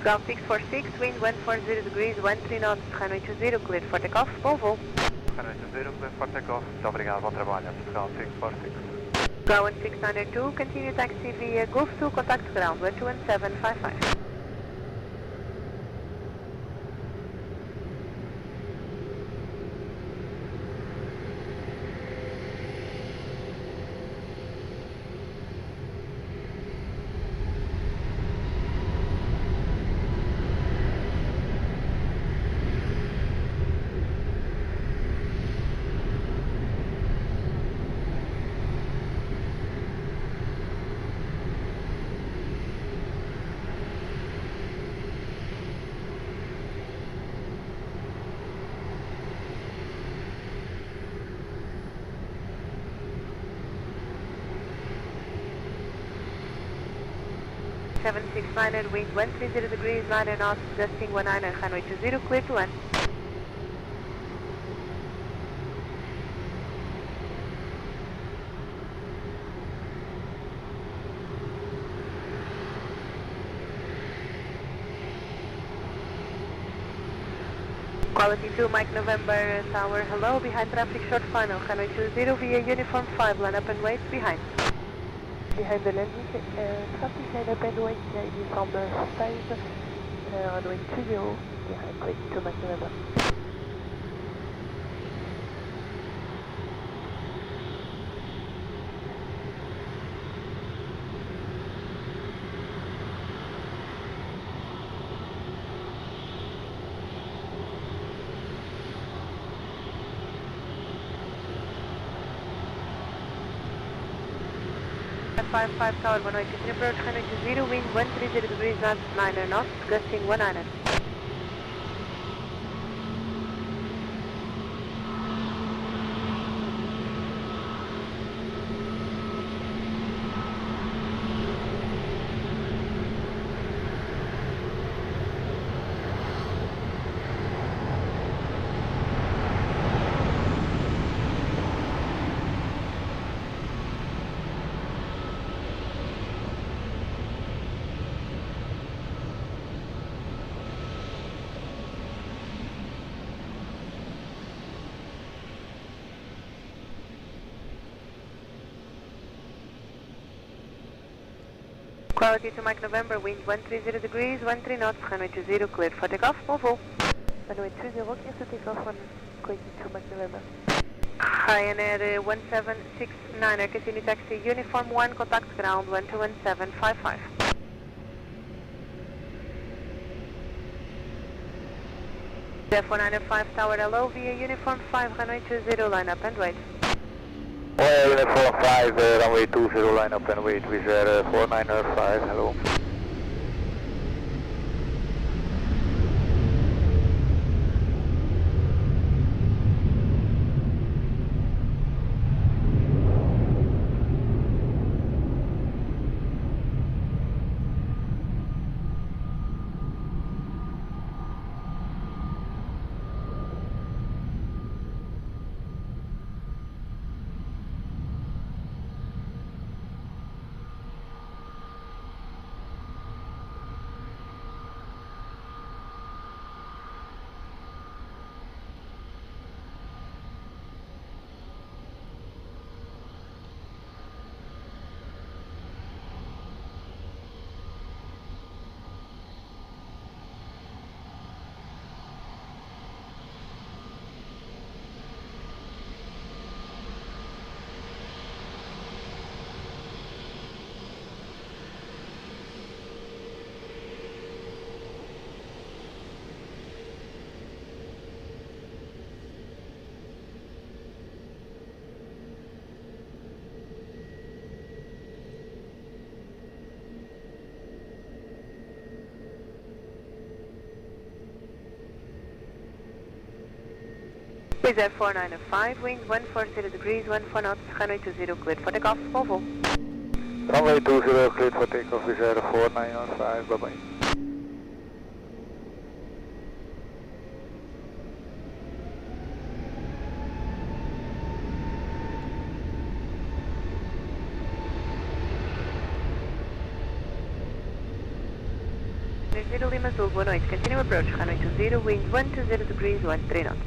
Ground 646, wind 140 degrees, 13 knots, runway 20, cleared for takeoff, Volvo. Runway 20, cleared for takeoff, muito obrigado, bom trabalho, Ground 646. Ground 1692, continue taxi via Gosto, contact ground 11755. Seven 69 wind 130 degrees, 9 knots, dusting 19, runway 20, clear to land. Quality 2, Mike November Tower, hello, behind traffic short final, runway 20 via uniform 5, line up and wait, behind. Behind the landing, traffic line up and wait, uniform 5, runway 20, behind wait to Mike November. Five Tower, 1 continue approach, runway 20, wind 130 degrees, 9 knots, gusting 19. Quality to Mike November, wind 130 degrees, 13 knots, runway 20, cleared for takeoff, move. Runway 20, clear to take off, quality to Mike November. Ryanair 1769, continue taxi, uniform 1, contact ground 121755. F195 Tower hello, via uniform 5, runway 20, line up and wait. Uniform 5, runway 20, line up and wait with 495, hello. Wizz Air 4905, wind 140 degrees, 14 knots, runway 20, cleared for takeoff, move. Runway 20, cleared for takeoff, Wizz Air 4905, bye bye. Zero Lima Azul, boa noite, continue approach, runway 20, wind 120 degrees, 13 knots.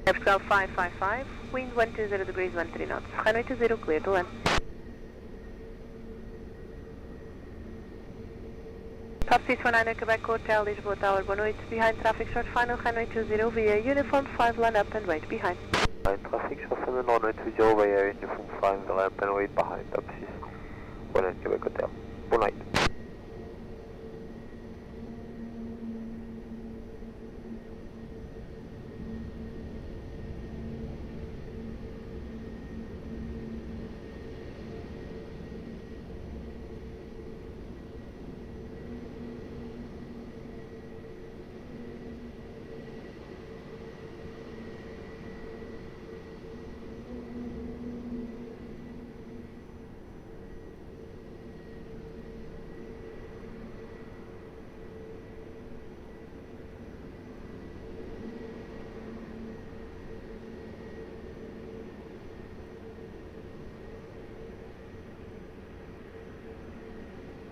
Air 555, wind 120 degrees, 13 knots, runway 20, clear to land. Top 619 Quebec Hotel, Lisboa Tower, boa noite, behind traffic short final, runway 20 via uniform 5, line up and wait behind. Behind traffic short final, runway 20 via uniform 5, line up and wait behind, top 619 Quebec Hotel, boa noite.